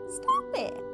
Stop it!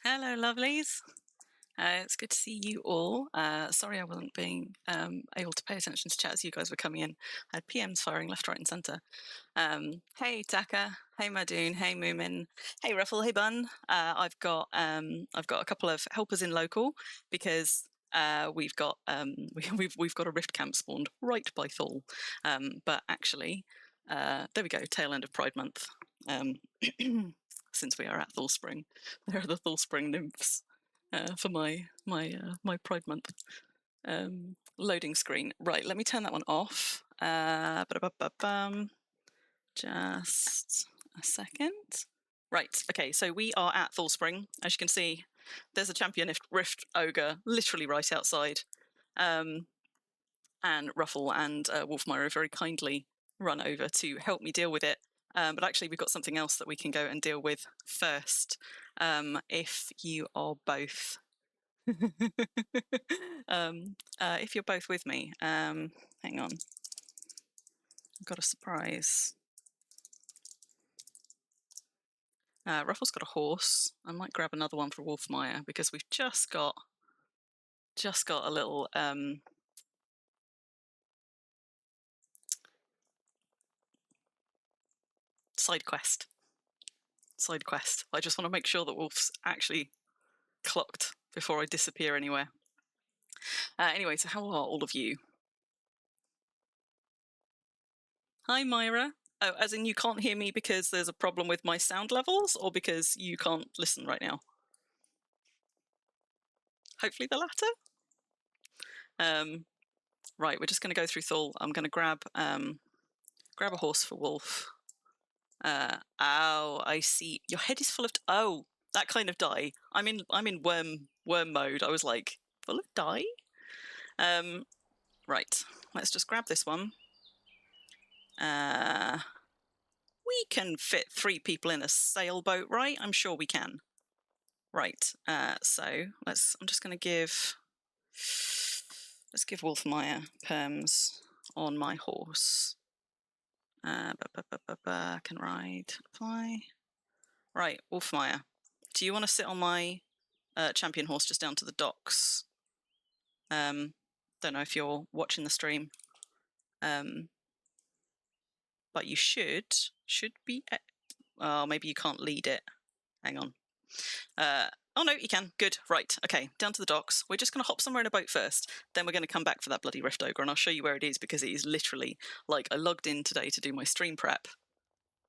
Hello, lovelies. It's good to see you all. Sorry I wasn't being able to pay attention to chat as you guys were coming in. I had PMs firing left, right, and centre. Hey Taka, hey Madoon, hey Moomin, hey Ruffle, hey Bun. I've got a couple of helpers in local because we've got we've got a rift camp spawned right by Thal. But actually, there we go. Tail end of Pride Month. Since we are at Thallspring, there are the Thallspring nymphs for my Pride Month loading screen. Right, let me turn that one off. Just a second. Right, okay, so we are at Thallspring. As you can see, there's a champion rift ogre literally right outside. And Ruffle and Wolfmire very kindly run over to help me deal with it. But actually, we've got something else that we can go and deal with first. If you are both, if you're both with me, hang on, I've got a surprise. Ruffle's got a horse. I might grab another one for Wolfmire because we've just got a little side quest. I just want to make sure that Wolf's actually clocked before I disappear anywhere. Anyway, so how are all of you? Hi, Myra. Oh, as in you can't hear me because there's a problem with my sound levels, or because you can't listen right now? Hopefully the latter. Right, we're just going to go through Thal. I'm going to grab a horse for Wolf. Ow, I see. Your head is full of... Oh, that kind of dye. I'm in worm mode. I was like, full of dye? Right, let's just grab this one. We can fit 3 people in a sailboat, right? I'm sure we can. Right, so I'm just going to give... Let's give Wolfmire perms on my horse. Can ride, apply. Right, Wolfmire, do you want to sit on my champion horse just down to the docks? Don't know if you're watching the stream, but you should be. Oh, maybe you can't lead it. Hang on. Oh no, you can. Good. Right. Okay. Down to the docks. We're just going to hop somewhere in a boat first. Then we're going to come back for that bloody rift ogre, and I'll show you where it is because it is literally like I logged in today to do my stream prep.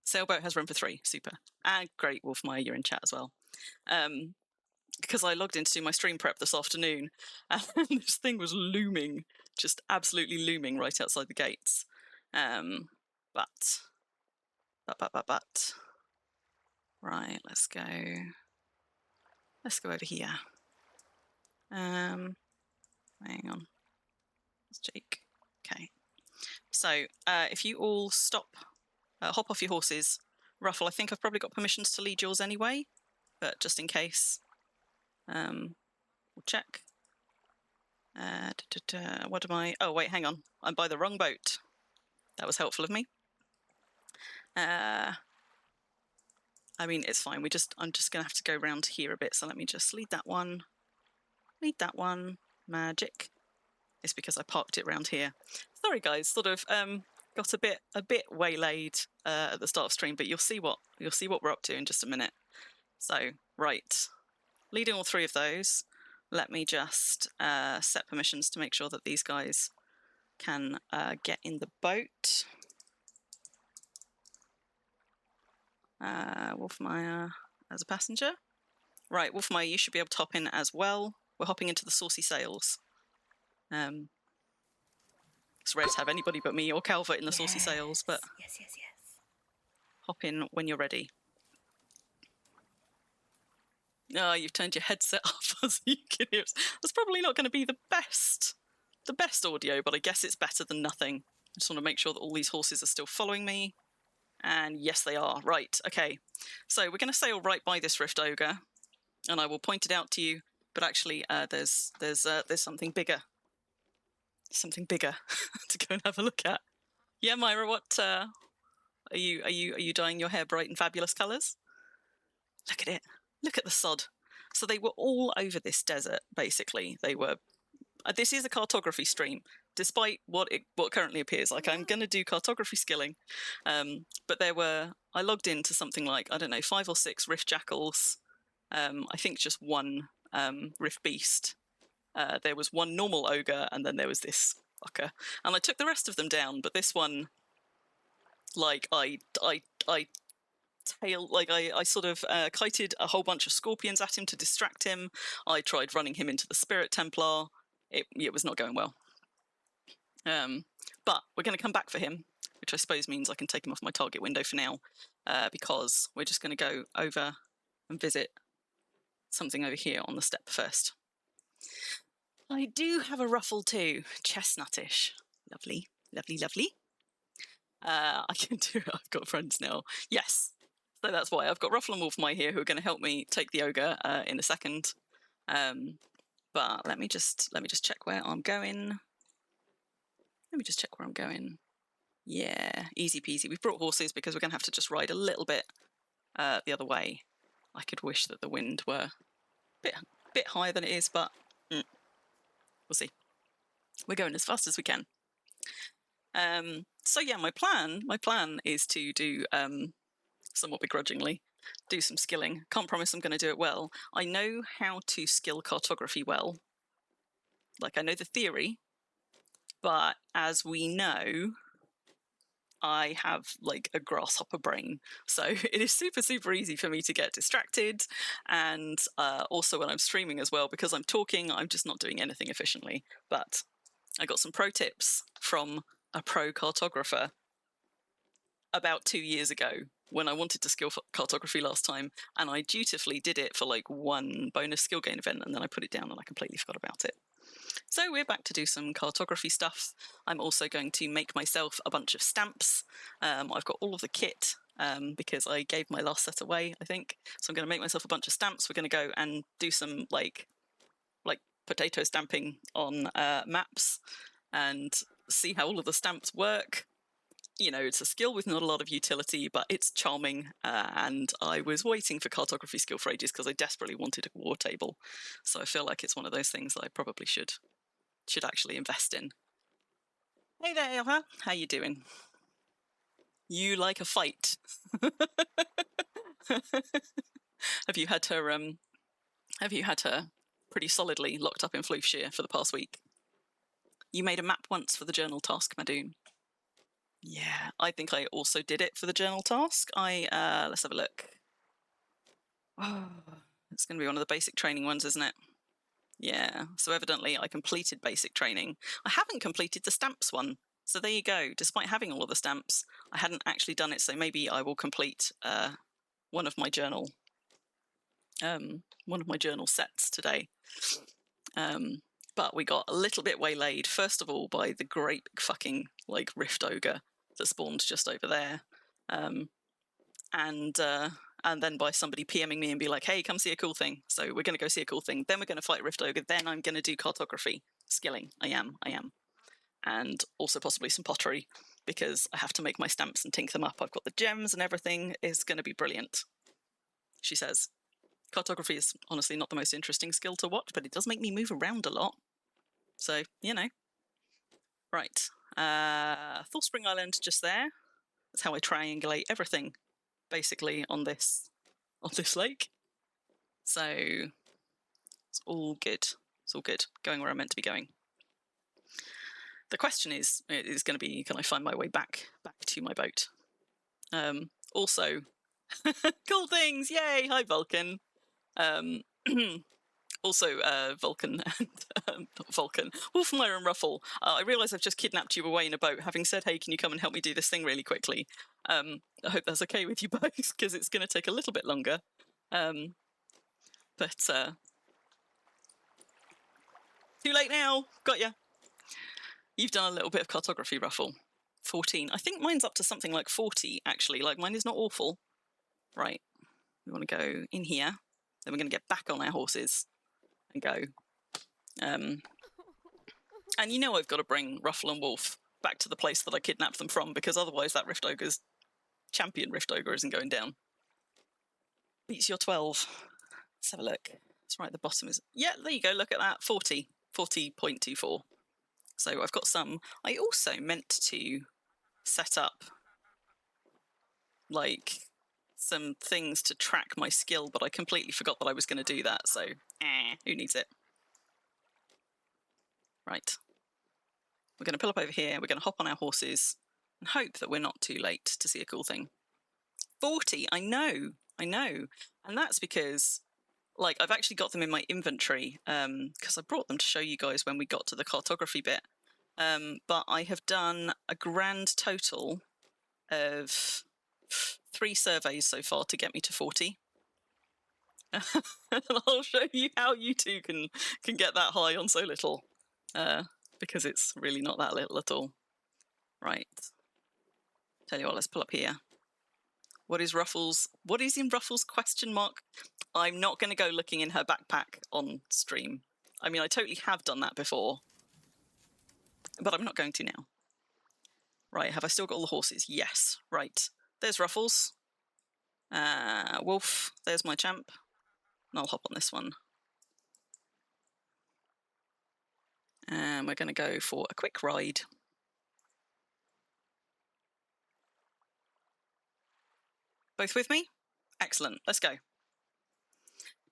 Sailboat has room for 3. Super. And great, Wolfmire, you're in chat as well. Because I logged in to do my stream prep this afternoon, and this thing was looming, just absolutely looming right outside the gates. But. Right, let's go. Let's go over here. Hang on. It's Jake. Okay. So, if you all stop, hop off your horses. Ruffle, I think I've probably got permissions to lead yours anyway, but just in case, we'll check. What am I? Oh, wait, hang on. I'm by the wrong boat. That was helpful of me. I mean, it's fine. I'm just going to have to go around here a bit. So let me just lead that one. Lead that one. Magic. It's because I parked it around here. Sorry, guys. Sort of got a bit waylaid at the start of stream, but you'll see what we're up to in just a minute. So right, leading all 3 of those. Let me just set permissions to make sure that these guys can get in the boat. Wolfmire as a passenger. Right, Wolfmire, you should be able to hop in as well. We're hopping into the Saucy Sails. It's rare to have anybody but me or Calvert in the Saucy Sails, but yes. hop in when you're ready. Oh, you've turned your headset off as you can hear it. That's probably not going to be the best audio, but I guess it's better than nothing. I just want to make sure that all these horses are still following me. And yes, they are. Right, okay. So we're going to sail right by this rift ogre, and I will point it out to you. But actually, there's something bigger. Something bigger to go and have a look at. Yeah, Myra, what are you dyeing your hair bright and fabulous colours? Look at it. Look at the sod. So they were all over this desert, basically. They were... this is a cartography stream, despite what currently appears like I'm going to do cartography skilling. But there were... I logged into something like, I don't know, 5 or 6 rift jackals. I think just 1 rift beast. There was 1 normal ogre, and then there was this fucker. And I took the rest of them down, but this one, like, I sort of kited a whole bunch of scorpions at him to distract him. I tried running him into the Spirit Templar. It was not going well. But we're going to come back for him, which I suppose means I can take him off my target window for now, because we're just going to go over and visit something over here on the step first. I do have a ruffle too, chestnutish. Lovely, lovely, lovely. I can do it. I've got friends now. Yes. So that's why I've got Ruffle and Wolfmai here who are going to help me take the ogre in a second. But let me just check where I'm going. Let me just check where I'm going. Yeah, easy peasy. We've brought horses because we're going to have to just ride a little bit the other way. I could wish that the wind were a bit higher than it is, but we'll see. We're going as fast as we can. So yeah, my plan is to do, somewhat begrudgingly, do some skilling. Can't promise I'm going to do it well. I know how to skill cartography well. Like, I know the theory, but as we know, I have like a grasshopper brain, so it is super, super easy for me to get distracted. And also when I'm streaming as well, because I'm talking, I'm just not doing anything efficiently. But I got some pro tips from a pro cartographer about 2 years ago when I wanted to skill cartography last time, and I dutifully did it for like 1 bonus skill gain event, and then I put it down and I completely forgot about it. So we're back to do some cartography stuff. I'm also going to make myself a bunch of stamps. I've got all of the kit because I gave my last set away, I think. So I'm going to make myself a bunch of stamps. We're going to go and do some like potato stamping on maps and see how all of the stamps work. You know, it's a skill with not a lot of utility, but it's charming. And I was waiting for cartography skill for ages because I desperately wanted a war table. So I feel like it's one of those things that I probably should actually invest in. Hey there, Ilha. How you doing? You like a fight? Have you had her pretty solidly locked up in Floofshire for the past week? You made a map once for the journal task, Madoon. Yeah, I think I also did it for the journal task. Let's have a look. Oh, it's going to be one of the basic training ones, isn't it? Yeah, so evidently I completed basic training. I haven't completed the stamps one, so there you go. Despite having all of the stamps, I hadn't actually done it, so maybe I will complete one of my journal sets today. But we got a little bit waylaid, first of all, by the great fucking, like, rift ogre that spawned just over there. And then by somebody PMing me and be like, hey, come see a cool thing. So we're going to go see a cool thing. Then we're going to fight rift ogre. Then I'm going to do cartography skilling. I am. And also possibly some pottery, because I have to make my stamps and tink them up. I've got the gems and everything. Is going to be brilliant, she says. Cartography is honestly not the most interesting skill to watch, but it does make me move around a lot. So, you know. Right. Thallspring Island just there. That's how I triangulate everything, basically, on this lake. So it's all good. It's all good. Going where I'm meant to be going. The question is going to be, can I find my way back to my boat? Also, cool things! Yay! Hi, Vulcan. Also, Vulcan and Vulcan, Wolfmai and Ruffle. I realise I've just kidnapped you away in a boat, having said, hey, can you come and help me do this thing really quickly? I hope that's okay with you both, because it's going to take a little bit longer. But too late now. Got ya. You've done a little bit of cartography, Ruffle. 14. I think mine's up to something like 40, actually. Like, mine is not awful. Right. We want to go in here. Then we're going to get back on our horses and go. And you know I've got to bring Ruffle and Wolf back to the place that I kidnapped them from, because otherwise that champion Rift Ogre isn't going down. Beats your 12. Let's have a look. It's right at the bottom. Is yeah, there you go. Look at that, 40.24. So I've got some. I also meant to set up like some things to track my skill, but I completely forgot that I was going to do that. So who needs it? Right. We're going to pull up over here. We're going to hop on our horses and hope that we're not too late to see a cool thing. 40. I know. And that's because, like, I've actually got them in my inventory because I brought them to show you guys when we got to the cartography bit. But I have done a grand total of 3 surveys so far to get me to 40. And I'll show you how you two can get that high on so little, because it's really not that little at all. Right. Tell you what, let's pull up here. What is Ruffles? What is in Ruffles? Question mark. I'm not going to go looking in her backpack on stream. I mean, I totally have done that before, but I'm not going to now. Right, have I still got all the horses? Yes. Right. There's Ruffles. Wolf. There's my champ. And I'll hop on this one. And we're going to go for a quick ride. Both with me? Excellent. Let's go.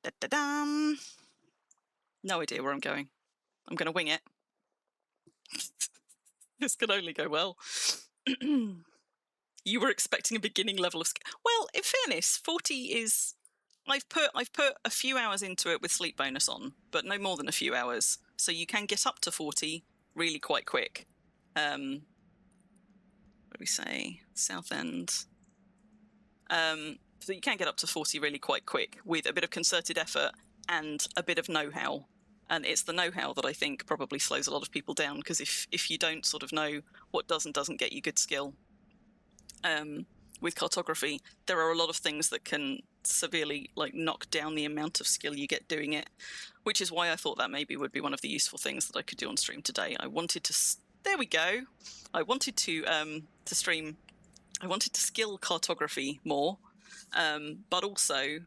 Da-da-dum. No idea where I'm going. I'm going to wing it. This could only go well. You were expecting a beginning level of skill. Well, in fairness, 40 is... I've put a few hours into it with sleep bonus on, but no more than a few hours. So you can get up to 40 really quite quick. What do we say? South End. So you can get up to 40 really quite quick with a bit of concerted effort and a bit of know-how. And it's the know-how that I think probably slows a lot of people down, because if you don't sort of know what does and doesn't get you good skill, with cartography, there are a lot of things that can severely knock down the amount of skill you get doing it, which is why I thought that maybe would be one of the useful things that I could do on stream today. I wanted to... There we go. I wanted to stream... I wanted to skill cartography more, but also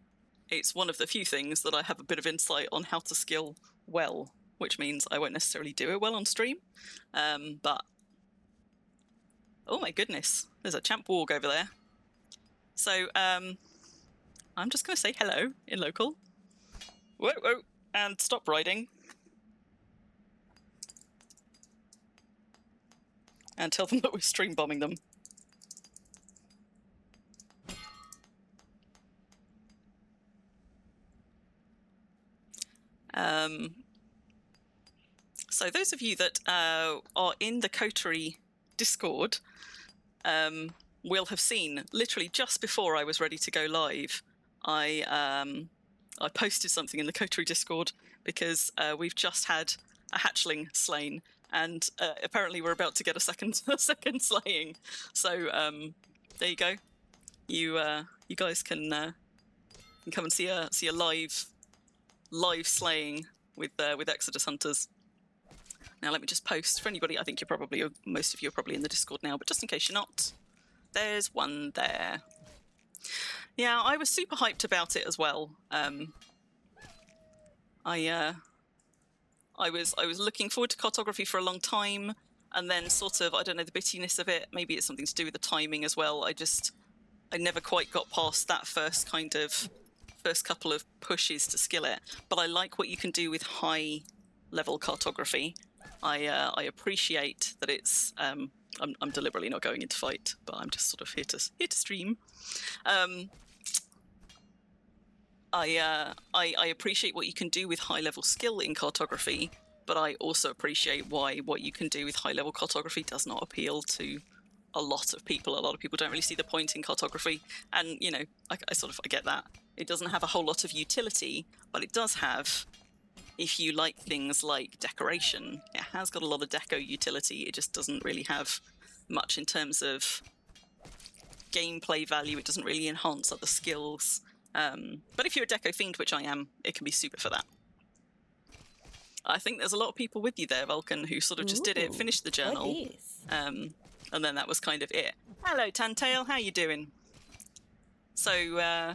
it's one of the few things that I have a bit of insight on how to skill well, which means I won't necessarily do it well on stream. But, oh my goodness, there's a champ warg over there. So I'm just going to say hello in local. Whoa, whoa, and stop riding. And tell them that we're stream bombing them. So those of you that are in the Coterie Discord will have seen, literally just before I was ready to go live, I posted something in the Coterie Discord because we've just had a hatchling slain, and apparently we're about to get a second slaying. So there you go. You guys can come and see a live slaying with Exodus Hunters. Now let me just post for anybody. I think you're probably, most of you are probably in the Discord now, but just in case you're not, there's one there. Yeah, I was super hyped about it as well. I was looking forward to cartography for a long time, and then sort of, I don't know, the bittiness of it. Maybe it's something to do with the timing as well. I never quite got past that first couple of pushes to skill it. But I like what you can do with high level cartography. I appreciate that it's I'm deliberately not going into fight, but I'm just sort of here to stream. I appreciate what you can do with high level skill in cartography, but I also appreciate why what you can do with high level cartography does not appeal to a lot of people. A lot of people don't really see the point in cartography, and you know, I get that. It doesn't have a whole lot of utility, but it does have, if you like things like decoration, it has got a lot of deco utility. It just doesn't really have much in terms of gameplay value. It doesn't really enhance other skills. But if you're a deco fiend, which I am, it can be super for that. I think there's a lot of people with you there, Vulcan, who sort of just did it, finished the journal, and then that was kind of it. Hello, Tantail, how you doing? So,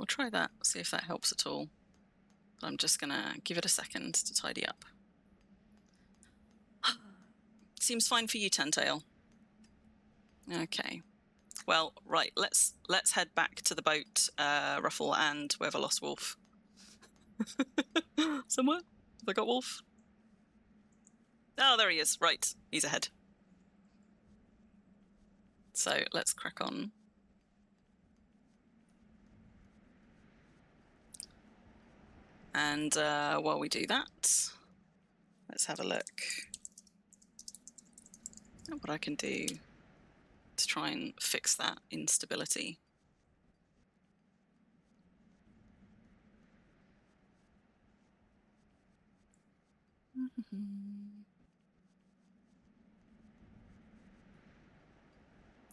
we'll try that, see if that helps at all. But I'm just gonna give it a second to tidy up. Seems fine for you, Tentail. Okay. Well, right, let's head back to the boat, Ruffle and whoever lost Wolf. Somewhere? Have I got Wolf? Oh, there he is. Right, he's ahead. So let's crack on. And while we do that, let's have a look at what I can do to try and fix that instability.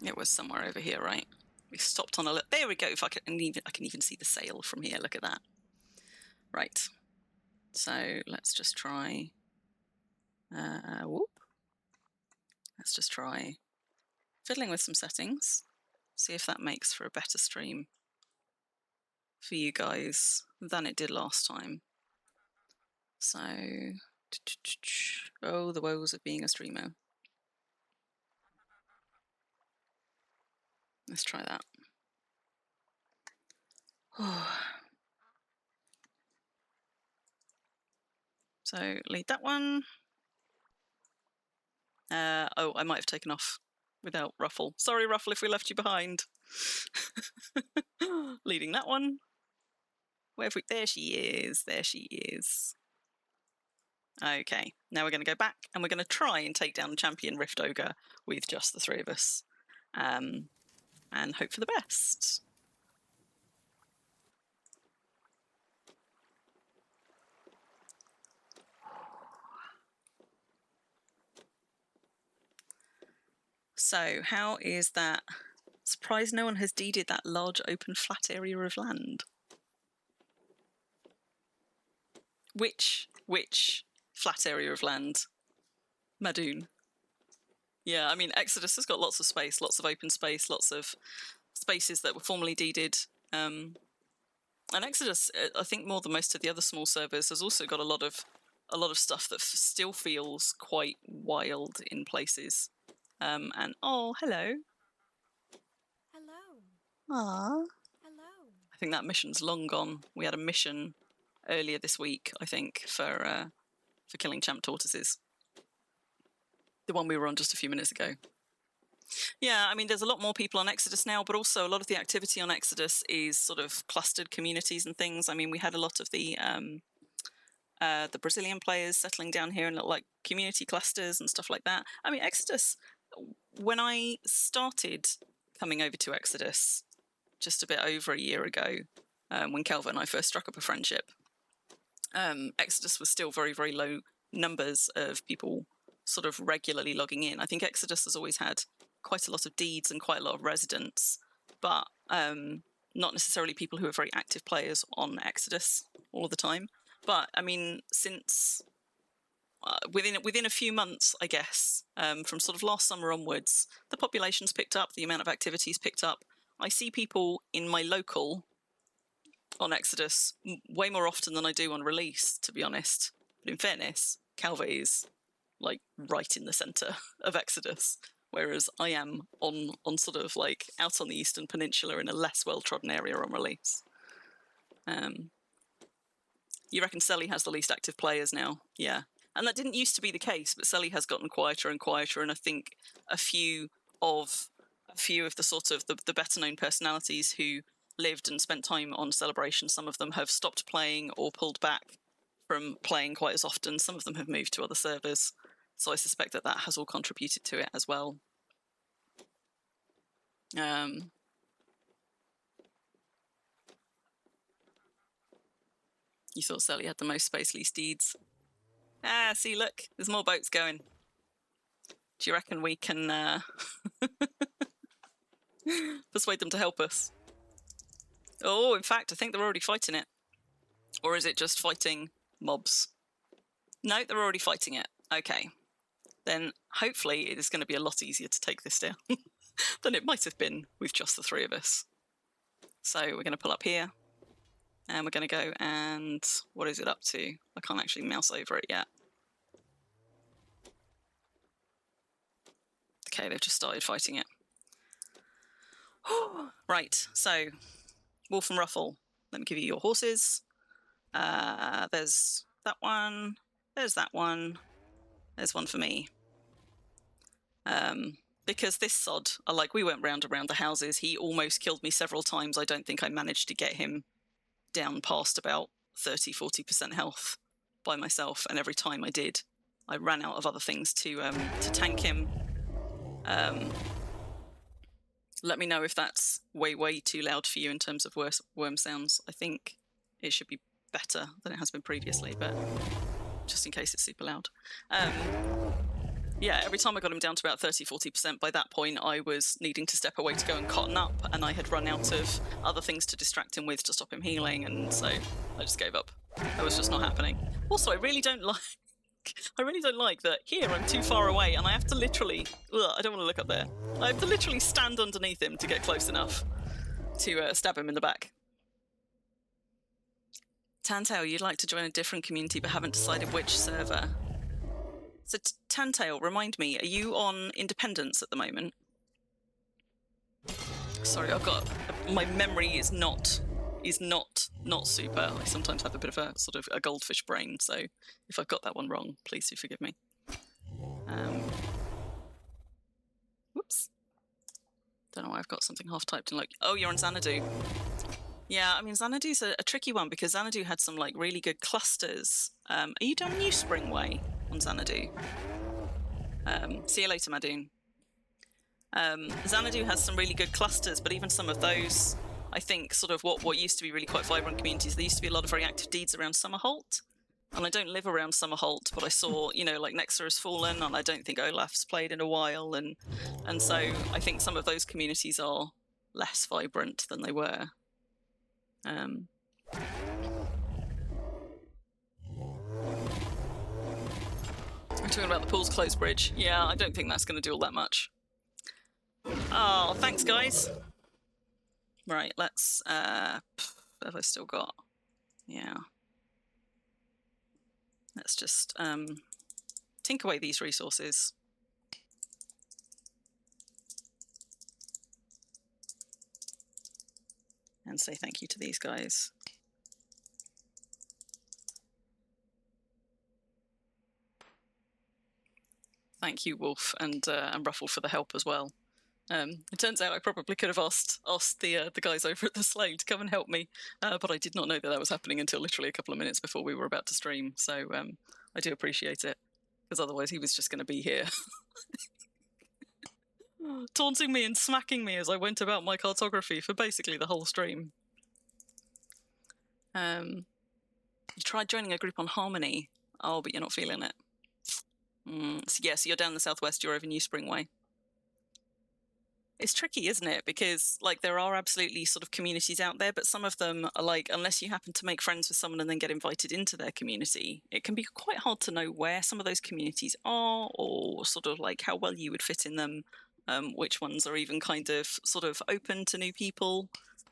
It was somewhere over here, right? We stopped on a look. There we go. If I can even see the sail from here. Look at that. Right. So let's just try. Whoop. Let's just try fiddling with some settings. See if that makes for a better stream for you guys than it did last time. So, oh, the woes of being a streamer. Let's try that. So lead that one. Oh, I might have taken off without Ruffle. Sorry, Ruffle, if we left you behind. Leading that one. There she is. There she is. Okay, now we're going to go back and we're going to try and take down the champion Rift Ogre with just the three of us. And hope for the best. So, how is that? Surprised no one has deeded that large open flat area of land. Which flat area of land? Madoon. Yeah, I mean, Exodus has got lots of space, lots of open space, lots of spaces that were formerly deeded. And Exodus, I think more than most of the other small servers, has also got a lot of stuff that still feels quite wild in places. And oh, hello. Hello. Aww. Hello. I think that mission's long gone. We had a mission earlier this week, I think, for killing champ tortoises. The one we were on just a few minutes ago. Yeah, I mean, there's a lot more people on Exodus now, but also a lot of the activity on Exodus is sort of clustered communities and things. I mean, we had a lot of the Brazilian players settling down here in little, like, community clusters and stuff like that. I mean, Exodus, when I started coming over to Exodus just a bit over a year ago, when Calvert and I first struck up a friendship, Exodus was still very, very low numbers of people sort of regularly logging in. I think Exodus has always had quite a lot of deeds and quite a lot of residents, but not necessarily people who are very active players on Exodus all of the time. But I mean, since within a few months, I guess, from sort of last summer onwards, the population's picked up, the amount of activities picked up. I see people in my local on Exodus way more often than I do on release, to be honest. But in fairness, Calvert is like right in the centre of Exodus, whereas I am on sort of like out on the Eastern Peninsula in a less well-trodden area on release. You reckon Selly has the least active players now? Yeah. And that didn't used to be the case, but Selly has gotten quieter and quieter, and I think a few of the sort of the better known personalities who lived and spent time on Celebration, some of them have stopped playing or pulled back from playing quite as often. Some of them have moved to other servers, so I suspect that has all contributed to it as well. You thought Selly had the most space, least deeds. Ah, see, look, there's more boats going. Do you reckon we can persuade them to help us? Oh, in fact, I think they're already fighting it. Or is it just fighting mobs? No, they're already fighting it. Okay. Then hopefully it is going to be a lot easier to take this down than it might have been with just the three of us. So we're going to pull up here. And we're going to go and... what is it up to? I can't actually mouse over it yet. Okay, they've just started fighting it. Right, so Wolf and Ruffle. Let me give you your horses. There's that one. There's that one. There's one for me. Because this sod, like, we went round and round the houses. He almost killed me several times. I don't think I managed to get him down past about 30-40% health by myself. And every time I did, I ran out of other things to tank him. Let me know if that's way too loud for you in terms of worm sounds. I think it should be better than it has been previously, but just in case it's super loud. Yeah, every time I got him down to about 30-40%, by that point I was needing to step away to go and cotton up, and I had run out of other things to distract him with to stop him healing, and so I just gave up. That was just not happening. Also, I really don't like that here I'm too far away and I have to literally... Ugh, I don't want to look up there. I have to literally stand underneath him to get close enough to stab him in the back. Tantail, you'd like to join a different community but haven't decided which server. So Tantail, remind me, are you on Independence at the moment? Sorry, I've got... my memory is not super. I sometimes have a bit of a sort of a goldfish brain, so if I've got that one wrong, please do forgive me. Whoops. Don't know why I've got something half typed in, like, oh, you're on Xanadu. Yeah, I mean, Xanadu's a tricky one because Xanadu had some, like, really good clusters. Are you down New Spring Way on Xanadu? See you later, Madoon. Xanadu has some really good clusters, but even some of those, I think, sort of what used to be really quite vibrant communities, there used to be a lot of very active deeds around Summerholt. And I don't live around Summerholt, but I saw, you know, like Nexa has fallen, and I don't think Olaf's played in a while, and so I think some of those communities are less vibrant than they were. We're talking about the Pool's Closed Bridge. Yeah, I don't think that's going to do all that much. Oh, thanks, guys. Right, let's... have I still got... Yeah. Let's just tink away these resources. And say thank you to these guys. Thank you, Wolf, and Ruffle for the help as well. It turns out I probably could have asked the guys over at the Slade to come and help me, but I did not know that was happening until literally a couple of minutes before we were about to stream, so I do appreciate it, because otherwise he was just going to be here. Taunting me and smacking me as I went about my cartography for basically the whole stream. You tried joining a group on Harmony. Oh, but you're not feeling it. So yeah, so you're down the southwest, you're over New Spring Way. It's tricky, isn't it? Because, like, there are absolutely sort of communities out there, but some of them are like, unless you happen to make friends with someone and then get invited into their community, it can be quite hard to know where some of those communities are, or sort of like how well you would fit in them, which ones are even kind of sort of open to new people.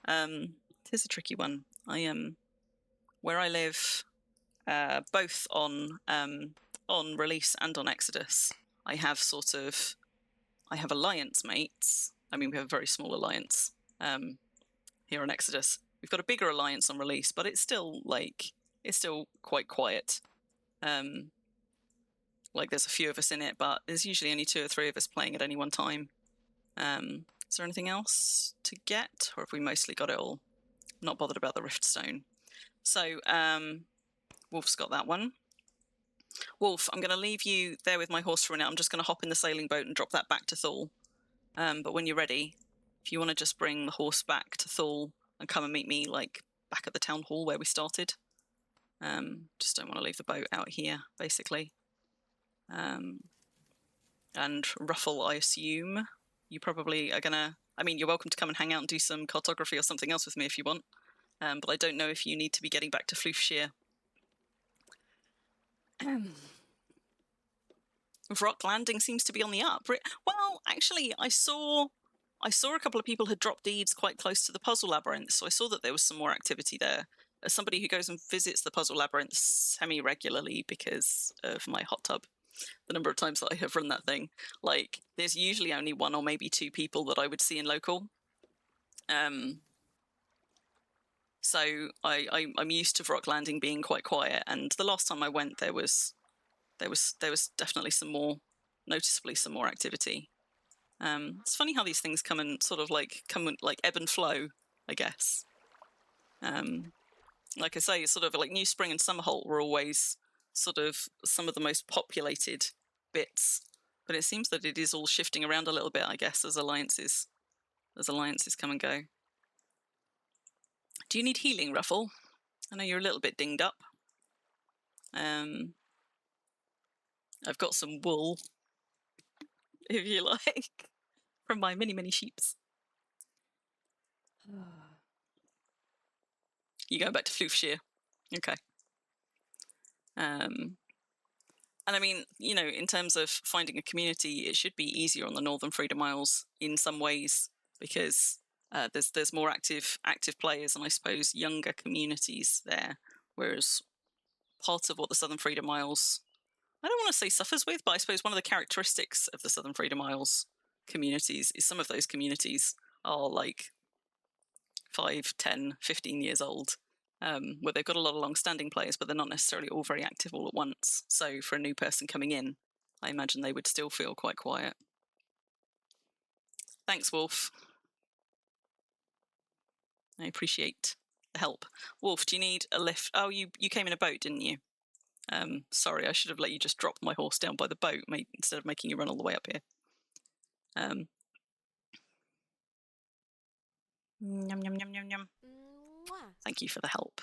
It is a tricky one. Where I live, both on Release and on Exodus, I have alliance mates. I mean, we have a very small alliance here on Exodus. We've got a bigger alliance on Release, but it's still quite quiet. Like, there's a few of us in it, but there's usually only 2 or 3 of us playing at any one time. Is there anything else to get, or have we mostly got it all? Not bothered about the Riftstone. So, Wolf's got that one. Wolf, I'm going to leave you there with my horse for a minute. I'm just going to hop in the sailing boat and drop that back to Thal. But when you're ready, if you want to just bring the horse back to Thal and come and meet me, like, back at the town hall where we started. Just don't want to leave the boat out here, basically. And Ruffle, I assume you probably are going to... I mean, you're welcome to come and hang out and do some cartography or something else with me if you want. But I don't know if you need to be getting back to Floofshire. Rock Landing seems to be on the up. Well, actually, I saw a couple of people had dropped deeds quite close to the puzzle labyrinth, so I saw that there was some more activity there. as somebody who goes and visits the puzzle labyrinth semi-regularly because of my hot tub, the number of times that I have run that thing, like there's usually only one or maybe two people that I would see in local. So I'm used to Rock Landing being quite quiet, and the last time I went, there was definitely noticeably some more activity. It's funny how these things come and sort of like ebb and flow, I guess. Like I say, sort of like New Spring and Summerholt were always sort of some of the most populated bits, but it seems that it is all shifting around a little bit, I guess, as alliances come and go. Do you need healing, Ruffle? I know you're a little bit dinged up. I've got some wool, if you like, from my many sheeps. You going back to Floofshire? Okay. And I mean, you know, in terms of finding a community, it should be easier on the Northern Freedom Isles in some ways because there's more active players and I suppose younger communities there. Whereas part of what the Southern Freedom Isles, I don't want to say suffers with, but I suppose one of the characteristics of the Southern Freedom Isles communities is some of those communities are like 5, 10, 15 years old. Where they've got a lot of long-standing players, but they're not necessarily all very active all at once. So for a new person coming in, I imagine they would still feel quite quiet. Thanks, Wolf. I appreciate the help. Wolf, do you need a lift? Oh, you came in a boat, didn't you? Sorry, I should have let you just drop my horse down by the boat instead of making you run all the way up here. Yum, yum, yum, yum, yum. Thank you for the help.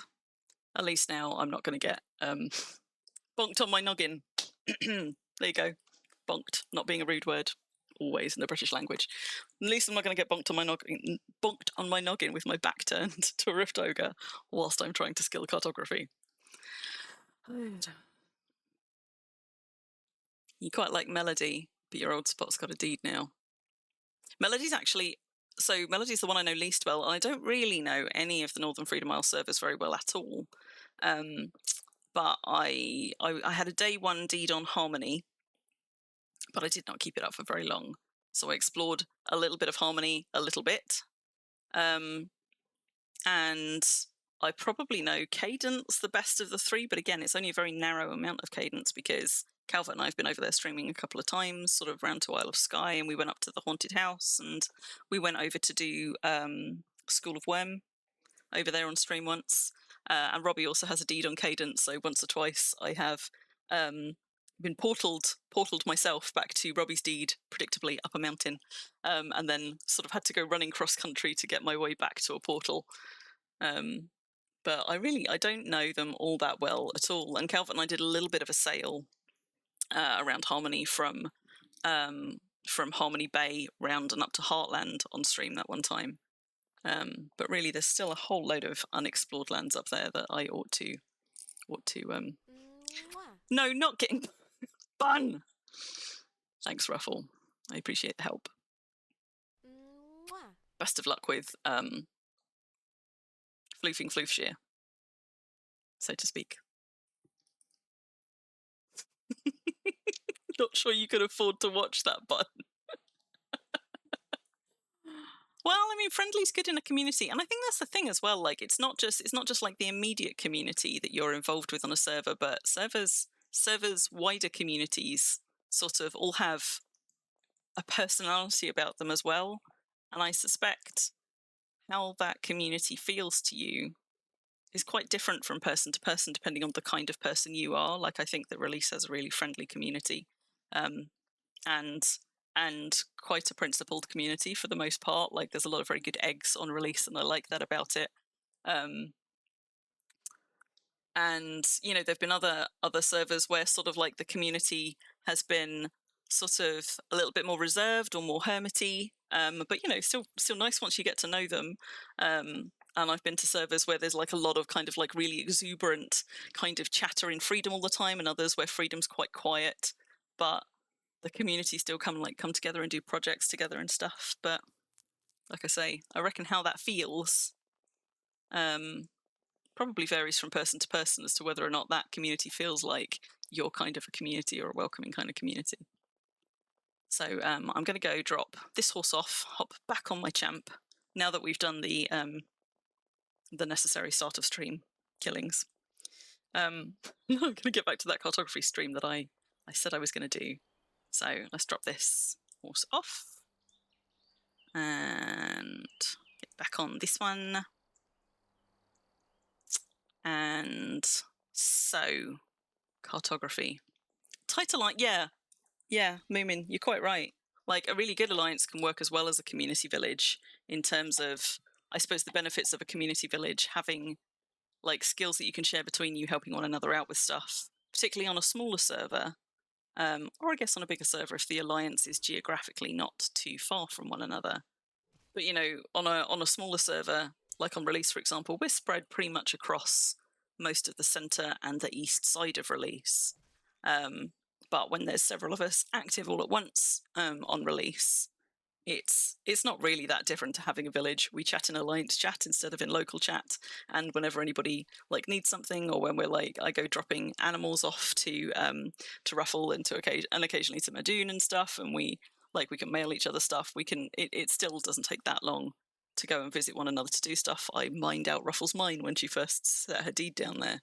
At least now I'm not going to get bonked on my noggin. There you go. Bonked, not being a rude word, always in the British language. At least I'm not going to get bonked on my noggin with my back turned to a Rift Ogre whilst I'm trying to skill cartography. You quite like Melody, but your old spot's got a deed now. Melody's the one I know least well, and I don't really know any of the Northern Freedom Isle servers very well at all. But I had a day one deed on Harmony, but I did not keep it up for very long. So I explored a little bit of Harmony, a little bit. And I probably know Cadence the best of the three, but again, it's only a very narrow amount of Cadence because Calvert and I have been over there streaming a couple of times, sort of round to Isle of Skye, and we went up to the Haunted House, and we went over to do School of Wurm over there on stream once. And Robbie also has a deed on Cadence, so once or twice I have been portaled myself back to Robbie's deed, predictably up a mountain, and then sort of had to go running cross country to get my way back to a portal. But I don't know them all that well at all. And Calvert and I did a little bit of a sail around Harmony from Harmony Bay round and up to Heartland on stream that one time. But really, there's still a whole load of unexplored lands up there that I ought to. No, not getting fun. Thanks, Ruffle. I appreciate the help. Best of luck with floofing Floofshire, so to speak. Not sure you could afford to watch that button. Well, I mean, friendly's good in a community, and I think that's the thing as well. Like, it's not just like the immediate community that you're involved with on a server, but servers wider communities sort of all have a personality about them as well. And I suspect how that community feels to you is quite different from person to person, depending on the kind of person you are. Like, I think that Release has a really friendly community, and quite a principled community for the most part. Like, there's a lot of very good eggs on Release, and I like that about it. And you know, there've been other servers where sort of like the community has been sort of a little bit more reserved or more hermity, but you know, still nice once you get to know them. And I've been to servers where there's like a lot of kind of like really exuberant kind of chatter in Freedom all the time, and others where Freedom's quite quiet, but the community still come together and do projects together and stuff. But like I say, I reckon how that feels probably probably varies from person to person as to whether or not that community feels like your kind of a community or a welcoming kind of community. So I'm going to go drop this horse off, hop back on my champ, now that we've done the necessary start of stream killings. I'm going to get back to that cartography stream that I said I was going to do. So let's drop this horse off and get back on this one. And so, cartography. Tight alliance, yeah, Moomin, you're quite right. Like, a really good alliance can work as well as a community village in terms of, I suppose, the benefits of a community village having, like, skills that you can share between you, helping one another out with stuff, particularly on a smaller server, or I guess on a bigger server if the alliance is geographically not too far from one another. But, you know, on a smaller server, like on Release, for example, we're spread pretty much across most of the centre and the east side of Release. But when there's several of us active all at once on Release, it's not really that different to having a village. We chat in alliance chat instead of in local chat, and whenever anybody like needs something, or when we're like, I go dropping animals off to Ruffle and occasionally to Madoon and stuff, and we can mail each other stuff. It still doesn't take that long to go and visit one another to do stuff. I mined out Ruffle's mine when she first set her deed down there.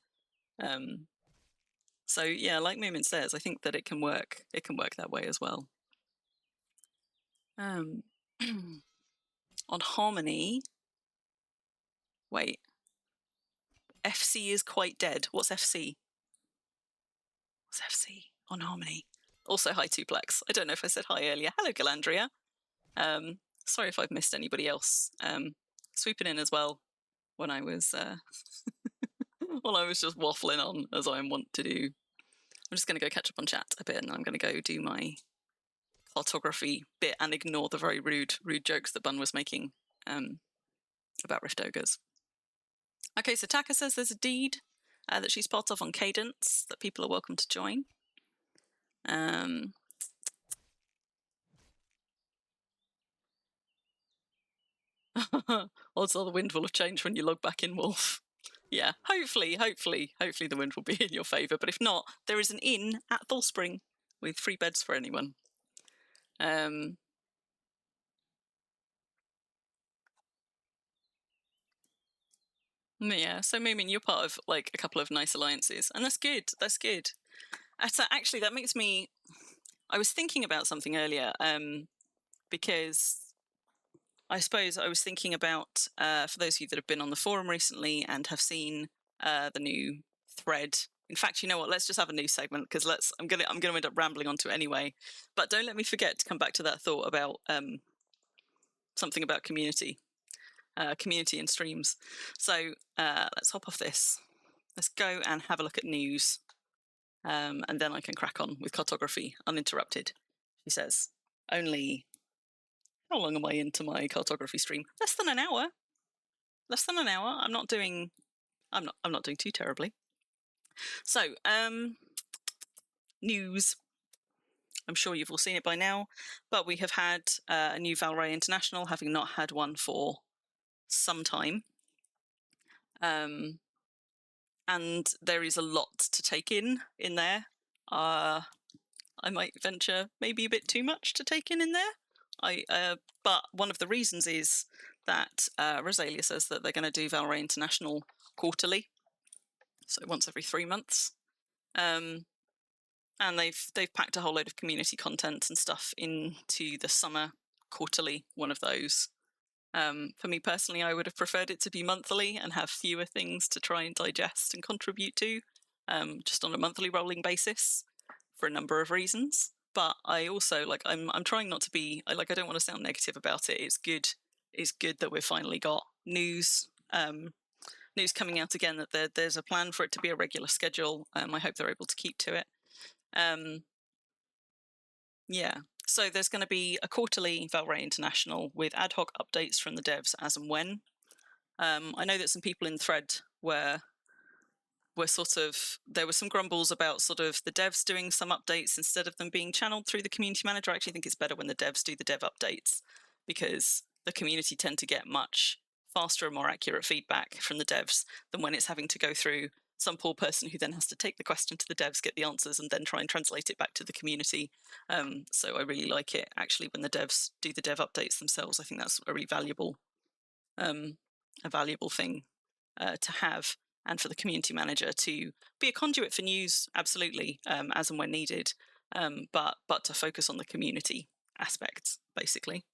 So yeah, like Moomin says, I think that it can work that way as well. On Harmony, wait, FC is quite dead. What's FC? What's FC on Harmony? Also, hi, Tuplex. I don't know if I said hi earlier. Hello, Galandria. Sorry if I've missed anybody else swooping in as well when I was while I was just waffling on, as I want to do. I'm just going to go catch up on chat a bit, and I'm going to go do my cartography bit and ignore the very rude jokes that Bun was making about Rift Ogres. Okay, so Taka says there's a deed that she's part of on Cadence that people are welcome to join. Odds are the wind will have changed when you log back in, Wolf. Yeah, hopefully the wind will be in your favour. But if not, there is an inn at Thallspring with free beds for anyone. Yeah, so Moomin, you're part of like a couple of nice alliances, and that's good. That's good. Actually, that makes me. I was thinking about something earlier, because I suppose I was thinking about for those of you that have been on the forum recently and have seen the new thread. In fact, you know what? Let's just have a new segment, because I'm gonna end up rambling onto it anyway. But don't let me forget to come back to that thought about something about community and streams. So let's hop off this. Let's go and have a look at news, and then I can crack on with cartography uninterrupted. She says, only. How long am I into my cartography stream? Less than an hour. I'm not doing too terribly. So, news. I'm sure you've all seen it by now, but we have had a new Valray International, having not had one for some time. And there is a lot to take in there. I might venture maybe a bit too much to take in there. But one of the reasons is that Rosalia says that they're going to do Valray International quarterly, so once every 3 months. And they've packed a whole load of community content and stuff into the summer quarterly one of those. For me personally, I would have preferred it to be monthly and have fewer things to try and digest and contribute to, just on a monthly rolling basis, for a number of reasons. But I also I'm trying not to be I don't want to sound negative about it. It's good that we've finally got news coming out again, that there's a plan for it to be a regular schedule. I hope they're able to keep to it. Yeah, so there's going to be a quarterly Valray International with ad hoc updates from the devs as and when. I know that some people in thread were there were some grumbles about sort of the devs doing some updates instead of them being channeled through the community manager. I actually think it's better when the devs do the dev updates, because the community tend to get much faster and more accurate feedback from the devs than when it's having to go through some poor person who then has to take the question to the devs, get the answers, and then try and translate it back to the community. So I really like it, actually, when the devs do the dev updates themselves. I think that's a really valuable thing to have, and for the community manager to be a conduit for news, absolutely, as and when needed, but to focus on the community aspects, basically.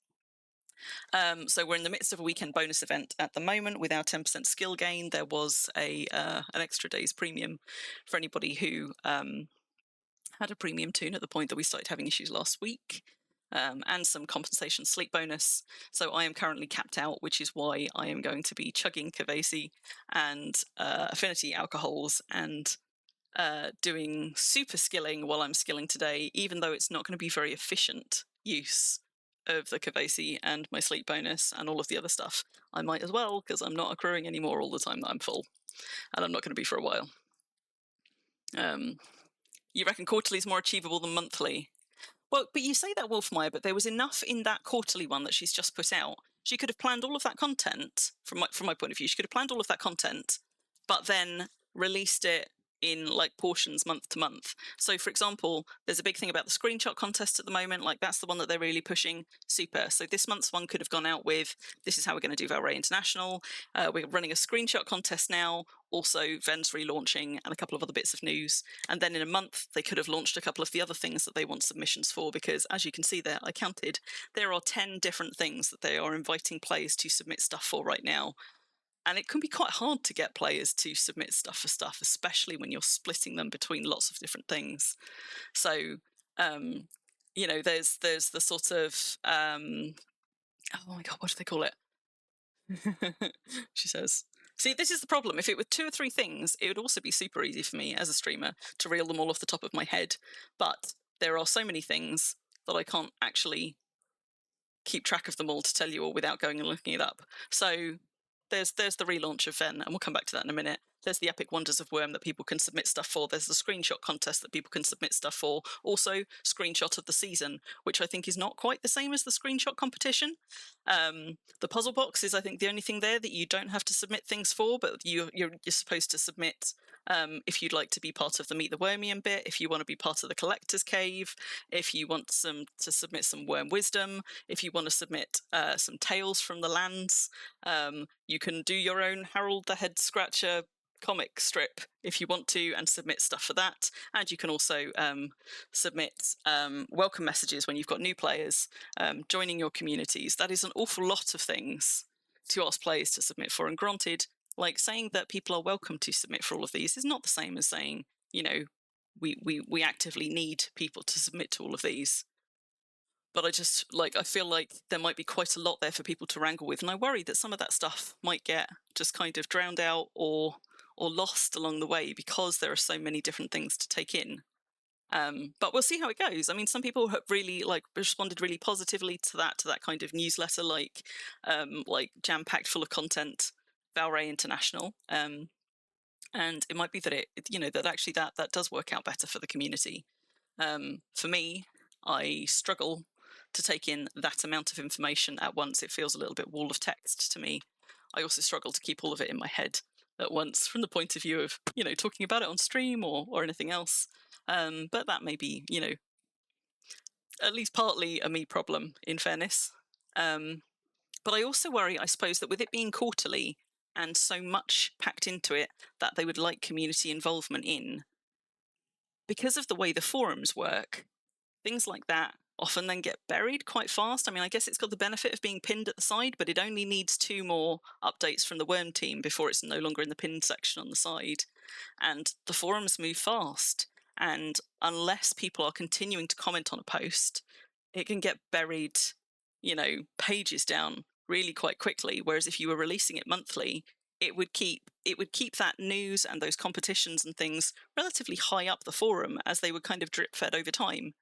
So we're in the midst of a weekend bonus event at the moment with our 10% skill gain. There was an extra day's premium for anybody who had a premium toon at the point that we started having issues last week, and some compensation sleep bonus. So I am currently capped out, which is why I am going to be chugging Kavasi and affinity alcohols and doing super skilling while I'm skilling today, even though it's not going to be very efficient use of the Kavasi and my sleep bonus and all of the other stuff. I might as well, because I'm not accruing anymore all the time that I'm full, and I'm not going to be for a while. You reckon quarterly is more achievable than monthly? Well, but you say that, Wolfmeyer, but there was enough in that quarterly one that she's just put out. She could have planned all of that content, from my point of view, she could have planned all of that content, but then released it in like portions month to month. So for example, there's a big thing about the screenshot contest at the moment, like that's the one that they're really pushing. Super. So this month's one could have gone out with, this is how we're going to do Valray International. We're running a screenshot contest now, also Ven's relaunching, and a couple of other bits of news. And then in a month, they could have launched a couple of the other things that they want submissions for, because as you can see there, I counted, there are 10 different things that they are inviting players to submit stuff for right now. And it can be quite hard to get players to submit stuff for stuff, especially when you're splitting them between lots of different things. So, you know, there's the sort of, oh my God, what do they call it? She says, see, this is the problem. If it were 2 or 3 things, it would also be super easy for me as a streamer to reel them all off the top of my head. But there are so many things that I can't actually keep track of them all to tell you all without going and looking it up. So there's the relaunch of Ven, and we'll come back to that in a minute. There's the Epic Wonders of Wurm that people can submit stuff for. There's the screenshot contest that people can submit stuff for. Also, screenshot of the season, which I think is not quite the same as the screenshot competition. The puzzle box is, I think, the only thing there that you don't have to submit things for, but you're supposed to submit if you'd like to be part of the Meet the Wurmian bit, if you want to be part of the Collector's Cave, if you want to submit some Wurm Wisdom, if you want to submit some Tales from the Lands. You can do your own Harold the Head Scratcher comic strip if you want to, and submit stuff for that. And you can also submit welcome messages when you've got new players joining your communities. That is an awful lot of things to ask players to submit for, and granted, like, saying that people are welcome to submit for all of these is not the same as saying, you know, we actively need people to submit to all of these. But I feel like there might be quite a lot there for people to wrangle with, and I worry that some of that stuff might get just kind of drowned out or lost along the way because there are so many different things to take in. But we'll see how it goes. I mean, some people have really responded really positively to that kind of newsletter, like jam-packed full of content, Valray International. And it might be that that actually that does work out better for the community. For me, I struggle to take in that amount of information at once. It feels a little bit wall of text to me. I also struggle to keep all of it in my head at once from the point of view of, talking about it on stream or anything else. But that may be, at least partly a me problem, in fairness. But I also worry, I suppose, that with it being quarterly and so much packed into it that they would like community involvement in, because of the way the forums work, things like that often then get buried quite fast. I mean, I guess it's got the benefit of being pinned at the side, but it only needs 2 more updates from the Wurm team before it's no longer in the pinned section on the side. And the forums move fast. And unless people are continuing to comment on a post, it can get buried, pages down really quite quickly. Whereas if you were releasing it monthly, it would keep that news and those competitions and things relatively high up the forum as they were kind of drip fed over time.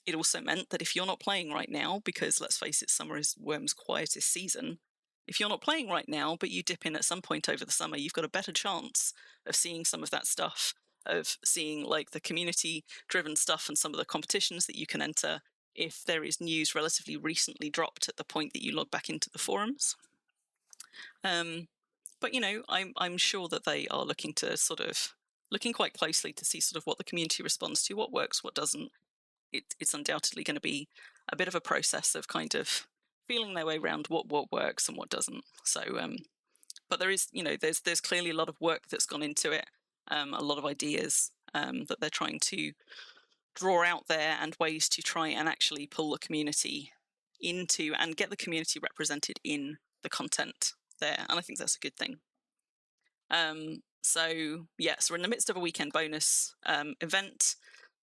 It also meant that if you're not playing right now, because let's face it, summer is Wurm's quietest season, if you're not playing right now, but you dip in at some point over the summer, you've got a better chance of seeing some of that stuff, of seeing like the community-driven stuff and some of the competitions that you can enter if there is news relatively recently dropped at the point that you log back into the forums. But you know, I'm sure that they are looking quite closely to see sort of what the community responds to, what works, what doesn't. It's undoubtedly going to be a bit of a process of kind of feeling their way around what works and what doesn't. So, but there is, you know, there's clearly a lot of work that's gone into it, a lot of ideas that they're trying to draw out there, and ways to try and actually pull the community into and get the community represented in the content there. And I think that's a good thing. So yes, we're in the midst of a weekend bonus event.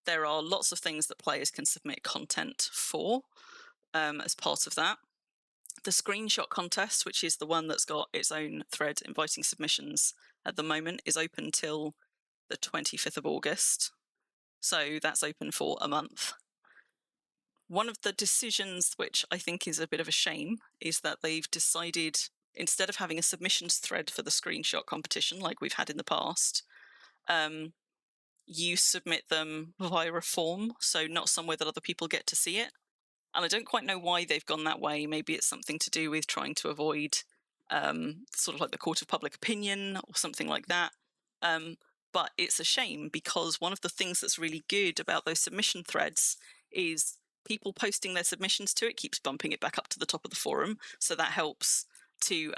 There are lots of things that players can submit content for as part of that. The screenshot contest, which is the one that's got its own thread inviting submissions at the moment, is open till the 25th of August. So that's open for a month. One of the decisions, which I think is a bit of a shame, is that they've decided, instead of having a submissions thread for the screenshot competition like we've had in the past, you submit them via a form, so not somewhere that other people get to see it. And I don't quite know why they've gone that way. Maybe it's something to do with trying to avoid sort of like the court of public opinion or something like that. But it's a shame, because one of the things that's really good about those submission threads is people posting their submissions to it keeps bumping it back up to the top of the forum. So that helps to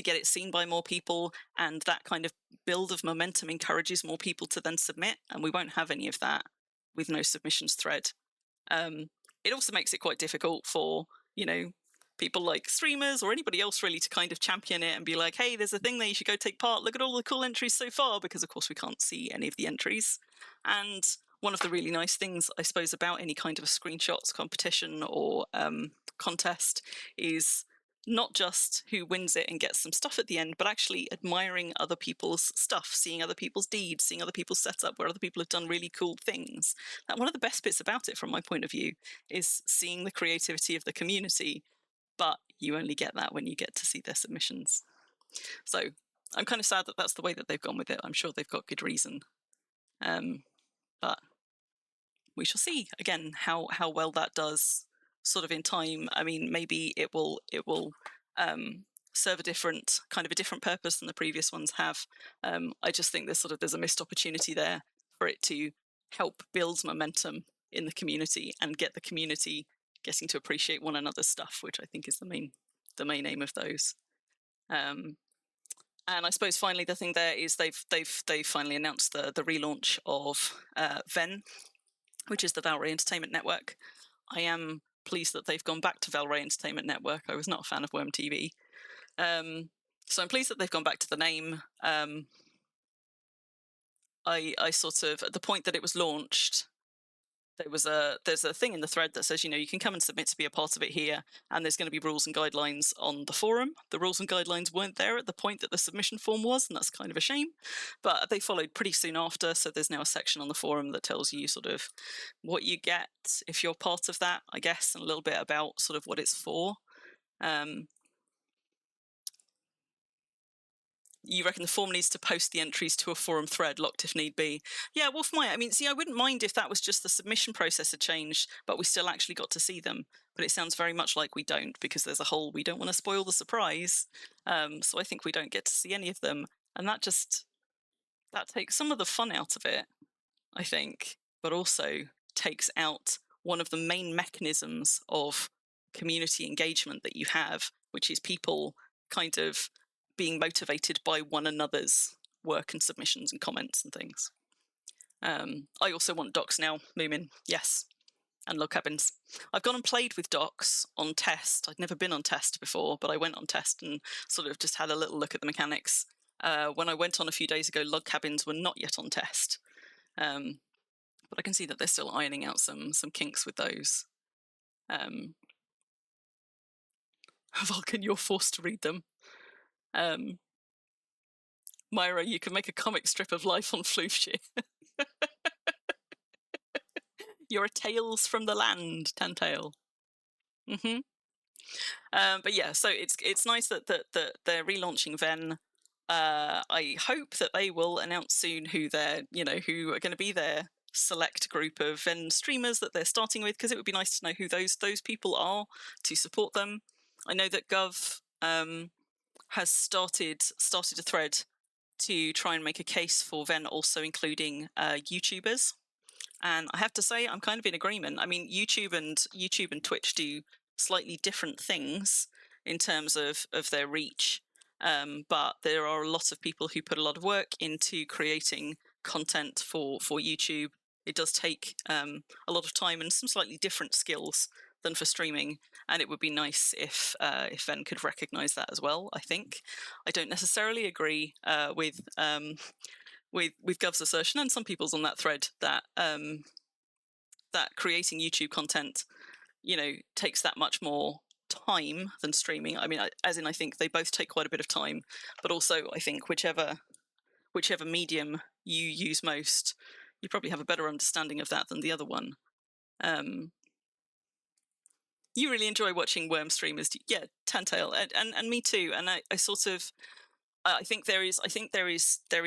get it seen by more people, and that kind of build of momentum encourages more people to then submit, and we won't have any of that with no submissions thread. It also makes it quite difficult for, you know, people like streamers or anybody else really to kind of champion it and be like, hey, there's a thing there, you should go take part, look at all the cool entries so far, because of course we can't see any of the entries. And one of the really nice things, I suppose, about any kind of a screenshots competition or contest is not just who wins it and gets some stuff at the end, but actually admiring other people's stuff, seeing other people's deeds, seeing other people's setup where other people have done really cool things. And one of the best bits about it, from my point of view, is seeing the creativity of the community, but you only get that when you get to see their submissions. So I'm kind of sad that that's the way that they've gone with it. I'm sure they've got good reason. But we shall see, again, how well that does sort of in time. I mean, maybe it will serve a different purpose than the previous ones have. I just think there's a missed opportunity there for it to help build momentum in the community and get the community getting to appreciate one another's stuff, which I think is the main aim of those. And I suppose finally the thing there is they've finally announced the relaunch of Venn, which is the Valray Entertainment Network. I am pleased that they've gone back to Valray Entertainment Network. I was not a fan of Wurm TV. So I'm pleased that they've gone back to the name. I sort of, at the point that it was launched, there's a thing in the thread that says, you know, you can come and submit to be a part of it here, and there's going to be rules and guidelines on the forum. The rules and guidelines weren't there at the point that the submission form was, and that's kind of a shame, but they followed pretty soon after. So there's now a section on the forum that tells you sort of what you get if you're part of that, I guess, and a little bit about sort of what it's for. You reckon the form needs to post the entries to a forum thread locked if need be? Yeah, Wolf Meyer, I mean, see, I wouldn't mind if that was just the submission process had changed, but we still actually got to see them. But it sounds very much like we don't, because there's a whole, we don't want to spoil the surprise. So I think we don't get to see any of them. And that takes some of the fun out of it, I think, but also takes out one of the main mechanisms of community engagement that you have, which is people kind of being motivated by one another's work and submissions and comments and things. I also want docs now, Moomin, yes, and log cabins. I've gone and played with docs on test. I'd never been on test before, but I went on test and sort of just had a little look at the mechanics. When I went on a few days ago, log cabins were not yet on test, but I can see that they're still ironing out some kinks with those. Vulcan, you're forced to read them. Myra, you can make a comic strip of life on Floofshire. You're a Tales from the Land, Tantail. But yeah, so it's nice that they're relaunching Venn. I hope that they will announce soon who who are going to be their select group of Venn streamers that they're starting with, because it would be nice to know who those people are to support them. I know that Gov has started a thread to try and make a case for then also including YouTubers. And I have to say, I'm kind of in agreement. I mean, YouTube and Twitch do slightly different things in terms of their reach. But there are a lot of people who put a lot of work into creating content for YouTube. It does take a lot of time and some slightly different skills than for streaming, and it would be nice if Ven could recognise that as well. I think I don't necessarily agree with Gov's assertion, and some people's on that thread, that that creating YouTube content, takes that much more time than streaming. I mean, as in, I think they both take quite a bit of time, but also I think whichever medium you use most, you probably have a better understanding of that than the other one. You really enjoy watching Wurm streamers, yeah, Tantail, and me too. And I sort of, I think there is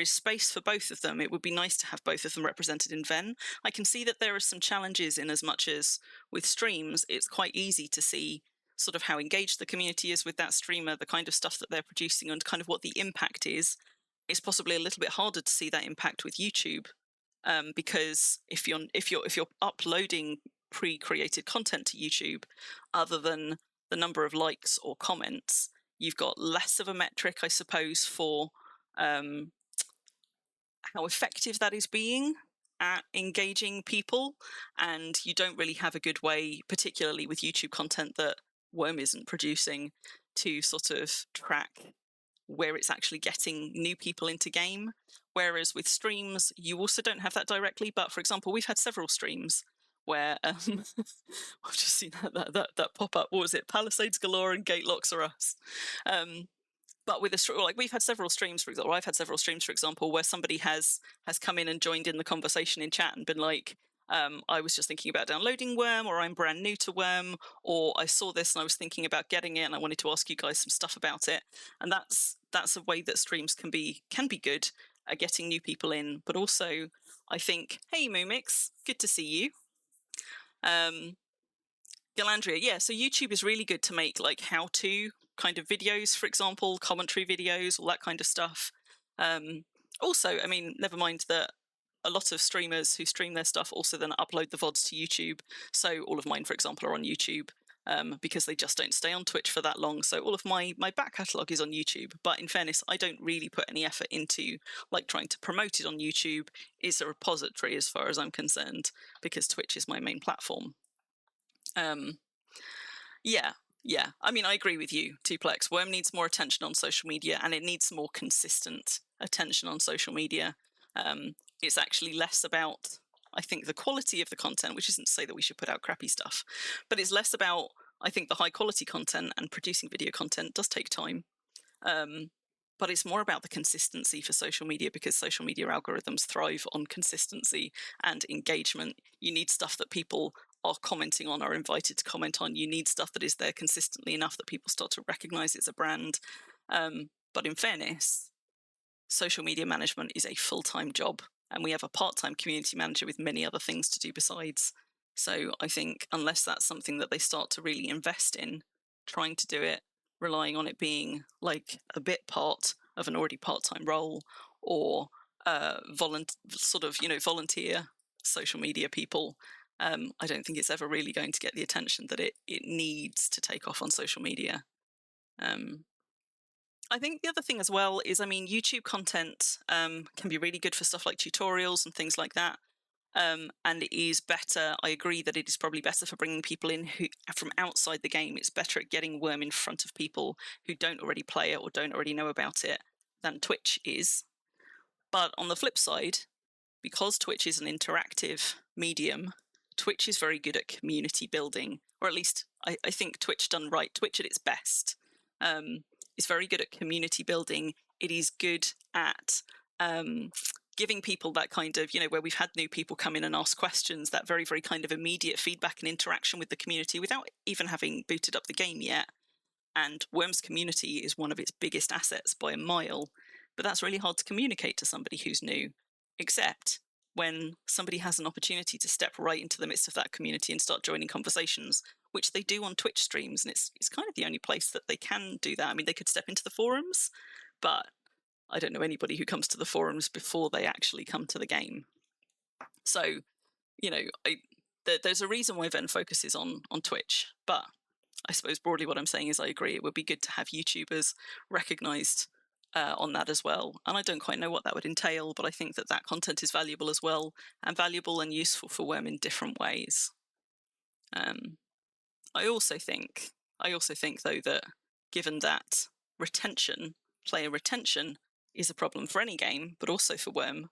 space for both of them. It would be nice to have both of them represented in Ven. I can see that there are some challenges in as much as with streams, it's quite easy to see sort of how engaged the community is with that streamer, the kind of stuff that they're producing, and kind of what the impact is. It's possibly a little bit harder to see that impact with YouTube, because if you're uploading pre-created content to YouTube, other than the number of likes or comments, you've got less of a metric, I suppose, for how effective that is being at engaging people. And you don't really have a good way, particularly with YouTube content that Wurm isn't producing, to sort of track where it's actually getting new people into game. Whereas with streams, you also don't have that directly. But for example, we've had several streams where I've just seen that pop up. What was it? Palisades galore and gate locks are us. But with we've had several streams, for example, I've had several streams, for example, where somebody has come in and joined in the conversation in chat and been like, I was just thinking about downloading Wurm, or I'm brand new to Wurm, or I saw this and I was thinking about getting it and I wanted to ask you guys some stuff about it. And that's a way that streams can be good at getting new people in. But also, I think, hey Mumix, good to see you. Galandria, yeah, so YouTube is really good to make like how-to kind of videos, for example, commentary videos, all that kind of stuff. Also, I mean, never mind that a lot of streamers who stream their stuff also then upload the VODs to YouTube. So all of mine, for example, are on YouTube, because they just don't stay on Twitch for that long. So all of my back catalogue is on YouTube. But in fairness, I don't really put any effort into like trying to promote it on YouTube. It's a repository as far as I'm concerned, because Twitch is my main platform. Yeah. I mean, I agree with you, Tuplex. Wurm needs more attention on social media, and it needs more consistent attention on social media. It's actually less about, I think, the quality of the content, which isn't to say that we should put out crappy stuff, but it's less about, I think, the high quality content, and producing video content does take time. But it's more about the consistency for social media, because social media algorithms thrive on consistency and engagement. You need stuff that people are commenting on, are invited to comment on. You need stuff that is there consistently enough that people start to recognize it's a brand. But in fairness, social media management is a full-time job, and we have a part-time community manager with many other things to do besides. So I think unless that's something that they start to really invest in, trying to do it, relying on it being like a bit part of an already part-time role, or volunteer social media people, I don't think it's ever really going to get the attention that it needs to take off on social media. I think the other thing as well is, I mean, YouTube content can be really good for stuff like tutorials and things like that. And it is better. I agree that it is probably better for bringing people in who from outside the game. It's better at getting Wurm in front of people who don't already play it or don't already know about it than Twitch is. But on the flip side, because Twitch is an interactive medium, Twitch is very good at community building, or at least I think Twitch done right, Twitch at its best, is very good at community building. It is good at giving people that kind of, where we've had new people come in and ask questions, that very, very kind of immediate feedback and interaction with the community without even having booted up the game yet. And Wurm's community is one of its biggest assets by a mile, but that's really hard to communicate to somebody who's new, except when somebody has an opportunity to step right into the midst of that community and start joining conversations, which they do on Twitch streams. And it's kind of the only place that they can do that. I mean, they could step into the forums, but I don't know anybody who comes to the forums before they actually come to the game. So, you know, there's a reason why Ven focuses on Twitch, but I suppose broadly what I'm saying is I agree it would be good to have YouTubers recognised on that as well. And I don't quite know what that would entail, but I think that that content is valuable as well, and valuable and useful for Wurm in different ways. I also think though that given that player retention is a problem for any game, but also for Wurm,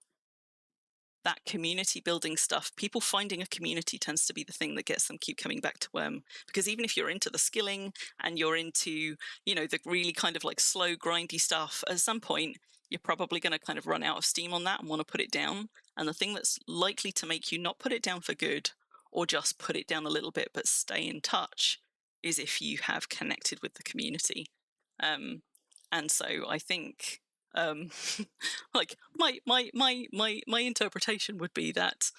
that community building stuff, people finding a community tends to be the thing that gets them keep coming back to Wurm. Because even if you're into the skilling and you're into, you know, the really kind of like slow, grindy stuff, at some point, you're probably going to kind of run out of steam on that and want to put it down. And the thing that's likely to make you not put it down for good, or just put it down a little bit but stay in touch, is if you have connected with the community. And so I think like my interpretation would be that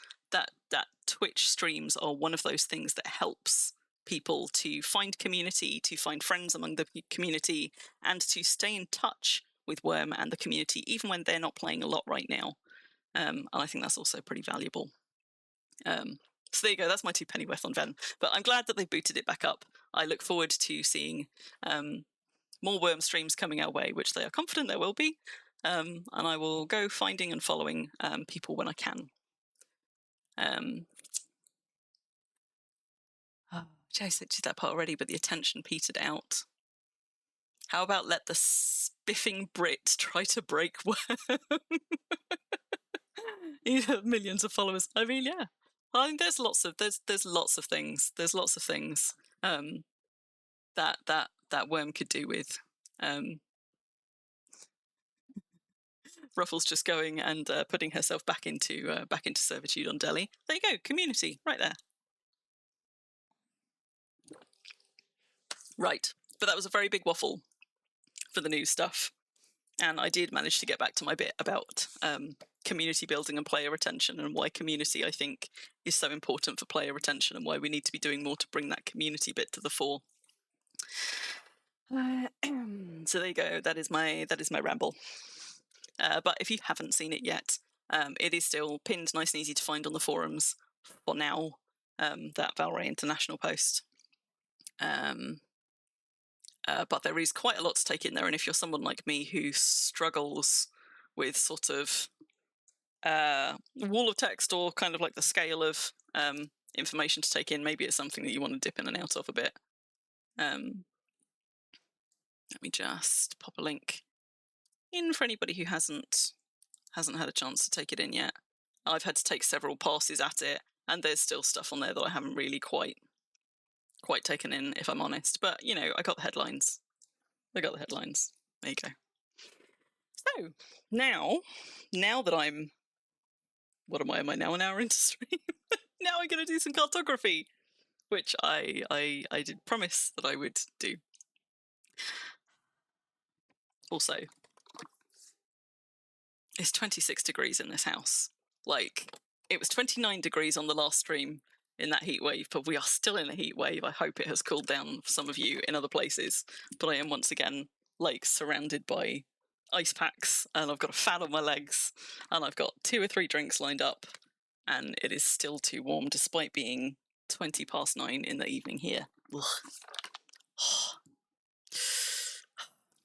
Twitch streams are one of those things that helps people to find community, to find friends among the community, and to stay in touch with Wurm and the community, even when they're not playing a lot right now. And I think that's also pretty valuable. So there you go, that's my 2 pennyworth on Ven. But I'm glad that they booted it back up. I look forward to seeing more Wurm streams coming our way, which they are confident there will be. And I will go finding and following people when I can. I said that part already, but the attention petered out. How about let the spiffing Brit try to break Wurm? You have millions of followers. I mean, yeah. I mean, there's lots of things. There's lots of things that Wurm could do with. Ruffles just going and putting herself back into servitude on Delhi. There you go, community right there. Right, but that was a very big waffle for the news stuff, and I did manage to get back to my bit about community building and player retention, and why community I think is so important for player retention, and why we need to be doing more to bring that community bit to the fore. So there you go. That is my ramble. But if you haven't seen it yet, it is still pinned nice and easy to find on the forums for now. That Valray International post. But there is quite a lot to take in there, and if you're someone like me who struggles with sort of wall of text, or kind of like the scale of information to take in, maybe it's something that you want to dip in and out of a bit. Let me just pop a link in for anybody who hasn't had a chance to take it in yet. I've had to take several passes at it, and there's still stuff on there that I haven't really quite taken in, if I'm honest. But, you know, I got the headlines. There you go. So, now that I'm... What am I now, an hour into stream? Now I'm going to do some cartography, which I did promise that I would do. Also, it's 26 degrees in this house. Like, it was 29 degrees on the last stream in that heat wave, but we are still in a heat wave. I hope it has cooled down for some of you in other places, but I am once again, like, surrounded by ice packs, and I've got a fan on my legs, and I've got 2 or 3 drinks lined up, and it is still too warm despite being 9:20 in the evening here.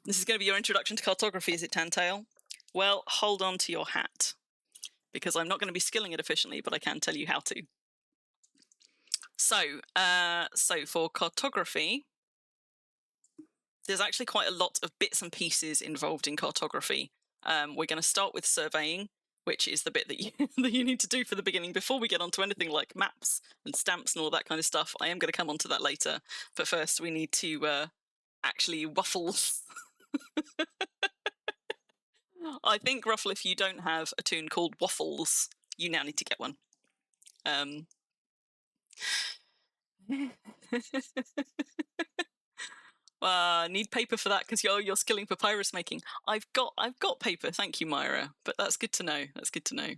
This is going to be your introduction to cartography, is it, Tantail? Well, hold on to your hat, because I'm not going to be skilling it efficiently, but I can tell you how to. So for cartography, there's actually quite a lot of bits and pieces involved in cartography. We're going to start with surveying, which is the bit that you need to do for the beginning before we get onto anything like maps and stamps and all that kind of stuff. I am going to come onto that later, but first we need to actually waffle. I think, Ruffle, if you don't have a tune called Waffles, you now need to get one. Need paper for that because you're skilling papyrus making. I've got paper. Thank you, Myra. But that's good to know. That's good to know.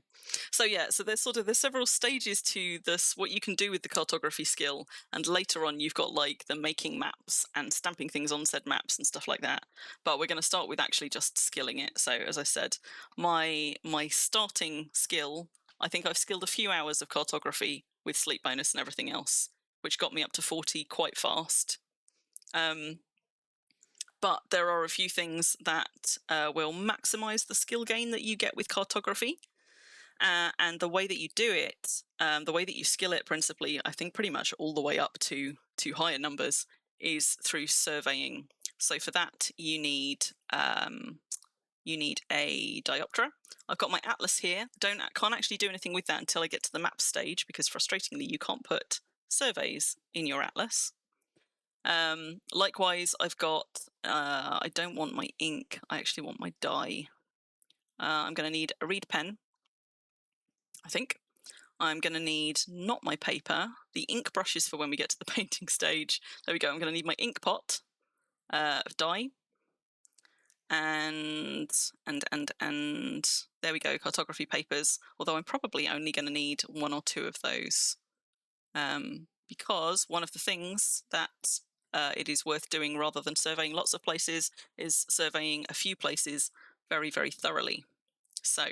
So yeah, so there's several stages to this, what you can do with the cartography skill, and later on you've got like the making maps and stamping things on said maps and stuff like that. But we're going to start with actually just skilling it. So as I said, my starting skill, I think I've skilled a few hours of cartography with sleep bonus and everything else, which got me up to 40 quite fast. But there are a few things that will maximize the skill gain that you get with cartography. And the way that you do it, the way that you skill it principally, I think pretty much all the way up to higher numbers, is through surveying. So for that, you need a dioptra. I've got my atlas here. Can't actually do anything with that until I get to the map stage, because frustratingly, you can't put surveys in your atlas. Likewise, I've got, I don't want my ink, I actually want my dye. I'm going to need a reed pen, I think. I'm going to need not my paper, the ink brushes for when we get to the painting stage. There we go. I'm going to need my ink pot of dye. And there we go, cartography papers. Although I'm probably only going to need 1 or 2 of those. Because one of the things that it is worth doing rather than surveying lots of places is surveying a few places very, very thoroughly. So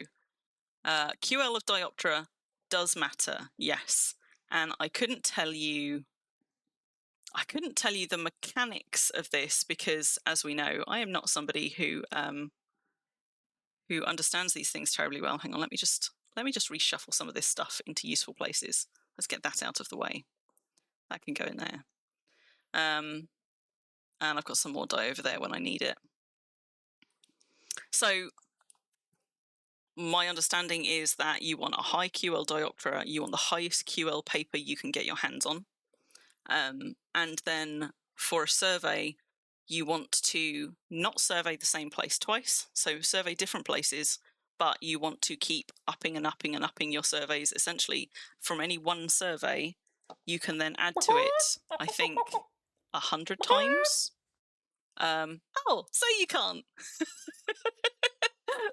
QL of dioptra does matter, yes. And I couldn't tell you the mechanics of this because, as we know, I am not somebody who understands these things terribly well. Hang on, let me just reshuffle some of this stuff into useful places. Let's get that out of the way. That can go in there. And I've got some more dye over there when I need it. So my understanding is that you want a high QL dioptra, you want the highest QL paper you can get your hands on. And then for a survey, you want to not survey the same place twice. So survey different places, but you want to keep upping and upping and upping your surveys. Essentially, from any one survey, you can then add to it, I think, 100 times. Oh, so you can't.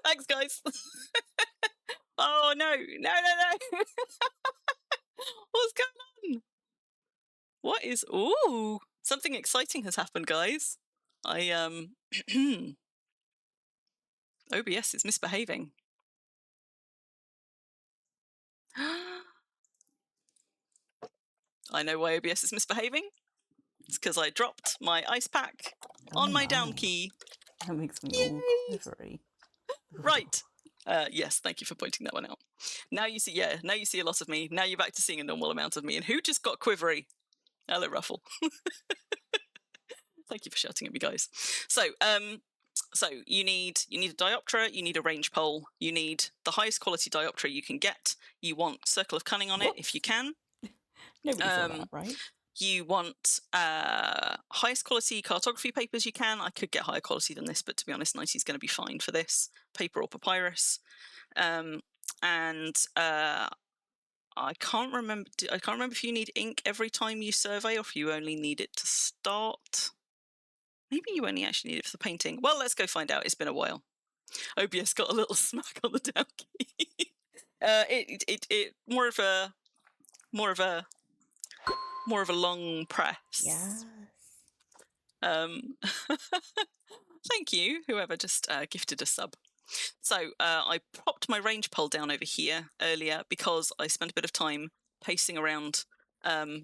Thanks, guys. Oh, no. What's going on? What is... Ooh, something exciting has happened, guys. OBS is misbehaving. I know why OBS is misbehaving. It's because I dropped my ice pack on my down key. That makes me all quivery. Right. Yes, thank you for pointing that one out. Now you see a lot of me. Now you're back to seeing a normal amount of me. And who just got quivery? Hello, Ruffle. Thank you for shouting at me, guys. So you need a dioptra, you need a range pole, you need the highest quality dioptra you can get. You want Circle of Cunning on it if you can. Nobody saw that, right? You want highest quality cartography papers you can. I could get higher quality than this, but to be honest, 90 is going to be fine for this. Paper or papyrus. I can't remember if you need ink every time you survey or if you only need it to start. Maybe you only actually need it for the painting. Well, let's go find out. It's been a while. OBS got a little smack on the down key. It more of a long press. Yes. Thank you, whoever just gifted a sub. So I propped my range pole down over here earlier because I spent a bit of time pacing around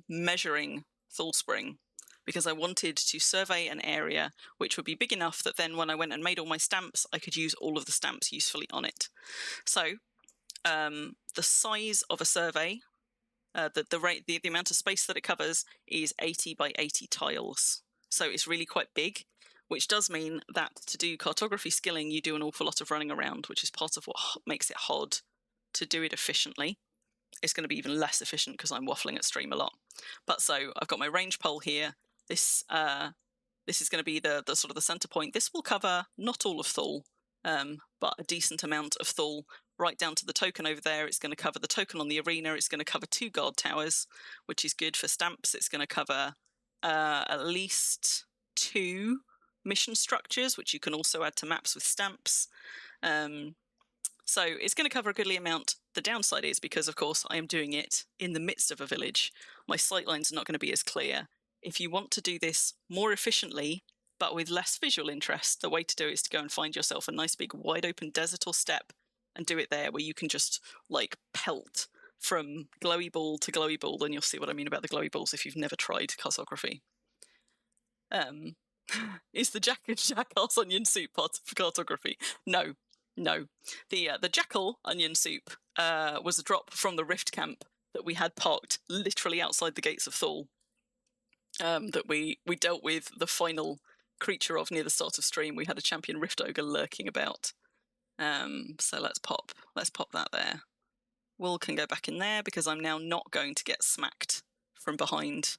measuring Thallspring, because I wanted to survey an area which would be big enough that then when I went and made all my stamps, I could use all of the stamps usefully on it. So the size of a survey, the amount of space that it covers is 80 by 80 tiles. So it's really quite big, which does mean that to do cartography skilling, you do an awful lot of running around, which is part of what makes it hard to do it efficiently. It's going to be even less efficient because I'm waffling at stream a lot. But so I've got my range pole here. This is going to be the sort of the center point. This will cover not all of Thall, but a decent amount of Thall, right down to the token over there. It's going to cover the token on the arena. It's going to cover 2 guard towers, which is good for stamps. It's going to cover at least 2 mission structures, which you can also add to maps with stamps. So it's going to cover a goodly amount. The downside is because, of course, I am doing it in the midst of a village. My sight lines are not going to be as clear. If you want to do this more efficiently, but with less visual interest, the way to do it is to go and find yourself a nice big wide open desert or steppe and do it there, where you can just like pelt from glowy ball to glowy ball, and you'll see what I mean about the glowy balls if you've never tried cartography. Is the jackal's onion soup part of cartography? No. The jackal onion soup was a drop from the rift camp that we had parked literally outside the gates of Thal. That we dealt with the final creature of near the start of stream. We had a champion rift ogre lurking about. So let's pop that there. Wool can go back in there because I'm now not going to get smacked from behind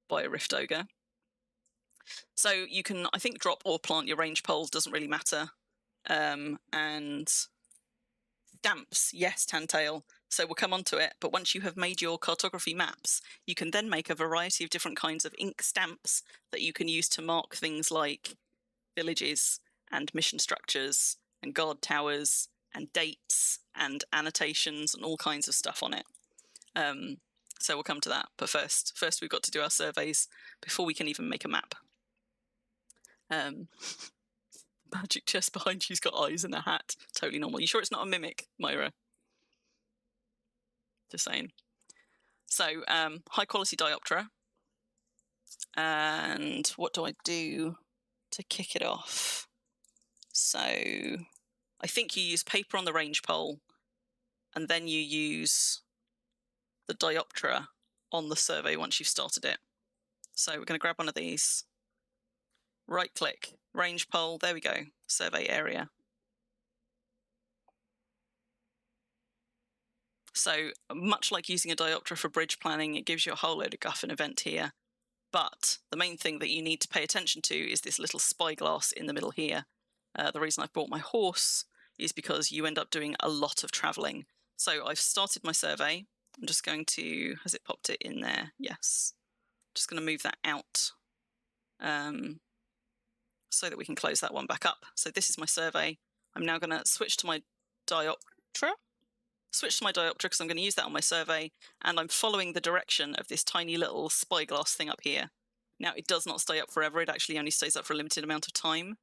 by a rift ogre. So you can, I think, drop or plant your range poles, doesn't really matter. And stamps, yes, Tantail. So we'll come on to it, but once you have made your cartography maps, you can then make a variety of different kinds of ink stamps that you can use to mark things like villages and mission structures and guard towers and dates and annotations and all kinds of stuff on it. So we'll come to that, but first we've got to do our surveys before we can even make a map. Magic chest behind you's got eyes and a hat. Totally normal. You sure it's not a mimic, Myra? Just saying. So, high quality dioptra. And what do I do to kick it off? So, I think you use paper on the range pole, and then you use the dioptra on the survey once you've started it. So we're going to grab one of these. Right click, range pole, there we go, survey area. So much like using a dioptra for bridge planning, it gives you a whole load of guff and event here. But the main thing that you need to pay attention to is this little spyglass in the middle here. The reason I've brought my horse is because you end up doing a lot of travelling. So I've started my survey. I'm just going to, has it popped it in there? Yes. Just going to move that out. So that we can close that one back up. So this is my survey. I'm now going to switch to my dioptra. Switch to my dioptra because I'm going to use that on my survey, and I'm following the direction of this tiny little spyglass thing up here. Now, it does not stay up forever. It actually only stays up for a limited amount of time.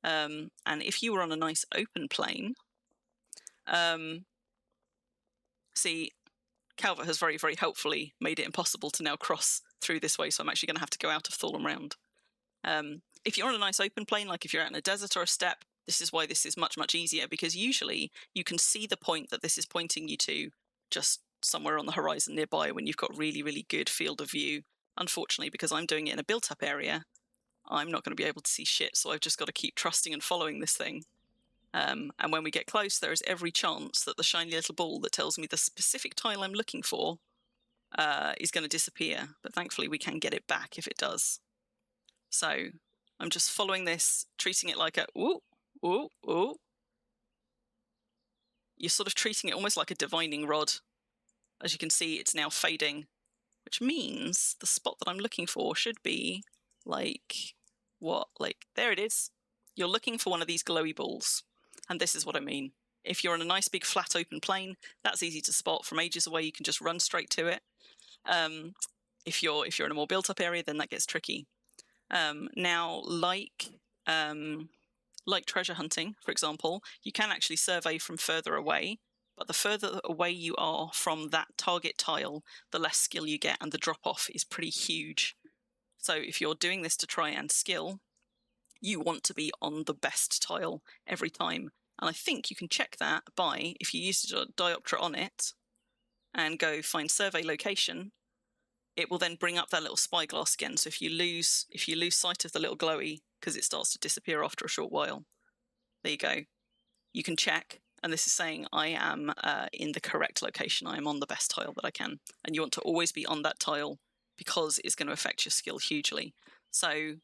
And if you were on a nice open plain, see, Calvert has very, very helpfully made it impossible to now cross through this way, so I'm actually going to have to go out of Thal and round. If you're on a nice open plain, like if you're out in a desert or a steppe, this is why this is much, much easier, because usually you can see the point that this is pointing you to just somewhere on the horizon nearby when you've got really, really good field of view. Unfortunately, because I'm doing it in a built-up area, I'm not going to be able to see shit, so I've just got to keep trusting and following this thing. And when we get close, there is every chance that the shiny little ball that tells me the specific tile I'm looking for is going to disappear, but thankfully we can get it back if it does. So I'm just following this, treating it like a ooh, ooh, ooh. You're sort of treating it almost like a divining rod. As you can see, it's now fading, which means the spot that I'm looking for should be like, what? Like, there it is. You're looking for one of these glowy balls. And this is what I mean. If you're on a nice big flat open plain, that's easy to spot. From ages away, you can just run straight to it. If you're in a more built up area, then that gets tricky. Now, like treasure hunting, for example, you can actually survey from further away, but the further away you are from that target tile, the less skill you get, and the drop-off is pretty huge. So if you're doing this to try and skill, you want to be on the best tile every time. And I think you can check that by, if you use a dioptra on it, and go find survey location, it will then bring up that little spyglass again. So if you lose sight of the little glowy, because it starts to disappear after a short while, there you go. You can check, and this is saying I am in the correct location. I am on the best tile that I can. And you want to always be on that tile because it's going to affect your skill hugely. So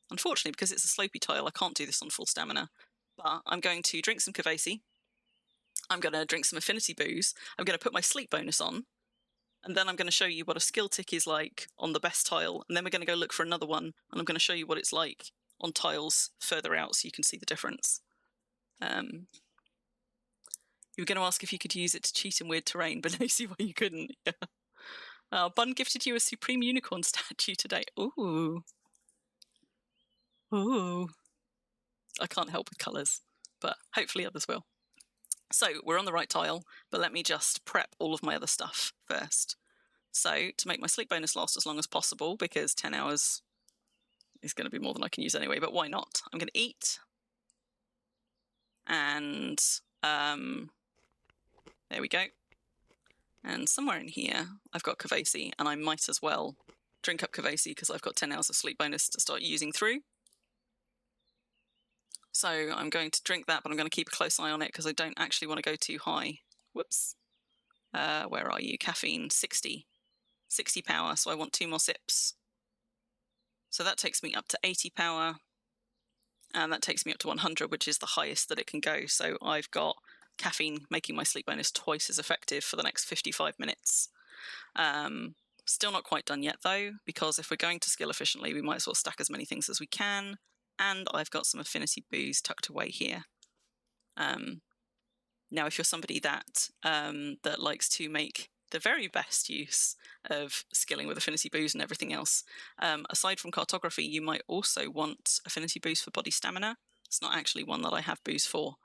unfortunately, because it's a slopey tile, I can't do this on full stamina, but I'm going to drink some Kavasi. I'm going to drink some affinity booze. I'm going to put my sleep bonus on. and then I'm going to show you what a skill tick is like on the best tile, and then we're going to go look for another one, and I'm going to show you what it's like on tiles further out so you can see the difference. You were going to ask if you could use it to cheat in weird terrain, but I see why you couldn't. Yeah. Bun gifted you a Supreme Unicorn statue today. Ooh. Ooh. I can't help with colours, but hopefully others will. So we're on the right tile, but let me just prep all of my other stuff first. So to make my sleep bonus last as long as possible, because 10 hours is going to be more than I can use anyway, but why not? I'm going to eat. And there we go. And somewhere in here, I've got Kavasi, and I might as well drink up Kavasi because I've got 10 hours of sleep bonus to start using through. So I'm going to drink that, but I'm going to keep a close eye on it because I don't actually want to go too high. Whoops. Where are you? Caffeine, 60. 60 power, so I want 2 more sips. So that takes me up to 80 power, and that takes me up to 100, which is the highest that it can go. So I've got caffeine making my sleep bonus twice as effective for the next 55 minutes. Still not quite done yet, though, because if we're going to skill efficiently, we might as well stack as many things as we can. And I've got some affinity booze tucked away here. Now, if you're somebody that that likes to make the very best use of skilling with affinity booze and everything else, aside from cartography, you might also want affinity booze for body stamina. It's not actually one that I have booze for,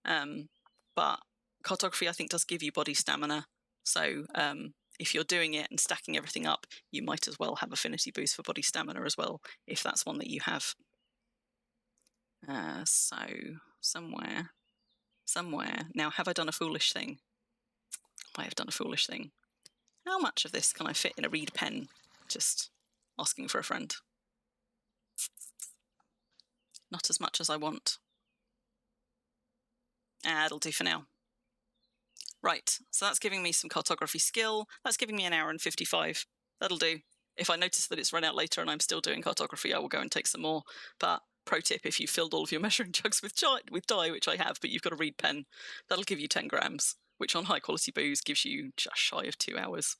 but cartography I think does give you body stamina. So if you're doing it and stacking everything up, you might as well have affinity boost for body stamina as well, if that's one that you have. So somewhere. Now, have I done a foolish thing? I have done a foolish thing. How much of this can I fit in a reed pen? Just asking for a friend. Not as much as I want. It'll do for now. Right, so that's giving me some cartography skill. That's giving me an hour and 55. That'll do. If I notice that it's run out later and I'm still doing cartography, I will go and take some more. But pro tip, if you filled all of your measuring jugs with dye, which I have, but you've got a reed pen, that'll give you 10 grams, which on high quality booze gives you just shy of 2 hours.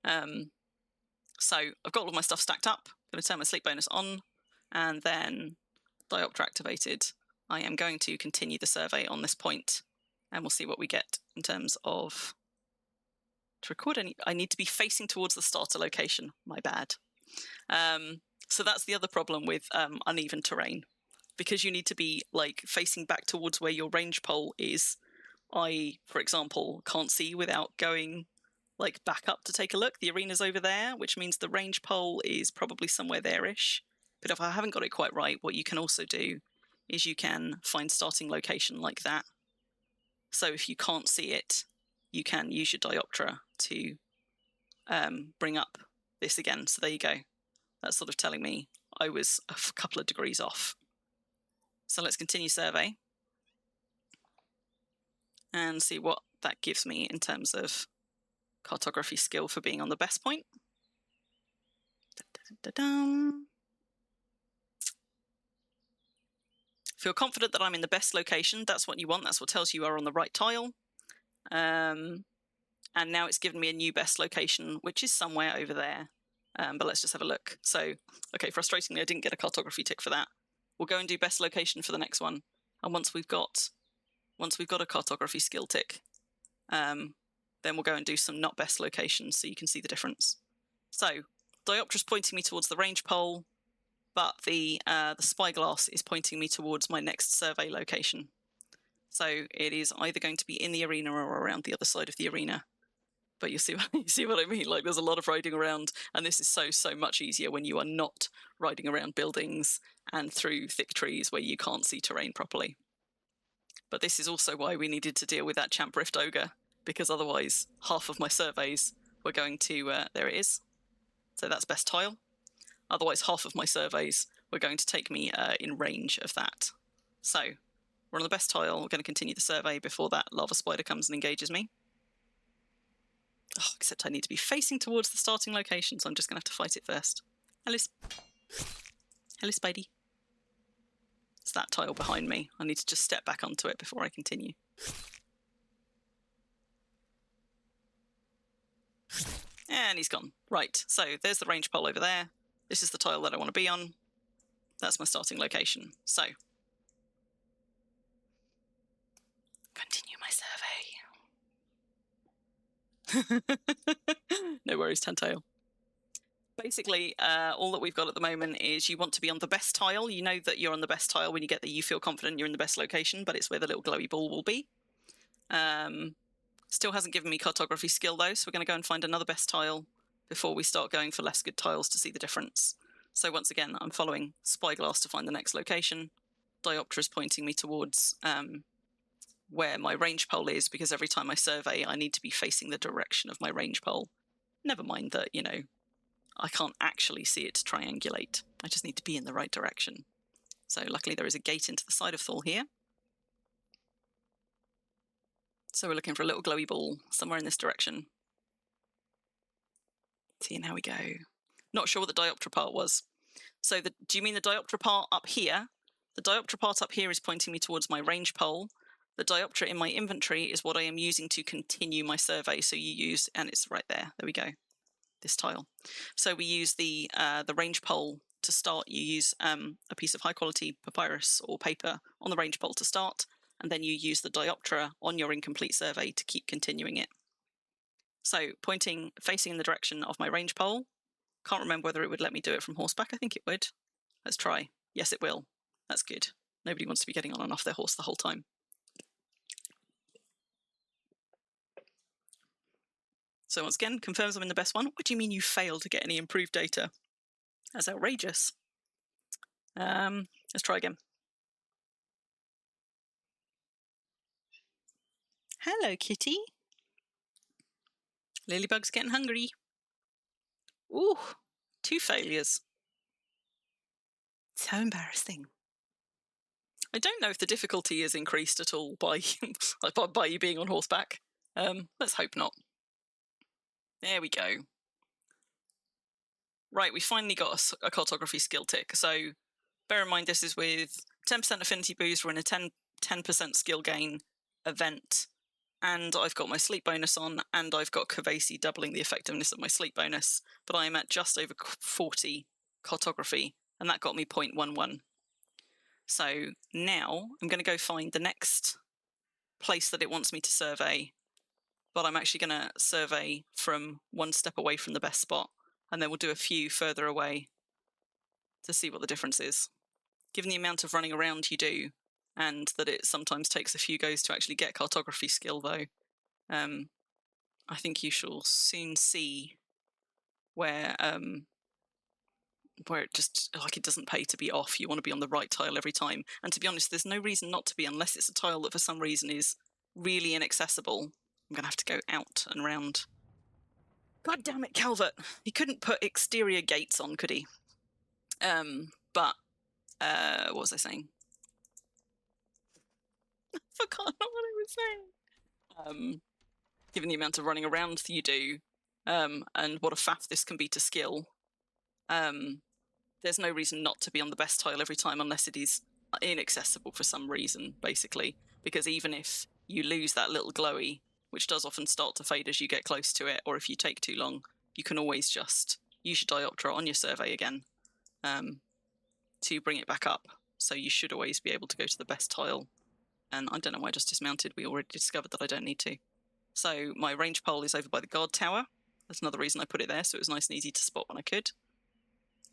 So I've got all of my stuff stacked up. I'm going to turn my sleep bonus on, and then diopter activated. I am going to continue the survey on this point, and we'll see what we get in terms of... To record any... I need to be facing towards the starter location. My bad. So that's the other problem with uneven terrain. Because you need to be like facing back towards where your range pole is. I, for example, can't see without going like back up to take a look. The arena's over there, which means the range pole is probably somewhere there-ish. But if I haven't got it quite right, what you can also do is you can find starting location like that. So if you can't see it, you can use your diopter to bring up this again. So there you go. That's sort of telling me I was a couple of degrees off. So let's continue survey and see what that gives me in terms of cartography skill for being on the best point. Feel confident that I'm in the best location. That's what you want. That's what tells you are on the right tile. And now it's given me a new best location, which is somewhere over there. But let's just have a look. So, okay, frustratingly, I didn't get a cartography tick for that. We'll go and do best location for the next one. And once we've got a cartography skill tick, then we'll go and do some not best locations so you can see the difference. So, diopter's pointing me towards the range pole, but the spyglass is pointing me towards my next survey location. So it is either going to be in the arena or around the other side of the arena. But you see what I mean? Like, there's a lot of riding around, and this is so much easier when you are not riding around buildings and through thick trees where you can't see terrain properly. But this is also why we needed to deal with that Champ Rift Ogre, because otherwise half of my surveys were going to... there it is. So that's best tile. Otherwise half of my surveys were going to take me in range of that. So we're on the best tile. We're going to continue the survey before that lava spider comes and engages me. Oh, except I need to be facing towards the starting location, so I'm just going to have to fight it first. Hello, Spidey. It's that tile behind me. I need to just step back onto it before I continue. And he's gone. Right, so there's the range pole over there. This is the tile that I want to be on. That's my starting location. So, continue my survey. No worries, Tantail. Basically, all that we've got at the moment is you want to be on the best tile. You know that you're on the best tile when you get there. You feel confident you're in the best location, but it's where the little glowy ball will be. Still hasn't given me cartography skill, though, so we're going to go and find another best tile before we start going for less good tiles to see the difference. So once again, I'm following Spyglass to find the next location. Diopter is pointing me towards where my range pole is, because every time I survey, I need to be facing the direction of my range pole. Never mind that, you know, I can't actually see it to triangulate. I just need to be in the right direction. So luckily there is a gate into the side of Thal here. So we're looking for a little glowy ball somewhere in this direction. Seeing how we go. Not sure what the diopter part was. So do you mean the diopter part up here? The diopter part up here is pointing me towards my range pole. The diopter in my inventory is what I am using to continue my survey. So you use, and it's right there. There we go. This tile. So we use the range pole to start. You use a piece of high quality papyrus or paper on the range pole to start, and then you use the diopter on your incomplete survey to keep continuing it. So pointing, facing in the direction of my range pole. Can't remember whether it would let me do it from horseback. I think it would. Let's try. Yes, it will. That's good. Nobody wants to be getting on and off their horse the whole time. So once again, confirms I'm in the best one. What do you mean you failed to get any improved data? That's outrageous. Let's try again. Hello, kitty. Lilybug's getting hungry. Ooh, 2 failures. So embarrassing. I don't know if the difficulty is increased at all by by you being on horseback. Let's hope not. There we go. Right, we finally got a cartography skill tick. So bear in mind this is with 10% affinity boost. We're in a 10% skill gain event. And I've got my sleep bonus on, and I've got Kavasi doubling the effectiveness of my sleep bonus. But I am at just over 40 cartography, and that got me 0.11. So now I'm going to go find the next place that it wants me to survey. But I'm actually going to survey from 1 step away from the best spot, and then we'll do a few further away to see what the difference is. Given the amount of running around you do, and that it sometimes takes a few goes to actually get cartography skill, though, I think you shall soon see where it just, like, it doesn't pay to be off. You want to be on the right tile every time. And to be honest, there's no reason not to be, unless it's a tile that for some reason is really inaccessible. I'm going to have to go out and round. God damn it, Calvert. He couldn't put exterior gates on, could he? But, what was I saying? I forgot what I was saying. Given the amount of running around you do, and what a faff this can be to skill, there's no reason not to be on the best tile every time unless it is inaccessible for some reason, basically. Because even if you lose that little glowy, which does often start to fade as you get close to it, or if you take too long, you can always just use your diopter on your survey again to bring it back up. So you should always be able to go to the best tile. And I don't know why I just dismounted. We already discovered that I don't need to. So my range pole is over by the guard tower. That's another reason I put it there, so it was nice and easy to spot when I could.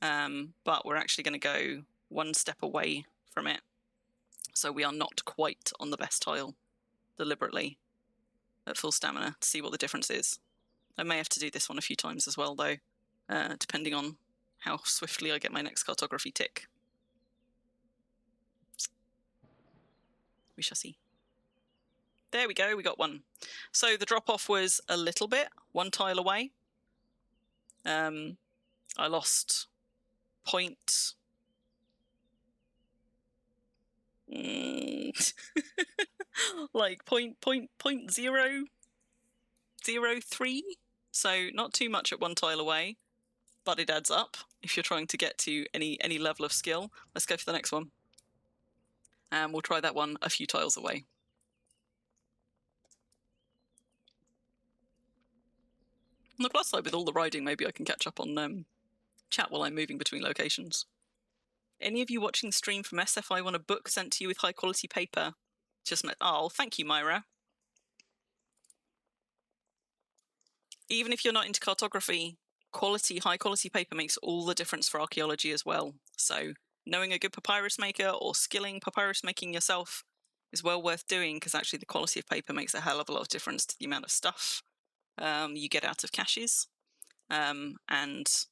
But we're actually going to go 1 step away from it. So we are not quite on the best tile, deliberately, at full stamina, to see what the difference is. I may have to do this one a few times as well, though, depending on how swiftly I get my next cartography tick. We shall see. There we go, we got 1. So the drop-off was a little bit, 1 tile away. I lost point... like 0.003. So not too much at 1 tile away, but it adds up if you're trying to get to any level of skill. Let's go for the next one. And we'll try that one a few tiles away. On the plus side, with all the riding, maybe I can catch up on chat while I'm moving between locations. Any of you watching the stream from SFI want a book sent to you with high-quality paper? Oh, thank you, Myra. Even if you're not into cartography, high-quality paper makes all the difference for archaeology as well. So knowing a good papyrus maker or skilling papyrus making yourself is well worth doing, because actually the quality of paper makes a hell of a lot of difference to the amount of stuff you get out of caches and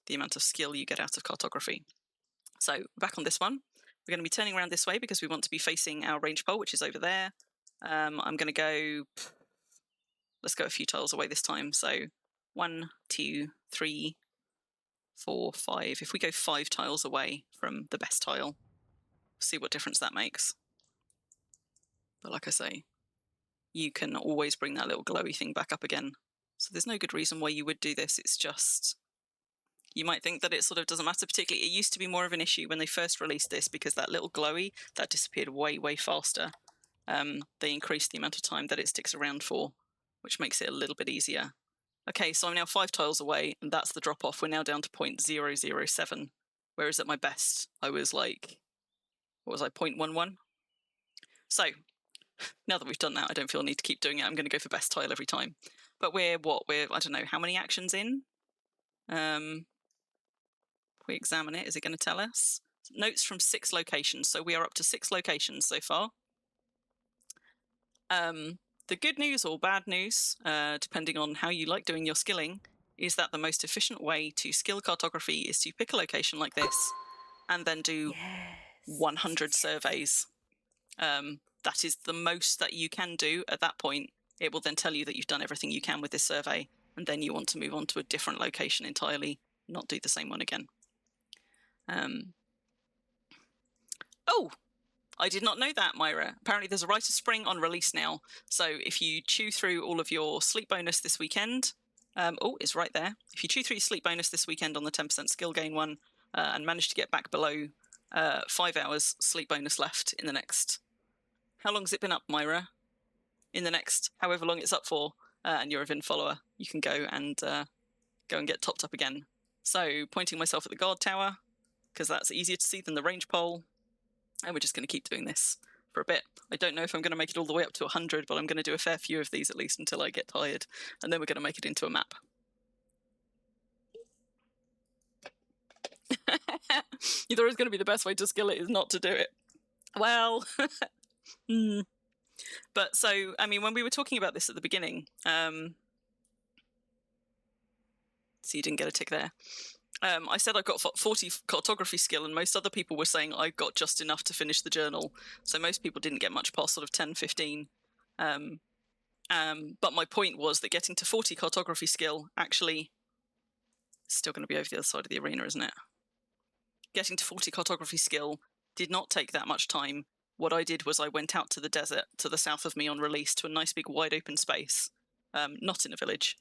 the amount of skill you get out of cartography. So back on this one, we're going to be turning around this way because we want to be facing our range pole, which is over there. I'm going to go, let's go a few tiles away this time. So 1, 2, 3, 4, 5. If we go 5 tiles away from the best tile, see what difference that makes. But like I say, you can always bring that little glowy thing back up again. So there's no good reason why you would do this. It's just, you might think that it sort of doesn't matter particularly. It used to be more of an issue when they first released this, because that little glowy, that disappeared way, way faster. They increased the amount of time that it sticks around for, which makes it a little bit easier. Okay, so I'm now 5 tiles away, and that's the drop-off. We're now down to 0.007, whereas at my best, I was like, what was I, 0.11? So, now that we've done that, I don't feel a need to keep doing it. I'm going to go for best tile every time. But we're, I don't know, how many actions in? If we examine it, is it going to tell us? Notes from 6 locations. So we are up to 6 locations so far. The good news or bad news, depending on how you like doing your skilling, is that the most efficient way to skill cartography is to pick a location like this and then do 100 surveys. That is the most that you can do at that point. It will then tell you that you've done everything you can with this survey, and then you want to move on to a different location entirely, not do the same one again. Oh, I did not know that, Myra. Apparently there's a rite of spring on release now. So if you chew through all of your sleep bonus this weekend, oh, it's right there. If you chew through your sleep bonus this weekend on the 10% skill gain one and manage to get back below 5 hours sleep bonus left in the next... How long has it been up, Myra? In the next however long it's up for, and you're a Vin follower, you can go and get topped up again. So pointing myself at the guard tower, because that's easier to see than the range pole. And we're just going to keep doing this for a bit. I don't know if I'm going to make it all the way up to 100, but I'm going to do a fair few of these at least until I get tired. And then we're going to make it into a map. You thought it was going to be the best way to skill it is not to do it. Well, But so, I mean, when we were talking about this at the beginning, so you didn't get a tick there. I said I've got 40 cartography skill, and most other people were saying I got just enough to finish the journal. So most people didn't get much past sort of 10, 15. But my point was that getting to 40 cartography skill actually is still going to be over the other side of the arena, isn't it? Getting to 40 cartography skill did not take that much time. What I did was I went out to the desert to the south of me on release to a nice big wide open space, not in a village.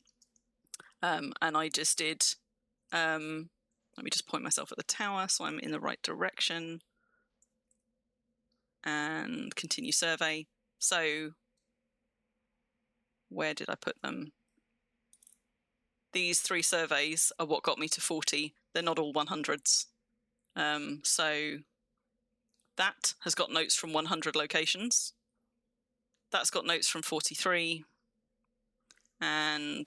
And I just did... let me just point myself at the tower so I'm in the right direction. And continue survey. So where did I put them? These 3 surveys are what got me to 40. They're not all 100s. So that has got notes from 100 locations. That's got notes from 43. And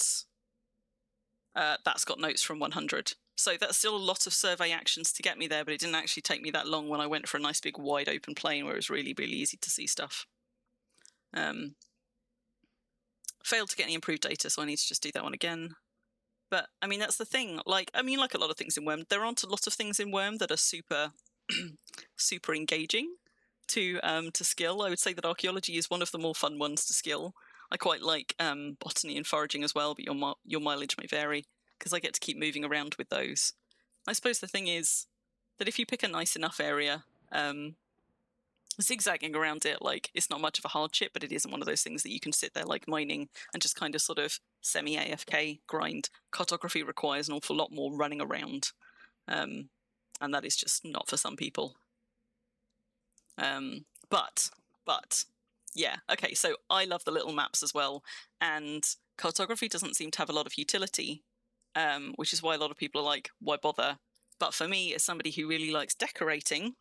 that's got notes from 100. So that's still a lot of survey actions to get me there, but it didn't actually take me that long when I went for a nice big wide open plain where it was really, really easy to see stuff. Failed to get any improved data, so I need to just do that one again. But, I mean, that's the thing. Like a lot of things in Wurm, there aren't a lot of things in Wurm that are super, super engaging to skill. I would say that archaeology is one of the more fun ones to skill. I quite like botany and foraging as well, but your mileage may vary, because I get to keep moving around with those. I suppose the thing is that if you pick a nice enough area, zigzagging around it, like, it's not much of a hardship, but it isn't one of those things that you can sit there like mining and just kind of sort of semi-AFK grind. Cartography requires an awful lot more running around, and that is just not for some people. But yeah, okay, so I love the little maps as well, and cartography doesn't seem to have a lot of utility which is why a lot of people are like, why bother? But for me, as somebody who really likes decorating,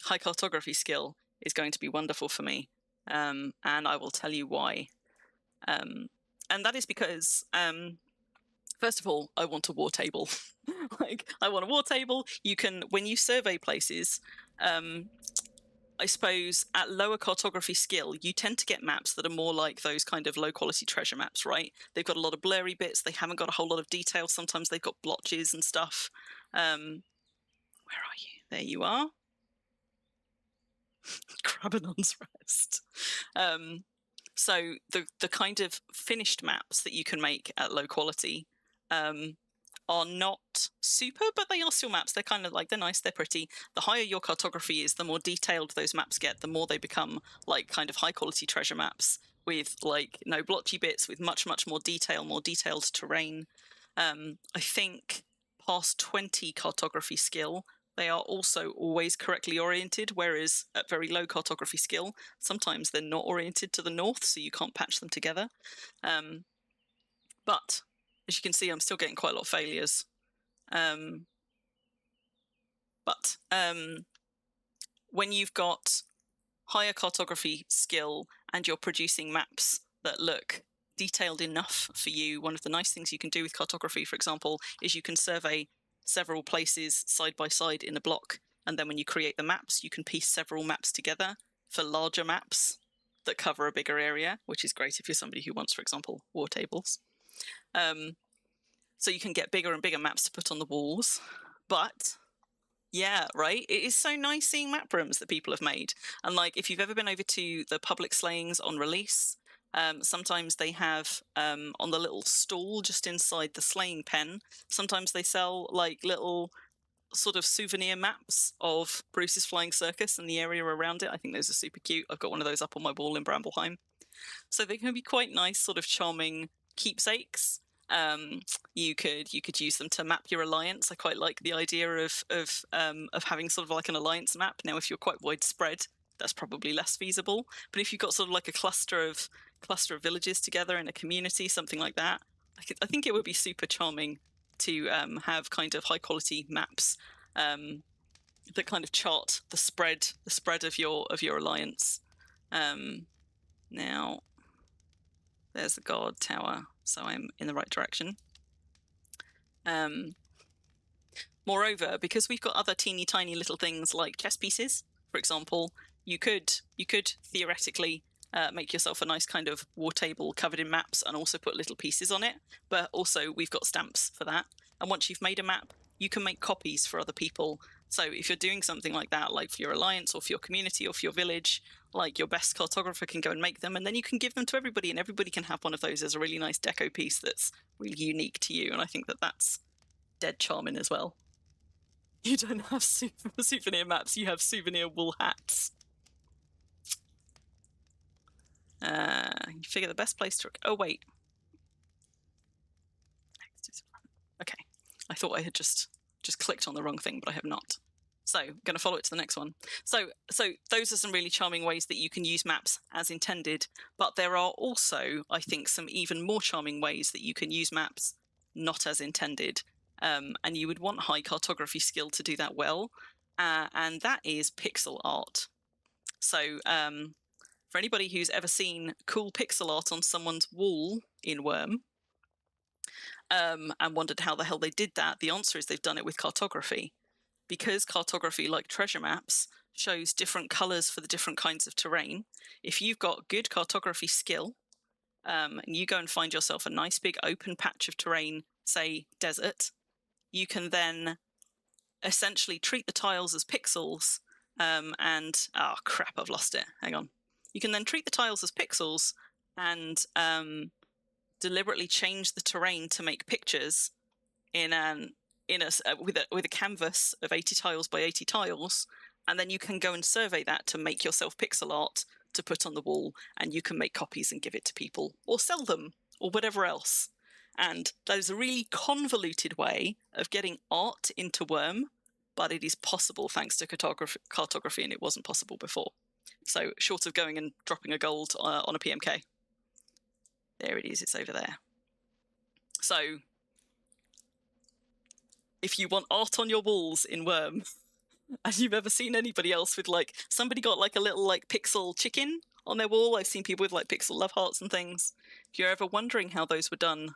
high cartography skill is going to be wonderful for me. And I will tell you why. And that is because, first of all, I want a war table. I want a war table. You can, when you survey places, I suppose at lower cartography skill, you tend to get maps that are more like those kind of low quality treasure maps, right? They've got a lot of blurry bits. They haven't got a whole lot of detail. Sometimes they've got blotches and stuff. Where are you? There you are. Grabenon's Rest. So the kind of finished maps that you can make at low quality are not super, but they are still maps. They're kind of like, they're nice, they're pretty. The higher your cartography is, the more detailed those maps get, the more they become like kind of high quality treasure maps with like no blotchy bits, with much more detail, more detailed terrain. I think past 20 cartography skill, they are also always correctly oriented, whereas at very low cartography skill, sometimes they're not oriented to the north, so you can't patch them together. But as you can see, I'm still getting quite a lot of failures. But when you've got higher cartography skill and you're producing maps that look detailed enough for you, one of the nice things you can do with cartography, for example, is you can survey several places side by side in a block, and then when you create the maps, you can piece several maps together for larger maps that cover a bigger area, which is great if you're somebody who wants, for example, war tables. So you can get bigger and bigger maps to put on the walls. But yeah, right, it is so nice seeing map rooms that people have made. And like, if you've ever been over to the public slayings on release, sometimes they have on the little stall just inside the slaying pen, sometimes they sell like little sort of souvenir maps of Bruce's Flying Circus and the area around it. I think those are super cute. I've got one of those up on my wall in Brambleheim. So they can be quite nice, sort of charming keepsakes. You could use them to map your alliance. I quite like the idea of having sort of like an alliance map. Now, if you're quite widespread, that's probably less feasible. But if you've got sort of like a cluster of villages together in a community, something like that, I think it would be super charming to have kind of high quality maps that kind of chart the spread of your alliance. Now, there's the guard tower, so I'm in the right direction. Moreover, because we've got other teeny tiny little things like chess pieces, for example, you could theoretically make yourself a nice kind of war table covered in maps and also put little pieces on it. But also we've got stamps for that. And once you've made a map, you can make copies for other people. So if you're doing something like that, like for your alliance or for your community or for your village, like your best cartographer can go and make them, and then you can give them to everybody, and everybody can have one of those as a really nice deco piece that's really unique to you. And I think that that's dead charming as well. You don't have souvenir maps, you have souvenir wool hats. You figure the best place to... Oh, wait. Okay. I thought I had just clicked on the wrong thing, but I have not. So I'm going to follow it to the next one. So those are some really charming ways that you can use maps as intended, but there are also, I think, some even more charming ways that you can use maps not as intended. And you would want high cartography skill to do that well, and that is pixel art. So for anybody who's ever seen cool pixel art on someone's wall in Wurm, and wondered how the hell they did that, the answer is they've done it with cartography. Because cartography, like treasure maps, shows different colours for the different kinds of terrain, if you've got good cartography skill, and you go and find yourself a nice big open patch of terrain, say desert, you can then essentially treat the tiles as pixels, and... oh, crap, I've lost it. Hang on. You can then treat the tiles as pixels and deliberately change the terrain to make pictures with a canvas of 80 tiles by 80 tiles, and then you can go and survey that to make yourself pixel art to put on the wall, and you can make copies and give it to people or sell them or whatever else. And that is a really convoluted way of getting art into Wurm, but it is possible thanks to cartography, and it wasn't possible before. So short of going and dropping a gold on a PMK. There it is, it's over there. So if you want art on your walls in Wurm, and you've ever seen anybody else with like, somebody got like a little like pixel chicken on their wall. I've seen people with like pixel love hearts and things. If you're ever wondering how those were done,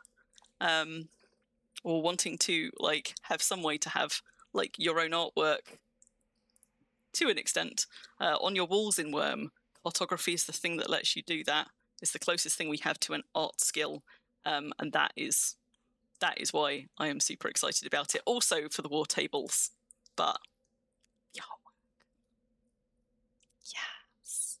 or wanting to like have some way to have like your own artwork to an extent on your walls in Wurm, cartography is the thing that lets you do that. It's the closest thing we have to an art skill, and that is why I am super excited about it. Also for the war tables, but yeah, yes.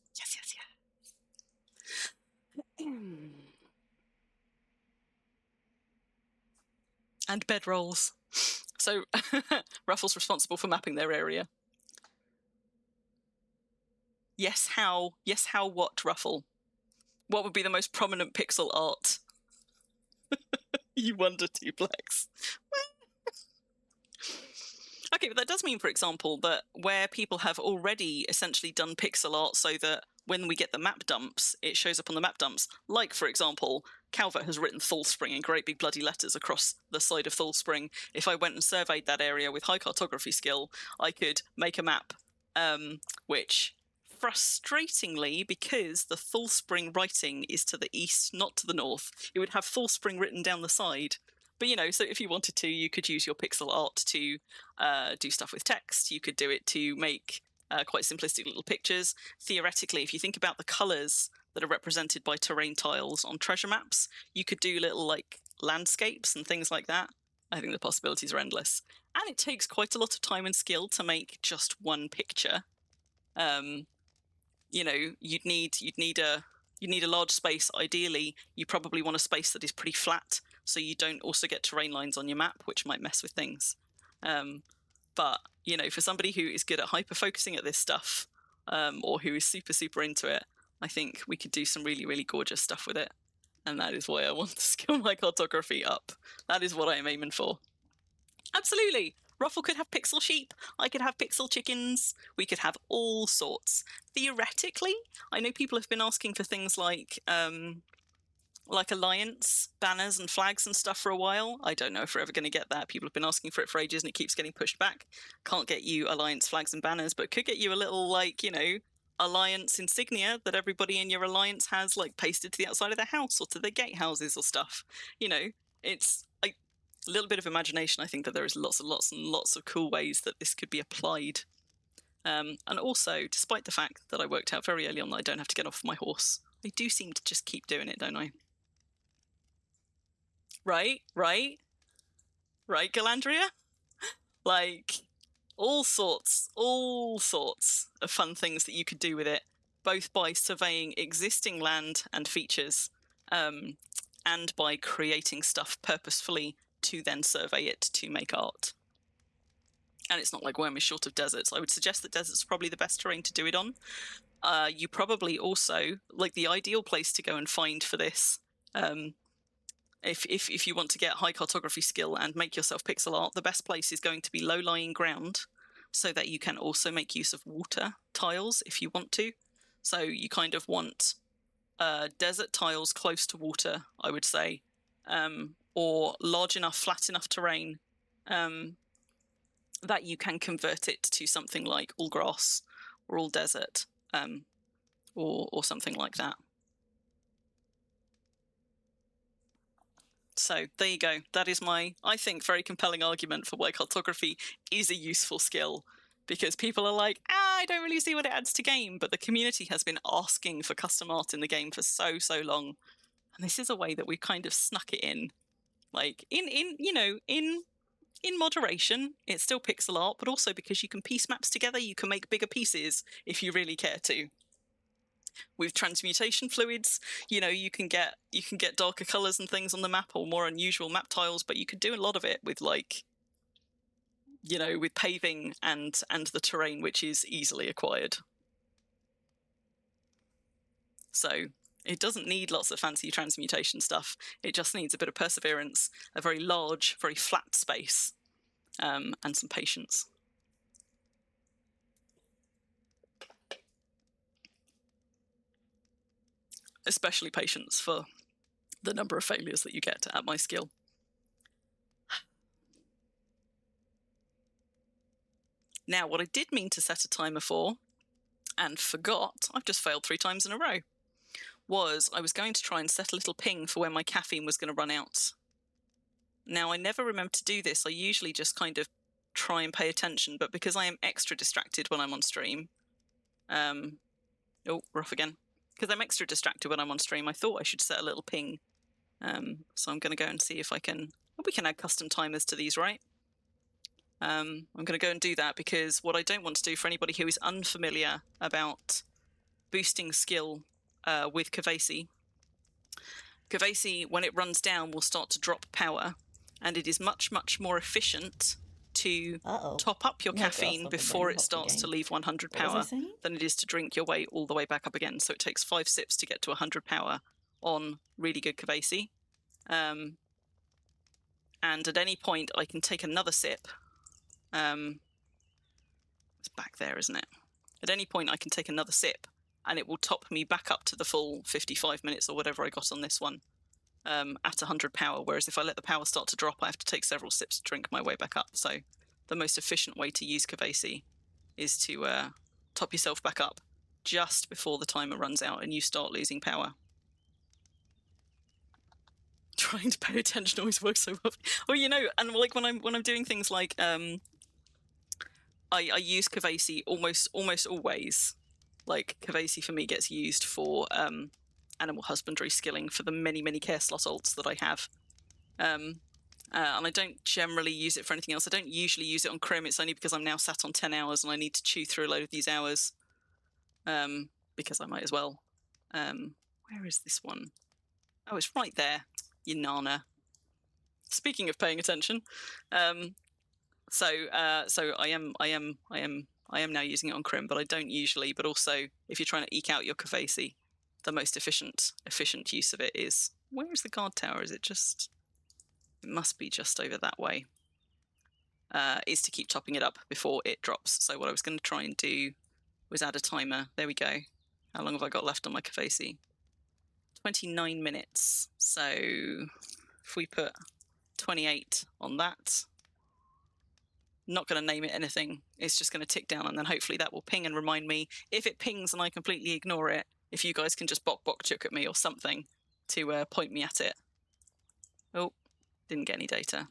And bedrolls. So Ruffle's responsible for mapping their area. Yes, how? Yes, how what, Ruffle? What would be the most prominent pixel art? You wonder, Duplex. Okay, but that does mean, for example, that where people have already essentially done pixel art so that when we get the map dumps, it shows up on the map dumps. Like, for example, Calvert has written Thallspring in great big bloody letters across the side of Thallspring. If I went and surveyed that area with high cartography skill, I could make a map, which, frustratingly, because the Thallspring writing is to the east, not to the north, it would have Thallspring written down the side. But, you know, so if you wanted to, you could use your pixel art to do stuff with text. You could do it to make quite simplistic little pictures. Theoretically, if you think about the colours that are represented by terrain tiles on treasure maps, you could do little, like, landscapes and things like that. I think the possibilities are endless. And it takes quite a lot of time and skill to make just one picture. You know, you'd need a large space. Ideally, you probably want a space that is pretty flat, so you don't also get terrain lines on your map, which might mess with things. But, you know, for somebody who is good at hyper-focusing at this stuff, or who is super, super into it, I think we could do some really, really gorgeous stuff with it. And that is why I want to skill my cartography up. That is what I am aiming for. Absolutely. Ruffle could have pixel sheep. I could have pixel chickens. We could have all sorts. Theoretically, I know people have been asking for things like alliance banners and flags and stuff for a while. I don't know if we're ever going to get that. People have been asking for it for ages and it keeps getting pushed back. Can't get you alliance flags and banners, but could get you a little, like, you know, alliance insignia that everybody in your alliance has, like, pasted to the outside of their house or to their gatehouses or stuff. You know, it's like a little bit of imagination. I think that there is lots and lots and lots of cool ways that this could be applied. And also, despite the fact that I worked out very early on that I don't have to get off my horse, I do seem to just keep doing it, don't I? Right, Galandria? Like, all sorts of fun things that you could do with it, both by surveying existing land and features, and by creating stuff purposefully to then survey it to make art. And it's not like Wurm is short of deserts. I would suggest that deserts are probably the best terrain to do it on. You probably also, like, the ideal place to go and find for this, if you want to get high cartography skill and make yourself pixel art, the best place is going to be low-lying ground, so that you can also make use of water tiles if you want to. So you kind of want desert tiles close to water, I would say, or large enough, flat enough terrain that you can convert it to something like all grass or all desert, or something like that. So there you go. That is my, I think, very compelling argument for why cartography is a useful skill, because people are like, I don't really see what it adds to game, but the community has been asking for custom art in the game for so long, and this is a way that we've kind of snuck it in, like in moderation. It's still pixel art, but also because you can piece maps together, you can make bigger pieces if you really care to. With transmutation fluids, you know, you can get darker colors and things on the map, or more unusual map tiles, but you could do a lot of it with, like, you know, with paving and the terrain, which is easily acquired. So it doesn't need lots of fancy transmutation stuff. It just needs a bit of perseverance, a very large, very flat space, and some patience. Especially patience for the number of failures that you get at my skill. Now, what I did mean to set a timer for, and forgot, I've just failed 3 times in a row, was I was going to try and set a little ping for when my caffeine was going to run out. Now, I never remember to do this. I usually just kind of try and pay attention, but because I am extra distracted when I'm on stream, oh, we're off again. Because I'm extra distracted when I'm on stream, I thought I should set a little ping. So I'm going to go and see if I can, we can add custom timers to these, right? I'm going to go and do that, because what I don't want to do, for anybody who is unfamiliar about boosting skill with Kyklops, when it runs down, will start to drop power, and it is much, much more efficient to top up your caffeine before it starts to leave 100 power than it is to drink your way all the way back up again. So it takes 5 sips to get to 100 power on really good Kyklops. And at any point, I can take another sip. It's back there, isn't it? At any point, I can take another sip, and it will top me back up to the full 55 minutes or whatever I got on this one at 100 power. Whereas if I let the power start to drop, I have to take several sips to drink my way back up. So the most efficient way to use Kyklops is to top yourself back up just before the timer runs out and you start losing power. Trying to pay attention always works so well. Well, you know, and like when I'm doing things like I use Kyklops almost always. Like Kyklops for me gets used for animal husbandry skilling for the many care slot alts that I have, and I don't generally use it for anything else. I don't usually use it on Crim. It's only because I'm now sat on 10 hours and I need to chew through a load of these hours, because I might as well. Where is this one? Oh, it's right there. You nana. Speaking of paying attention, so I am now using it on Crim, but I don't usually. But also, if you're trying to eke out your Kyklops, the most efficient use of it is, where is the guard tower? Is it just? It must be just over that way. Is to keep topping it up before it drops. So what I was going to try and do was add a timer. There we go. How long have I got left on my Kyklops? 29 minutes. So if we put 28 on that, not going to name it anything. It's just going to tick down, and then hopefully that will ping and remind me. If it pings and I completely ignore it, if you guys can just bok chuk at me or something to point me at it. Oh, didn't get any data.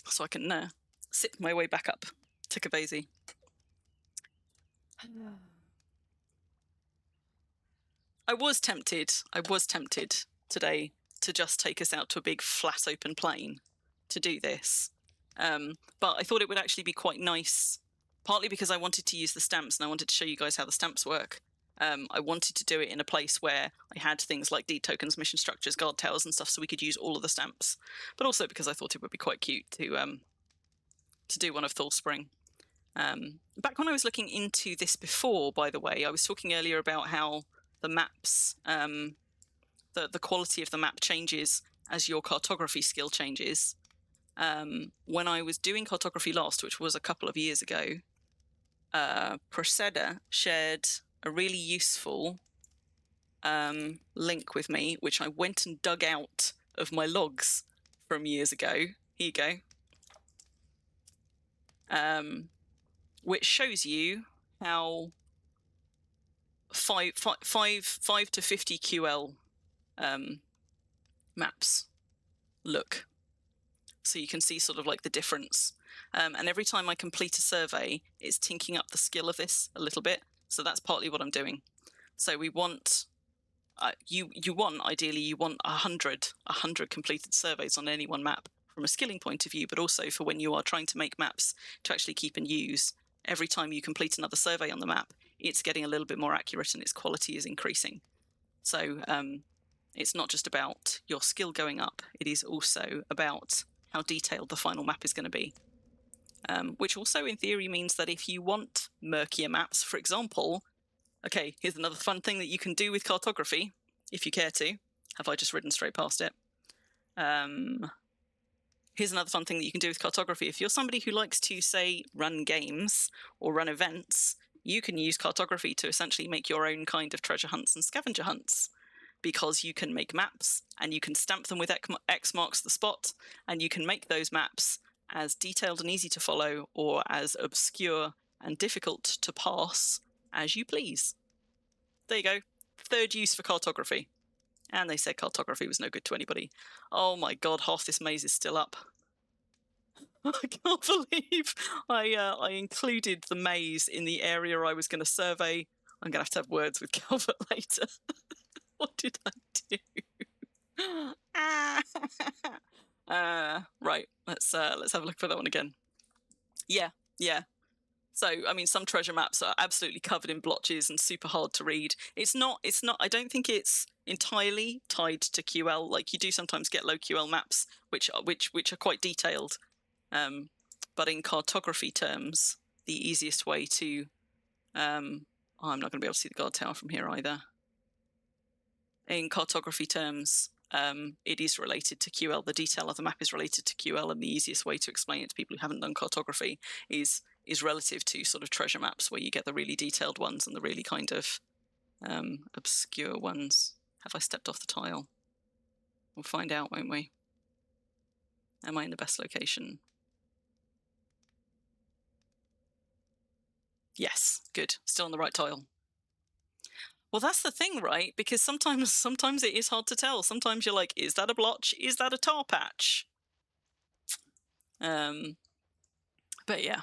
So I can sip my way back up to Kyklops. I was tempted today to just take us out to a big flat open plain to do this. But I thought it would actually be quite nice, partly because I wanted to use the stamps and I wanted to show you guys how the stamps work. I wanted to do it in a place where I had things like deed tokens, mission structures, guard towers and stuff, so we could use all of the stamps. But also because I thought it would be quite cute to do one of Thallspring. Back when I was looking into this before, by the way, I was talking earlier about how the maps, the quality of the map changes as your cartography skill changes. When I was doing cartography last, which was a couple of years ago, Proceda shared a really useful link with me, which I went and dug out of my logs from years ago. Here you go. Which shows you how 5 to 50 QL maps look. So you can see sort of like the difference. And every time I complete a survey, it's tinking up the skill of this a little bit. So that's partly what I'm doing. So we want, ideally you want 100 completed surveys on any one map from a skilling point of view, but also for when you are trying to make maps to actually keep and use. Every time you complete another survey on the map, it's getting a little bit more accurate and its quality is increasing. So it's not just about your skill going up, it is also about how detailed the final map is going to be. Which also in theory means that if you want murkier maps, for example, okay, here's another fun thing that you can do with cartography, if you care to. Have I just ridden straight past it? Here's another fun thing that you can do with cartography. If you're somebody who likes to, say, run games or run events, you can use cartography to essentially make your own kind of treasure hunts and scavenger hunts, because you can make maps and you can stamp them with X marks the spot, and you can make those maps as detailed and easy to follow, or as obscure and difficult to pass as you please. There you go. Third use for cartography. And they said cartography was no good to anybody. Oh my god, half this maze is still up. I can't believe I included the maze in the area I was going to survey. I'm going to have words with Calvert later. What did I do? Right, let's have a look for that one again. Yeah. So, I mean, some treasure maps are absolutely covered in blotches and super hard to read. It's not, I don't think it's entirely tied to QL. Like, you do sometimes get low QL maps, which are quite detailed. But in cartography terms, the easiest way to, I'm not going to be able to see the guard tower from here either. In cartography terms, it is related to QL. The detail of the map is related to QL, and the easiest way to explain it to people who haven't done cartography is relative to sort of treasure maps, where you get the really detailed ones and the really kind of obscure ones. Have I stepped off the tile? We'll find out, won't we? Am I in the best location? Yes, good. Still on the right tile. Well, that's the thing, right? Because sometimes it is hard to tell. Sometimes you're like, is that a blotch? Is that a tar patch? But yeah.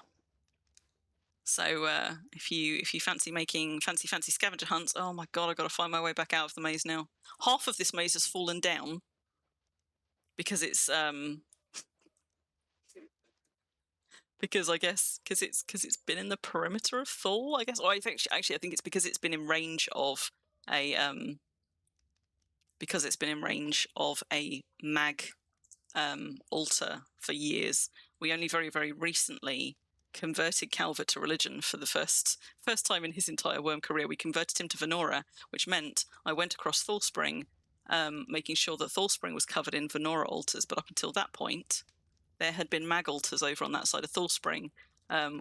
So if you fancy making fancy scavenger hunts, oh my god, I've got to find my way back out of the maze now. Half of this maze has fallen down because it's because it's been in the perimeter of Thal, I guess. Or I think actually I think it's because it's been in range of a mag altar for years. We only very, very recently converted Calvert to religion for the first time in his entire Wurm career. We converted him to Venora, which meant I went across Thallspring, making sure that Thallspring was covered in Venora altars. But up until that point, there had been mag altars over on that side of Thallspring,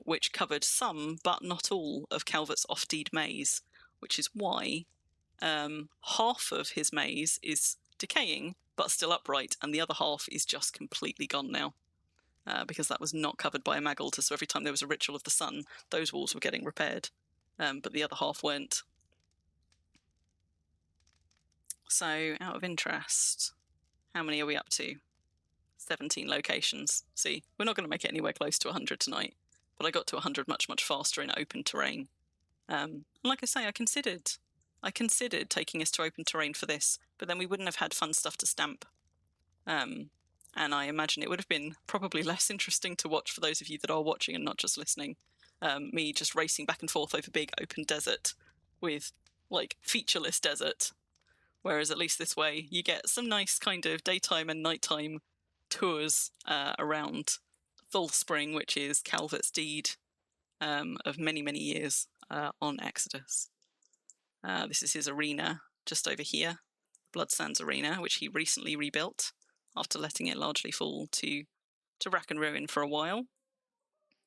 which covered some, but not all, of Calvert's off-deed maze, which is why half of his maze is decaying, but still upright, and the other half is just completely gone now. Because that was not covered by a mag altar, so every time there was a ritual of the sun, those walls were getting repaired, but the other half weren't. So, out of interest, how many are we up to? 17 locations. See, we're not going to make it anywhere close to 100 tonight, but I got to 100 much, much faster in open terrain. And like I say, I considered taking us to open terrain for this, but then we wouldn't have had fun stuff to stamp. And I imagine it would have been probably less interesting to watch for those of you that are watching and not just listening. Me just racing back and forth over big open desert with, like, featureless desert. Whereas at least this way, you get some nice kind of daytime and nighttime tours around Thallspring, which is Calvert's deed of many, many years on Exodus. This is his arena just over here, Bloodsands Arena, which he recently rebuilt after letting it largely fall to rack and ruin for a while.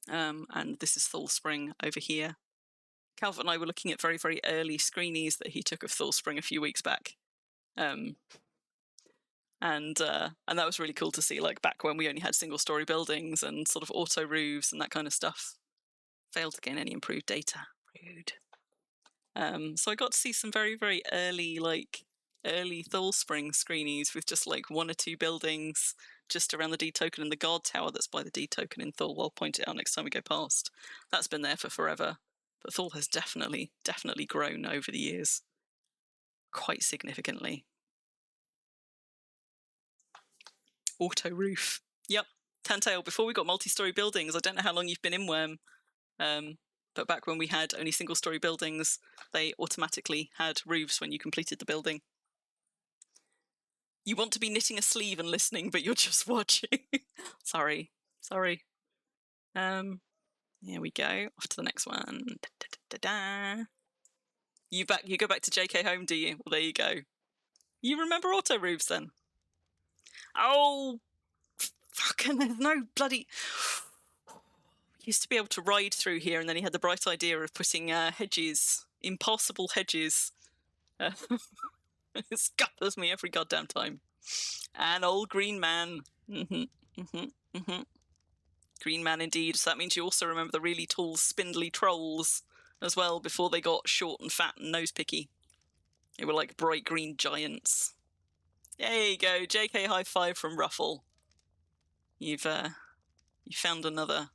And this is Thallspring over here. Calvert and I were looking at very, very early screenies that he took of Thallspring a few weeks back. And that was really cool to see, like, back when we only had single-story buildings and sort of auto roofs and that kind of stuff. Failed to gain any improved data. Rude. So I got to see some very, very early Thallspring screenies with just like one or two buildings just around the D token and the guard tower that's by the D token in Thal. I'll point it out next time we go past. That's been there for forever, but Thal has definitely grown over the years, quite significantly. Auto roof. Yep. Tantail, before we got multi-story buildings, I don't know how long you've been in Wurm, but back when we had only single-story buildings, they automatically had roofs when you completed the building. You want to be knitting a sleeve and listening, but you're just watching. Sorry. Here we go. Off to the next one. You go back to JK Home, do you? Well, there you go. You remember auto roofs then? Oh, fucking, there's no bloody... Used to be able to ride through here, and then he had the bright idea of putting hedges, impassable hedges. It scuppers me every goddamn time. An old green man. Green man indeed. So that means you also remember the really tall, spindly trolls as well before they got short and fat and nose picky. They were like bright green giants. There you go. JK high five from Ruffle. You found another.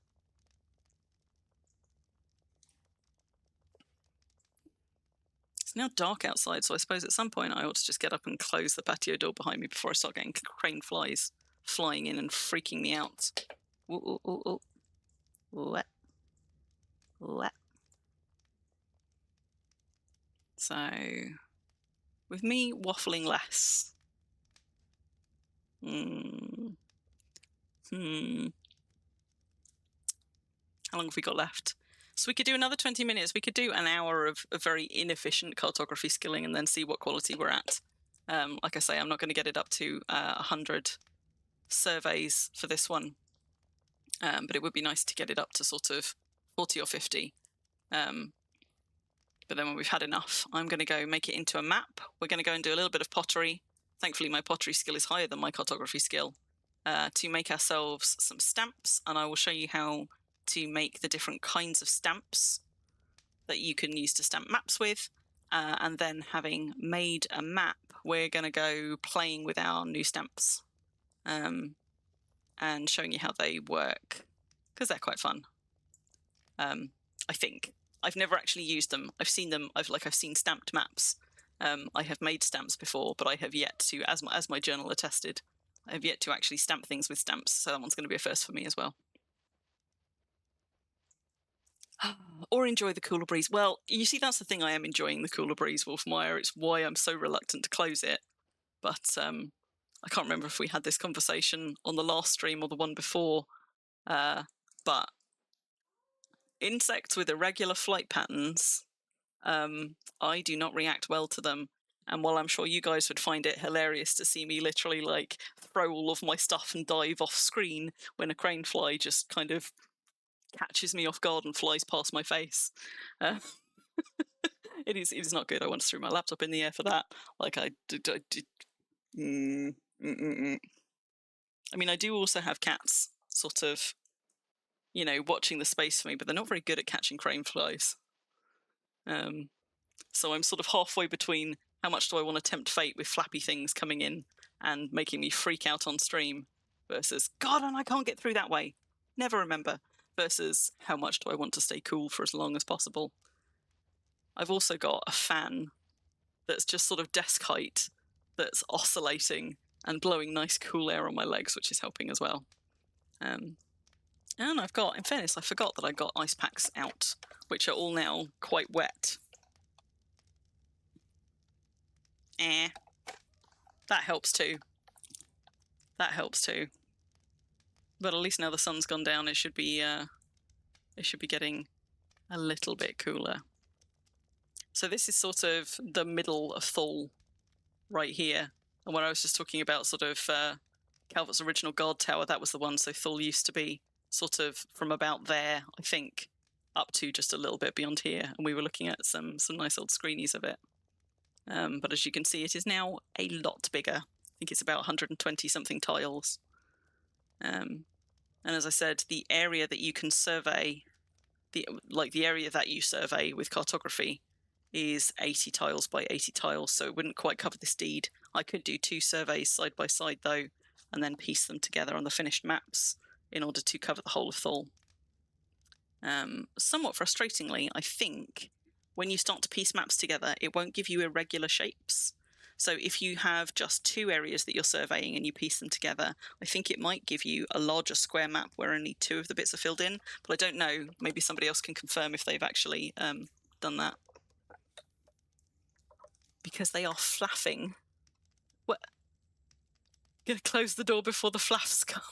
It's now dark outside, so I suppose at some point I ought to just get up and close the patio door behind me before I start getting crane flies flying in and freaking me out. Ooh, ooh, ooh, ooh. What? What? So, with me waffling less. How long have we got left? So we could do another 20 minutes. We could do an hour of very inefficient cartography skilling and then see what quality we're at. Like I say, I'm not going to get it up to 100 surveys for this one. But it would be nice to get it up to sort of 40 or 50. But then when we've had enough, I'm going to go make it into a map. We're going to go and do a little bit of pottery. Thankfully, my pottery skill is higher than my cartography skill. To make ourselves some stamps, and I will show you how to make the different kinds of stamps that you can use to stamp maps with. And then having made a map, we're going to go playing with our new stamps and showing you how they work, because they're quite fun. I think. I've never actually used them. I've seen them. I've seen stamped maps. I have made stamps before, but I have yet to, as my journal attested, I have yet to actually stamp things with stamps. So that one's going to be a first for me as well. Or enjoy the cooler breeze. Well, you see, that's the thing. I am enjoying the cooler breeze, Wolfmeyer. It's why I'm so reluctant to close it. But I can't remember if we had this conversation on the last stream or the one before. But insects with irregular flight patterns, I do not react well to them. And while I'm sure you guys would find it hilarious to see me literally like throw all of my stuff and dive off screen when a crane fly just kind of catches me off guard and flies past my face. It is not good. I once threw my laptop in the air for that. Like I did. I mean, I do also have cats sort of, watching the space for me, but they're not very good at catching crane flies. So I'm sort of halfway between how much do I want to tempt fate with flappy things coming in and making me freak out on stream versus, God, and I can't get through that way. Never remember. Versus how much do I want to stay cool for as long as possible. I've also got a fan that's just sort of desk height that's oscillating and blowing nice cool air on my legs, which is helping as well. And I've got, in fairness, I forgot that I got ice packs out, which are all now quite wet. That helps too. That helps too. But at least now the sun's gone down, it should be getting a little bit cooler. So this is sort of the middle of Thal right here. And when I was just talking about sort of Calvert's original guard tower, that was the one. So Thal used to be sort of from about there, I think, up to just a little bit beyond here. And we were looking at some nice old screenies of it. But as you can see, it is now a lot bigger. I think it's about 120 something tiles. And as I said, the area that you can survey, the area that you survey with cartography is 80 tiles by 80 tiles, so it wouldn't quite cover this deed. I could do 2 surveys side by side though, and then piece them together on the finished maps in order to cover the whole of Thal. Somewhat frustratingly, I think when you start to piece maps together, it won't give you irregular shapes. So if you have just 2 areas that you're surveying and you piece them together, I think it might give you a larger square map where only 2 of the bits are filled in. But I don't know. Maybe somebody else can confirm if they've actually done that. Because they are flapping. What? Gonna close the door before the flaps come.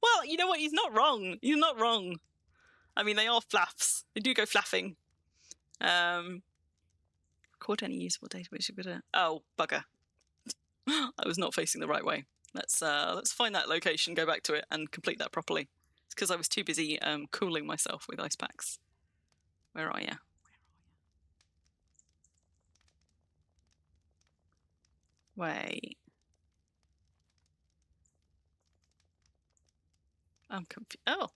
Well, you know what? He's not wrong. He's not wrong. I mean, they are flaps. They do go flapping. Record any usable data which you better. Oh, bugger. I was not facing the right way. Let's find that location, go back to it, and complete that properly. It's because I was too busy cooling myself with ice packs. Where are you? Wait. I'm confused. Oh.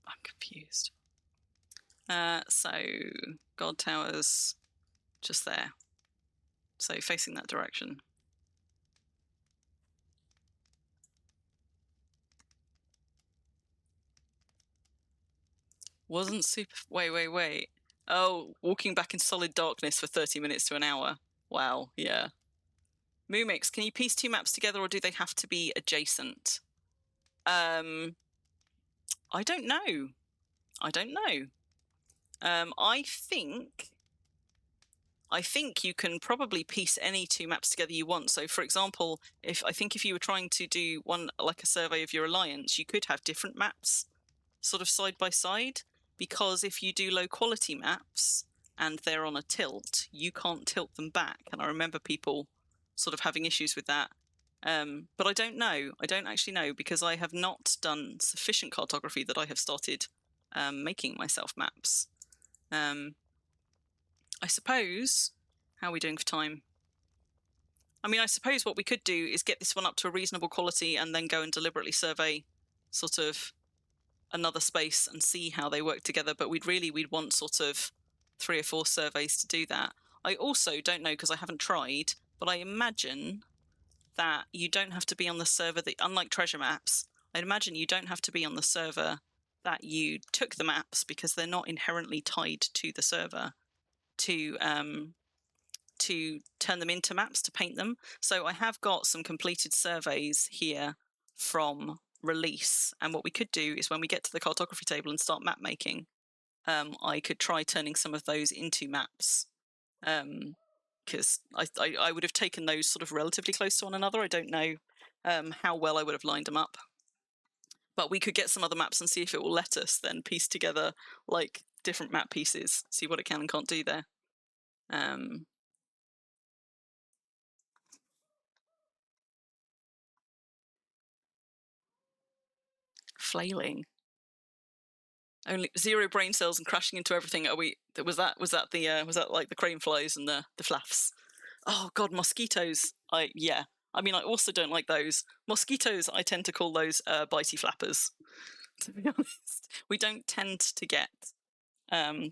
I'm confused. So, guard towers just there. So, facing that direction. Wasn't super... Wait. Oh, walking back in solid darkness for 30 minutes to an hour. Wow, yeah. Moomix, can you piece two maps together or do they have to be adjacent? I don't know. I think you can probably piece any two maps together you want. So, for example, if you were trying to do one like a survey of your alliance, you could have different maps sort of side by side, because if you do low quality maps and they're on a tilt, you can't tilt them back. And I remember people sort of having issues with that. But I don't know. I don't actually know, because I have not done sufficient cartography that I have started making myself maps. I suppose, how are we doing for time? I mean, I suppose what we could do is get this one up to a reasonable quality and then go and deliberately survey sort of another space and see how they work together. But we'd want sort of 3 or 4 surveys to do that. I also don't know, because I haven't tried, but I imagine that you don't have to be on the server that, unlike treasure maps, I'd imagine you don't have to be on the server that you took the maps, because they're not inherently tied to the server to turn them into maps, to paint them. So I have got some completed surveys here from release, and what we could do is when we get to the cartography table and start map making, I could try turning some of those into maps, because I would have taken those sort of relatively close to one another. I don't know how well I would have lined them up, but we could get some other maps and see if it will let us then piece together like different map pieces, see what it can and can't do there. Flailing. Only 0 brain cells and crashing into everything. Are we? Was that like the crane flies and the flaps? Oh God, mosquitoes. Yeah. I mean, I also don't like those mosquitoes. I tend to call those bitey flappers. To be honest, we don't tend to get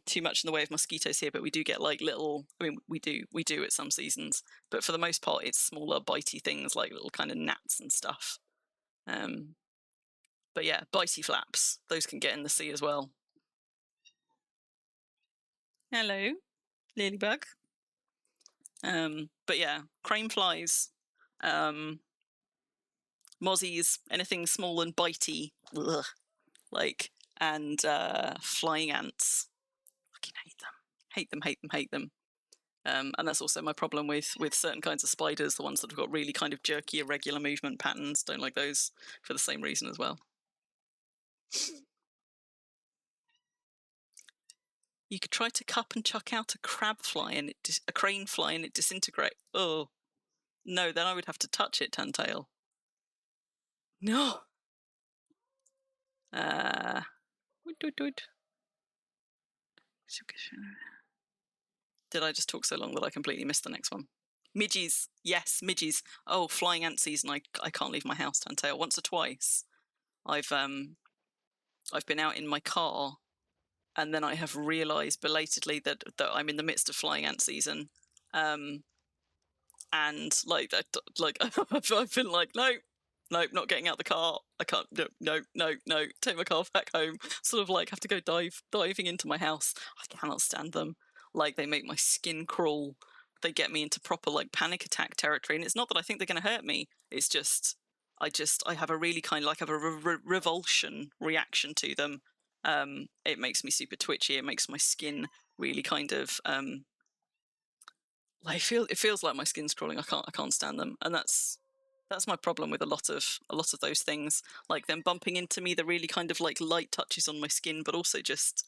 too much in the way of mosquitoes here, but we do get like little. I mean, we do at some seasons, but for the most part, it's smaller bitey things like little kind of gnats and stuff. But yeah, bitey flaps, those can get in the sea as well. Hello, ladybug. But yeah, crane flies, mozzies, anything small and bitey, ugh, like, and flying ants. Fucking hate them. And that's also my problem with certain kinds of spiders, the ones that have got really kind of jerky, irregular movement patterns. Don't like those for the same reason as well. You could try to cup and chuck out a crab fly and a crane fly and it disintegrate. Oh, no, then I would have to touch it, Tantail. No. Did I just talk so long that I completely missed the next one? Midges. Yes, midges. Oh, flying ant season. I can't leave my house, Tantail. Once or twice, I've been out in my car, and then I have realised belatedly that I'm in the midst of flying ant season, and like that, like I've been like, nope, not getting out the car. I can't. No. Take my car back home. Sort of like have to go diving into my house. I cannot stand them. Like they make my skin crawl. They get me into proper like panic attack territory. And it's not that I think they're going to hurt me. It's just I have a really kind of like have a revulsion reaction to them. It makes me super twitchy. It makes my skin really kind of like it feels like my skin's crawling. I can't stand them, and that's my problem with a lot of those things. Like them bumping into me, the really kind of like light touches on my skin, but also just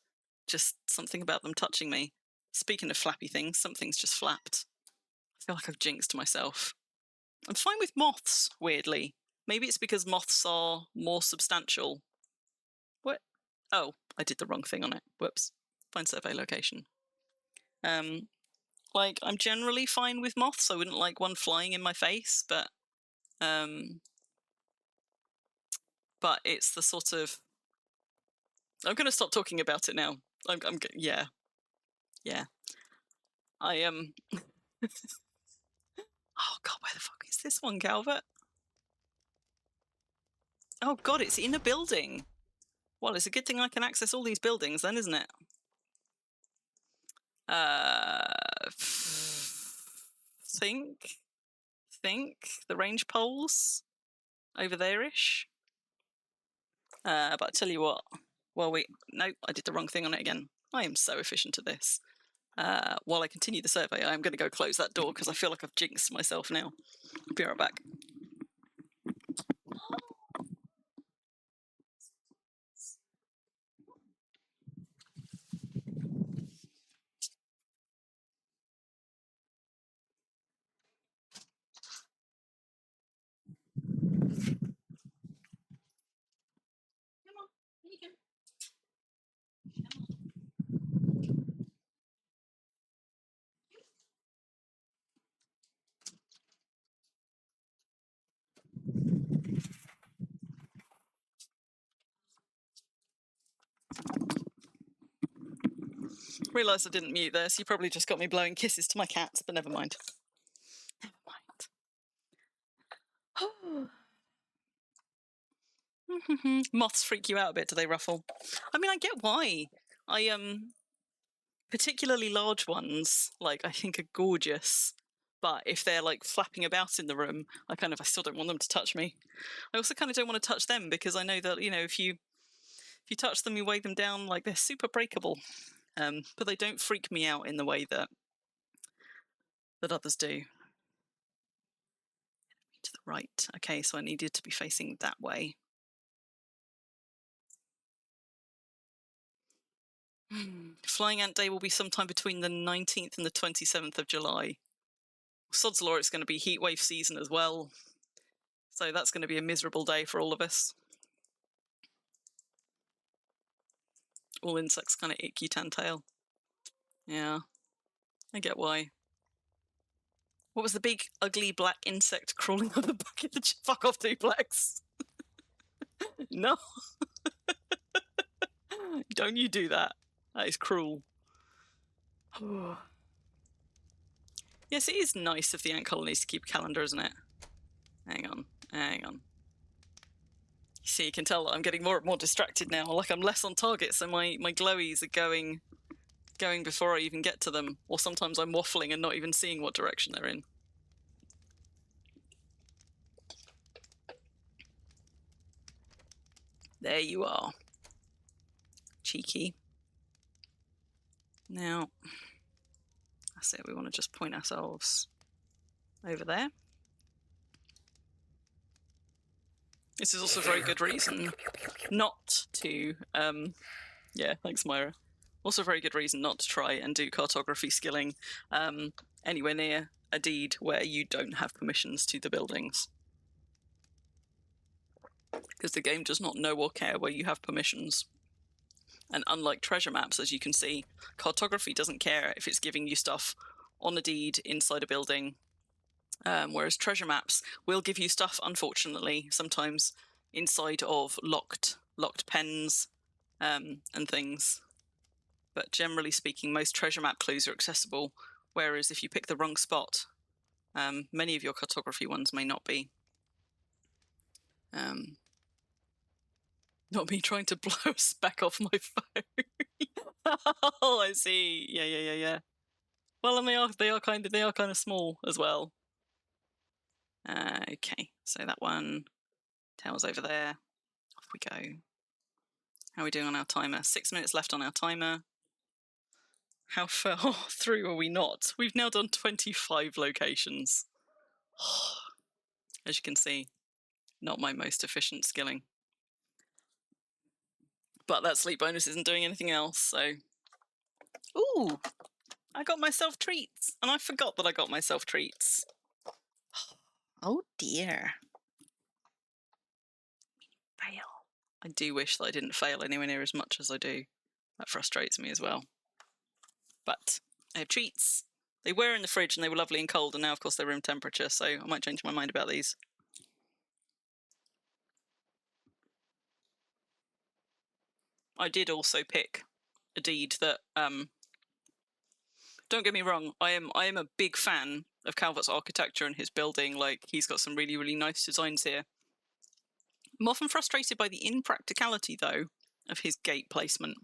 something about them touching me. Speaking of flappy things, something's just flapped. I feel like I've jinxed myself. I'm fine with moths, weirdly. Maybe it's because moths are more substantial. What? Oh, I did the wrong thing on it. Whoops. Find survey location. Like, I'm generally fine with moths. I wouldn't like one flying in my face, but but it's the sort of... I'm going to stop talking about it now. Yeah. I am... Oh, God, where the fuck is this one, Calvert? Oh, God, it's in a building. Well, it's a good thing I can access all these buildings then, isn't it? Think the range poles over there-ish. But I tell you what, well, no, I did the wrong thing on it again. I am so efficient at this. While I continue the survey, I'm going to go close that door because I feel like I've jinxed myself now. I'll be right back. Realised I didn't mute there, so you probably just got me blowing kisses to my cats, but never mind. Never mind. Moths freak you out a bit, do they, Ruffle? I mean, I get why. Particularly large ones, like, I think are gorgeous. But if they're like flapping about in the room, I still don't want them to touch me. I also kind of don't want to touch them because I know that, you know, if you touch them, you weigh them down, like they're super breakable. But they don't freak me out in the way that others do. To the right. Okay, so I needed to be facing that way. Flying Ant Day will be sometime between the 19th and the 27th of July. Sod's law, it's going to be heatwave season as well. So that's going to be a miserable day for all of us. All insects kind of ick you, Tantail. Yeah, I get why. What was the big, ugly black insect crawling on the back of the... Fuck off, Duplex. No. Don't you do that. That is cruel. Yes, it is nice of the ant colonies to keep a calendar, isn't it? Hang on. You see, you can tell that I'm getting more and more distracted now. Like I'm less on target, so my glowies are going before I even get to them. Or sometimes I'm waffling and not even seeing what direction they're in. There you are. Cheeky. Now, that's it. We want to just point ourselves over there. This is also a very good reason not to... yeah, thanks, Myra. Also a very good reason not to try and do cartography skilling anywhere near a deed where you don't have permissions to the buildings. Because the game does not know or care where you have permissions. And unlike treasure maps, as you can see, cartography doesn't care if it's giving you stuff on a deed inside a building. Whereas treasure maps will give you stuff, unfortunately, sometimes inside of locked pens and things. But generally speaking, most treasure map clues are accessible, whereas if you pick the wrong spot, many of your cartography ones may not be. Not me trying to blow a speck off my phone. Oh, I see. Yeah. Well, and they are kind of small as well. Okay, so that one, tails over there. Off we go. How are we doing on our timer? 6 minutes left on our timer. How far through are we not? We've now done 25 locations. As you can see, not my most efficient skilling. But that sleep bonus isn't doing anything else, so... Ooh! I got myself treats! And I forgot that I got myself treats. Oh dear. Fail. I do wish that I didn't fail anywhere near as much as I do. That frustrates me as well. But I have treats. They were in the fridge and they were lovely and cold, and now of course they're room temperature, so I might change my mind about these. I did also pick a deed that, don't get me wrong, I am a big fan of Calvert's architecture and his building. Like, he's got some really, really nice designs here. I'm often frustrated by the impracticality, though, of his gate placement.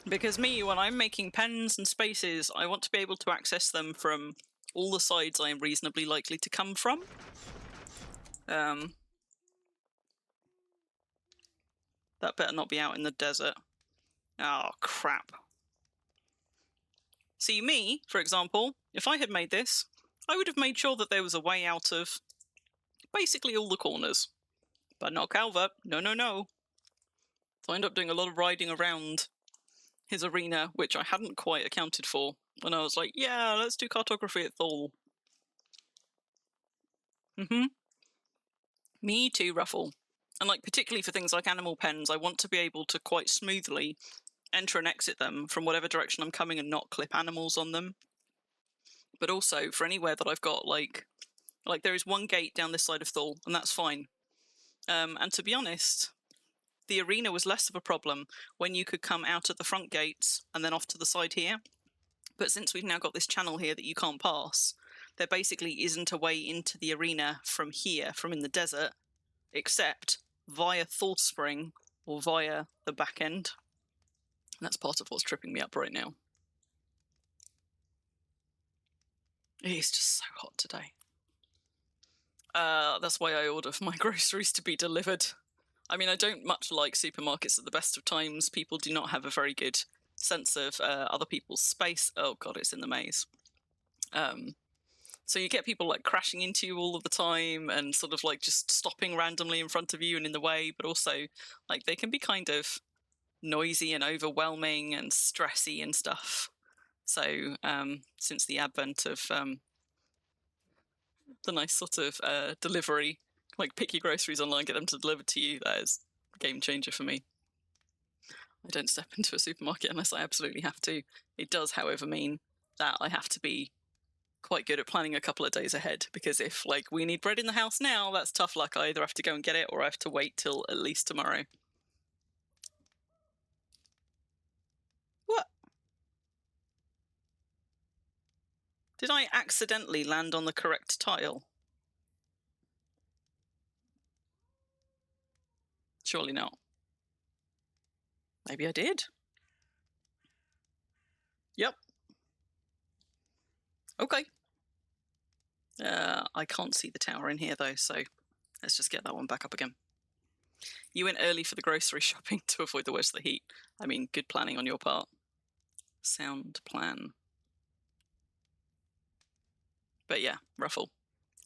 Because me, when I'm making pens and spaces, I want to be able to access them from all the sides I am reasonably likely to come from. That better not be out in the desert. Oh, crap. See, me, for example, if I had made this, I would have made sure that there was a way out of basically all the corners. But not Calvert. No, no, no. So I ended up doing a lot of riding around his arena, which I hadn't quite accounted for. And I was like, yeah, let's do cartography at Thall. Me too, Ruffle. And like, particularly for things like animal pens, I want to be able to quite smoothly enter and exit them from whatever direction I'm coming and not clip animals on them. But also for anywhere that I've got, like there is one gate down this side of Thall, and that's fine. And to be honest, the arena was less of a problem when you could come out at the front gates and then off to the side here. But since we've now got this channel here that you can't pass, there basically isn't a way into the arena from here, from in the desert, except via Thallspring or via the back end. And that's part of what's tripping me up right now. It is just so hot today. That's why I order for my groceries to be delivered. I mean, I don't much like supermarkets at the best of times. People do not have a very good sense of other people's space. Oh god, it's in the maze. So you get people like crashing into you all of the time and sort of like just stopping randomly in front of you and in the way, but also like they can be kind of noisy and overwhelming and stressy and stuff. So since the advent of the nice sort of delivery, like pick your groceries online, get them to deliver to you, that is a game changer for me. I don't step into a supermarket unless I absolutely have to. It does, however, mean that I have to be quite good at planning a couple of days ahead, because if like we need bread in the house now, that's tough luck. I either have to go and get it or I have to wait till at least tomorrow. What? Did I accidentally land on the correct tile? Surely not. Maybe I did. Yep. Okay. I can't see the tower in here though, so let's just get that one back up again. You went early for the grocery shopping to avoid the worst of the heat. I mean, good planning on your part. Sound plan. But yeah, Ruffle.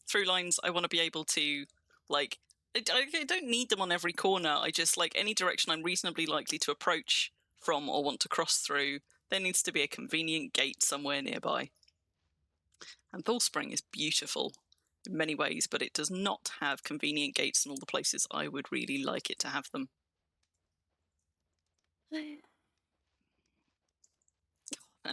Through lines, I want to be able to, like, I don't need them on every corner. I just, like, any direction I'm reasonably likely to approach from or want to cross through, there needs to be a convenient gate somewhere nearby. And Thallspring is beautiful in many ways, but it does not have convenient gates in all the places I would really like it to have them. And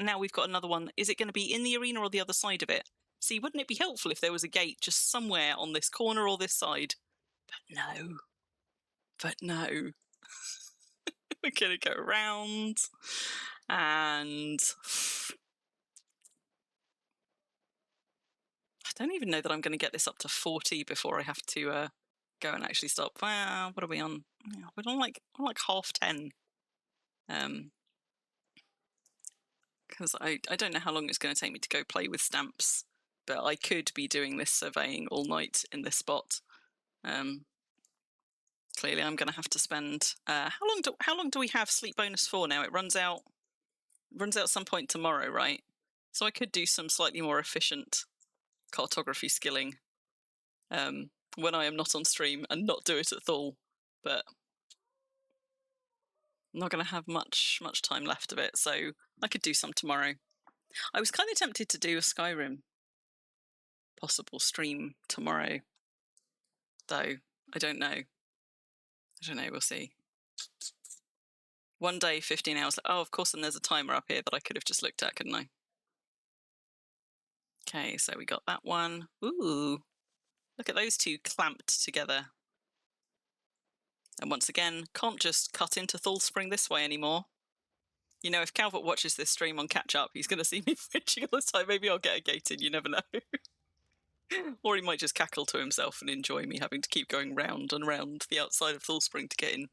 now we've got another one. Is it going to be in the arena or the other side of it? See, wouldn't it be helpful if there was a gate just somewhere on this corner or this side? But no. But no. We're going to go around and I don't even know that I'm going to get this up to 40 before I have to go and actually stop. What are we on? We're on like 10:30. Because I don't know how long it's going to take me to go play with stamps, but I could be doing this surveying all night in this spot. Clearly, I'm going to have to spend. How long do we have sleep bonus for now? It runs out some point tomorrow, right? So I could do some slightly more efficient cartography skilling when I am not on stream and not do it at Thall, but I'm not going to have much time left of it, so I could do some tomorrow. I was kind of tempted to do a Skyrim possible stream tomorrow, though. I don't know. We'll see. One day, 15 hours. Oh, of course, and there's a timer up here that I could have just looked at, couldn't I? Okay, so we got that one. Ooh, look at those two clamped together. And once again, can't just cut into Thallspring this way anymore. You know, if Calvert watches this stream on catch-up, he's going to see me flinching all the time. Maybe I'll get a gate in, you never know. Or he might just cackle to himself and enjoy me having to keep going round and round the outside of Thallspring to get in.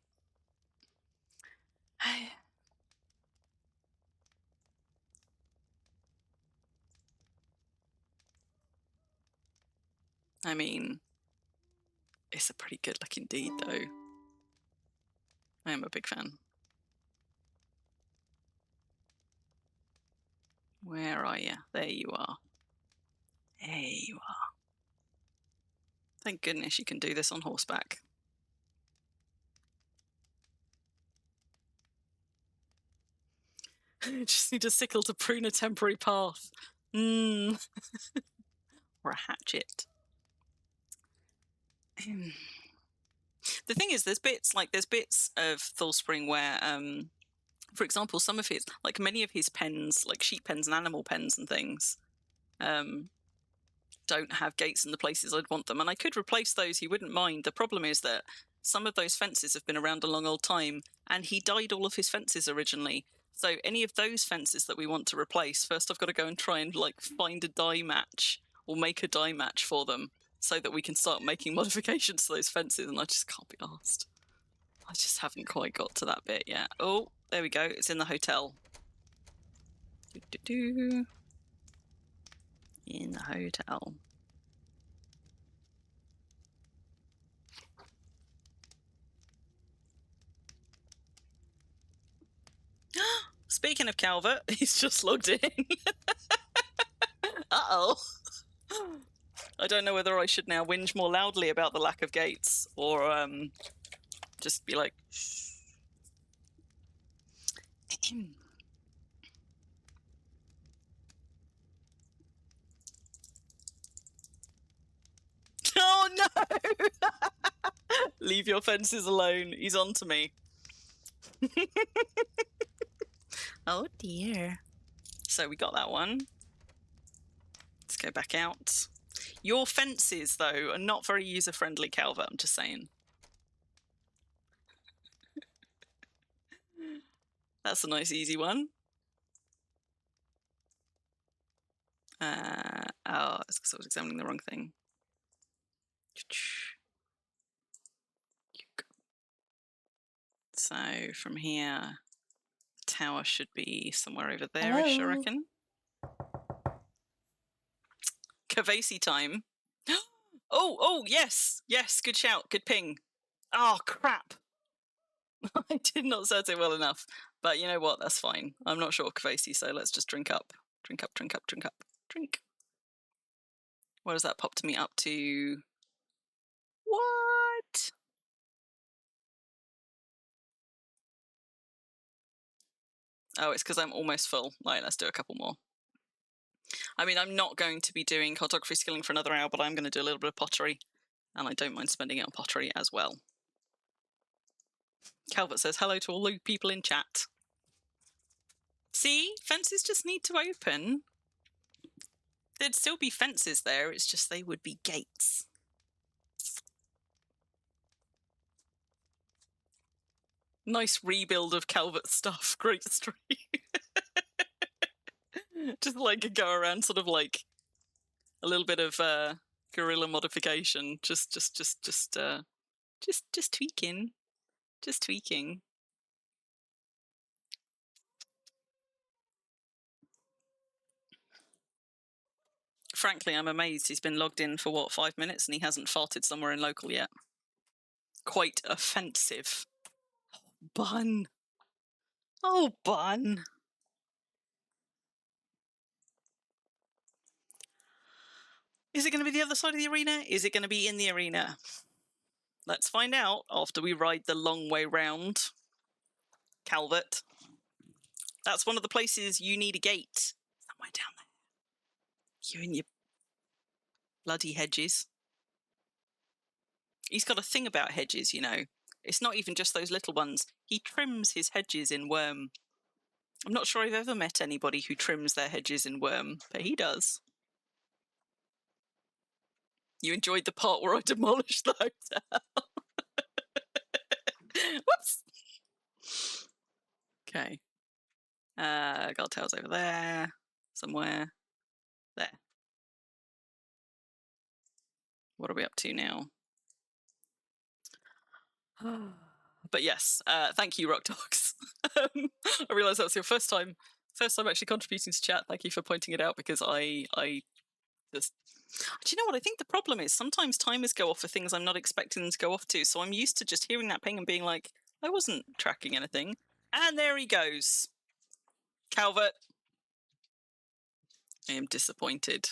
I mean, it's a pretty good look indeed, though. I am a big fan. Where are you? There you are. There you are. Thank goodness you can do this on horseback. Just need a sickle to prune a temporary path. Or a hatchet. The thing is, there's bits of Thallspring where, for example, some of his, like many of his pens, like sheep pens and animal pens and things, don't have gates in the places I'd want them. And I could replace those, he wouldn't mind. The problem is that some of those fences have been around a long old time, and he dyed all of his fences originally. So any of those fences that we want to replace, first I've got to go and try and like find a dye match or make a dye match for them so that we can start making modifications to those fences, and I just can't be arsed. I just haven't quite got to that bit yet. Oh, there we go. It's in the hotel. In the hotel. Speaking of Calvert, he's just logged in. Uh-oh. I don't know whether I should now whinge more loudly about the lack of gates or just be like, oh no! Leave your fences alone. He's on to me. Oh dear. So we got that one. Let's go back out. Your fences, though, are not very user-friendly, Calvert, I'm just saying. That's a nice, easy one. Oh, it's because I was examining the wrong thing. So from here, the tower should be somewhere over there-ish, I reckon. Cavasi time. Oh, yes, good shout, good ping. Oh, crap. I did not set it well enough, but you know what, that's fine. I'm not sure Cavasi, so let's just drink up. Drink. What does that pop to me up to? What? Oh, it's because I'm almost full. Right, let's do a couple more. I mean, I'm not going to be doing cartography skilling for another hour, but I'm going to do a little bit of pottery, and I don't mind spending it on pottery as well. Calvert says hello to all the people in chat. See, fences just need to open. There'd still be fences there, it's just they would be gates. Nice rebuild of Calvert stuff, great stream. Just like go around sort of like a little bit of guerrilla modification, just tweaking. Just tweaking. Frankly, I'm amazed he's been logged in for, what, 5 minutes and he hasn't farted somewhere in local yet. Quite offensive. Bun. Oh, Bun. Is it going to be the other side of the arena? Is it going to be in the arena? Let's find out after we ride the long way round Calvert. That's one of the places you need a gate. Somewhere down there. You and your bloody hedges. He's got a thing about hedges, you know. It's not even just those little ones. He trims his hedges in Wurm. I'm not sure I've ever met anybody who trims their hedges in Wurm, but he does. You enjoyed the part where I demolished the hotel. Okay. Guardtail's over there. Somewhere. There. What are we up to now? But yes, thank you, Rock Dogs. I realise that's your first time actually contributing to chat. Thank you for pointing it out, because I just... Do you know what? I think the problem is sometimes timers go off for things I'm not expecting them to go off to, so I'm used to just hearing that ping and being like, I wasn't tracking anything. And there he goes. Calvert. I am disappointed.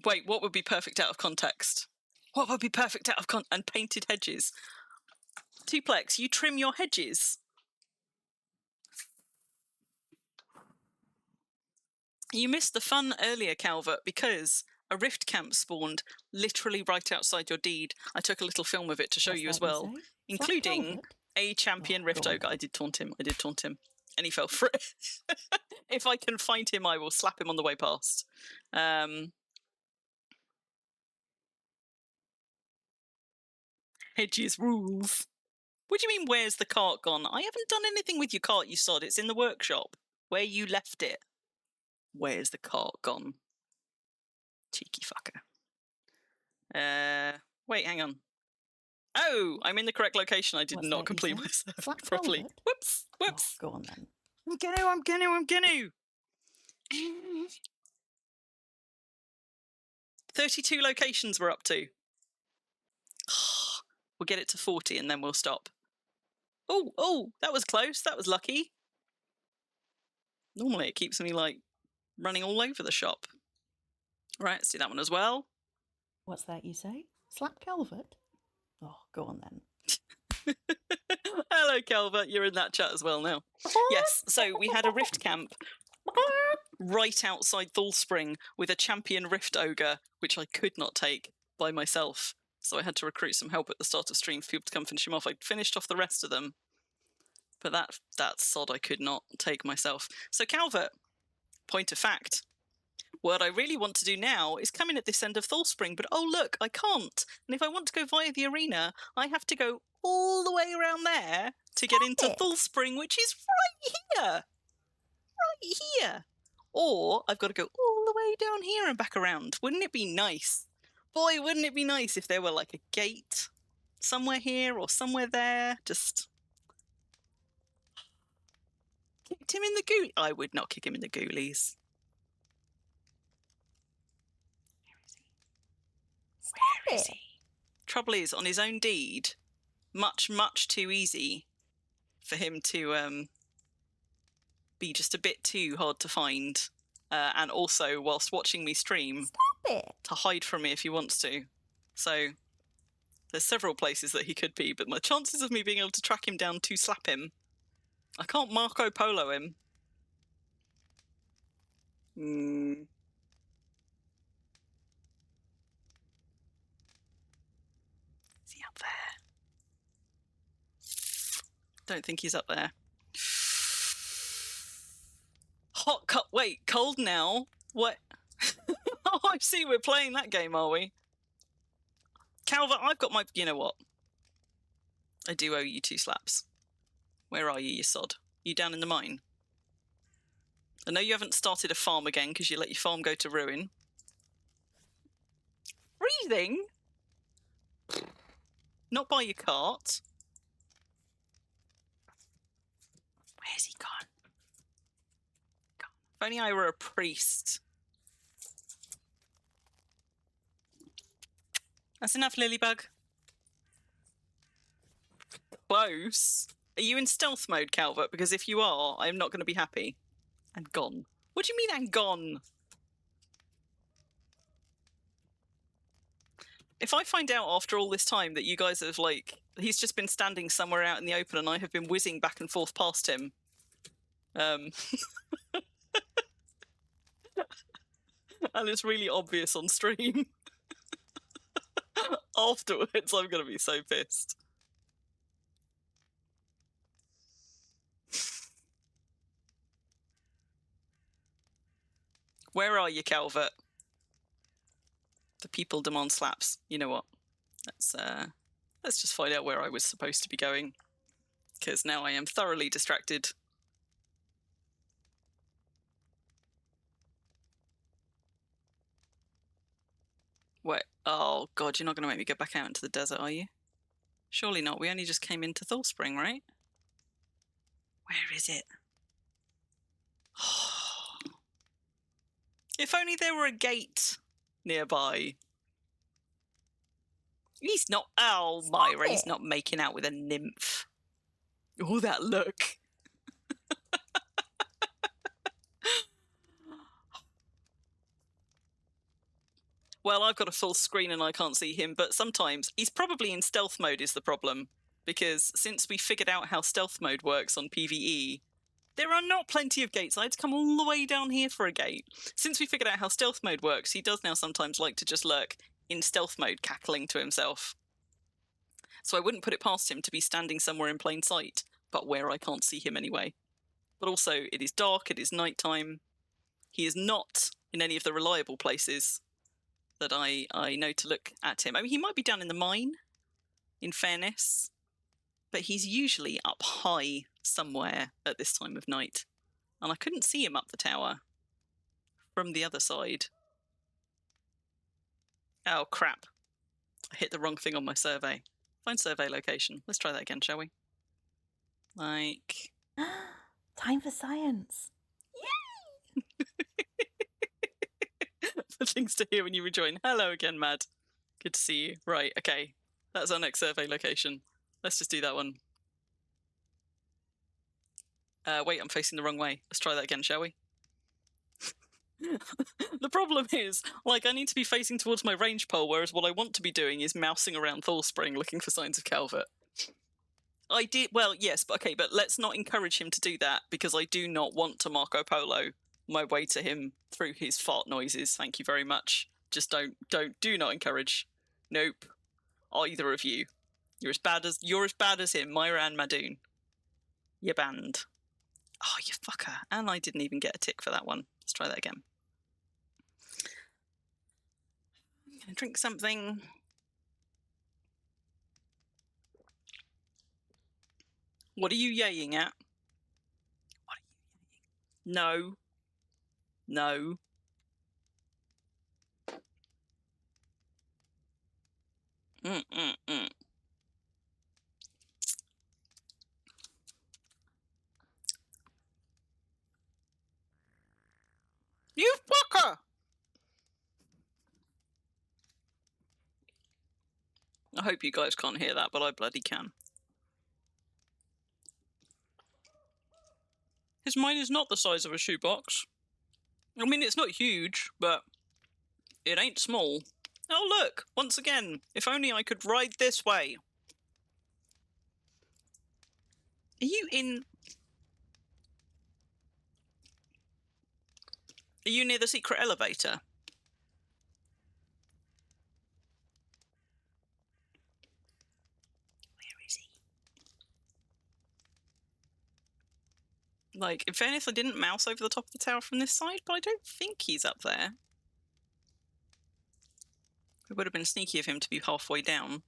Wait, what would be perfect out of context? What would be perfect out of and painted hedges? Tuplex, you trim your hedges. You missed the fun earlier, Calvert, because a rift camp spawned literally right outside your deed. I took a little film of it to show you as well, including a champion rift ogre. I did taunt him. And he fell for it. If I can find him, I will slap him on the way past. Hedges rules. What do you mean, where's the cart gone? I haven't done anything with your cart, you sod. It's in the workshop, where you left it. Where's the cart gone? Cheeky fucker. Wait, hang on. Oh, I'm in the correct location. I did not complete myself properly. Calvert? Whoops. Oh, go on then. I'm gonna. 32 locations we're up to. We'll get it to 40 and then we'll stop. Oh, that was close. That was lucky. Normally it keeps me, like, running all over the shop. Right, let's do that one as well. What's that you say? Slap Calvert? Oh, go on then. Hello, Calvert. You're in that chat as well now. Yes, so we had a rift camp right outside Thallspring with a champion rift ogre, which I could not take by myself. So I had to recruit some help at the start of stream for people to come finish him off. I finished off the rest of them, but that sod I could not take myself. So Calvert, point of fact, what I really want to do now is come in at this end of Thallspring, but oh look, I can't. And if I want to go via the arena, I have to go all the way around there to get into Thallspring, which is right here. Right here. Or I've got to go all the way down here and back around. Wouldn't it be nice? Boy, wouldn't it be nice if there were like a gate somewhere here or somewhere there? Just kicked him in the goo. I would not kick him in the ghoulies. Where is he? Trouble is, on his own deed, much, much too easy for him to be just a bit too hard to find. And also, whilst watching me stream, to hide from me if he wants to. So there's several places that he could be, but my chances of me being able to track him down to slap him, I can't Marco Polo him. Is he up there? Don't think he's up there. Hot cup. Wait, cold now? What? Oh, I see. We're playing that game, are we? Calvert, I've got my... You know what? I do owe you 2 slaps. Where are you sod? You down in the mine? I know you haven't started a farm again because you let your farm go to ruin. Breathing? Not by your cart. Where's he gone? If only I were a priest. That's enough, Lilybug. Close. Are you in stealth mode, Calvert? Because if you are, I'm not going to be happy. And gone. What do you mean, and gone? If I find out after all this time that you guys have, like, he's just been standing somewhere out in the open and I have been whizzing back and forth past him, and it's really obvious on stream, afterwards I'm going to be so pissed. Where are you, Calvert? The people demand slaps. You know what? Let's Let's just find out where I was supposed to be going, because now I am thoroughly distracted. Wait, oh god, you're not going to make me go back out into the desert, are you? Surely not. We only just came into Thallspring, right? Where is it? If only there were a gate nearby. He's not. Oh, Myra, he's not making out with a nymph. Oh, that look. Well, I've got a full screen and I can't see him, but sometimes he's probably in stealth mode is the problem. Because since we figured out how stealth mode works on PvE, there are not plenty of gates. I had to come all the way down here for a gate. Since we figured out how stealth mode works, he does now sometimes like to just lurk in stealth mode, cackling to himself. So I wouldn't put it past him to be standing somewhere in plain sight, but where I can't see him anyway. But also, it is dark, it is nighttime. He is not in any of the reliable places that I know to look at him. I mean, he might be down in the mine, in fairness, but he's usually up high somewhere at this time of night. And I couldn't see him up the tower from the other side. Oh, crap. I hit the wrong thing on my survey. Find survey location. Let's try that again, shall we? Like... Time for science. For things to hear when you rejoin. Hello again, Mad. Good to see you. Right, okay. That's our next survey location. Let's just do that one. Wait, I'm facing the wrong way. Let's try that again, shall we? The problem is, like, I need to be facing towards my range pole, whereas what I want to be doing is mousing around Thallspring looking for signs of Calvert. I did, well, yes, but okay, but let's not encourage him to do that, because I do not want to Marco Polo my way to him through his fart noises. Thank you very much. Just do not encourage. Nope. Either of you. You're as bad as him, Myra and Madoon. You're banned. Oh, you fucker. And I didn't even get a tick for that one. Let's try that again. I'm gonna drink something. What are you yaying at? What are you yaying? No. No. Mm-mm-mm. You fucker! I hope you guys can't hear that, but I bloody can. His mine is not the size of a shoebox. I mean, it's not huge, but it ain't small. Oh, look! Once again, if only I could ride this way. Are you in... Are you near the secret elevator? Where is he? Like, in fairness, I didn't mouse over the top of the tower from this side, but I don't think he's up there. It would have been sneaky of him to be halfway down.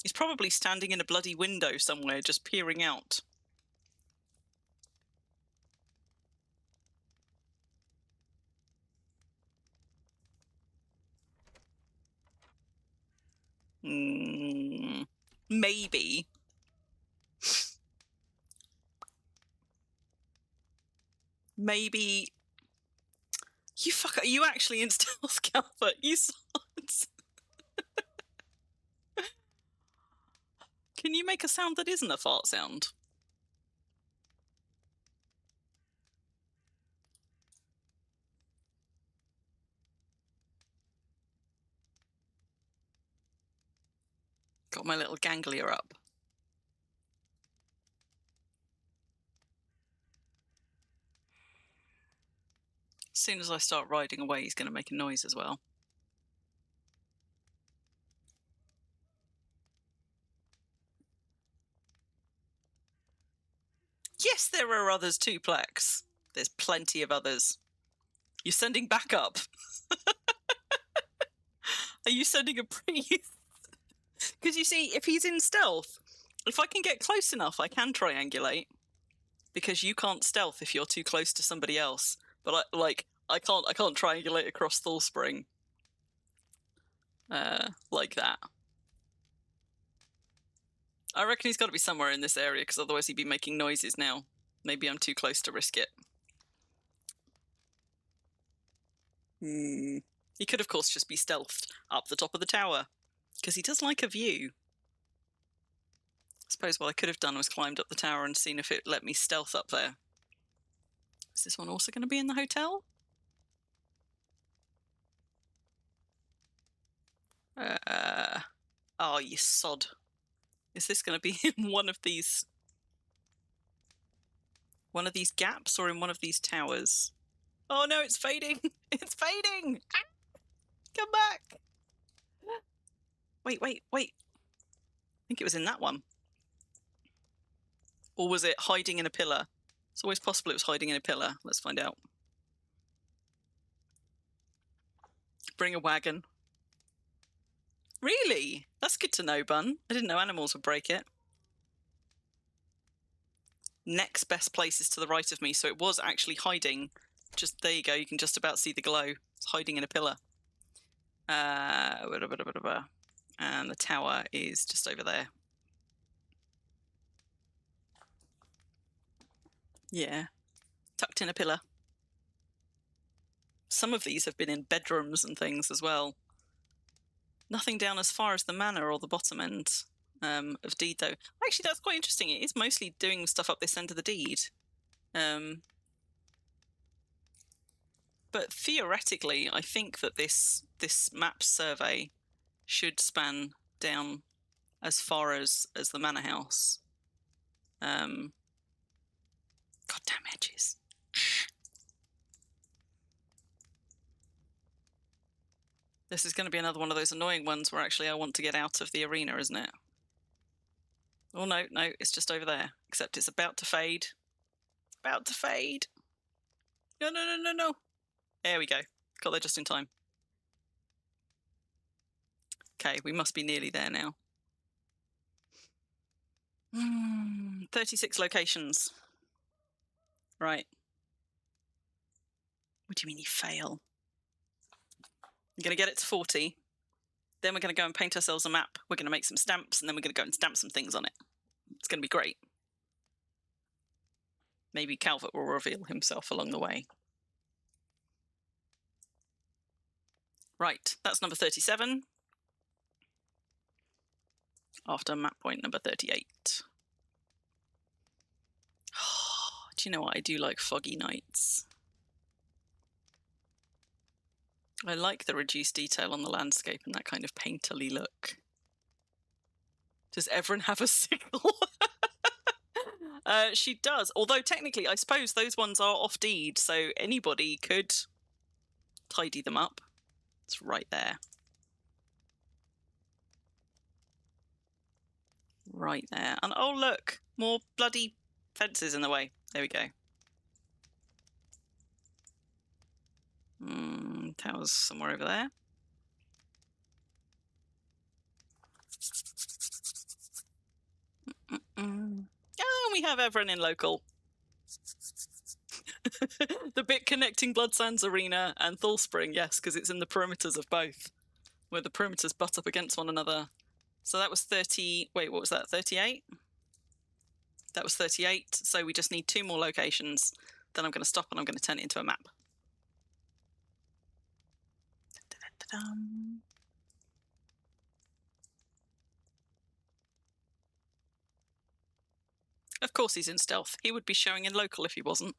He's probably standing in a bloody window somewhere, just peering out. Maybe. Maybe... You fucker, are you actually in stealth, Calvert? You saw it. Can you make a sound that isn't a fart sound? Got my little ganglia up. As soon as I start riding away, he's going to make a noise as well. Yes, there are others too, Plex. There's plenty of others. You're sending backup. Are you sending a priest? Because you see, if he's in stealth, if I can get close enough, I can triangulate. Because you can't stealth if you're too close to somebody else. But I can't triangulate across Thallspring. Like that. I reckon he's got to be somewhere in this area, because otherwise he'd be making noises now. Maybe I'm too close to risk it. He could, of course, just be stealthed up the top of the tower, because he does like a view. I suppose what I could have done was climbed up the tower and seen if it let me stealth up there. Is this one also going to be in the hotel? Oh, you sod. Is this going to be in one of these gaps or in one of these towers? Oh no, it's fading! It's fading! Ah! Come back! Wait. I think it was in that one. Or was it hiding in a pillar? It's always possible it was hiding in a pillar. Let's find out. Bring a wagon. Really? That's good to know, Bun. I didn't know animals would break it. Next best place is to the right of me, so it was actually hiding. Just there you go. You can just about see the glow. It's hiding in a pillar. And the tower is just over there. Yeah, tucked in a pillar. Some of these have been in bedrooms and things as well. Nothing down as far as the manor or the bottom end of deed, though. Actually, that's quite interesting. It is mostly doing stuff up this end of the deed. But theoretically, I think that this map survey should span down as far as the manor house. Goddamn edges. This is going to be another one of those annoying ones where actually I want to get out of the arena, isn't it? Oh, no, it's just over there. Except it's about to fade. It's about to fade. No. There we go. Got there just in time. Okay, we must be nearly there now. 36 locations. Right. What do you mean you fail? I'm going to get it to 40. Then we're going to go and paint ourselves a map. We're going to make some stamps, and then we're going to go and stamp some things on it. It's going to be great. Maybe Calvert will reveal himself along the way. Right, that's number 37. After map point number 38. Do you know what? I do like foggy nights. I like the reduced detail on the landscape and that kind of painterly look. Does everyone have a sickle? She does, although technically I suppose those ones are off deed, so anybody could tidy them up. It's right there. Right there. And oh look, more bloody fences in the way. There we go. Tower's somewhere over there. Oh, we have everyone in local. The bit connecting Bloodsands Arena and Thallspring, yes, because it's in the perimeters of both, where the perimeters butt up against one another. So that was 30... Wait, what was that? 38? That was 38, so we just need 2 more locations. Then I'm going to stop and I'm going to turn it into a map. Of course he's in stealth. He would be showing in local if he wasn't.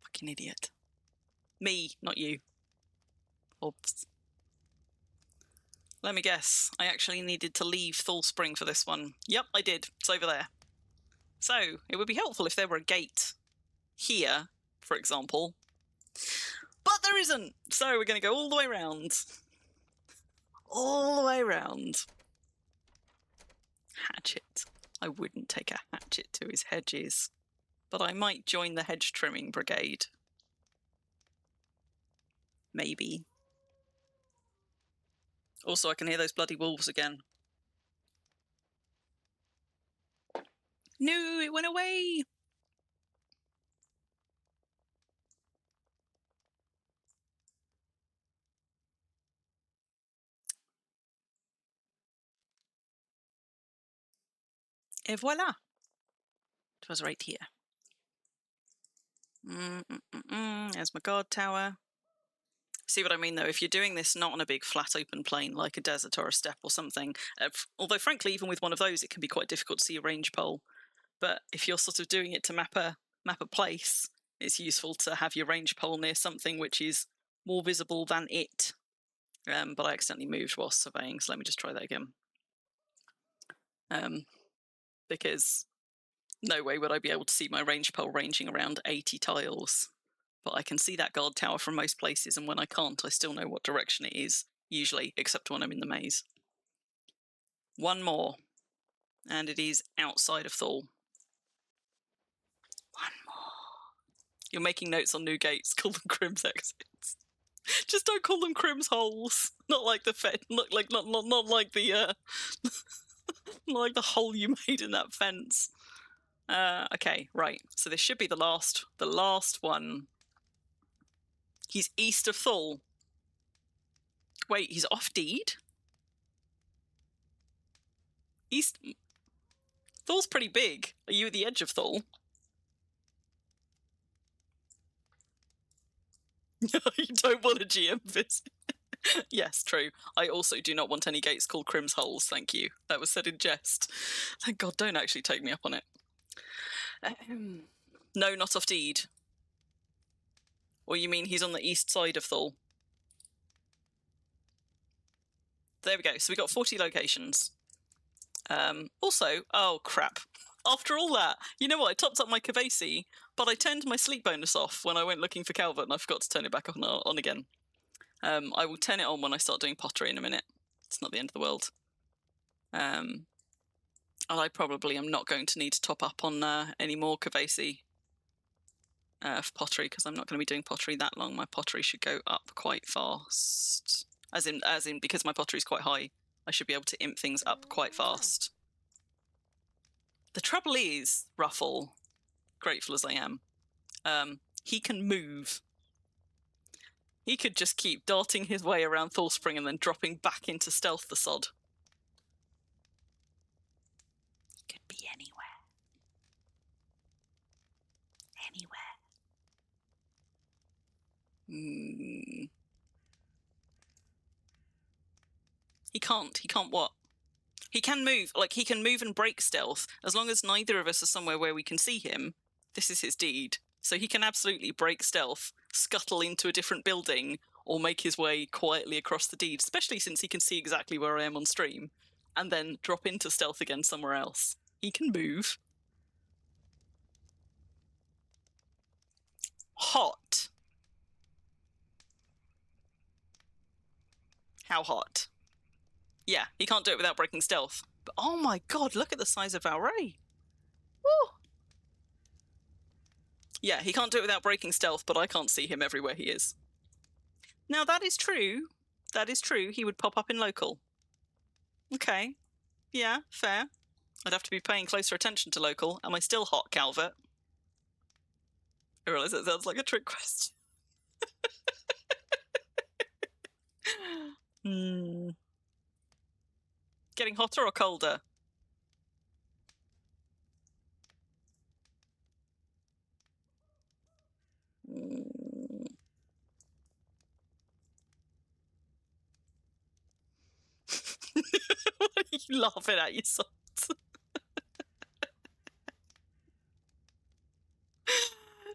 Fucking idiot. Me, not you. Oops. Let me guess. I actually needed to leave Thallspring for this one. Yep, I did. It's over there. So, it would be helpful if there were a gate here, for example. But there isn't! So we're going to go all the way around. All the way around. Hatchet. I wouldn't take a hatchet to his hedges. But I might join the hedge trimming brigade. Maybe. Also, I can hear those bloody wolves again. No, it went away. Et voila. It was right here. There's my guard tower. See what I mean, though? If you're doing this not on a big flat open plain like a desert or a steppe or something, although frankly, even with one of those, it can be quite difficult to see a range pole. But if you're sort of doing it to map a place, it's useful to have your range pole near something which is more visible than it. But I accidentally moved whilst surveying, so let me just try that again. Because no way would I be able to see my range pole ranging around 80 tiles. But I can see that guard tower from most places, and when I can't, I still know what direction it is, usually, except when I'm in the maze. One more, and it is outside of Thal. One more. You're making notes on new gates, call them Crim's exits. Just don't call them Crim's holes. Not like the not like the like the hole you made in that fence. Okay, right. So this should be the last one. He's east of Thal. Wait, he's off deed? East... Thal's pretty big. Are you at the edge of Thal? You don't want a GM visit. Yes, true. I also do not want any gates called Crim's holes, thank you. That was said in jest. Thank God, don't actually take me up on it. No, not off deed. Or you mean he's on the east side of Thal? There we go. So we got 40 locations. Also, oh crap. After all that, you know what? I topped up my Kavasi, but I turned my sleep bonus off when I went looking for Calvert, and I forgot to turn it back on again. I will turn it on when I start doing pottery in a minute. It's not the end of the world. And I probably am not going to need to top up on any more Kavasi for pottery, because I'm not going to be doing pottery that long. My pottery should go up quite fast. As in, because my pottery is quite high, I should be able to imp things up quite fast. The trouble is, Ruffle, grateful as I am, he can move. He could just keep darting his way around Thallspring and then dropping back into stealth the sod. He could be anywhere. Anywhere. He can't what? He can move, like he can move and break stealth, as long as neither of us are somewhere where we can see him. This is his deed. So he can absolutely break stealth, scuttle into a different building, or make his way quietly across the deed, especially since he can see exactly where I am on stream, and then drop into stealth again somewhere else. He can move. Hot. How hot? Yeah, he can't do it without breaking stealth. But oh my god, look at the size of our ray. Woo! Yeah, he can't do it without breaking stealth, but I can't see him everywhere he is. Now, that is true. That is true. He would pop up in local. Okay. Yeah, fair. I'd have to be paying closer attention to local. Am I still hot, Calvert? I realise that sounds like a trick question. Getting hotter or colder? What are you laughing at, you sot?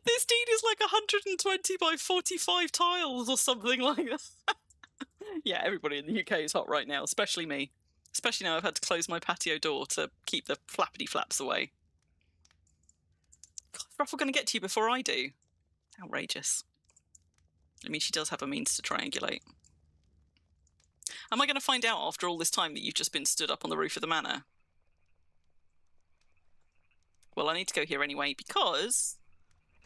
This deed is like 120 by 45 tiles or something like that. Yeah, everybody in the UK is hot right now, especially me. Especially now I've had to close my patio door to keep the flappity flaps away. God, is Ruffle going to get to you before I do? Outrageous. I mean, she does have a means to triangulate. Am I going to find out after all this time that you've just been stood up on the roof of the manor? Well, I need to go here anyway, because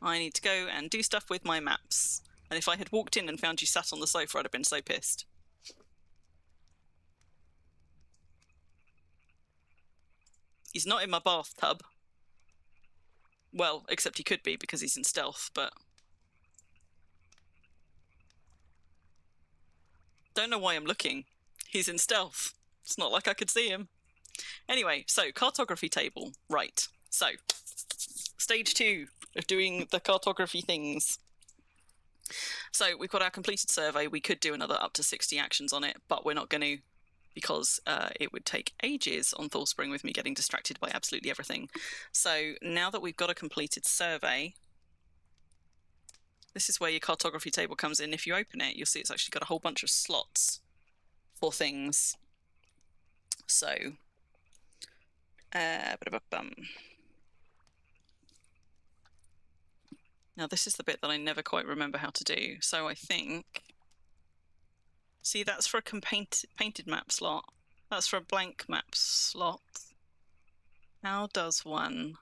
I need to go and do stuff with my maps. And if I had walked in and found you sat on the sofa, I'd have been so pissed. He's not in my bathtub. Well, except he could be because he's in stealth, but... Don't know why I'm looking. He's in stealth. It's not like I could see him. Anyway, so cartography table. Right. So, stage 2 of doing the cartography things. So we've got our completed survey. We could do another up to 60 actions on it, but we're not going to, because it would take ages on Thallspring with me getting distracted by absolutely everything. So now that we've got a completed survey, this is where your cartography table comes in. If you open it, you'll see it's actually got a whole bunch of slots for things. So, now this is the bit that I never quite remember how to do. So I think, see, that's for a painted map slot. That's for a blank map slot. How does one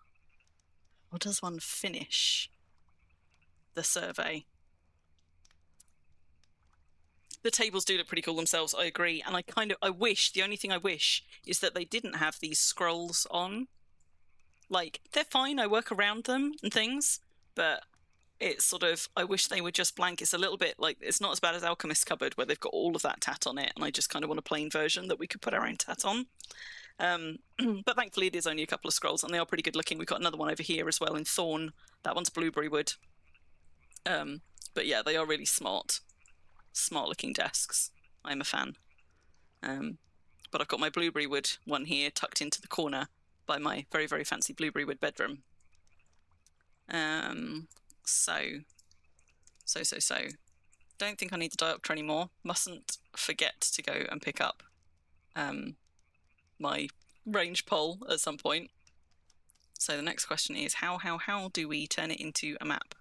finish the survey? The tables do look pretty cool themselves, I agree. And I wish, the only thing I wish is that they didn't have these scrolls on. Like, they're fine, I work around them and things, but it's sort of, I wish they were just blank. It's a little bit like, it's not as bad as Alchemist's Cupboard where they've got all of that tat on it, and I just kind of want a plain version that we could put our own tat on. But thankfully it is only a couple of scrolls, and they are pretty good looking. We've got another one over here as well in Thorn. That one's blueberry wood. But yeah, they are really smart looking desks. I'm a fan. But I've got my blueberry wood one here tucked into the corner by my very, very fancy blueberry wood bedroom. So. Don't think I need the diopter anymore. Mustn't forget to go and pick up my range pole at some point. So the next question is, how do we turn it into a map?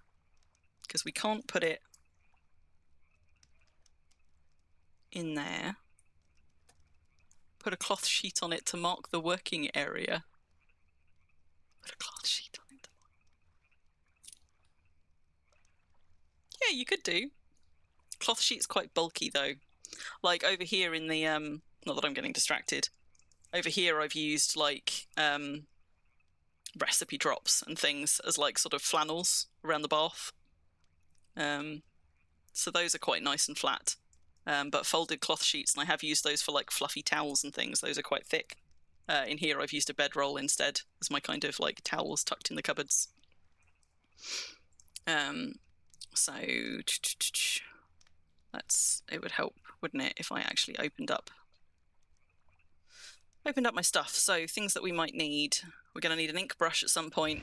Because we can't put it in there. Put a cloth sheet on it to mark the working area. Put a cloth sheet on it. Yeah, you could do. Cloth sheet's quite bulky though. Like over here in the not that I'm getting distracted. Over here I've used like recipe drops and things as like sort of flannels around the bath. So those are quite nice and flat. But folded cloth sheets, and I have used those for like fluffy towels and things. Those are quite thick. In here I've used a bedroll instead as my kind of like towels tucked in the cupboards. So it would help, wouldn't it, if I actually opened up my stuff. So things that we might need. We're going to need an ink brush at some point.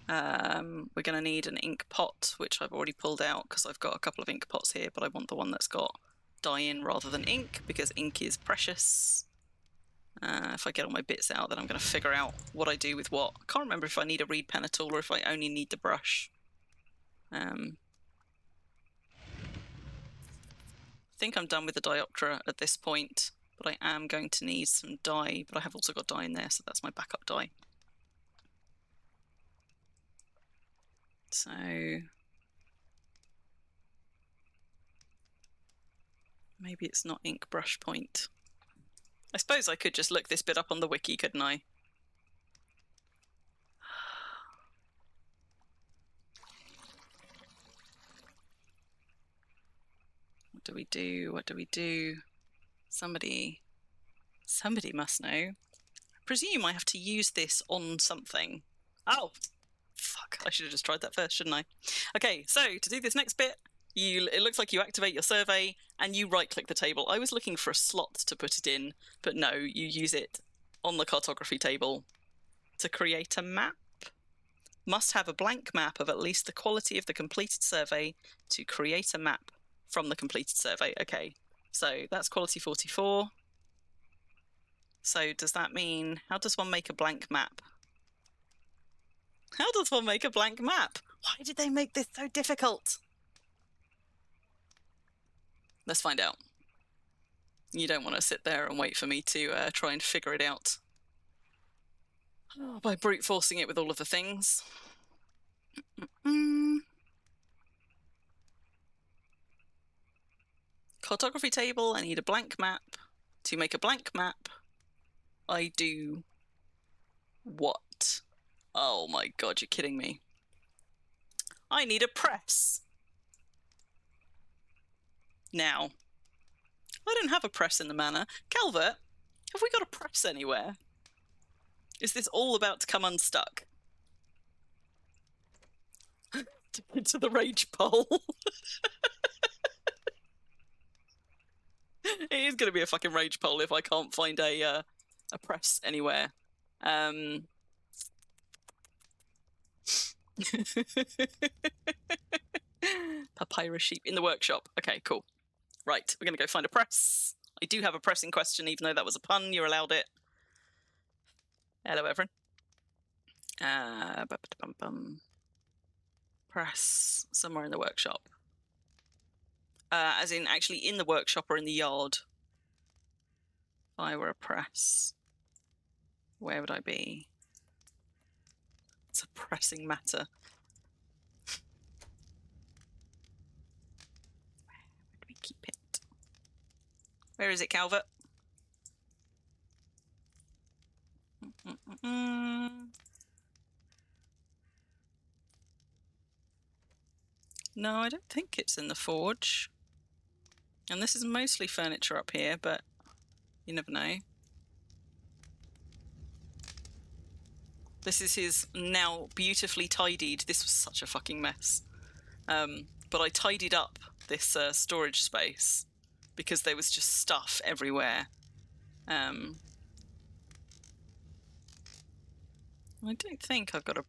We're going to need an ink pot, which I've already pulled out because I've got a couple of ink pots here, but I want the one that's got dye in rather than ink because ink is precious. If I get all my bits out, then I'm going to figure out what I do with what. I can't remember if I need a reed pen at all or if I only need the brush. I think I'm done with the dioptra at this point, but I am going to need some dye, but I have also got dye in there, so that's my backup dye. So maybe it's not ink brush point. I suppose I could just look this bit up on the wiki, couldn't I? What do we do? What do we do? Somebody must know. I presume I have to use this on something. Oh, fuck. I should have just tried that first, shouldn't I? Okay, so to do this next bit, it looks like you activate your survey and you right-click the table. I was looking for a slot to put it in, but no, you use it on the cartography table to create a map. Must have a blank map of at least the quality of the completed survey to create a map from the completed survey. Okay, so that's quality 44. So does that mean, how does one make a blank map? How does one make a blank map? Why did they make this so difficult? Let's find out. You don't want to sit there and wait for me to try and figure it out by brute forcing it with all of the things. Cartography table, I need a blank map. To make a blank map, I do what? Oh my god, you're kidding me. I need a press. Now. I don't have a press in the manor. Calvert, have we got a press anywhere? Is this all about to come unstuck? To the rage pole. It is going to be a fucking rage pole if I can't find a press anywhere. Papyrus sheep in the workshop. Okay, cool. Right, we're going to go find a press. I do have a press in question, even though that was a pun. You're allowed it. Hello, everyone. Press somewhere in the workshop. As in, actually in the workshop or in the yard. If I were a press, where would I be? It's a pressing matter. Where would we keep it? Where is it, Calvert? No, I don't think it's in the forge. And this is mostly furniture up here, but you never know. This is his now beautifully tidied. This was such a fucking mess. But I tidied up this storage space because there was just stuff everywhere. I don't think I've got a...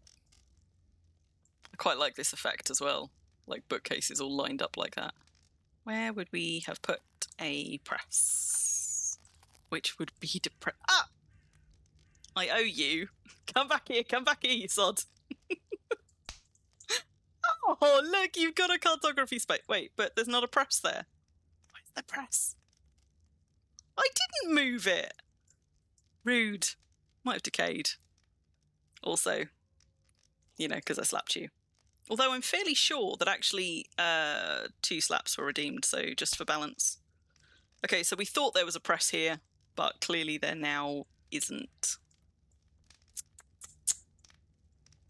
I quite like this effect as well. Like bookcases all lined up like that. Where would we have put a press? Which would be depressed. Ah! I owe you. Come back here, you sod. Oh, look, you've got a cartography space. Wait, but there's not a press there. Where's the press? I didn't move it. Rude. Might have decayed. Also, you know, because I slapped you. Although I'm fairly sure that actually 2 slaps were redeemed, so just for balance. Okay, so we thought there was a press here, but clearly there now isn't.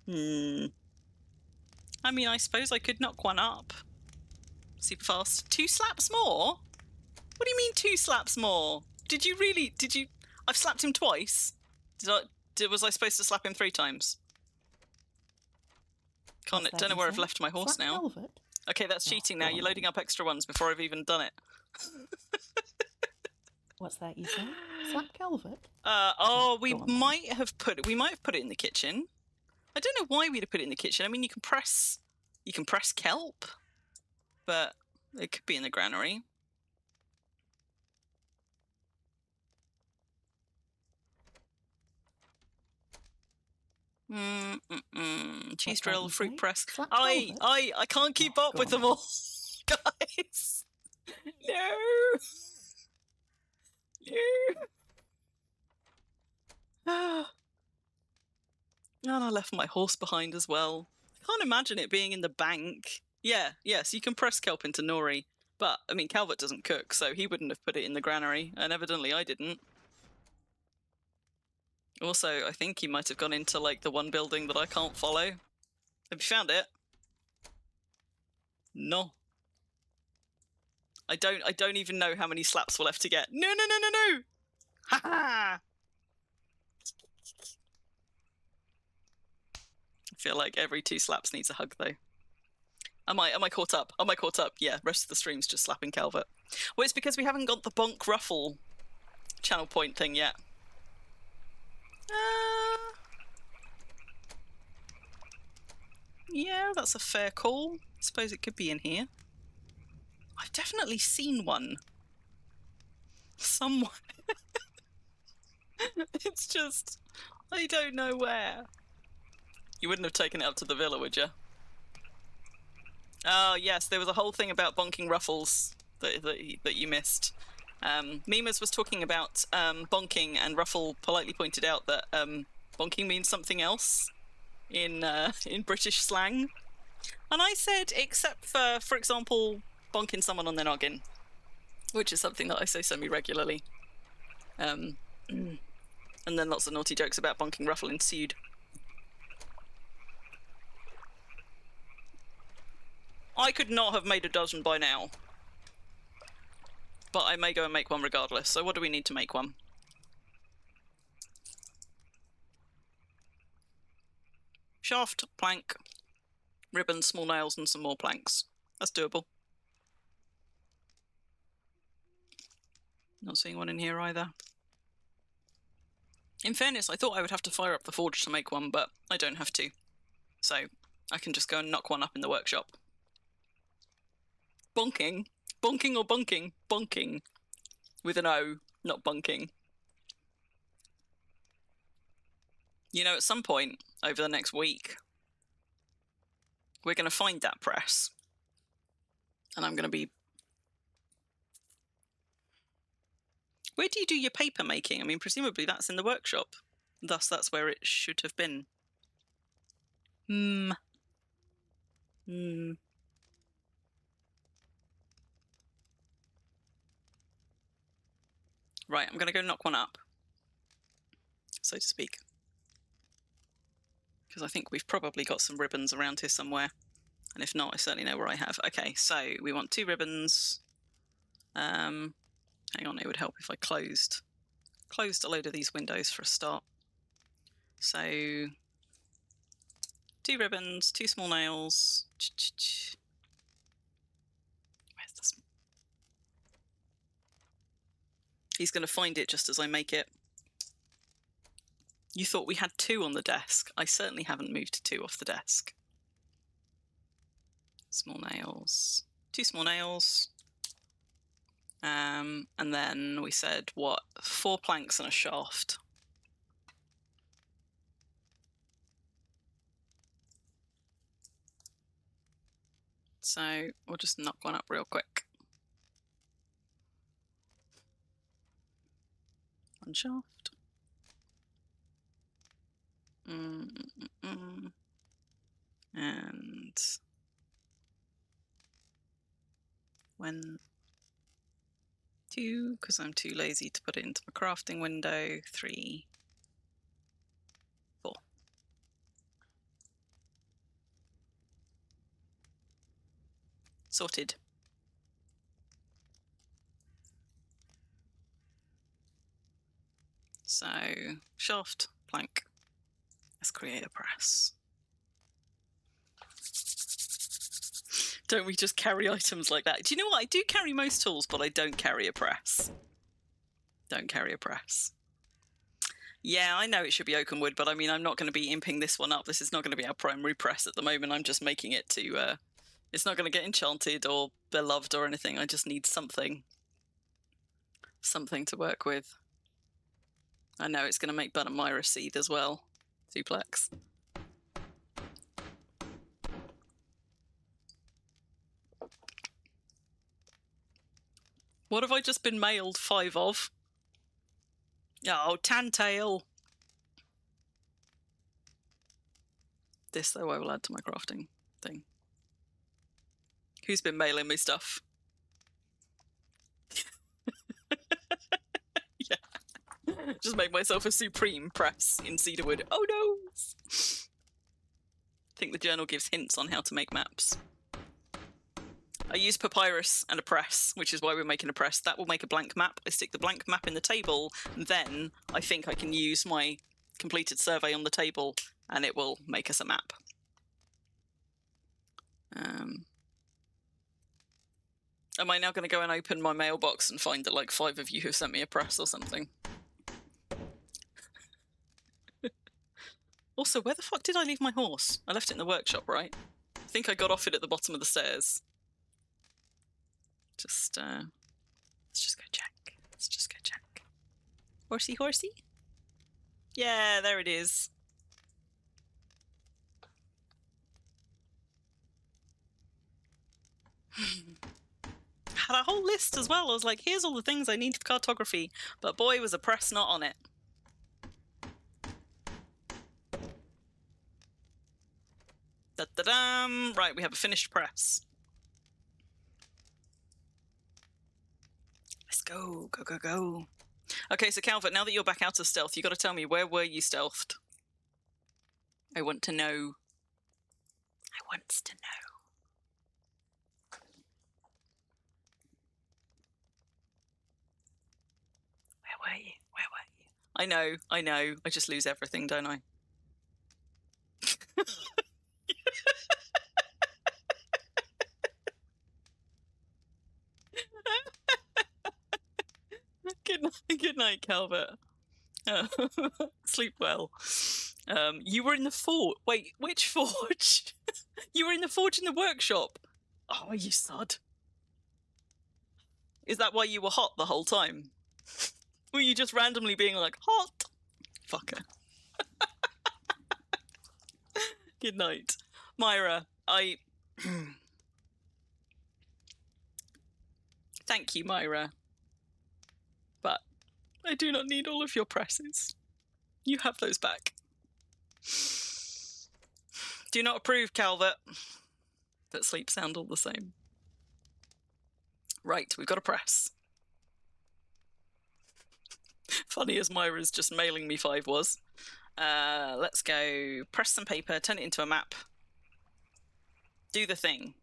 I mean, I suppose I could knock one up. Super fast. 2 slaps more? What do you mean 2 slaps more? Did you really... Did you... I've slapped him twice. Was I supposed to slap him 3 times? Don't know where I've left my horse now. Calvert? Okay, that's cheating now. You're loading up extra ones before I've even done it. What's that you say? Slap Calvert? We might have put it in the kitchen. I don't know why we'd have put it in the kitchen. I mean, you can press kelp, but it could be in the granary. Cheese drill, fruit press. I can't keep up with them all, guys. No. And I left my horse behind as well. I can't imagine it being in the bank. Yes, you can press kelp into nori, but I mean, Calvert doesn't cook, so he wouldn't have put it in the granary, and evidently I didn't. Also, I think he might have gone into, like, the one building that I can't follow. Have you found it? No. I don't even know how many slaps we're left to get. No! Ha ha! I feel like every 2 slaps needs a hug, though. Am I caught up? Am I caught up? Yeah, rest of the stream's just slapping Calvert. Well, it's because we haven't got the bonk ruffle channel point thing yet. Yeah, that's a fair call. I suppose it could be in here. I've definitely seen one. Somewhere. It's just... I don't know where. You wouldn't have taken it up to the villa, would you? Oh, yes, there was a whole thing about bonking ruffles that you missed. Mimas was talking about bonking, and Ruffle politely pointed out that bonking means something else in British slang. And I said, except for example, bonking someone on their noggin, which is something that I say semi-regularly. And then lots of naughty jokes about bonking Ruffle ensued. I could not have made a dozen by now. But I may go and make one regardless. So what do we need to make one? Shaft, plank, ribbon, small nails, and some more planks. That's doable. Not seeing one in here either. In fairness, I thought I would have to fire up the forge to make one, but I don't have to. So I can just go and knock one up in the workshop. Bonking? Bonking or bunking? Bonking. With an O, not bunking. You know, at some point over the next week, we're going to find that press. And I'm going to be... Where do you do your paper making? I mean, presumably that's in the workshop. Thus, that's where it should have been. Right, I'm going to go knock one up, so to speak. Because I think we've probably got some ribbons around here somewhere. And if not, I certainly know where I have. Okay, so we want 2 ribbons. Hang on, it would help if I closed a load of these windows for a start. So 2 ribbons, 2 small nails. Where's this? He's going to find it just as I make it. You thought we had 2 on the desk. I certainly haven't moved 2 off the desk. Small nails. 2 small nails. And then we said, what, 4 planks and a shaft. So we'll just knock one up real quick. One shaft. And when 2, because I'm too lazy to put it into my crafting window. 3, 4. Sorted. So, shaft, plank. Let's create a press. Don't we just carry items like that? Do you know what? I do carry most tools, but I don't carry a press. Don't carry a press. Yeah, I know it should be oaken wood, but I mean, I'm not going to be imping this one up. This is not going to be our primary press at the moment. I'm just making it to... it's not going to get enchanted or beloved or anything. I just need something. Something to work with. I know it's going to make Bunamira seethe as well. Suplex. What have I just been mailed 5 of? Oh, Tantail. This, though, I will add to my crafting thing. Who's been mailing me stuff? Yeah. Just make myself a supreme press in cedarwood. Oh no! I think the journal gives hints on how to make maps. I use papyrus and a press, which is why we're making a press. That will make a blank map. I stick the blank map in the table, and then I think I can use my completed survey on the table, and it will make us a map. Am I now going to go and open my mailbox and find that like 5 of you have sent me a press or something? Also, where the fuck did I leave my horse? I left it in the workshop, right? I think I got off it at the bottom of the stairs. Just, let's just go check. Let's just go check. Horsey, horsey? Yeah, there it is. Had a whole list as well. I was like, here's all the things I need for cartography. But boy, was a press not on it. Da-da-dam! Right, we have a finished press. Let's go, go, go, go. Okay, so Calvert, now that you're back out of stealth, you got to tell me, where were you stealthed? I want to know. I wants to know. I know. I just lose everything, don't I? Good night, Calvert. Sleep well. You were in the forge. Wait, which forge? You were in the forge in the workshop. Oh, you sod. Is that why you were hot the whole time? Were you just randomly being like, hot? Fucker. Good night. Myra, Thank you, Myra. But I do not need all of your presses. You have those back. Do not approve, Calvert. But sleep sound all the same. Right, we've got a press. Funny as Myra's just mailing me 5 was. Let's go press some paper, turn it into a map. Do the thing.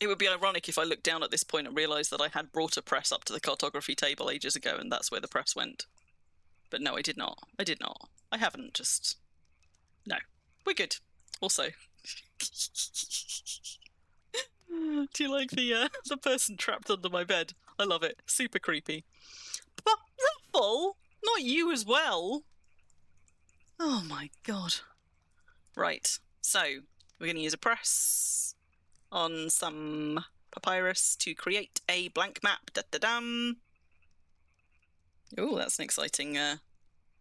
It would be ironic if I looked down at this point and realised that I had brought a press up to the cartography table ages ago and that's where the press went. But no, I did not. I haven't, just... No. We're good. Also... Do you like the person trapped under my bed? I love it. Super creepy. But Ruffle! Not you as well! Oh my god. Right, so we're going to use a press on some papyrus to create a blank map. Da-da-dum! Oh, that's an exciting...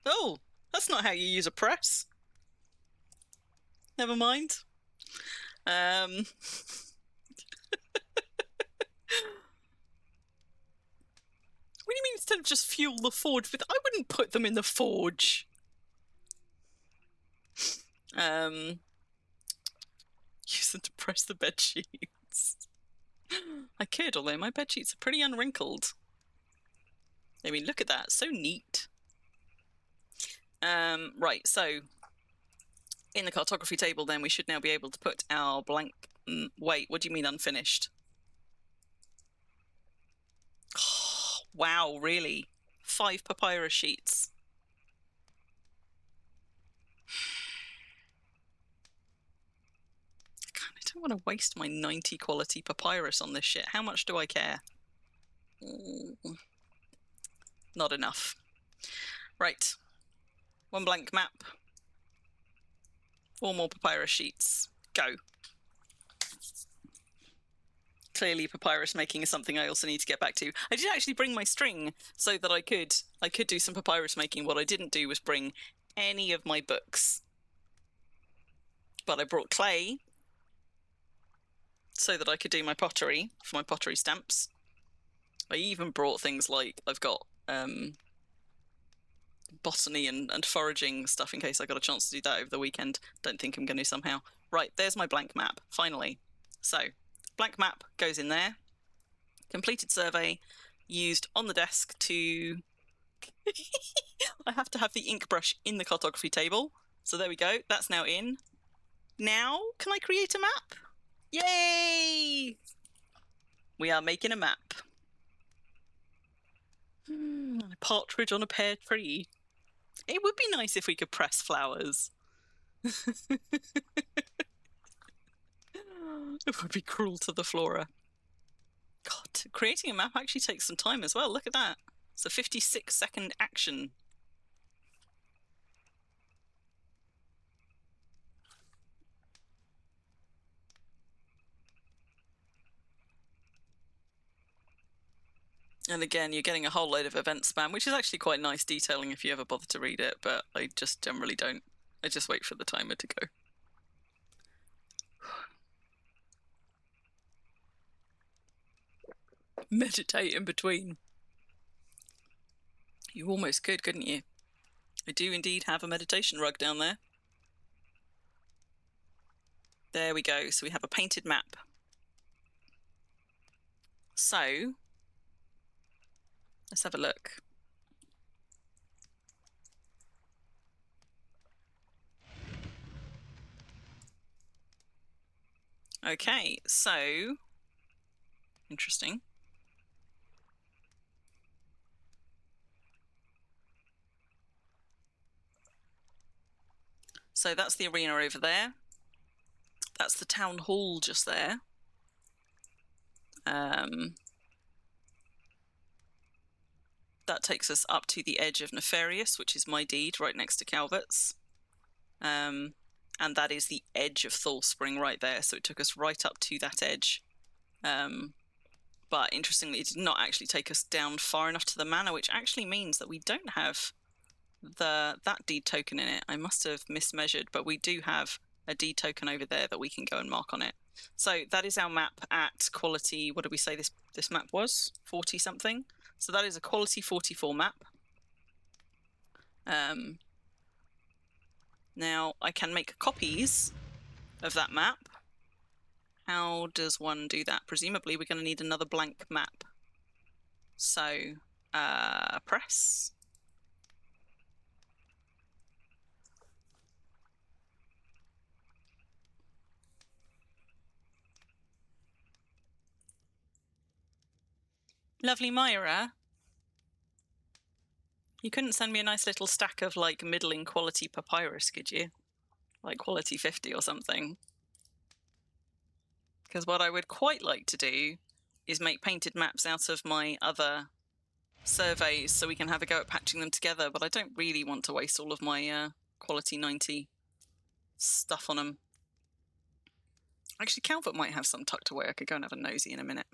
Oh, that's not how you use a press. Never mind. What do you mean instead of just fuel the forge with... I wouldn't put them in the forge. Use them to press the bed sheets. I could, although my bed sheets are pretty unwrinkled. I mean, look at that. So neat. Right, so in the cartography table then we should now be able to put our blank... wait, what do you mean unfinished? Oh, wow, really? 5 papyrus sheets. God, I don't want to waste my 90 quality papyrus on this shit. How much do I care? Not enough. Right. 1 blank map. 4 more papyrus sheets. Go. Clearly papyrus making is something I also need to get back to. I did actually bring my string so that I could do some papyrus making. What I didn't do was bring any of my books. But I brought clay so that I could do my pottery for my pottery stamps. I even brought things like I've got botany and foraging stuff in case I got a chance to do that over the weekend. Don't think I'm going to somehow. Right, there's my blank map, finally. So, blank map goes in there. Completed survey used on the desk to... I have to have the ink brush in the cartography table. So there we go, that's now in. Now, can I create a map? Yay! We are making a map. A partridge on a pear tree. It would be nice if we could press flowers. It would be cruel to the flora. God, creating a map actually takes some time as well. Look at that. It's a 56-second action. And again, you're getting a whole load of event spam, which is actually quite nice detailing if you ever bother to read it, but I just generally don't. I just wait for the timer to go. Meditate in between. You almost could, couldn't you? I do indeed have a meditation rug down there. There we go. So we have a painted map. So... let's have a look. Okay, so... interesting. So that's the arena over there. That's the town hall just there. That takes us up to the edge of Nefarious, which is my deed, right next to Calvert's. And that is the edge of Thallspring right there, so it took us right up to that edge. But interestingly, it did not actually take us down far enough to the manor, which actually means that we don't have that deed token in it. I must have mismeasured, but we do have a deed token over there that we can go and mark on it. So that is our map at quality, what did we say this map was? 40 something. So that is a quality 44 map. Now I can make copies of that map. How does one do that? Presumably we're going to need another blank map. So press. Lovely Myra. You couldn't send me a nice little stack of like middling quality papyrus, could you? Like quality 50 or something. Because what I would quite like to do is make painted maps out of my other surveys so we can have a go at patching them together, but I don't really want to waste all of my quality 90 stuff on them. Actually, Calvert might have some tucked away. I could go and have a nosy in a minute.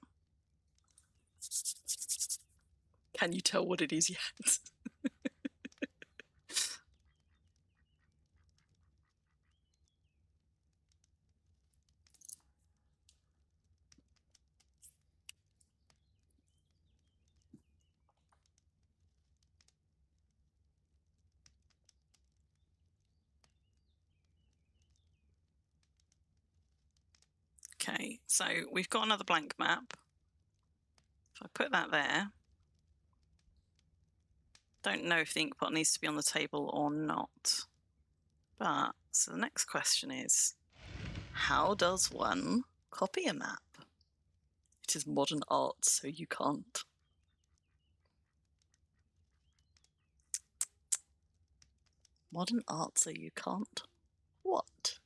Can you tell what it is yet? Okay, so we've got another blank map. If I put that there, don't know if the ink pot needs to be on the table or not. But, so the next question is, how does one copy a map? It is modern art, so you can't. Modern art, so you can't? What?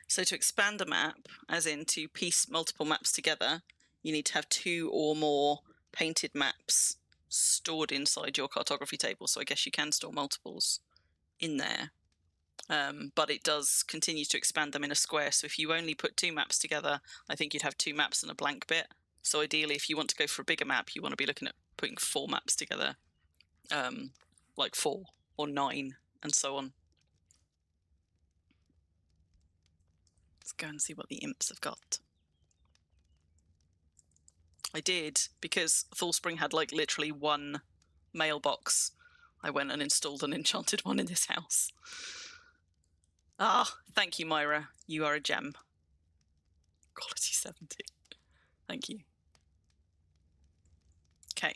So to expand a map, as in to piece multiple maps together, you need to have 2 or more painted maps stored inside your cartography table. So I guess you can store multiples in there. But it does continue to expand them in a square. So if you only put 2 maps together, I think you'd have 2 maps and a blank bit. So ideally, if you want to go for a bigger map, you want to be looking at putting 4 maps together, like 4 or 9 and so on. Let's go and see what the imps have got. I did, because Thallspring had like literally 1 mailbox. I went and installed an enchanted one in this house. Ah, thank you, Myra. You are a gem. Quality 70. Thank you. Okay.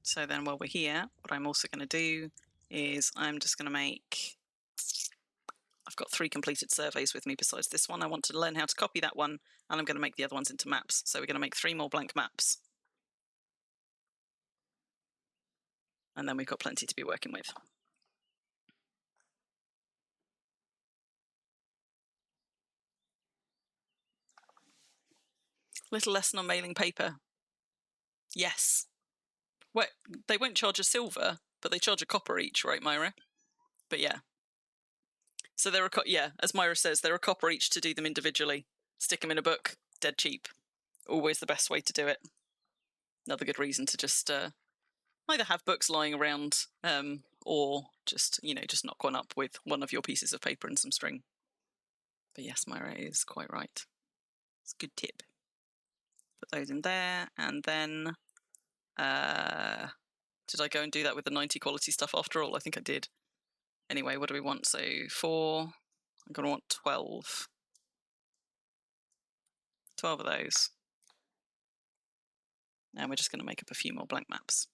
So then while we're here, what I'm also going to do is I'm just going to make... I've got 3 completed surveys with me besides this one. I want to learn how to copy that one, and I'm going to make the other ones into maps. So we're going to make 3 more blank maps. And then we've got plenty to be working with. Little lesson on mailing paper. Yes. Well, they won't charge a silver, but they charge a copper each, right, Myra? But yeah. So they're as Myra says, they're a copper each to do them individually. Stick them in a book, dead cheap. Always the best way to do it. Another good reason to just either have books lying around or just, just knock one up with one of your pieces of paper and some string. But yes, Myra is quite right. It's a good tip. Put those in there, and then did I go and do that with the 90 quality stuff after all? I think I did. Anyway, what do we want? So 4, I'm going to want 12. 12 of those. And we're just going to make up a few more blank maps.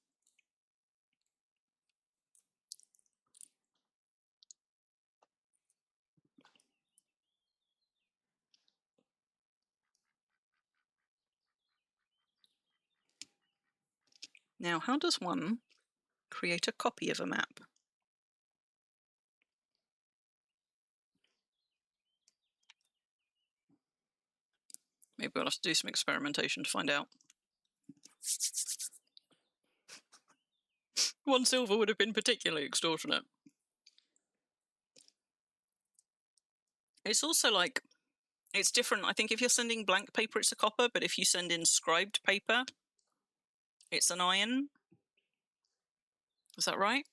Now, how does one create a copy of a map? Maybe we'll have to do some experimentation to find out. 1 silver would have been particularly extortionate. It's also like, it's different. I think if you're sending blank paper, it's a copper, but if you send in scribed paper, it's an iron. Is that right?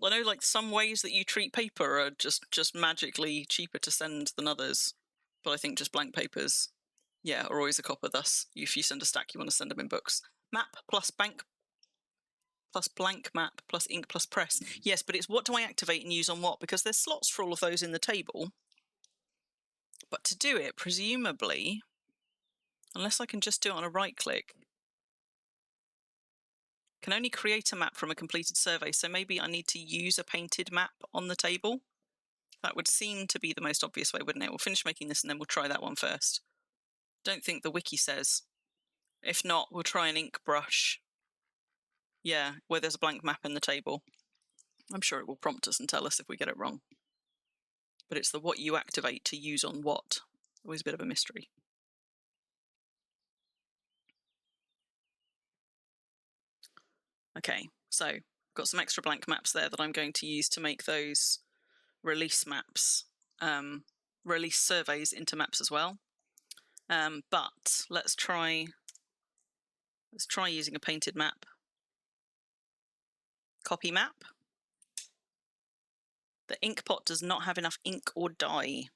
I know, like, some ways that you treat paper are just magically cheaper to send than others, but I think just blank papers, yeah, are always a copper. Thus, if you send a stack, you want to send them in books. Map plus bank plus blank map plus ink plus press. Yes, but it's what do I activate and use on what? Because there's slots for all of those in the table. But to do it, presumably, unless I can just do it on a right click, can only create a map from a completed survey. So maybe I need to use a painted map on the table. That would seem to be the most obvious way, wouldn't it? We'll finish making this and then we'll try that one first. Don't think the wiki says. If not, we'll try an ink brush. Yeah, where there's a blank map in the table. I'm sure it will prompt us and tell us if we get it wrong. But it's the what you activate to use on what. Always a bit of a mystery. Okay, so I've got some extra blank maps there that I'm going to use to make those release maps, release surveys into maps as well. But let's try using a painted map. Copy map. The ink pot does not have enough ink or dye.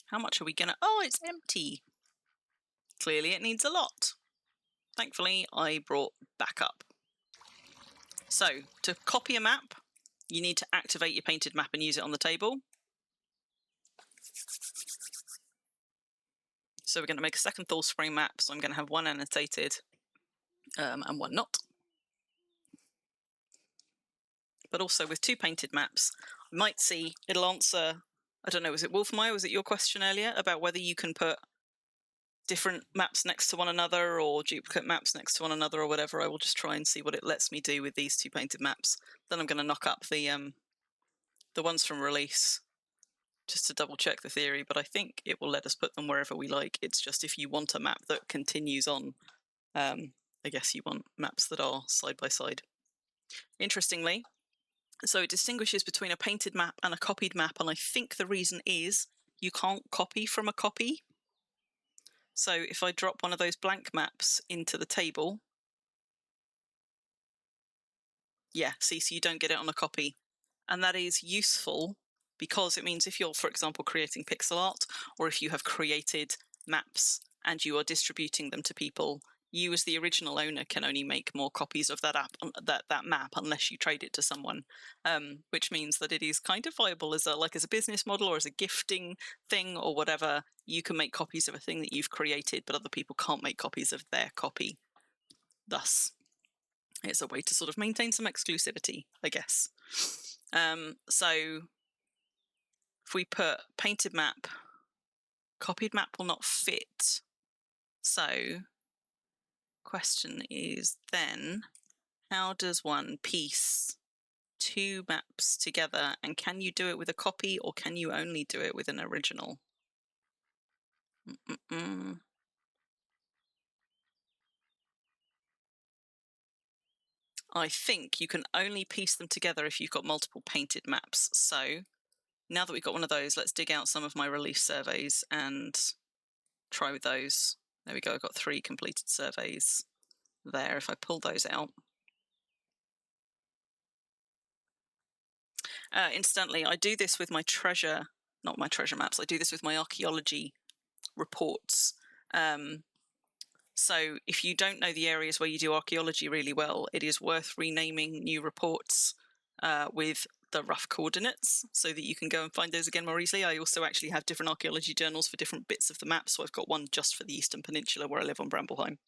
How much are we gonna... Oh, it's empty. Clearly it needs a lot. Thankfully, I brought backup. So, to copy a map, you need to activate your painted map and use it on the table. So we're going to make a second Thallspring map, so I'm going to have one annotated and one not. But also with 2 painted maps, I might see it'll answer, I don't know, was it Wolfmeyer, was it your question earlier about whether you can put different maps next to one another or duplicate maps next to one another or whatever? I will just try and see what it lets me do with these 2 painted maps. Then I'm going to knock up the ones from release just to double check the theory, but I think it will let us put them wherever we like. It's just if you want a map that continues on, I guess you want maps that are side by side. Interestingly, so it distinguishes between a painted map and a copied map, and I think the reason is you can't copy from a copy. So if I drop one of those blank maps into the table, yeah, see, so you don't get it on a copy. And that is useful because it means if you're, for example, creating pixel art, or if you have created maps and you are distributing them to people, you as the original owner can only make more copies of that map unless you trade it to someone, which means that it is kind of viable as a business model or as a gifting thing or whatever. You can make copies of a thing that you've created, but other people can't make copies of their copy. Thus, it's a way to sort of maintain some exclusivity, I guess. So if we put painted map, copied map will not fit. So question is then, how does one piece 2 maps together, and can you do it with a copy or can you only do it with an original? I think you can only piece them together if you've got multiple painted maps. So now that we've got one of those, let's dig out some of my release surveys and try with those. There we go, I've got 3 completed surveys there. If I pull those out. Incidentally, I do this with my treasure, not my treasure maps, I do this with my archaeology reports. So if you don't know the areas where you do archaeology really well, it is worth renaming new reports with the rough coordinates so that you can go and find those again more easily. I also actually have different archaeology journals for different bits of the map, so I've got one just for the Eastern Peninsula where I live on Brambleheim.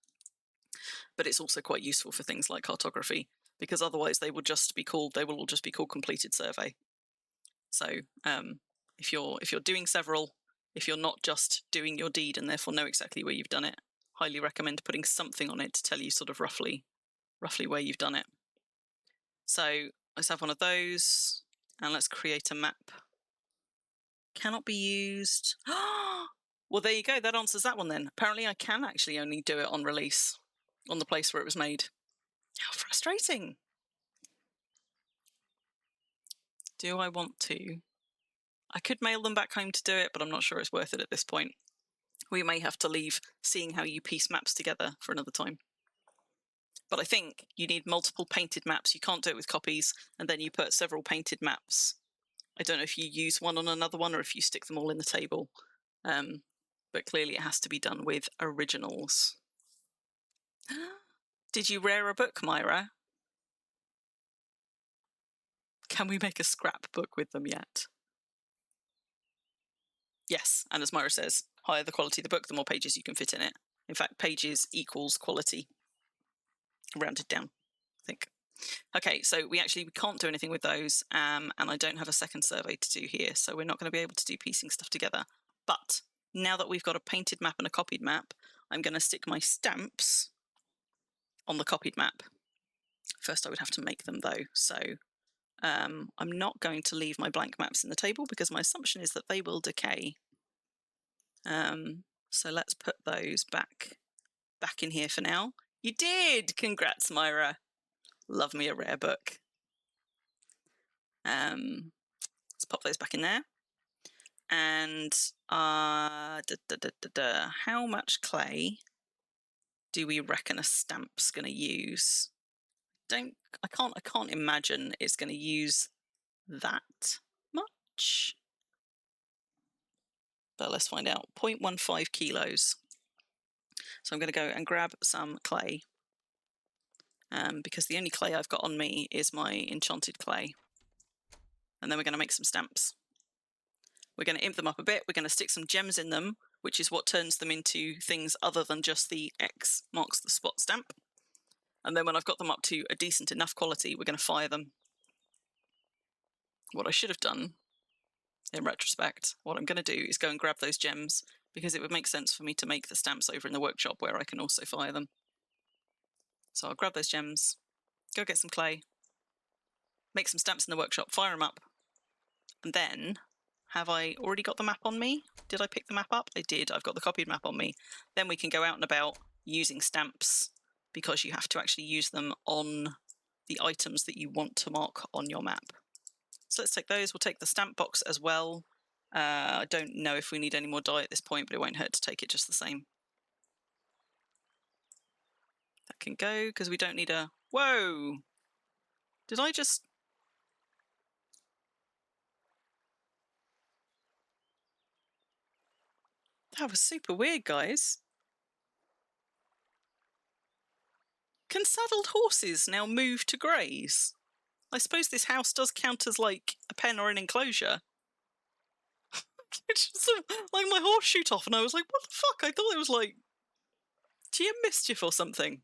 But it's also quite useful for things like cartography, because otherwise they will all just be called completed survey. So if you're doing several, if you're not just doing your deed and therefore know exactly where you've done it, highly recommend putting something on it to tell you sort of roughly roughly where you've done it. So let's have one of those, and let's create a map. Cannot be used. Well, there you go. That answers that one then. Apparently I can actually only do it on release, on the place where it was made. How frustrating. Do I want to? I could mail them back home to do it, but I'm not sure it's worth it at this point. We may have to leave seeing how you piece maps together for another time. But I think you need multiple painted maps. You can't do it with copies, and then you put several painted maps. I don't know if you use one on another one or if you stick them all in the table. But clearly it has to be done with originals. Did you rare a book, Myra? Can we make a scrapbook with them yet? Yes, and as Myra says, higher the quality of the book, the more pages you can fit in it. In fact, pages equals quality. Rounded down, I think. Okay, so we can't do anything with those, and I don't have a second survey to do here, so we're not going to be able to do piecing stuff together. But now that we've got a painted map and a copied map, I'm going to stick my stamps on the copied map. First, I would have to make them, though, so I'm not going to leave my blank maps in the table because my assumption is that they will decay. So let's put those back in here for now. You did! Congrats, Myra. Love me a rare book. Let's pop those back in there. And how much clay do we reckon a stamp's going to use? I can't imagine it's going to use that much. But let's find out. 0.15 kilos. So I'm going to go and grab some clay. Because the only clay I've got on me is my enchanted clay. And then we're going to make some stamps. We're going to imp them up a bit. We're going to stick some gems in them, which is what turns them into things other than just the X marks the spot stamp. And then when I've got them up to a decent enough quality, we're going to fire them. What I should have done, in retrospect, what I'm going to do is go and grab those gems, because it would make sense for me to make the stamps over in the workshop where I can also fire them. So I'll grab those gems, go get some clay, make some stamps in the workshop, fire them up, and then, have I already got the map on me? Did I pick the map up? I did. I've got the copied map on me. Then we can go out and about using stamps, because you have to actually use them on the items that you want to mark on your map. So let's take those. We'll take the stamp box as well. I don't know if we need any more dye at this point, but it won't hurt to take it just the same. That can go, because we don't need a... Whoa! Did I just... That was super weird, guys. Can saddled horses now move to graze? I suppose this house does count as, like, a pen or an enclosure. It's just, like, my horse shoot off, and I was like, what the fuck? I thought it was, like, GM mischief or something.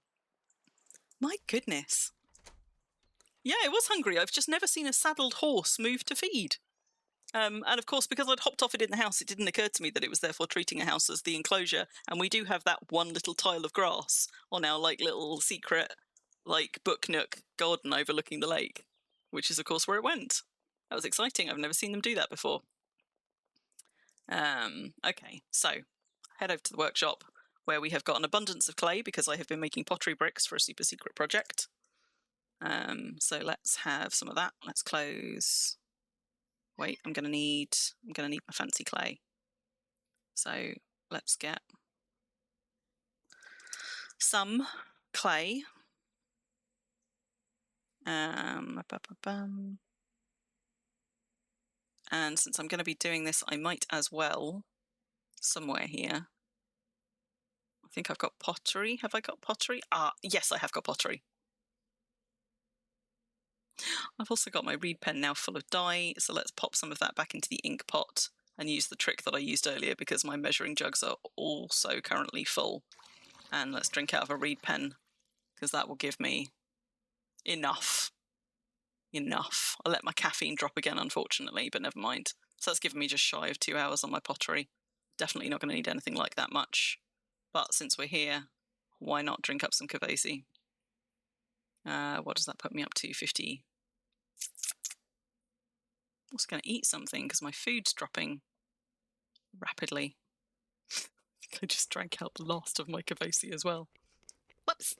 My goodness. Yeah, it was hungry. I've just never seen a saddled horse move to feed. And of course, because I'd hopped off it in the house, it didn't occur to me that it was therefore treating a house as the enclosure. And we do have that one little tile of grass on our, like, little secret, like, book nook garden overlooking the lake, which is, of course, where it went. That was exciting. I've never seen them do that before. Okay, so head over to the workshop, where we have got an abundance of clay because I have been making pottery bricks for a super secret project. So let's have some of that. Let's close. Wait, I'm gonna need my fancy clay. So let's get some clay. And since I'm going to be doing this, I might as well, somewhere here, I think I've got pottery. Have I got pottery? Ah, yes, I have got pottery. I've also got my reed pen now full of dye, so let's pop some of that back into the ink pot and use the trick that I used earlier, because my measuring jugs are also currently full. And let's drink out of a reed pen, because that will give me enough. I'll let my caffeine drop again, unfortunately, but never mind. So that's given me just shy of 2 hours on my pottery. Definitely not going to need anything like that much. But since we're here, why not drink up some Kavasi? What does that put me up to? 50. I'm also going to eat something because my food's dropping rapidly. I just drank out the last of my Kavosi as well. Whoops.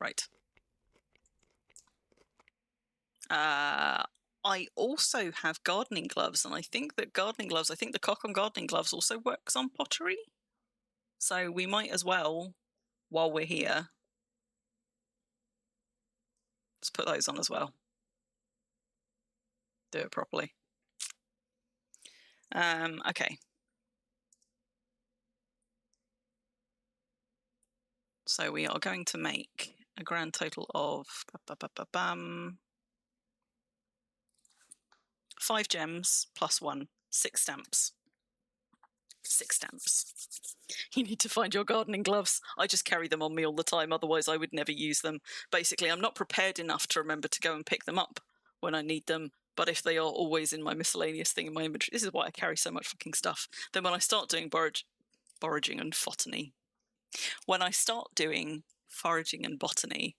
Right. I also have gardening gloves, and I think that the cock on gardening gloves also works on pottery. So we might as well, while we're here, let's put those on as well. Do it properly. Okay. So we are going to make a grand total of 5 gems plus 1, 6 stamps. 6 stamps. You need to find your gardening gloves. I just carry them on me all the time, otherwise I would never use them. Basically, I'm not prepared enough to remember to go and pick them up when I need them, but if they are always in my miscellaneous thing in my inventory, this is why I carry so much fucking stuff. Then when I start doing foraging and botany, when I start doing foraging and botany,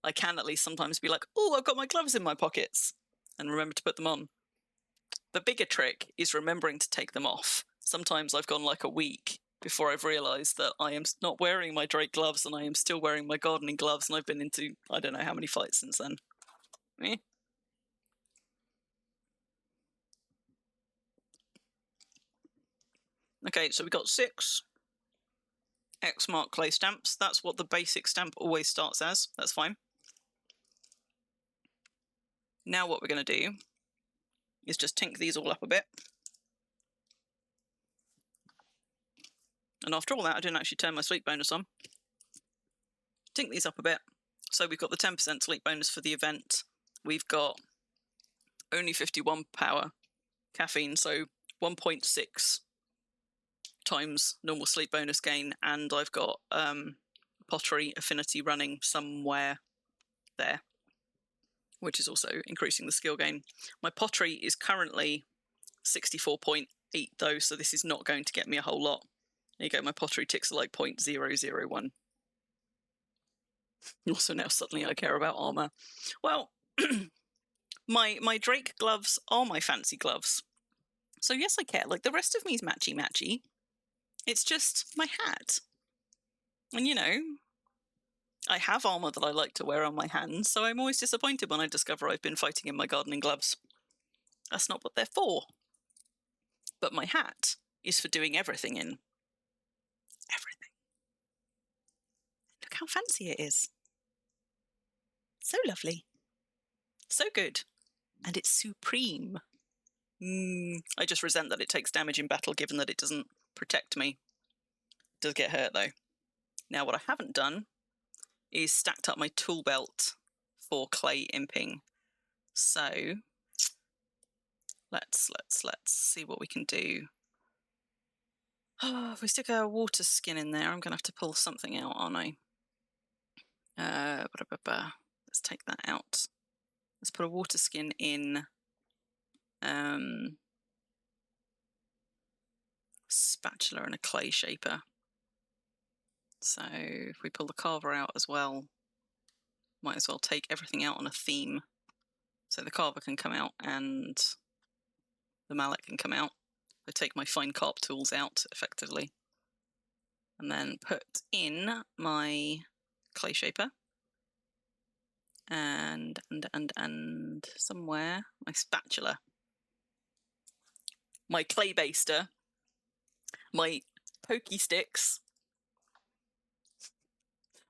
I can at least sometimes be like, oh, I've got my gloves in my pockets, and remember to put them on. The bigger trick is remembering to take them off. Sometimes I've gone like a week before I've realised that I am not wearing my Drake gloves and I am still wearing my gardening gloves, and I've been into I don't know how many fights since then. Eh? Okay, so we got 6 X mark clay stamps. That's what the basic stamp always starts as. That's fine. Now what we're going to do is just tink these all up a bit. And after all that, I didn't actually turn my sleep bonus on. Tink these up a bit. So we've got the 10% sleep bonus for the event. We've got only 51 power caffeine, so 1.6 times normal sleep bonus gain. And I've got pottery affinity running somewhere there, which is also increasing the skill gain. My pottery is currently 64.8 though, so this is not going to get me a whole lot. There you go, my pottery ticks are like 0.001. Also now suddenly I care about armour. Well, my Drake gloves are my fancy gloves. So yes, I care. Like, the rest of me is matchy-matchy. It's just my hat. And, you know, I have armour that I like to wear on my hands, so I'm always disappointed when I discover I've been fighting in my gardening gloves. That's not what they're for. But my hat is for doing everything in. Everything. Look how fancy it is. So lovely. So good. And it's supreme. I just resent that it takes damage in battle, given that it doesn't protect me. It does get hurt, though. Now, what I haven't done is stacked up my tool belt for clay imping. So let's see what we can do. Oh, if we stick a water skin in there, I'm going to have to pull something out, aren't I? Let's take that out. Let's put a water skin in spatula and a clay shaper. So if we pull the carver out as well, might as well take everything out on a theme. So the carver can come out and the mallet can come out. I take my fine carp tools out effectively. And then put in my clay shaper. And somewhere, my spatula. My clay baster. My pokey sticks.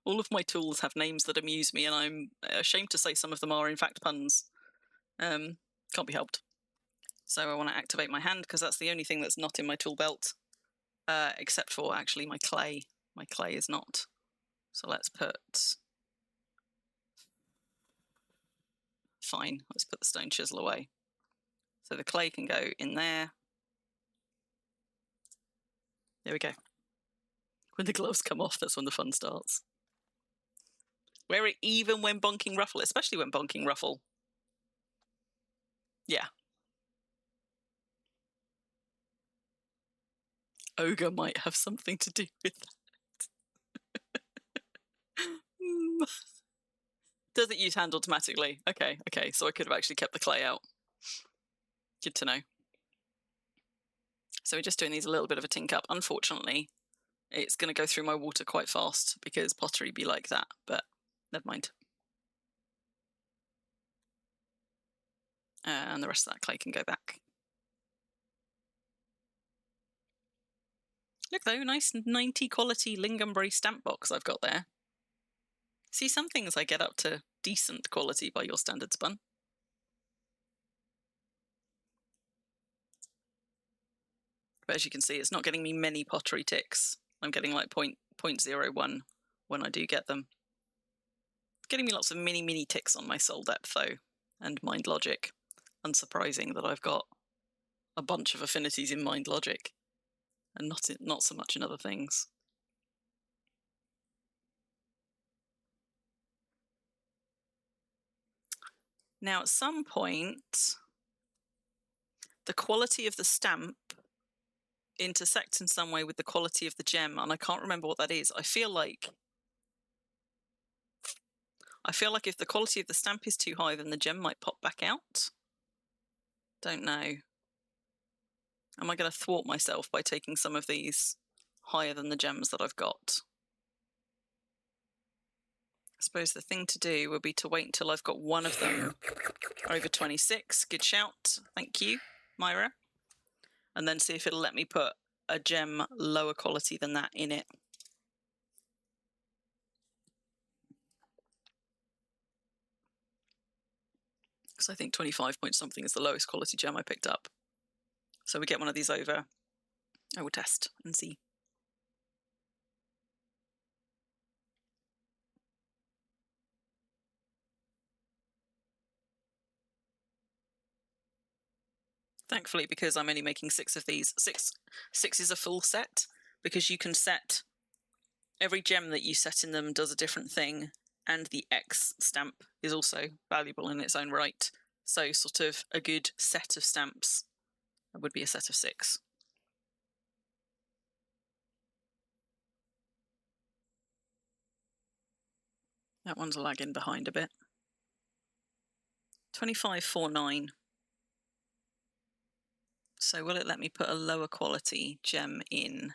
All of my tools have names that amuse me, and I'm ashamed to say some of them are in fact puns. Can't be helped. So I want to activate my hand because that's the only thing that's not in my tool belt, except for actually my clay. My clay is not. So let's put... Fine, let's put the stone chisel away. So the clay can go in there. There we go. When the gloves come off, that's when the fun starts. Wear it even when bonking ruffle, especially when bonking ruffle. Yeah. Ogre might have something to do with that. Does it use hand automatically? Okay, okay, so I could have actually kept the clay out. Good to know. So we're just doing these a little bit of a tink up. Unfortunately, it's going to go through my water quite fast because pottery be like that, but never mind. And the rest of that clay can go back. Look though, nice 90 quality lingonberry stamp box I've got there. See, some things I get up to decent quality by your standards, Bun. But as you can see, it's not getting me many pottery ticks. I'm getting like 0.01 when I do get them. Getting me lots of mini ticks on my soul depth though, and mind logic. Unsurprising that I've got a bunch of affinities in mind logic, and not so much in other things. Now, at some point, the quality of the stamp intersects in some way with the quality of the gem, and I can't remember what that is. I feel like if the quality of the stamp is too high, then the gem might pop back out. Don't know. Am I going to thwart myself by taking some of these higher than the gems that I've got? I suppose the thing to do would be to wait until I've got one of them over 26. Good shout. Thank you, Myra. And then see if it'll let me put a gem lower quality than that in it. Because I think 25 point something is the lowest quality gem I picked up. So we get one of these over. I will test and see. Thankfully, because I'm only making 6 of these, six is a full set, because you can set, every gem that you set in them does a different thing, and the X stamp is also valuable in its own right. So sort of a good set of stamps would be a set of 6. That one's lagging behind a bit. 2549. So will it let me put a lower quality gem in?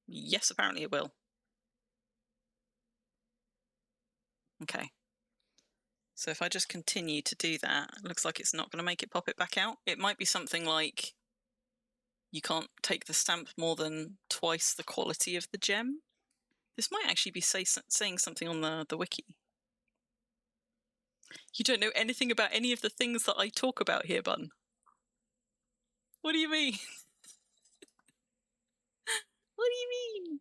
Yes, apparently it will. Okay. So if I just continue to do that, it looks like it's not going to make it pop it back out. It might be something like you can't take the stamp more than twice the quality of the gem. This might actually be saying something on the wiki. You don't know anything about any of the things that I talk about here, Bun. What do you mean? What do you mean?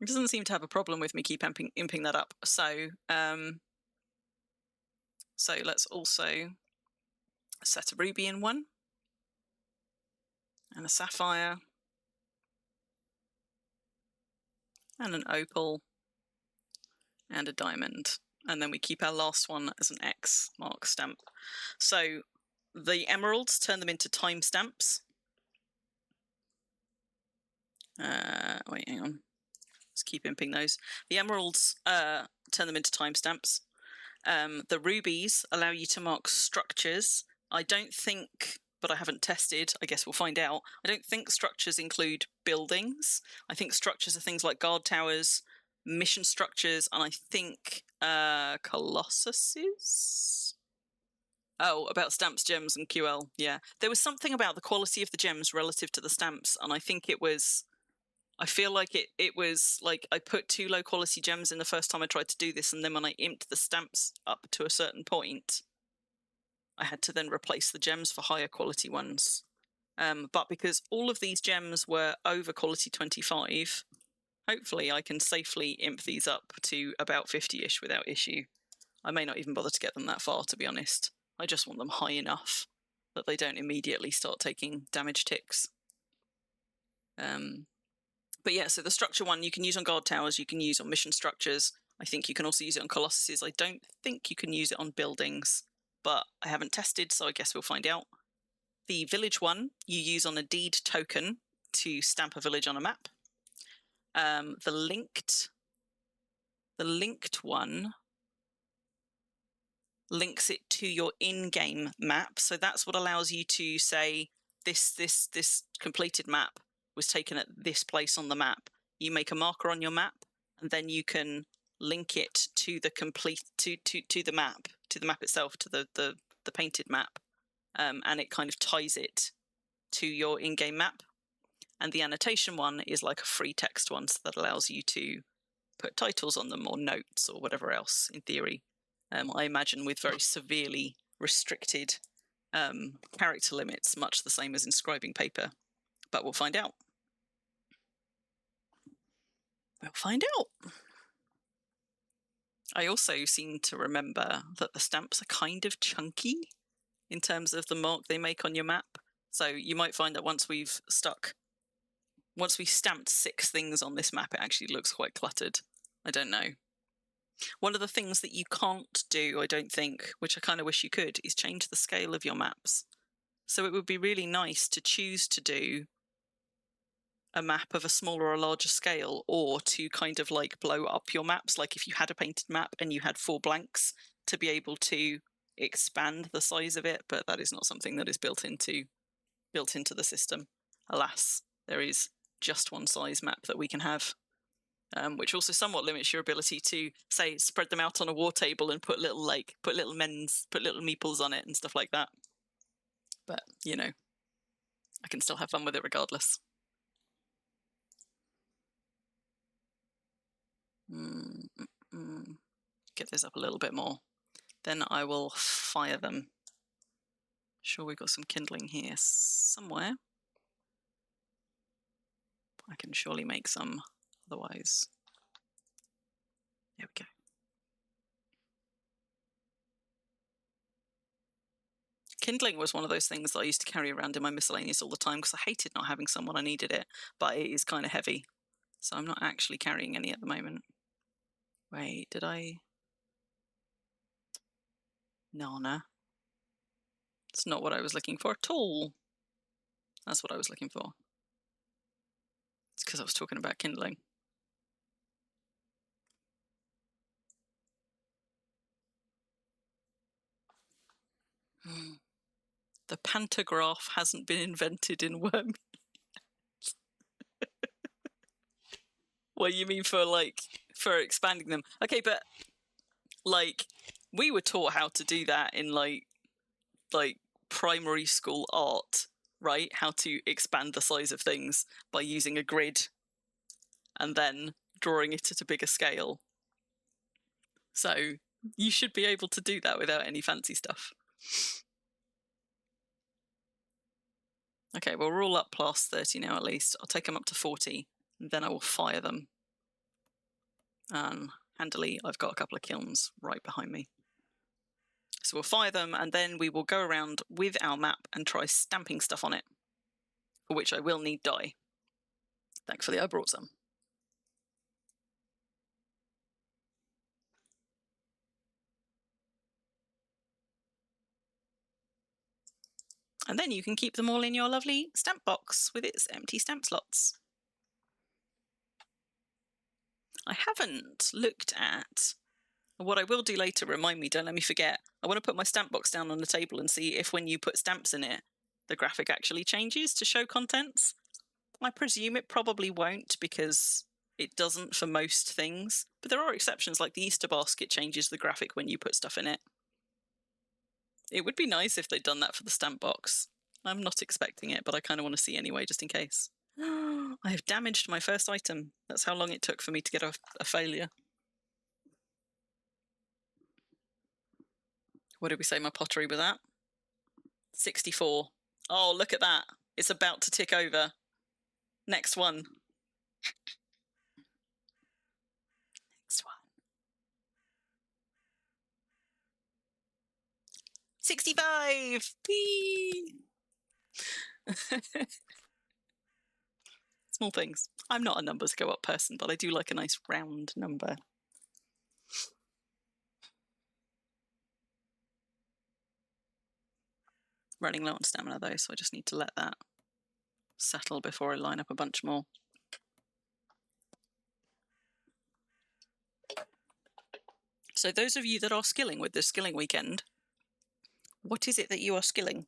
It doesn't seem to have a problem with me keep imping that up. So, so let's also set a ruby in one, and a sapphire, and an opal, and a diamond. And then we keep our last one as an X mark stamp. So the emeralds, turn them into timestamps. Wait, hang on. Let's keep imping those. The emeralds, turn them into timestamps. The rubies allow you to mark structures. I don't think, but I haven't tested, I guess we'll find out. I don't think structures include buildings. I think structures are things like guard towers, mission structures, and I think colossuses? Oh, about stamps, gems, and QL. Yeah, there was something about the quality of the gems relative to the stamps, and I think it was, I feel like it was like I put 2 low quality gems in the first time I tried to do this, and then when I imped the stamps up to a certain point, I had to then replace the gems for higher quality ones. But because all of these gems were over quality 25, hopefully I can safely imp these up to about 50-ish without issue. I may not even bother to get them that far, to be honest. I just want them high enough that they don't immediately start taking damage ticks. But yeah, so the structure one you can use on guard towers, you can use on mission structures. I think you can also use it on colossuses. I don't think you can use it on buildings, but I haven't tested, so I guess we'll find out. The village one you use on a deed token to stamp a village on a map. The linked one links it to your in-game map. So that's what allows you to say this completed map was taken at this place on the map. You make a marker on your map, and then you can link it to the to the map itself, to the painted map, and it kind of ties it to your in-game map. And the annotation one is like a free text one, so that allows you to put titles on them or notes or whatever else, in theory. I imagine with very severely restricted character limits, much the same as inscribing paper. But we'll find out. We'll find out. I also seem to remember that the stamps are kind of chunky in terms of the mark they make on your map. So you might find that once we've stamped 6 things on this map, it actually looks quite cluttered. I don't know. One of the things that you can't do, I don't think, which I kind of wish you could, is change the scale of your maps. So it would be really nice to choose to do a map of a smaller or a larger scale, or to kind of like blow up your maps. Like if you had a painted map and you had 4 blanks, to be able to expand the size of it, but that is not something that is built into the system. Alas, there is just one size map that we can have, which also somewhat limits your ability to, say, spread them out on a war table and put little meeples on it and stuff like that. But, you know, I can still have fun with it regardless. Get those up a little bit more. Then I will fire them. Sure, we've got some kindling here somewhere. I can surely make some, otherwise. There we go. Kindling was one of those things that I used to carry around in my miscellaneous all the time because I hated not having some when I needed it, but it is kind of heavy. So I'm not actually carrying any at the moment. Wait, did I? Nana. It's not what I was looking for at all. That's what I was looking for. It's because I was talking about kindling. The pantograph hasn't been invented in Wurm. What you mean for expanding them? Okay, but like we were taught how to do that in like primary school art, right? How to expand the size of things by using a grid and then drawing it at a bigger scale. So you should be able to do that without any fancy stuff. Okay, well, we're all up past 30 now at least. I'll take them up to 40, and then I will fire them. Handily, I've got a couple of kilns right behind me. So we'll fire them, and then we will go around with our map and try stamping stuff on it, for which I will need dye. Thankfully, I brought some. And then you can keep them all in your lovely stamp box with its empty stamp slots. I haven't looked at, what I will do later, remind me, don't let me forget, I want to put my stamp box down on the table and see if when you put stamps in it, the graphic actually changes to show contents. I presume it probably won't because it doesn't for most things, but there are exceptions, like the Easter basket changes the graphic when you put stuff in it. It would be nice if they'd done that for the stamp box. I'm not expecting it, but I kind of want to see anyway, just in case. I have damaged my first item. That's how long it took for me to get a failure. What did we say my pottery was at? 64. Oh, look at that. It's about to tick over. Next one. Next one. 65! Whee! Small things. I'm not a numbers go up person, but I do like a nice round number. Running low on stamina though, so I just need to let that settle before I line up a bunch more. So those of you that are skilling with this skilling weekend, what is it that you are skilling?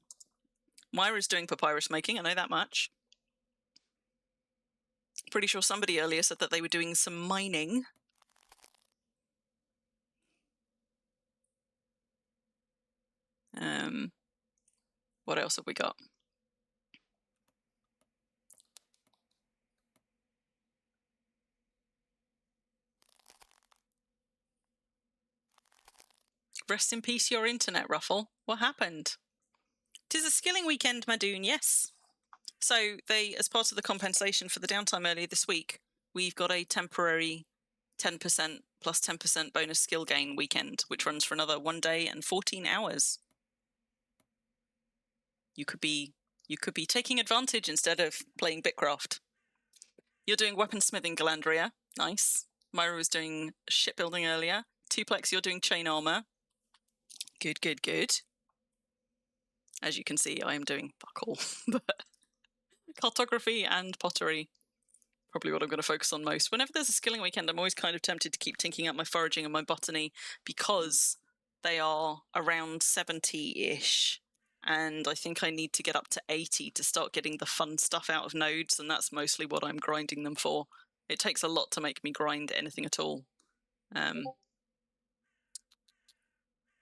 Myra's doing papyrus making, I know that much. Pretty sure somebody earlier said that they were doing some mining. What else have we got? Rest in peace, your internet, Ruffle. What happened? 'Tis a skilling weekend, Madoon, yes. So they, as part of the compensation for the downtime earlier this week, we've got a temporary 10% plus 10% bonus skill gain weekend, which runs for another 1 day and 14 hours. You could be taking advantage instead of playing Bitcraft. You're doing weaponsmithing, Galandria. Nice. Myra was doing shipbuilding earlier. Tuplex, you're doing chain armor. Good, good, good. As you can see, I am doing fuck all. Cartography and pottery. Probably what I'm going to focus on most. Whenever there's a skilling weekend, I'm always kind of tempted to keep tinking up my foraging and my botany because they are around 70-ish. And I think I need to get up to 80 to start getting the fun stuff out of nodes, and that's mostly what I'm grinding them for. It takes a lot to make me grind anything at all.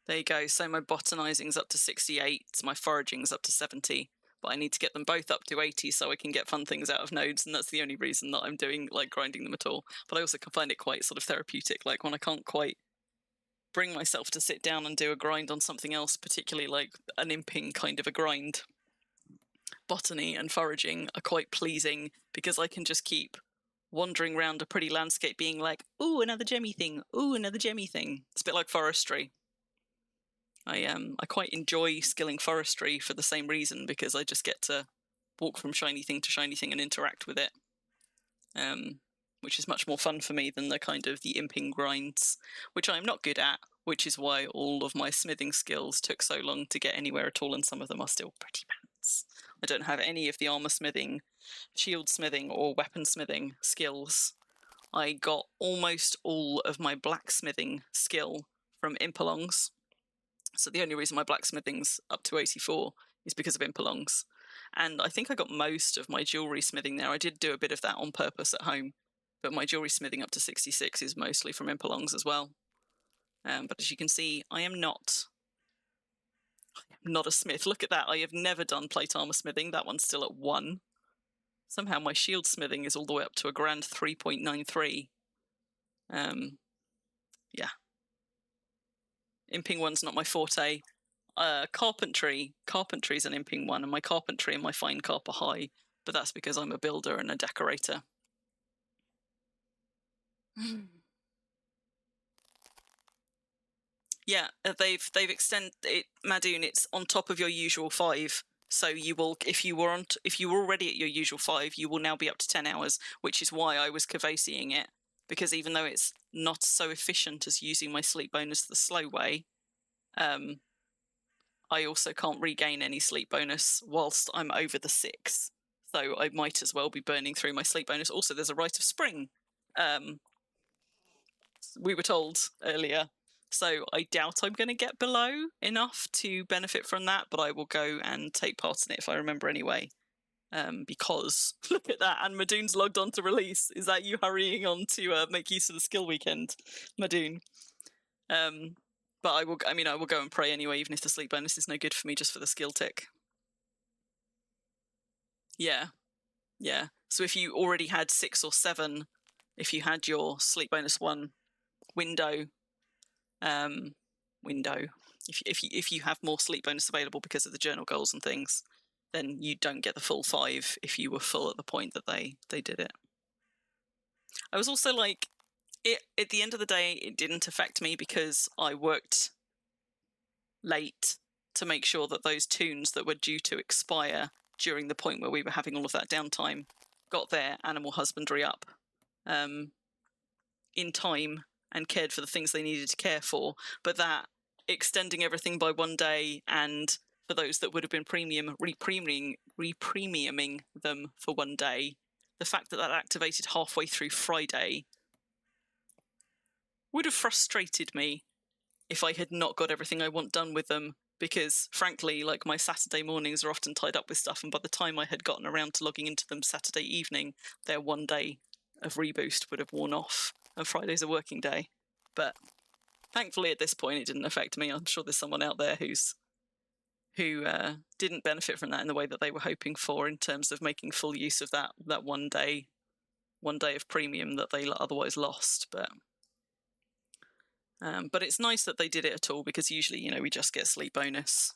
There you go. So my botanizing's up to 68, my foraging's up to 70. But I need to get them both up to 80 so I can get fun things out of nodes, and that's the only reason that I'm doing, like, grinding them at all. But I also can find it quite sort of therapeutic, like when I can't quite bring myself to sit down and do a grind on something else, particularly like an imping kind of a grind. Botany and foraging are quite pleasing because I can just keep wandering around a pretty landscape being like, ooh, another gemmy thing, ooh, another gemmy thing. It's a bit like forestry. I quite enjoy skilling forestry for the same reason, because I just get to walk from shiny thing to shiny thing and interact with it, which is much more fun for me than the kind of the imping grinds, which I'm not good at, which is why all of my smithing skills took so long to get anywhere at all, and some of them are still pretty pants. I don't have any of the armor smithing, shield smithing, or weapon smithing skills. I got almost all of my blacksmithing skill from impalongs. So the only reason my blacksmithing's up to 84 is because of impalongs. And I think I got most of my jewellery smithing there. I did do a bit of that on purpose at home, but my jewellery smithing up to 66 is mostly from impalongs as well. But as you can see, I am not a smith. Look at that. I have never done plate armor smithing. That one's still at 1. Somehow my shield smithing is all the way up to a grand 3.93. Yeah. Imping one's not my forte. Carpentry's an imping one, and my carpentry and my fine carp are high, but that's because I'm a builder and a decorator. Yeah, they've extended it, Madoon. It's on top of your usual 5. So you will, if you were already at your usual 5, you will now be up to 10 hours, which is why I was Kvasying it, because even though it's not so efficient as using my sleep bonus the slow way, I also can't regain any sleep bonus whilst I'm over the 6. So I might as well be burning through my sleep bonus. Also, there's a rite of spring. We were told earlier. So I doubt I'm going to get below enough to benefit from that, but I will go and take part in it if I remember anyway. Because, look at that, and Madoon's logged on to release. Is that you hurrying on to make use of the skill weekend, Madoon? But I will go and pray anyway, even if the sleep bonus is no good for me, just for the skill tick. Yeah. Yeah. So if you already had 6 or 7, if you had your sleep bonus 1 window, if you have more sleep bonus available because of the journal goals and things, then you don't get the full 5 if you were full at the point that they did it. I was also like, at the end of the day, it didn't affect me because I worked late to make sure that those toons that were due to expire during the point where we were having all of that downtime got their animal husbandry up in time and cared for the things they needed to care for. But that extending everything by 1 day, and for those that would have been repremiuming them for 1 day, the fact that that activated halfway through Friday would have frustrated me if I had not got everything I want done with them, because frankly, like, my Saturday mornings are often tied up with stuff, and by the time I had gotten around to logging into them Saturday evening, their 1 day of reboost would have worn off, and Friday's a working day. But thankfully at this point it didn't affect me. I'm sure there's someone out there who didn't benefit from that in the way that they were hoping for, in terms of making full use of that 1 day of premium that they otherwise lost. But it's nice that they did it at all, because usually, you know, we just get sleep bonus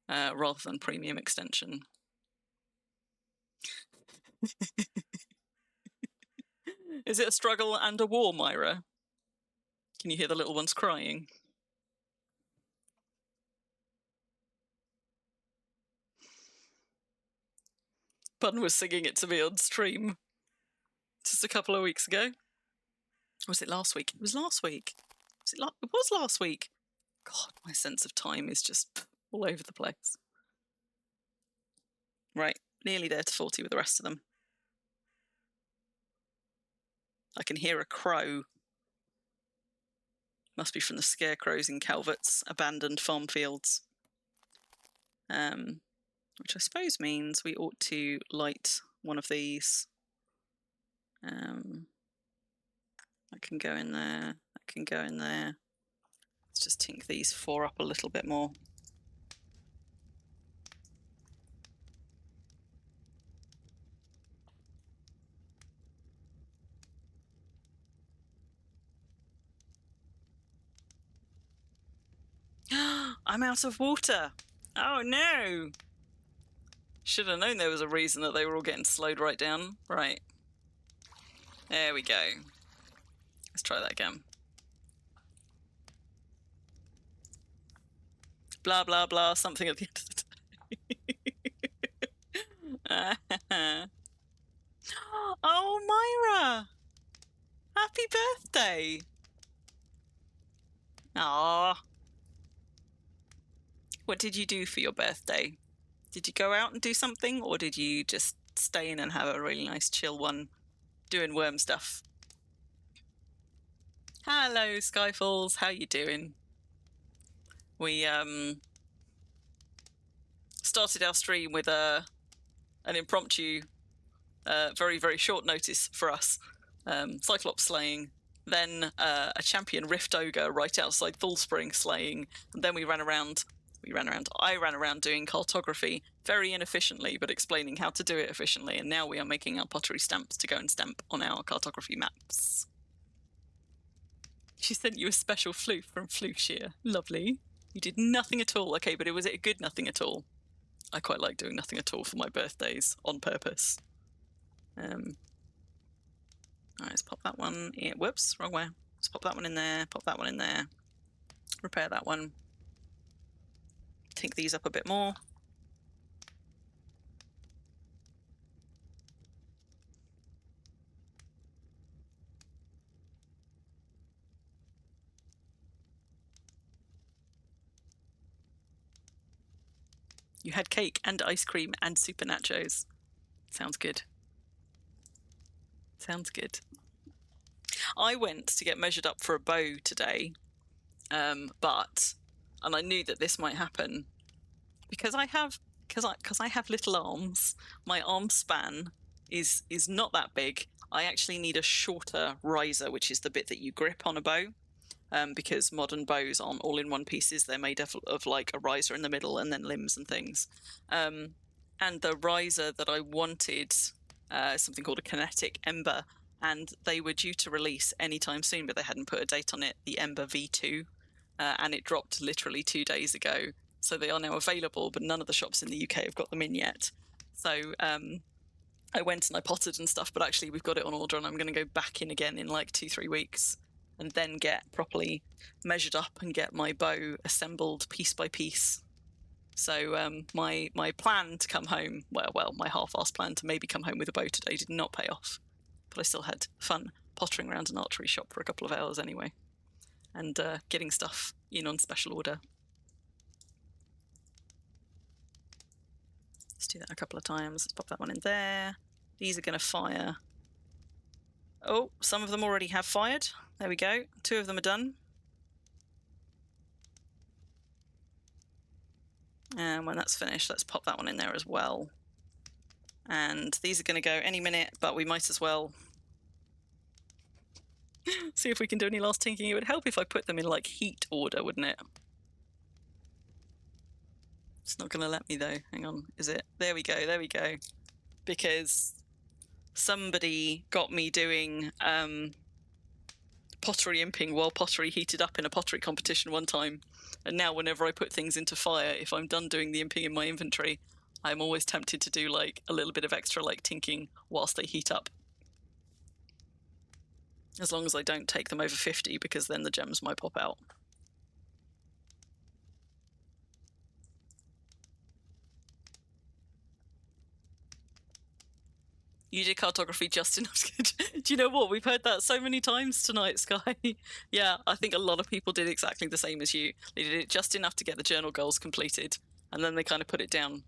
rather than premium extension. Is it a struggle and a war, Myra? Can you hear the little ones crying? Bun was singing it to me on stream just a couple of weeks ago. Or was it last week? It was last week. It was last week. God, my sense of time is just all over the place. Right, nearly there to 40 with the rest of them. I can hear a crow. Must be from the scarecrows in Calvert's abandoned farm fields. Which I suppose means we ought to light one of these. That can go in there, that can go in there. Let's just tink these 4 up a little bit more. I'm out of water. Oh no! Should have known there was a reason that they were all getting slowed right down. Right. There we go. Let's try that again. Blah, blah, blah, something at the end of the day. Oh, Myra! Happy birthday! Aww. What did you do for your birthday? Did you go out and do something, or did you just stay in and have a really nice chill one doing worm stuff? Hello, Skyfalls. How you doing? We started our stream with an impromptu, very, very short notice for us, Cyclops slaying, then a champion Rift Ogre right outside Thallspring slaying, and then I ran around doing cartography very inefficiently, but explaining how to do it efficiently, and now we are making our pottery stamps to go and stamp on our cartography maps. She sent you a special floof from Floofshire. Lovely. You did nothing at all. Okay, but was it a good nothing at all? I quite like doing nothing at all for my birthdays on purpose. Alright, let's pop that one in. Whoops, wrong way. Let's pop that one in there, pop that one in there. Repair that one. Tink these up a bit more. You had cake and ice cream and super nachos. Sounds good. Sounds good. I went to get measured up for a bow today, and I knew that this might happen because I have little arms. My arm span is not that big. I actually need a shorter riser, which is the bit that you grip on a bow. Because modern bows aren't all in one pieces. They're made of like a riser in the middle and then limbs and things. And the riser that I wanted, something called a kinetic Ember, and they were due to release anytime soon, but they hadn't put a date on it, the Ember V2, and it dropped literally 2 days ago. So they are now available, but none of the shops in the UK have got them in yet. So I went and I potted and stuff, but actually we've got it on order, and I'm going to go back in again in like 2-3 weeks. And then get properly measured up and get my bow assembled piece by piece. So my plan to come home, well, my half-assed plan to maybe come home with a bow today did not pay off. But I still had fun pottering around an archery shop for a couple of hours anyway. And getting stuff in on special order. Let's do that a couple of times. Let's pop that one in there. These are going to fire. Oh, some of them already have fired. There we go. 2 of them are done. And when that's finished, let's pop that one in there as well. And these are going to go any minute, but we might as well see if we can do any last tinking. It would help if I put them in like heat order, wouldn't it? It's not going to let me though. Hang on, is it? There we go, there we go. Because somebody got me doing pottery imping while pottery heated up in a pottery competition one time. And now whenever I put things into fire, if I'm done doing the imping in my inventory, I'm always tempted to do like a little bit of extra like tinking whilst they heat up. As long as I don't take them over 50, because then the gems might pop out. You did cartography just enough to get... Do you know what? We've heard that so many times tonight, Sky. Yeah, I think a lot of people did exactly the same as you. They did it just enough to get the journal goals completed, and then they kind of put it down.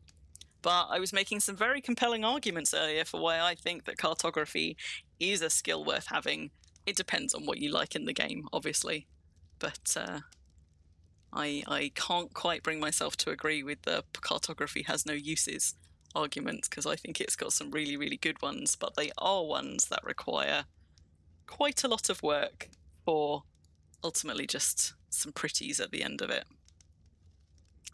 But I was making some very compelling arguments earlier for why I think that cartography is a skill worth having. It depends on what you like in the game, obviously. But I can't quite bring myself to agree with the cartography has no uses argument, because I think it's got some really, really good ones, but they are ones that require quite a lot of work for ultimately just some pretties at the end of it.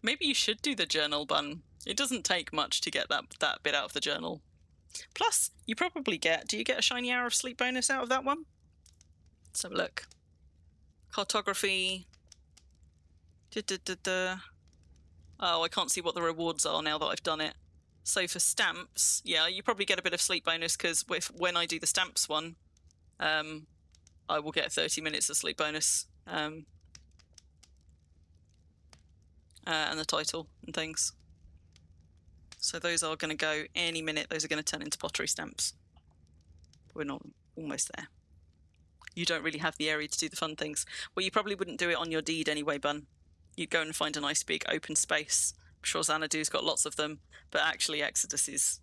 Maybe you should do the journal, Bun. It doesn't take much to get that bit out of the journal. Plus, you probably get... Do you get a shiny hour of sleep bonus out of that one? Let's have a look. Cartography. Oh, I can't see what the rewards are now that I've done it. So for stamps, yeah, you probably get a bit of sleep bonus, because when I do the stamps one, I will get 30 minutes of sleep bonus. And the title and things. So those are going to go any minute. Those are going to turn into pottery stamps. We're not almost there. You don't really have the area to do the fun things. Well, you probably wouldn't do it on your deed anyway, Bun. You'd go and find a nice big open space. I'm sure Xanadu's got lots of them, but actually Exodus is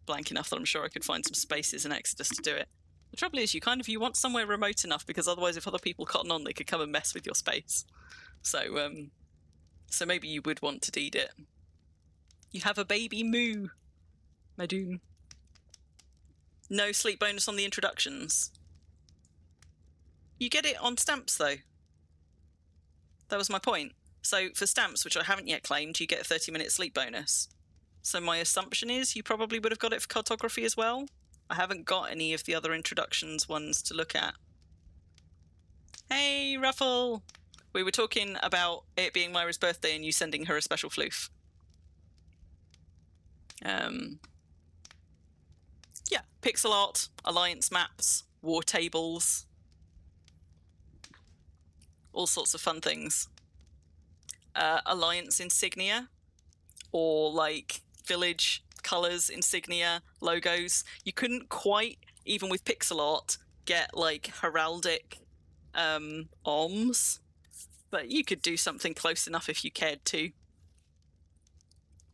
blank enough that I'm sure I could find some spaces in Exodus to do it. The trouble is, you want somewhere remote enough, because otherwise if other people cotton on, they could come and mess with your space. So, so maybe you would want to deed it. You have a baby moo, Madoon. No sleep bonus on the introductions. You get it on stamps, though. That was my point. So for stamps, which I haven't yet claimed, you get a 30-minute sleep bonus. So my assumption is you probably would have got it for cartography as well. I haven't got any of the other introductions ones to look at. Hey, Ruffle! We were talking about it being Myra's birthday and you sending her a special floof. Yeah, pixel art, alliance maps, war tables, all sorts of fun things. Alliance insignia, or like village colours, insignia, logos. You couldn't quite, even with pixel art, get like heraldic arms, but you could do something close enough if you cared to.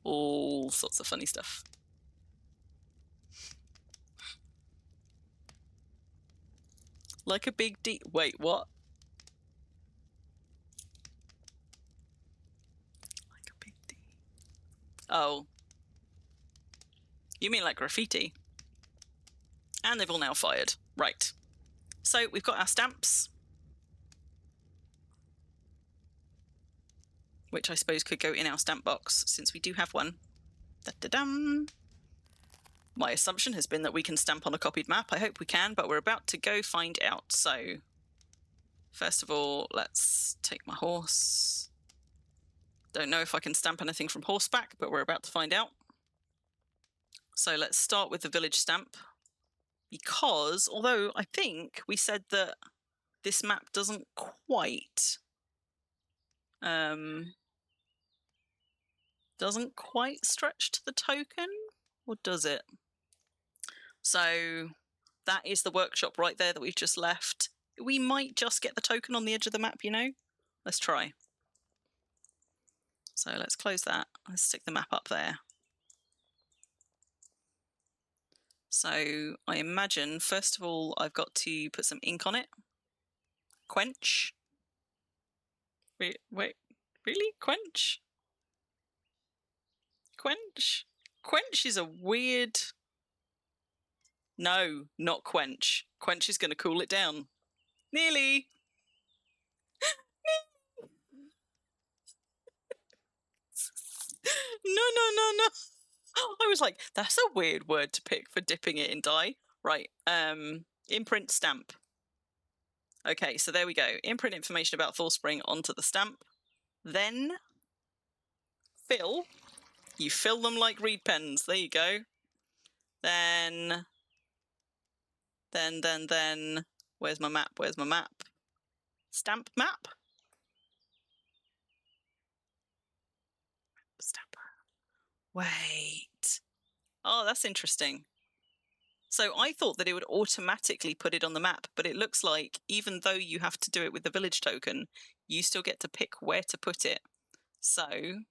All sorts of funny stuff. Like a big D. Wait, what? Like a big D. Oh. You mean like graffiti? And they've all now fired. Right. So we've got our stamps, which I suppose could go in our stamp box, since we do have one. Da-da-dum. My assumption has been that we can stamp on a copied map. I hope we can, but we're about to go find out. So, first of all, let's take my horse. Don't know if I can stamp anything from horseback, but we're about to find out. So let's start with the village stamp, because although I think we said that this map doesn't quite stretch to the token, or does it? So that is the workshop right there that we've just left. We might just get the token on the edge of the map, you know? Let's try. So let's close that. Let's stick the map up there. So I imagine, first of all, I've got to put some ink on it. Quench. Wait, really? Quench? Quench? Quench is a weird... No, not quench. Quench is going to cool it down. Nearly. No. I was like, that's a weird word to pick for dipping it in dye. Right. Imprint stamp. Okay, so there we go. Imprint information about Thallspring onto the stamp. Then fill. You fill them like reed pens. There you go. Then. Where's my map? Where's my map? Stamp map. Stamp. Wait. Oh, that's interesting. So I thought that it would automatically put it on the map, but it looks like even though you have to do it with the village token, you still get to pick where to put it. So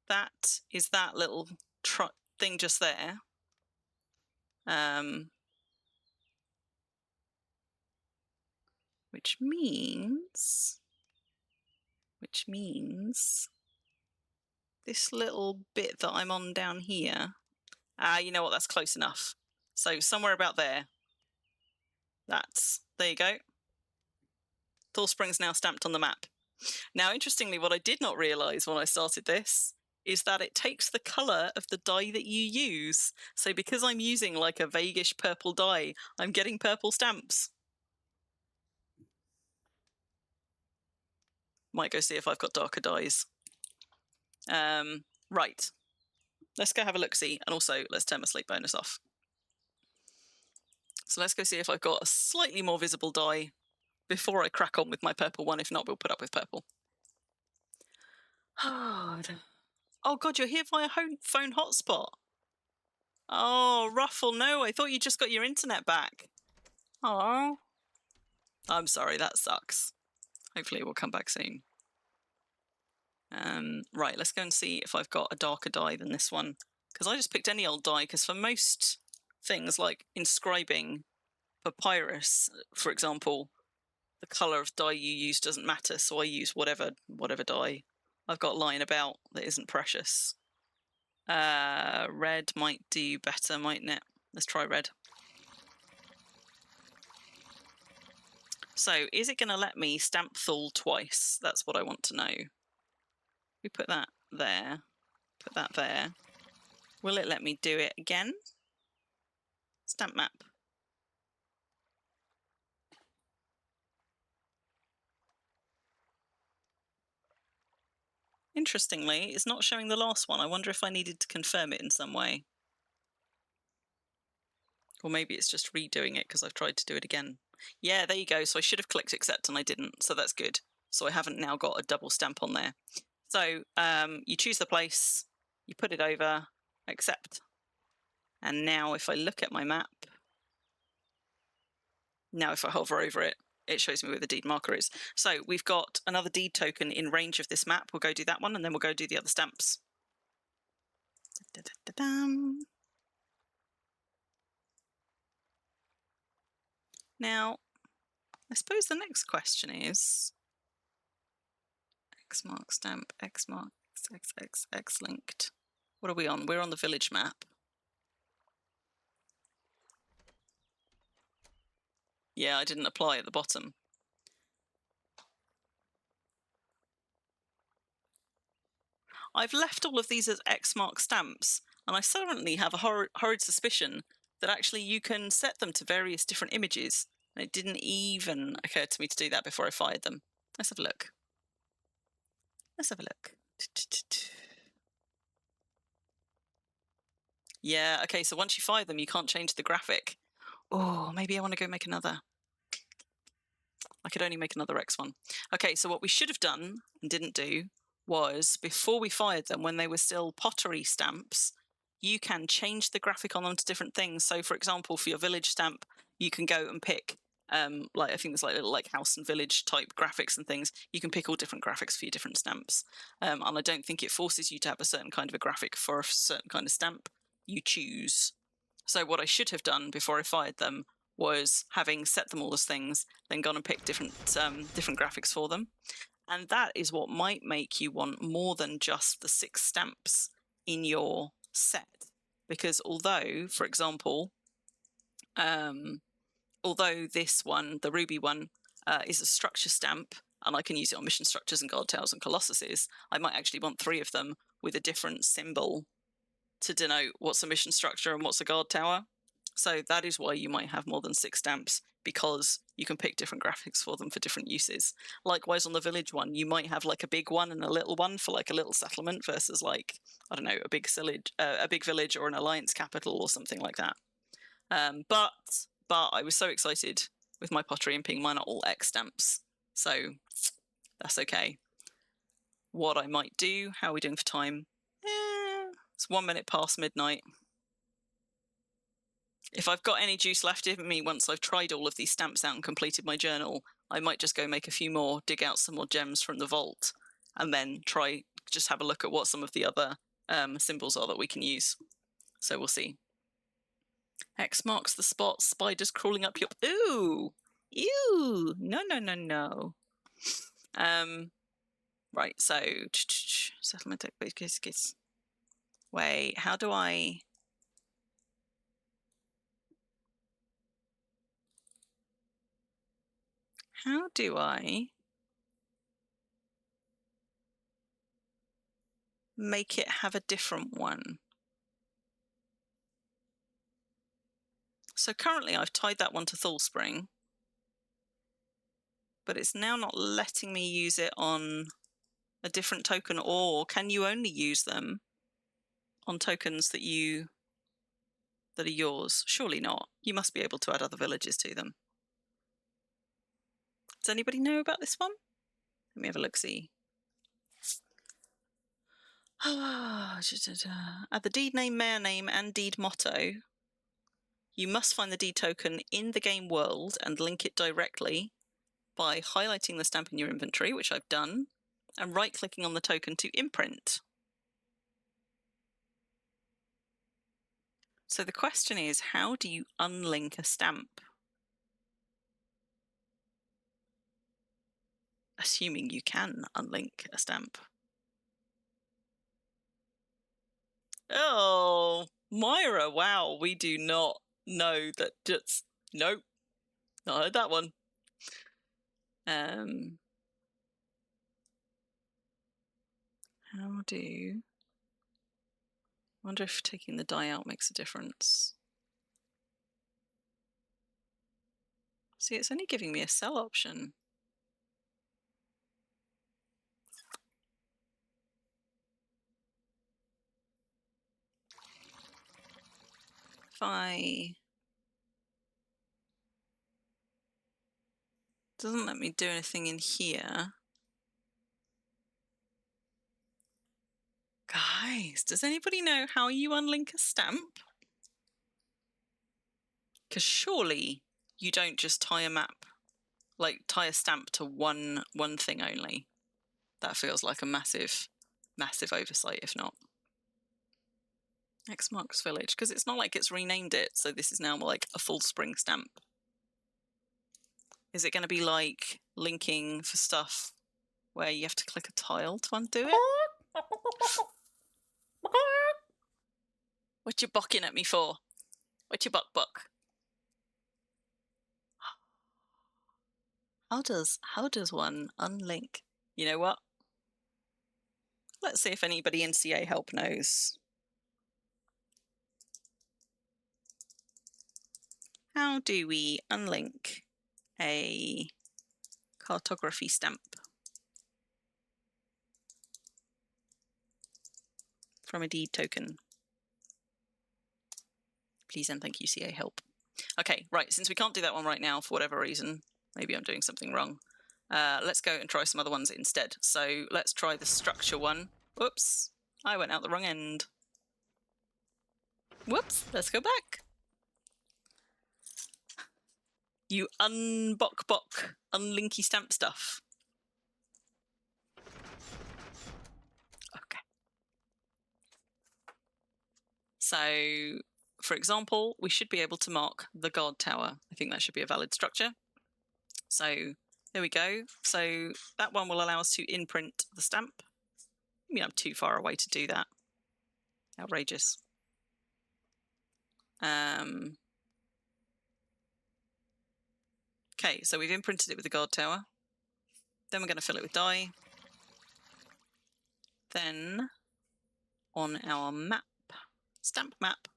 that is that little thing just there. Which means this little bit that I'm on down here. You know what? That's close enough. So somewhere about there. There you go. Thallspring's now stamped on the map. Now, interestingly, what I did not realise when I started this is that it takes the colour of the dye that you use. So because I'm using like a vaguish purple dye, I'm getting purple stamps. Might go see if I've got darker dyes. Right. Let's go have a look-see, and also let's turn my sleep bonus off. So let's go see if I've got a slightly more visible dye before I crack on with my purple one. If not, we'll put up with purple. Oh God, you're here via phone hotspot. Oh, Ruffle, no, I thought you just got your internet back. Oh, I'm sorry, that sucks. Hopefully it will come back soon. Right, let's go and see if I've got a darker dye than this one. Because I just picked any old dye, because for most things, like inscribing papyrus, for example, the colour of dye you use doesn't matter, so I use whatever dye I've got lying about that isn't precious. Red might do better, mightn't it? Let's try red. So, is it going to let me stamp Thall twice? That's what I want to know. We put that there. Put that there. Will it let me do it again? Stamp map. Interestingly, it's not showing the last one. I wonder if I needed to confirm it in some way. Or maybe it's just redoing it because I've tried to do it again. Yeah, there you go. So I should have clicked accept and I didn't. So that's good. So I haven't now got a double stamp on there. So you choose the place, you put it over, accept. And now if I look at my map, now if I hover over it, it shows me where the deed marker is. So we've got another deed token in range of this map. We'll go do that one and then we'll go do the other stamps. Now, I suppose the next question is X mark stamp, X mark, X linked. What are we on? We're on the village map. Yeah, I didn't apply at the bottom. I've left all of these as X mark stamps, and I suddenly have a horrid suspicion that actually you can set them to various different images. And it didn't even occur to me to do that before I fired them. Let's have a look. Let's have a look. Yeah, okay, so once you fire them, you can't change the graphic. Oh, maybe I want to go make another. I could only make another X one. Okay, so what we should have done and didn't do was, before we fired them, when they were still pottery stamps, you can change the graphic on them to different things. So, for example, for your village stamp, you can go and pick, like I think there's like little like house and village type graphics and things. You can pick all different graphics for your different stamps. And I don't think it forces you to have a certain kind of a graphic for a certain kind of stamp. You choose. So what I should have done before I fired them was, having set them all as things, then gone and picked different graphics for them. And that is what might make you want more than just the 6 stamps in your set. Because although, for example, although this one, the ruby one, is a structure stamp, and I can use it on mission structures and guard towers and colossuses, I might actually want 3 of them with a different symbol to denote what's a mission structure and what's a guard tower. So that is why you might have more than 6 stamps, because you can pick different graphics for them for different uses. Likewise, on the village one, you might have like a big one and a little one for like a little settlement versus like, I don't know, a big village or an alliance capital or something like that. But I was so excited with my pottery and ping mine are all X stamps, so that's okay. What I might do, how are we doing for time? It's 1 minute past midnight. If I've got any juice left in me once I've tried all of these stamps out and completed my journal, I might just go make a few more, dig out some more gems from the vault, and then just have a look at what some of the other symbols are that we can use. So we'll see. X marks the spot, spiders crawling up your... Ooh! Ew! No, no, no, no. Right, so... Settlement... Wait, how do I... How do I make it have a different one? So currently I've tied that one to Thallspring, but it's now not letting me use it on a different token, or can you only use them on tokens that are yours? Surely not. You must be able to add other villages to them. Does anybody know about this one? Let me have a look-see. Add the deed name, mayor name, and deed motto. You must find the deed token in the game world and link it directly by highlighting the stamp in your inventory, which I've done, and right-clicking on the token to imprint. So the question is, how do you unlink a stamp? Assuming you can unlink a stamp. Oh, Myra, wow, we do not know that just... Nope, not heard that one. How do... I wonder if taking the die out makes a difference. See, it's only giving me a sell option. If I... Doesn't let me do anything in here. Guys, does anybody know how you unlink a stamp? Because surely you don't just tie a map, like tie a stamp to one thing only. That feels like a massive oversight, if not. X marks village, because it's not like it's renamed it, so this is now like a Thallspring stamp. Is it going to be like linking for stuff where you have to click a tile to undo it? What you bucking at me for? What you buck? How does one unlink? You know what? Let's see if anybody in CA help knows. How do we unlink a cartography stamp from a deed token? Please and thank you, CA help. Okay, right, since we can't do that one right now for whatever reason, maybe I'm doing something wrong, let's go and try some other ones instead. So let's try the structure one. Whoops, I went out the wrong end. Whoops, let's go back. You unlinky stamp stuff. Okay. So, for example, we should be able to mark the guard tower. I think that should be a valid structure. So There we go. So that one will allow us to imprint the stamp. I mean, I'm too far away to do that. Outrageous. Okay, so we've imprinted it with the guard tower. Then we're going to fill it with dye. Then on our map, stamp map.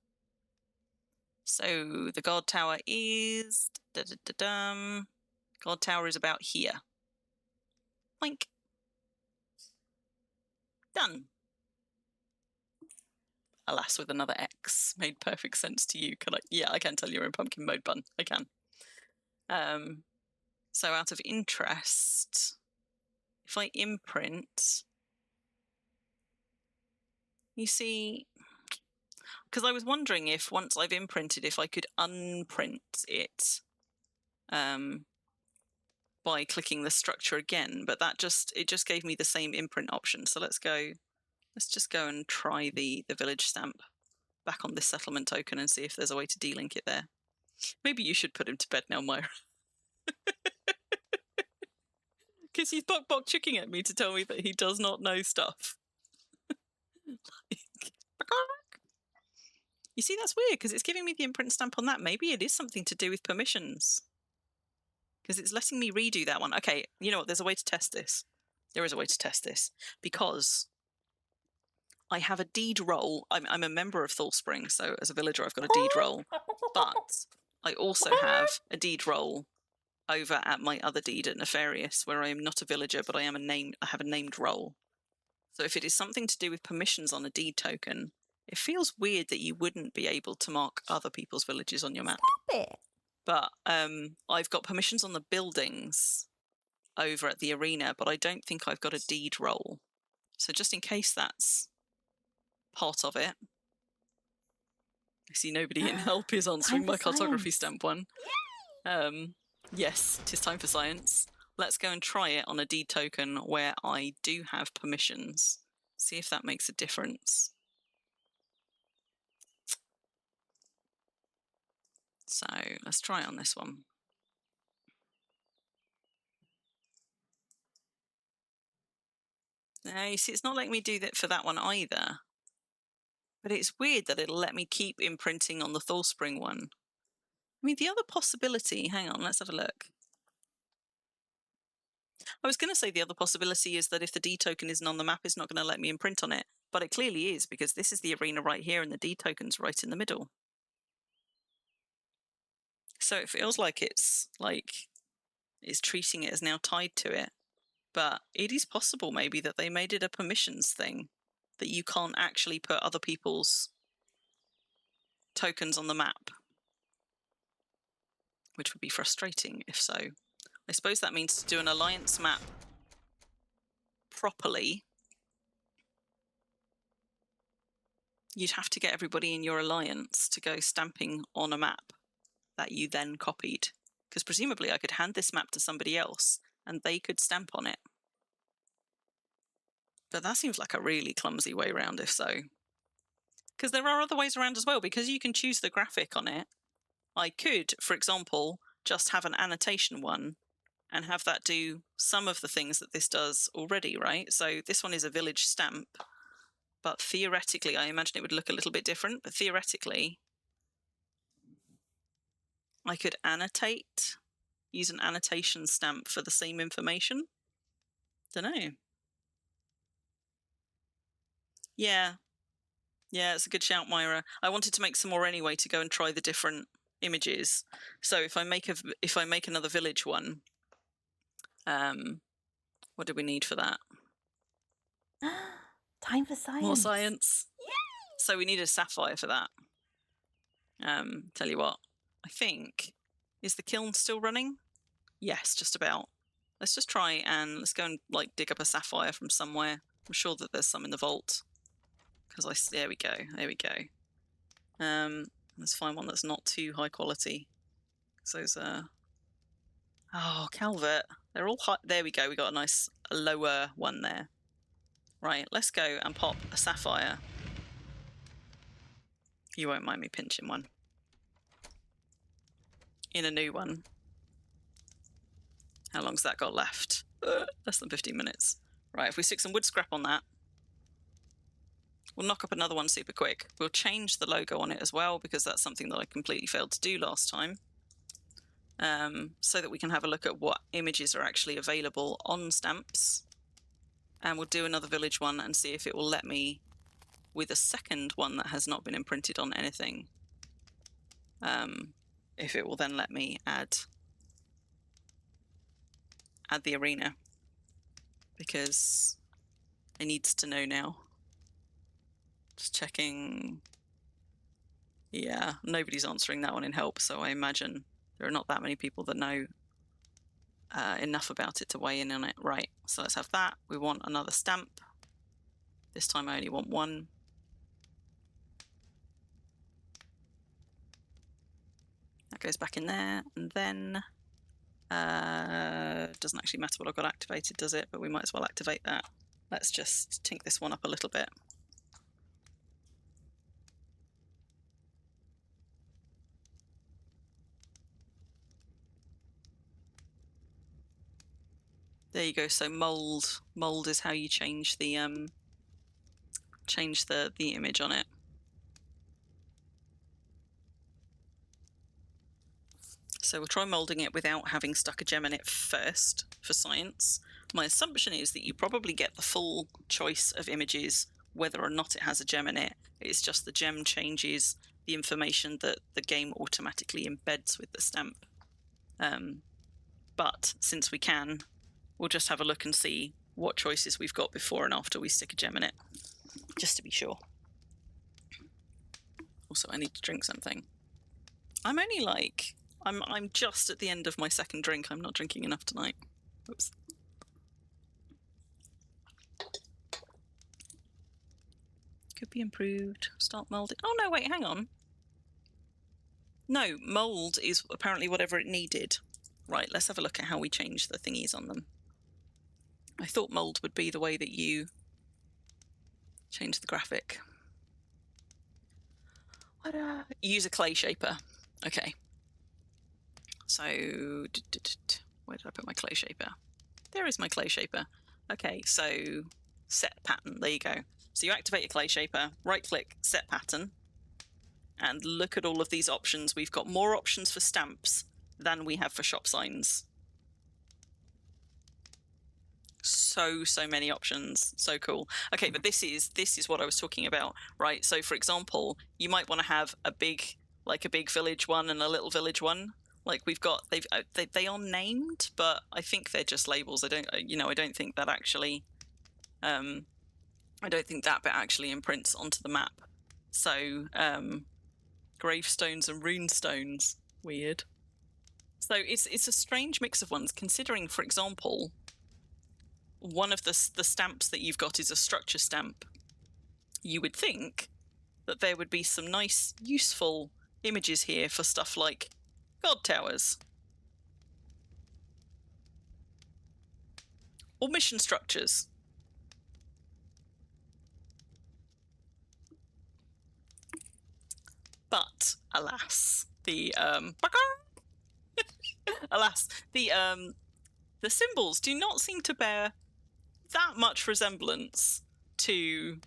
So the guard tower is... Guard tower is about here. Boink. Done. Alas, with another X. Made perfect sense to you. Can I? Yeah, I can tell you're in pumpkin mode, bun. I can. So out of interest, if I imprint, you see, because I was wondering if once I've imprinted, if I could unprint it by clicking the structure again, but it just gave me the same imprint option. So let's just go and try the village stamp back on this settlement token and see if there's a way to delink it there. Maybe you should put him to bed now, Myra. Because he's bok chicking at me to tell me that he does not know stuff. You see, that's weird, because it's giving me the imprint stamp on that. Maybe it is something to do with permissions. Because it's letting me redo that one. Okay, you know what? There's a way to test this. There is a way to test this. Because I have a deed roll. I'm a member of Thallspring, so as a villager I've got a deed roll. But I also have a deed roll over at my other deed at Nefarious, where I am not a villager, but I have a named role. So if it is something to do with permissions on a deed token, it feels weird that you wouldn't be able to mark other people's villages on your map. Stop it. But I've got permissions on the buildings over at the arena, but I don't think I've got a deed roll. So just in case that's part of it. I see nobody in help is answering my cartography stamp one. Yes, 'tis time for science. Let's go and try it on a deed token where I do have permissions. See if that makes a difference. So let's try it on this one. Now you see, it's not letting me do that for that one either. But it's weird that it'll let me keep imprinting on the Thallspring one. I mean, the other possibility, hang on, let's have a look. I was going to say the other possibility is that if the D token isn't on the map, it's not going to let me imprint on it. But it clearly is, because this is the arena right here and the D token's right in the middle. So it feels like it's treating it as now tied to it. But it is possible maybe that they made it a permissions thing, that you can't actually put other people's tokens on the map, which would be frustrating if so. I suppose that means to do an alliance map properly, you'd have to get everybody in your alliance to go stamping on a map that you then copied. Because presumably I could hand this map to somebody else and they could stamp on it. But that seems like a really clumsy way around if so. Because there are other ways around as well, because you can choose the graphic on it. I could, for example, just have an annotation one and have that do some of the things that this does already, right? So this one is a village stamp, but theoretically, I imagine it would look a little bit different, but theoretically, I could annotate, use an annotation stamp for the same information. Don't know. Yeah, it's a good shout, Myra. I wanted to make some more anyway to go and try the different images. So if I make another village one, what do we need for that? Time for science. More science. Yay! So we need a sapphire for that. Tell you what, I think, is the kiln still running? Yes, just about. Let's just try and let's go and dig up a sapphire from somewhere. I'm sure that there's some in the vault. Because there we go. Let's find one that's not too high quality. So those oh, Calvert. They're all high. There we go. We got a nice lower one there. Right, let's go and pop a sapphire. You won't mind me pinching one. In a new one. How long's that got left? Less than 15 minutes. Right, if we stick some wood scrap on that, we'll knock up another one super quick. We'll change the logo on it as well, because that's something that I completely failed to do last time. So that we can have a look at what images are actually available on stamps. And we'll do another village one and see if it will let me with a second one that has not been imprinted on anything. If it will then let me add the arena, because it needs to know now. Just checking. Yeah, nobody's answering that one in help, so I imagine there are not that many people that know enough about it to weigh in on it. Right, so let's have that. We want another stamp. This time I only want one. That goes back in there, and then doesn't actually matter what I've got activated, does it? But we might as well activate that. Let's just tink this one up a little bit. There you go. So mold is how you change the image on it. So we'll try molding it without having stuck a gem in it first for science. My assumption is that you probably get the full choice of images whether or not it has a gem in it. It's just the gem changes the information that the game automatically embeds with the stamp. But since we can, we'll just have a look and see what choices we've got before and after we stick a gem in it, just to be sure. Also, I need to drink something. I'm only like... I'm just at the end of my second drink. I'm not drinking enough tonight. Oops. Could be improved. Start moulding. Oh no, wait, hang on. No, mould is apparently whatever it needed. Right, let's have a look at how we change the thingies on them. I thought mould would be the way that you change the graphic. Use a clay shaper. Okay. So, where did I put my clay shaper? There is my clay shaper. Okay, so set pattern. There you go. So you activate your clay shaper, right-click, set pattern, and look at all of these options. We've got more options for stamps than we have for shop signs. So many options. So cool. Okay, but this is what I was talking about, right? So for example, you might want to have a big village one and a little village one. Like we've got, they are named, but I think they're just labels. I don't think that actually, I don't think that bit actually imprints onto the map. So, gravestones and runestones, weird. So it's a strange mix of ones, considering, for example, one of the stamps that you've got is a structure stamp. You would think that there would be some nice, useful images here for stuff like guard towers or mission structures. But alas, the symbols do not seem to bear that much resemblance to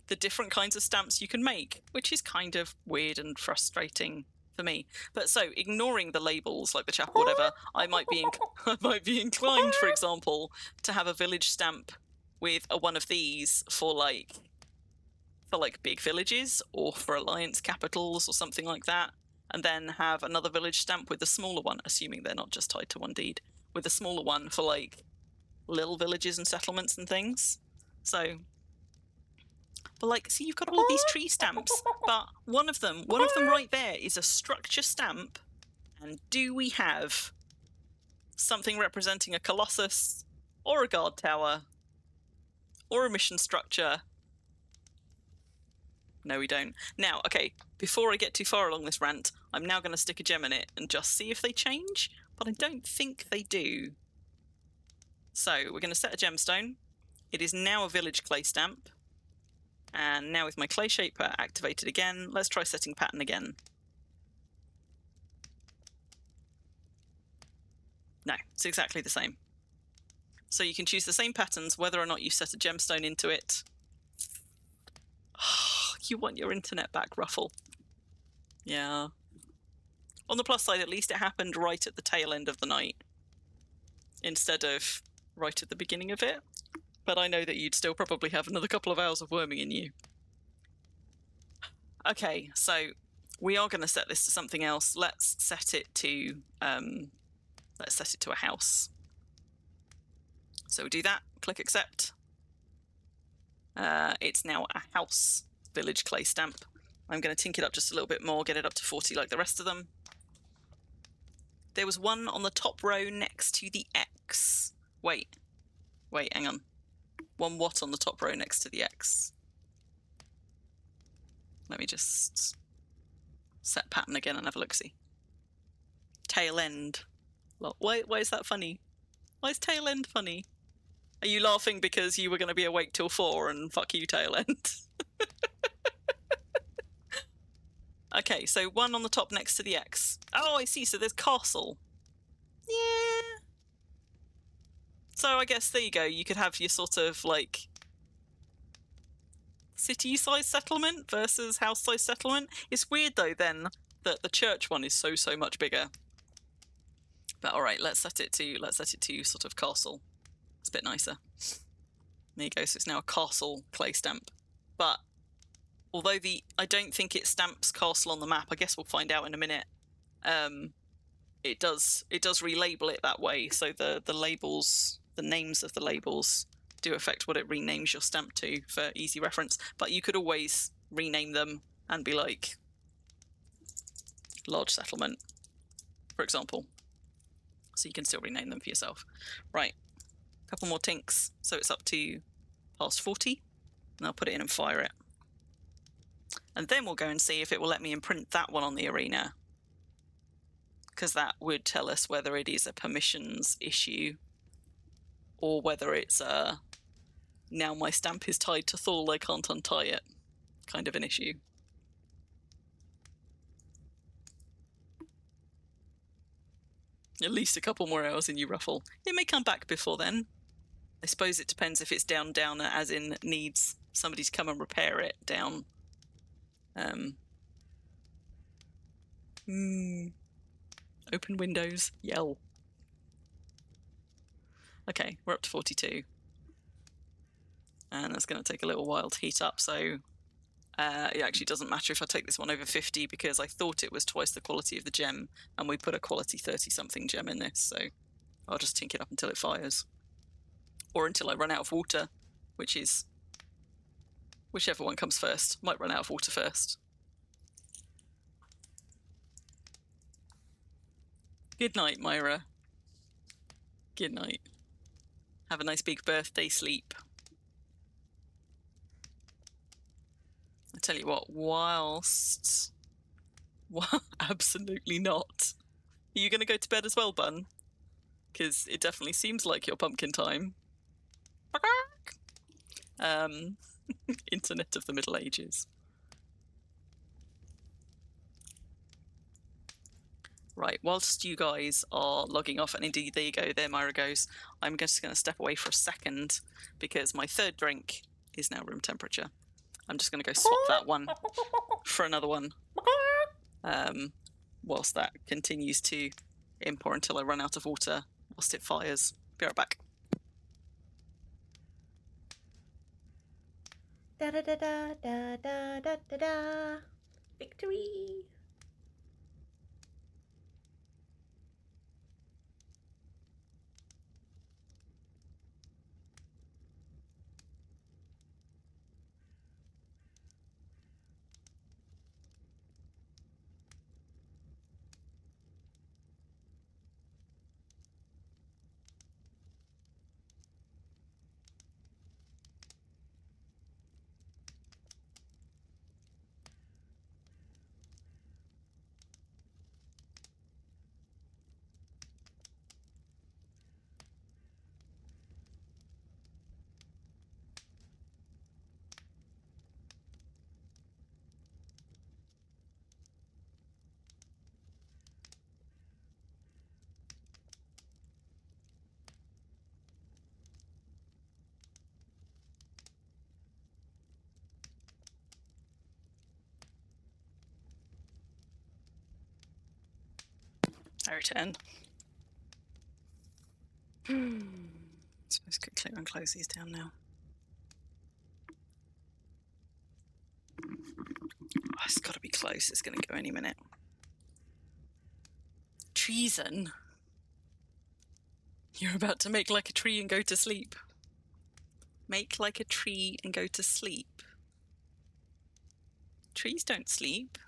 the different kinds of stamps you can make, which is kind of weird and frustrating for me. But so, ignoring the labels like the chap or whatever, I might be inclined, for example, to have a village stamp with one of these for big villages or for alliance capitals or something like that, and then have another village stamp with the smaller one, assuming they're not just tied to one deed, with a smaller one for like little villages and settlements and things. So, but like, see, you've got all these tree stamps, but one of them right there is a structure stamp. And do we have something representing a colossus or a guard tower or a mission structure? No, we don't. Now, okay, before I get too far along this rant, I'm now going to stick a gem in it and just see if they change, but I don't think they do. So we're going to set a gemstone. It is now a village clay stamp. And now with my clay shaper activated again, let's try setting pattern again. No, it's exactly the same. So you can choose the same patterns whether or not you set a gemstone into it. You want your internet back, Ruffle. Yeah. On the plus side, at least it happened right at the tail end of the night instead of right at the beginning of it. But I know that you'd still probably have another couple of hours of worming in you. Okay, so we are going to set this to something else. Let's set it to a house. So we do that, click accept. It's now a house village clay stamp. I'm going to tink it up just a little bit more, get it up to 40 like the rest of them. There was one on the top row next to the X. Wait, hang on. One what on the top row next to the X? Let me just set pattern again and have a look-see. Tail end. Why is that funny? Why is tail end funny? Are you laughing because you were going to be awake till 4 and fuck you, tail end? Okay, so one on the top next to the X. Oh, I see. So there's castle. Yeah. So I guess there you go. You could have your sort of like city-size settlement versus house-size settlement. It's weird though then that the church one is so much bigger. But all right, let's set it to sort of castle. It's a bit nicer. There you go. So it's now a castle clay stamp. But although I don't think it stamps castle on the map, I guess we'll find out in a minute. It does relabel it that way. So the labels, the names of the labels do affect what it renames your stamp to for easy reference. But you could always rename them and be like large settlement, for example. So you can still rename them for yourself. Right, a couple more tinks. So it's up to past 40. And I'll put it in and fire it. And then we'll go and see if it will let me imprint that one on the arena. Because that would tell us whether it is a permissions issue or whether it's now my stamp is tied to Thal, I can't untie it kind of an issue. At least a couple more hours in you, Ruffle. It may come back before then. I suppose it depends if it's down, as in needs somebody to come and repair it down. Open windows, yell. Okay, we're up to 42. And that's going to take a little while to heat up, so it actually doesn't matter if I take this one over 50 because I thought it was twice the quality of the gem, and we put a quality 30-something gem in this, so I'll just tink it up until it fires. Or until I run out of water, which is whichever one comes first. Might run out of water first. Good night, Myra. Good night. Have a nice big birthday sleep. I tell you what, whilst... Well, absolutely not. Are you going to go to bed as well, Bun? Because it definitely seems like your pumpkin time. Internet of the Middle Ages. Right, whilst you guys are logging off, and indeed, there you go, there Myra goes, I'm just going to step away for a second because my third drink is now room temperature. I'm just going to go swap that one for another one whilst that continues to import until I run out of water, whilst it fires. Be right back. Da da da da da da da da da. Victory! Her turn. Suppose quickly and close these down now. Oh, it's got to be close. It's going to go any minute. Treason. You're about to make like a tree and go to sleep. Make like a tree and go to sleep. Trees don't sleep.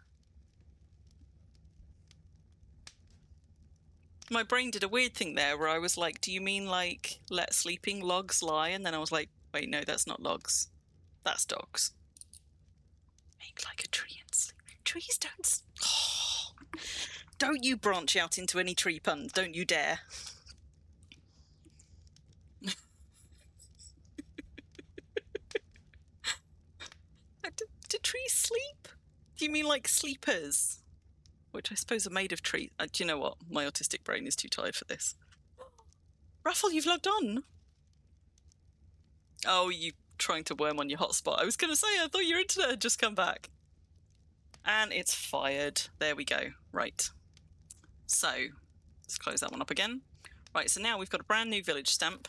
My brain did a weird thing there where I was like, do you mean like let sleeping logs lie? And then I was like, wait, no, that's not logs. That's dogs. Make like a tree and sleep. Trees don't... Oh, don't you branch out into any tree puns. Don't you dare. Do trees sleep? Do you mean like sleepers? Which I suppose are made of trees. Do you know what? My autistic brain is too tired for this. Ruffle, you've logged on. Oh, you trying to worm on your hotspot. I was going to say, I thought your internet had just come back. And it's fired. There we go. Right. So, let's close that one up again. Right, so now we've got a brand new village stamp.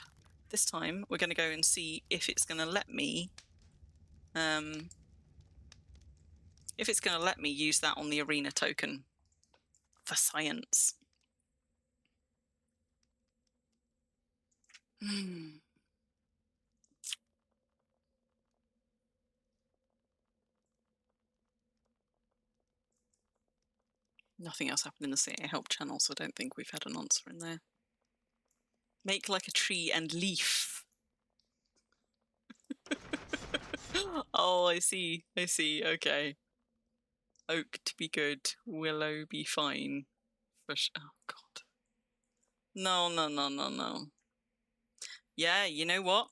This time, we're going to go and see if it's going to let me... if it's going to let me use that on the arena token for science. Nothing else happened in the CA help channel, so I don't think we've had an answer in there. Make like a tree and leaf. Oh, I see. I see. Okay. Oak to be good. Willow be fine. Oh, God. No, no, no, no, no. Yeah, you know what?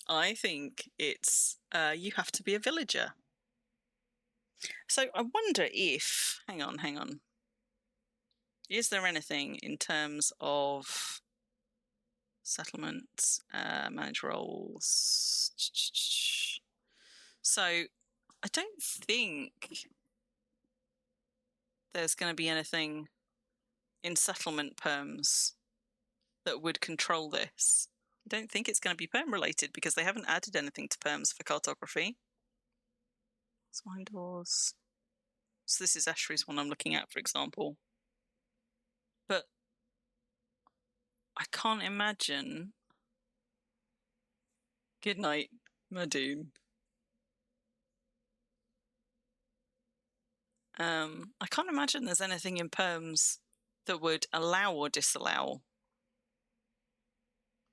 I think it's you have to be a villager. So I wonder if... Hang on, hang on. Is there anything in terms of settlements, manage roles? So I don't think there's going to be anything in settlement perms that would control this. I don't think it's going to be perm related because they haven't added anything to perms for cartography. Swine doors. So this is Ashry's one I'm looking at, for example. But I can't imagine. Good night, Madoon. I can't imagine there's anything in perms that would allow or disallow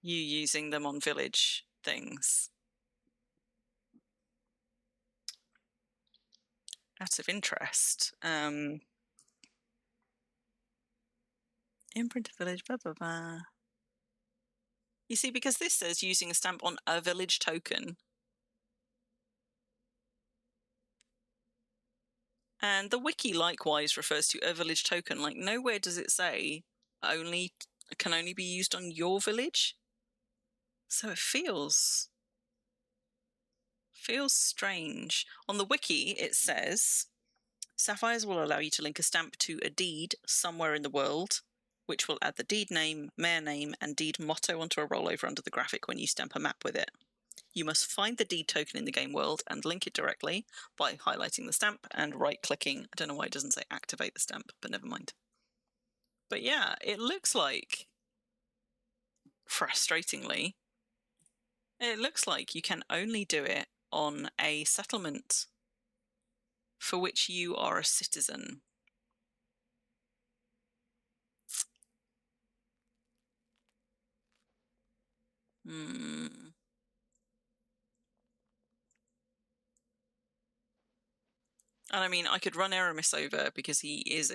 you using them on village things. Out of interest. Imprinted village, blah, blah, blah. You see, because this says using a stamp on a village token. And the wiki likewise refers to a village token. Like, nowhere does it say can only be used on your village. So it feels strange. On the wiki, it says, Sapphires will allow you to link a stamp to a deed somewhere in the world, which will add the deed name, mayor name, and deed motto onto a rollover under the graphic when you stamp a map with it. You must find the deed token in the game world and link it directly by highlighting the stamp and right-clicking. I don't know why it doesn't say activate the stamp, but never mind. But yeah, it looks like, frustratingly, it looks like you can only do it on a settlement for which you are a citizen. And I mean, I could run Aramis over because he's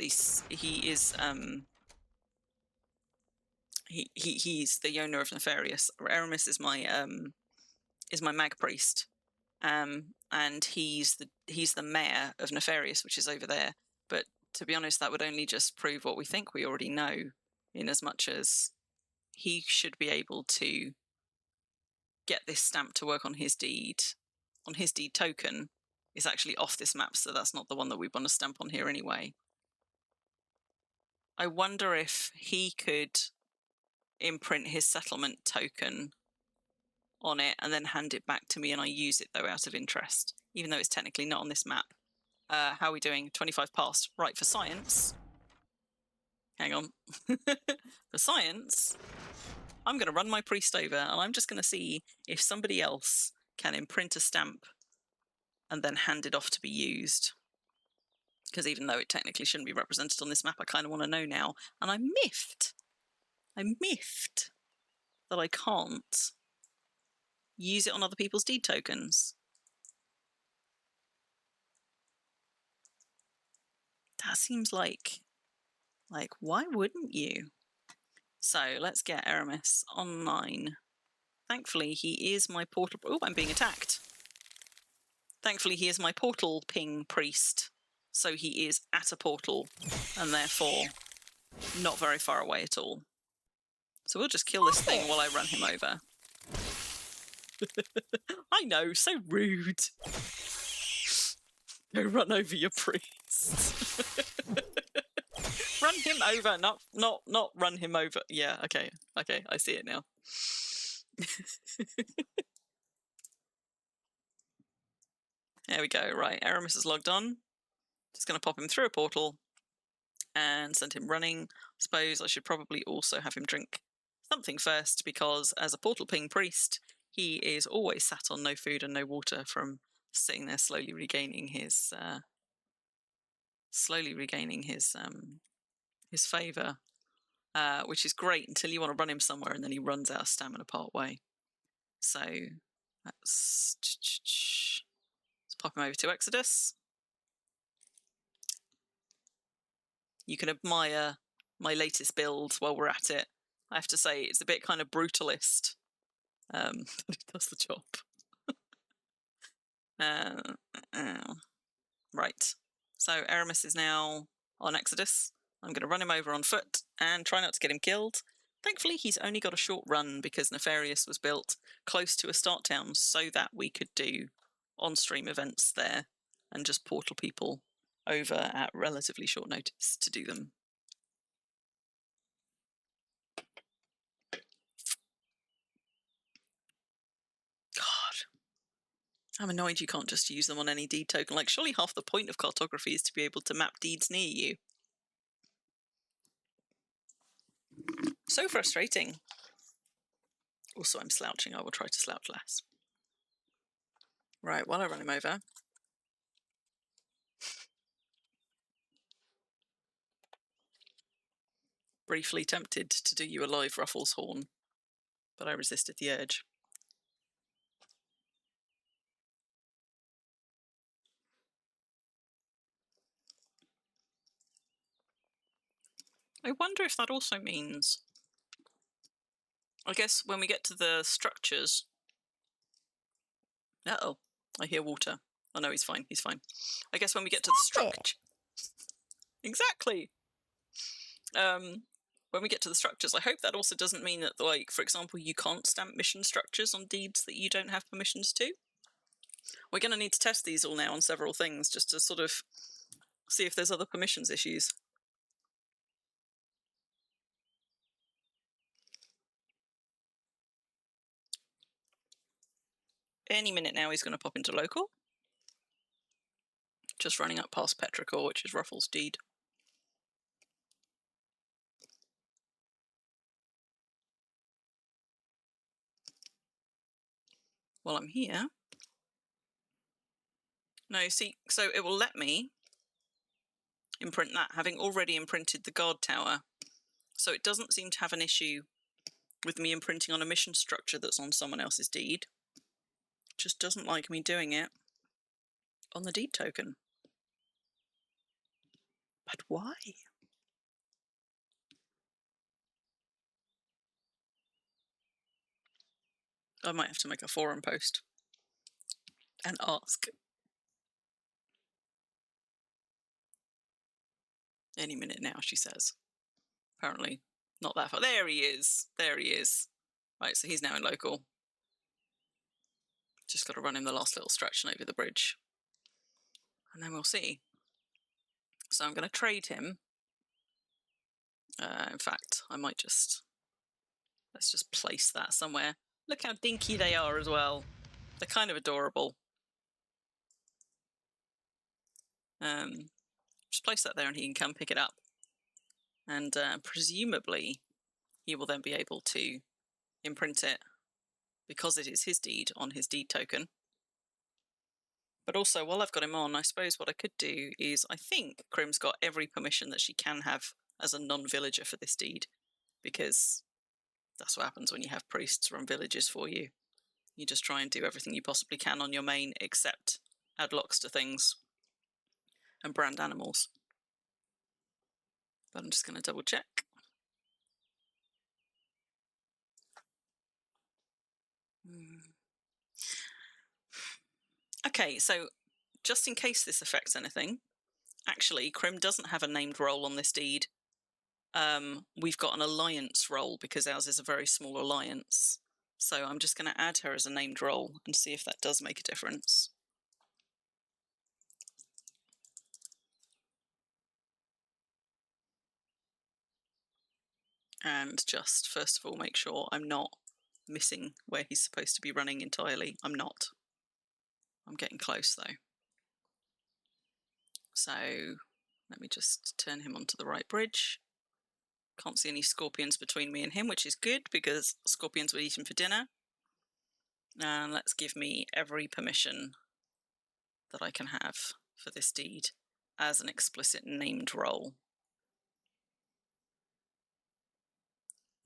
the owner of Nefarious. Aramis is my mag priest, and he's the mayor of Nefarious, which is over there. But to be honest, that would only just prove what we think we already know, in as much as he should be able to get this stamp to work on his deed token. Is actually off this map, so that's not the one that we want to stamp on here anyway. I wonder if he could imprint his settlement token on it and then hand it back to me, and I use it though out of interest, even though it's technically not on this map. How are we doing? 25 past. Right, for science. Hang on. For science, I'm going to run my priest over, and I'm just going to see if somebody else can imprint a stamp and then hand it off to be used. Because even though it technically shouldn't be represented on this map, I kind of want to know now. And I miffed that I can't use it on other people's deed tokens. That seems like why wouldn't you? So let's get Aramis online. Thankfully, he is my portal. Oh, I'm being attacked. Thankfully, he is my portal ping priest. So he is at a portal and therefore not very far away at all. So we'll just kill this thing while I run him over. I know, so rude. Go run over your priest. Run him over, not run him over. Yeah, okay, I see it now. There we go, right, Aramis is logged on. Just going to pop him through a portal and send him running. I suppose I should probably also have him drink something first, because as a portal ping priest, he is always sat on no food and no water from sitting there slowly regaining his favour, which is great until you want to run him somewhere and then he runs out of stamina part way. So let's pop him over to Exodus. You can admire my latest build while we're at it. I have to say, it's a bit kind of brutalist, but it does the job. Right, so Aramis is now on Exodus. I'm going to run him over on foot and try not to get him killed. Thankfully, he's only got a short run because Nefarious was built close to a start town so that we could do on-stream events there and just portal people over at relatively short notice to do them. God, I'm annoyed you can't just use them on any deed token. Like, surely half the point of cartography is to be able to map deeds near you. So frustrating. Also, I'm slouching. I will try to slouch less. Right, while I run him over. Briefly tempted to do you a live Ruffles horn, but I resisted the urge. I wonder if that also means, I guess when we get to the structures. Uh-oh, I hear water. Oh no, he's fine, he's fine. I guess when we get to the structure. Exactly. When we get to the structures, I hope that also doesn't mean that, like, for example, you can't stamp mission structures on deeds that you don't have permissions to. We're going to need to test these all now on several things just to sort of see if there's other permissions issues. Any minute now he's going to pop into local. Just running up past Petrichor, which is Ruffles' deed. While I'm here. No, see, so it will let me imprint that, having already imprinted the guard tower. So it doesn't seem to have an issue with me imprinting on a mission structure that's on someone else's deed. It just doesn't like me doing it on the deed token. But why? I might have to make a forum post and ask. Any minute now, she says. Apparently not that far. There he is. There he is. Right, so he's now in local. Just got to run him the last little stretch and over the bridge. And then we'll see. So I'm going to trade him In fact, I might just... Let's just place that somewhere. Look how dinky they are as well. They're kind of adorable. Just place that there and he can come pick it up. And presumably he will then be able to imprint it, because it is his deed, on his deed token. But also, while I've got him on, I suppose what I could do is, I think Crim's got every permission that she can have as a non-villager for this deed, because that's what happens when you have priests run villages for you. You just try and do everything you possibly can on your main, except add locks to things and brand animals. But I'm just going to double check. Okay, so just in case this affects anything, actually, Crim doesn't have a named role on this deed. We've got an alliance role because ours is a very small alliance. So I'm just going to add her as a named role and see if that does make a difference. And just, first of all, make sure I'm not missing where he's supposed to be running entirely. I'm not. I'm getting close, though. So let me just turn him onto the right bridge. Can't see any scorpions between me and him, which is good, because scorpions would eat him for dinner. And let's give me every permission that I can have for this deed as an explicit named role.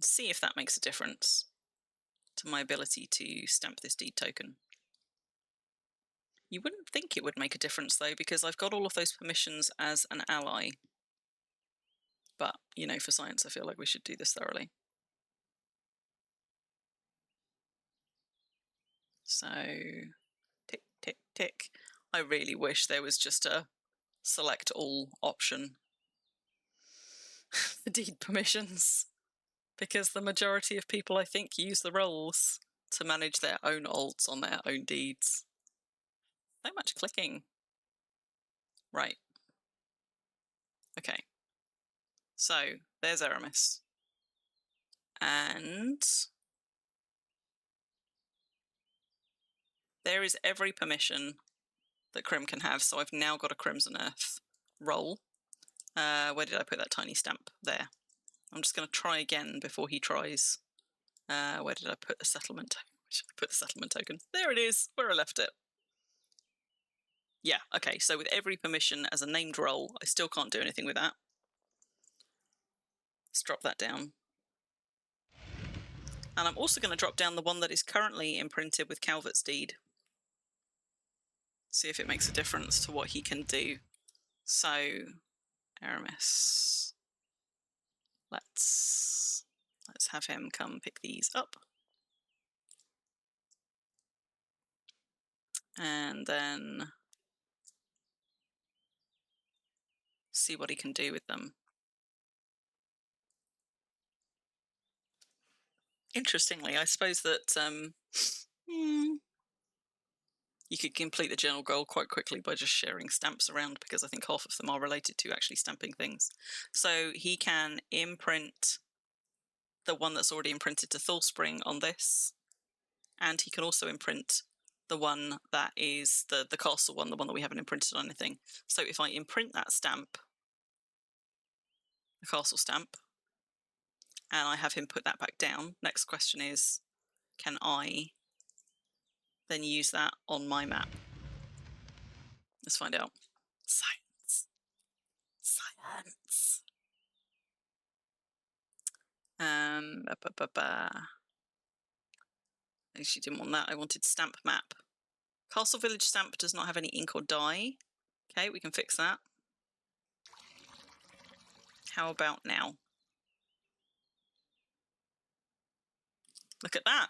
See if that makes a difference to my ability to stamp this deed token. You wouldn't think it would make a difference, though, because I've got all of those permissions as an ally. But, you know, for science, I feel like we should do this thoroughly. So, tick, tick, tick. I really wish there was just a select all option for deed permissions, because the majority of people, I think, use the roles to manage their own alts on their own deeds. So much clicking. Right. Okay. So, there's Aramis. And there is every permission that Crim can have, so I've now got a Crimson Earth roll. Where did I put that tiny stamp? There. I'm just going to try again before he tries. Where did I put the settlement? Where should I put the settlement token? There it is, where I left it. Yeah, okay, so with every permission as a named role, I still can't do anything with that. Let's drop that down. And I'm also going to drop down the one that is currently imprinted with Calvert's deed. See if it makes a difference to what he can do. So, Aramis. Let's have him come pick these up. And then see what he can do with them. Interestingly, I suppose that you could complete the general goal quite quickly by just sharing stamps around, because I think half of them are related to actually stamping things. So he can imprint the one that's already imprinted to Thallspring on this, and he can also imprint the one that is the castle one, the one that we haven't imprinted on anything. So if I imprint that stamp, the castle stamp, and I have him put that back down, next question is, can I then use that on my map? Let's find out. Science. Science. Actually didn't want that. I wanted stamp map. Castle Village stamp does not have any ink or dye. Okay, we can fix that. How about now? Look at that.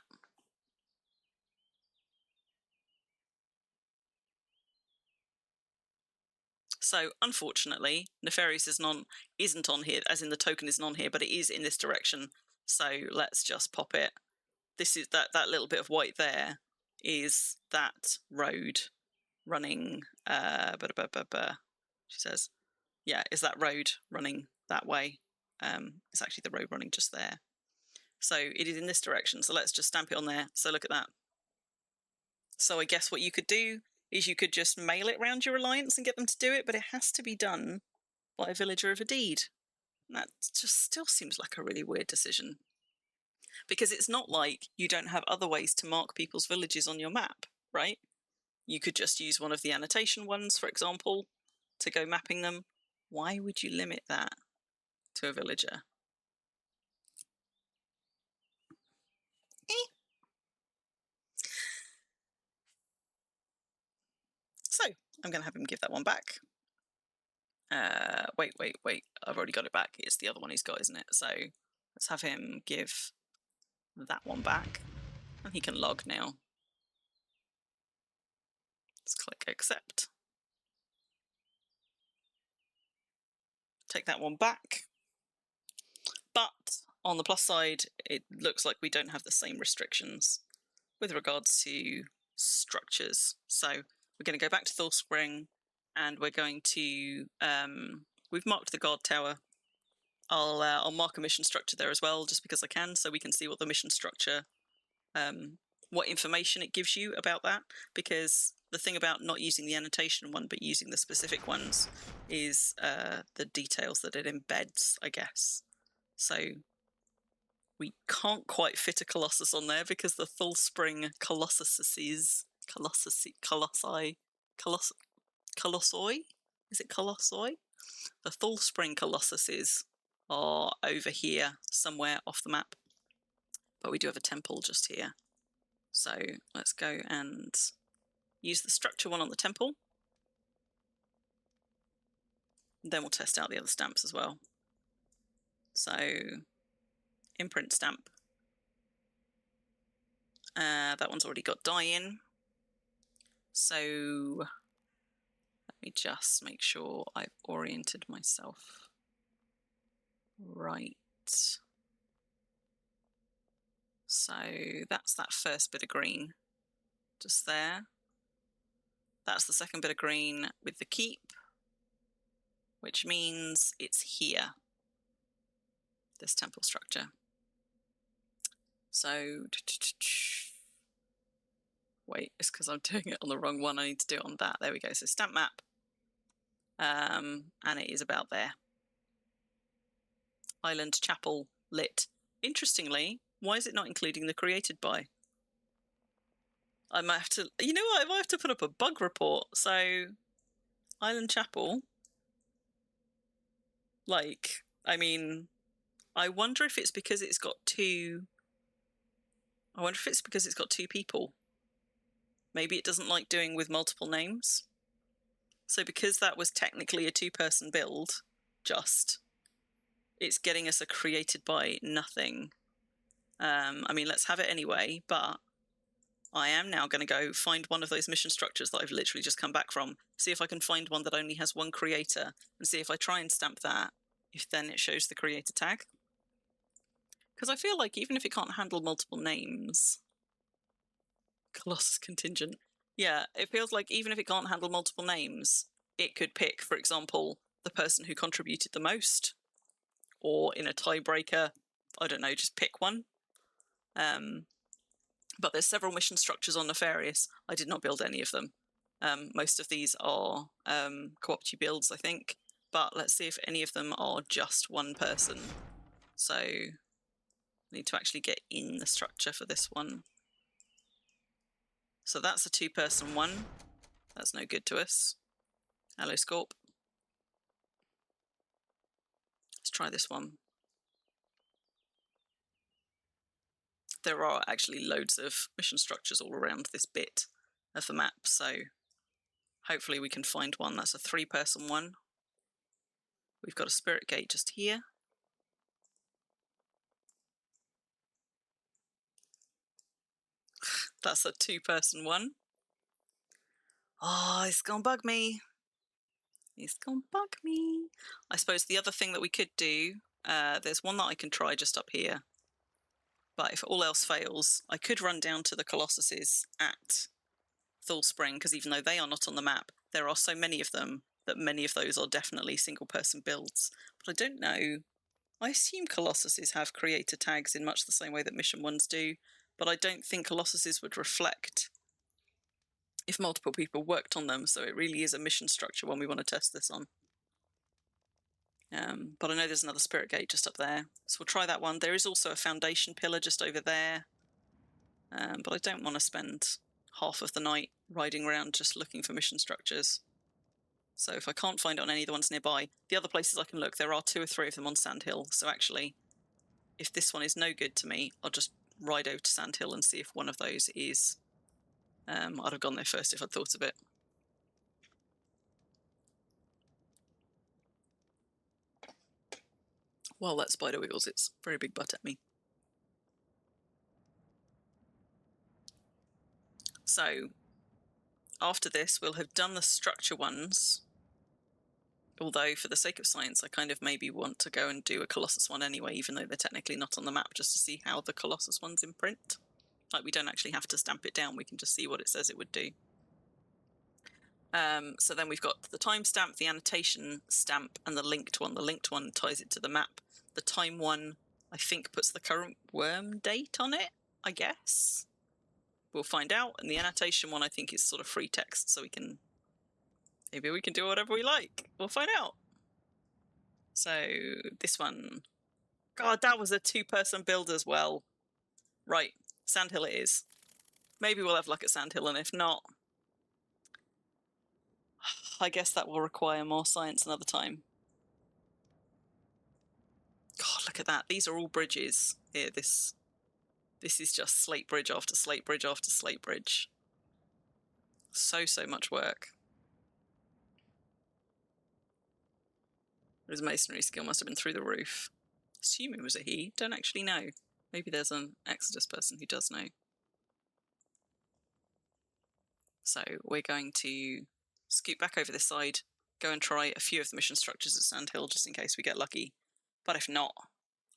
So, unfortunately, Nefarious isn't on here, as in the token isn't on here, but it is in this direction. So let's just pop it. This is that little bit of white there is that road running, she says, yeah, is that road running that way. it's actually the road running just there. So it is in this direction. So let's just stamp it on there. So look at that. So I guess what you could do is you could just mail it round your alliance and get them to do it, but it has to be done by a villager of a deed. And that just still seems like a really weird decision. Because it's not like you don't have other ways to mark people's villages on your map, right? You could just use one of the annotation ones, for example, to go mapping them. Why would you limit that to a villager? So I'm going to have him give that one back. Wait. I've already got it back. It's the other one he's got, isn't it? So let's have him give that one back. And he can log now. Let's click accept. Take that one back. But on the plus side, it looks like we don't have the same restrictions with regards to structures. So we're going to go back to Thallspring, and we're going to, we've marked the guard tower. I'll mark a mission structure there as well, just because I can, so we can see what the mission structure, what information it gives you about that. Because the thing about not using the annotation one, but using the specific ones, is the details that it embeds, I guess. So we can't quite fit a Colossus on there because the Thallspring Colossoi? Is it Colossoi? The Thallspring Colossuses are over here somewhere off the map. But we do have a temple just here. So let's go and use the structure one on the temple. Then we'll test out the other stamps as well. So imprint stamp. That one's already got die in. So let me just make sure I've oriented myself right. So that's that first bit of green just there. That's the second bit of green with the keep, which means it's here, this temple structure. So, wait, it's because I'm doing it on the wrong one. I need to do it on that. There we go. So stamp map. And it is about there. Island chapel lit. Interestingly, why is it not including the created by? I might have to, you know what, I might have to put up a bug report. So, Island Chapel, like, I mean, I wonder if it's because it's got two, I wonder if it's because it's got two people. Maybe it doesn't like doing with multiple names. So because that was technically a two-person build, it's getting us a created by nothing. I mean, let's have it anyway, but I am now going to go find one of those mission structures that I've literally just come back from, see if I can find one that only has one creator, and see if I try and stamp that, if then it shows the creator tag. Because I feel like even if it can't handle multiple names, Colossus contingent, yeah, it feels like even if it can't handle multiple names, it could pick, for example, the person who contributed the most, or in a tiebreaker, I don't know, just pick one. But there's several mission structures on Nefarious. I did not build any of them. Most of these are cooperative builds, I think. But let's see if any of them are just one person. So I need to actually get in the structure for this one. So that's a two-person one. That's no good to us. Hello, Scorp. Let's try this one. There are actually loads of mission structures all around this bit of the map, so hopefully we can find one. That's a three-person one. We've got a spirit gate just here. That's a two-person one. Oh, it's gonna bug me. It's gonna bug me. I suppose the other thing that we could do, there's one that I can try just up here. But if all else fails, I could run down to the Colossuses at Thallspring, because even though they are not on the map, there are so many of them that many of those are definitely single-person builds. But I don't know I assume Colossuses have creator tags in much the same way that mission ones do, but I don't think Colossuses would reflect if multiple people worked on them, so it really is a mission structure one we want to test this on. But I know there's another spirit gate just up there, so we'll try that one. There is also a foundation pillar just over there, but I don't want to spend half of the night riding around just looking for mission structures. So if I can't find it on any of the ones nearby, the other places I can look, there are 2 or 3 of them on Sandhill. So actually, if this one is no good to me, I'll just ride over to Sandhill and see if one of those is. I'd have gone there first if I'd thought of it. Well, that spider wiggles its very big butt at me. So after this, we'll have done the structure ones. Although, for the sake of science, I kind of maybe want to go and do a Colossus one anyway, even though they're technically not on the map, just to see how the Colossus ones imprint. Like, we don't actually have to stamp it down, we can just see what it says it would do. So then we've got the timestamp, the annotation stamp, and the linked one. The linked one ties it to the map. The time one, I think, puts the current Wurm date on it, I guess. We'll find out. And the annotation one, I think, is sort of free text, so maybe we can do whatever we like. We'll find out. So this one, God, that was a 2-person build as well. Right, Sandhill it is. Maybe we'll have luck at Sandhill, and if not, I guess that will require more science another time. God, look at that. These are all bridges here. This is just slate bridge after slate bridge after slate bridge. So much work. His masonry skill must have been through the roof. Assume it was a he. Don't actually know. Maybe there's an Exodus person who does know. So we're going to scoot back over this side, go and try a few of the mission structures at Sandhill just in case we get lucky. But if not,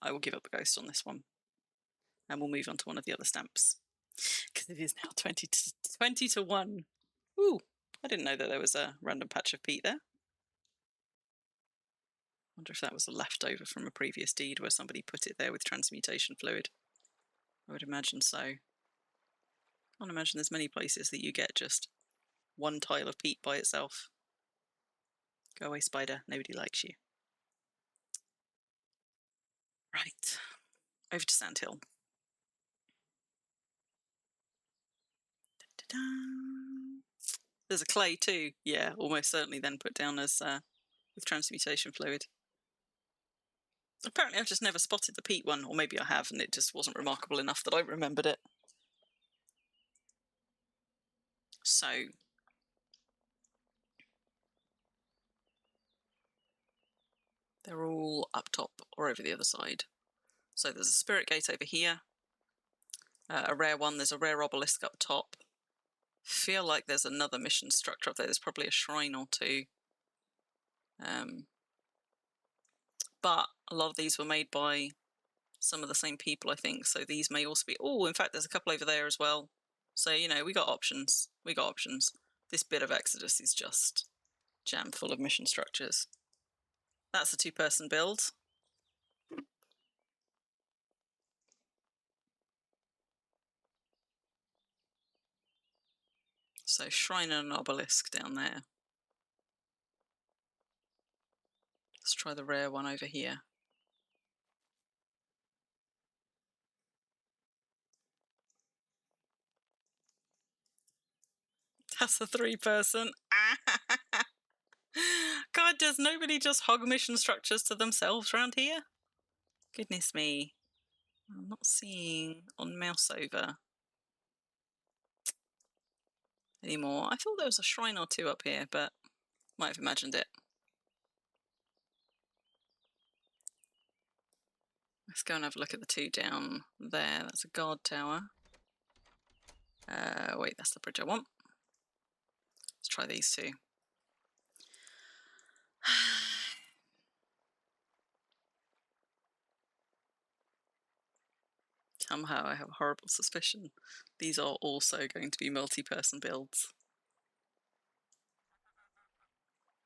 I will give up the ghost on this one. And we'll move on to one of the other stamps. Because it is now 20 to 1. Ooh, I didn't know that there was a random patch of peat there. Wonder if that was a leftover from a previous deed where somebody put it there with transmutation fluid. I would imagine so. I can't imagine there's many places that you get just one tile of peat by itself. Go away, spider. Nobody likes you. Right. Over to Sandhill. There's a clay too. Yeah, almost certainly then put down as with transmutation fluid. Apparently I've just never spotted the peat one, or maybe I have and it just wasn't remarkable enough that I remembered it. So they're all up top or over the other side. So there's a spirit gate over here, a rare one, there's a rare obelisk up top. Feel like there's another mission structure up there, there's probably a shrine or 2. But a lot of these were made by some of the same people, I think, so these may also be... Oh, in fact, there's a couple over there as well. So, you know, we got options. We got options. This bit of Exodus is just jam full of mission structures. That's a 2-person build. So, shrine and an obelisk down there. Let's try the rare one over here. That's a 3-person. God, does nobody just hog mission structures to themselves around here? Goodness me. I'm not seeing on mouse over anymore. I thought there was a shrine or 2 up here, but might have imagined it. Let's go and have a look at the 2 down there. That's a guard tower. Wait, that's the bridge I want. Let's try these 2. Somehow I have a horrible suspicion these are also going to be multi-person builds.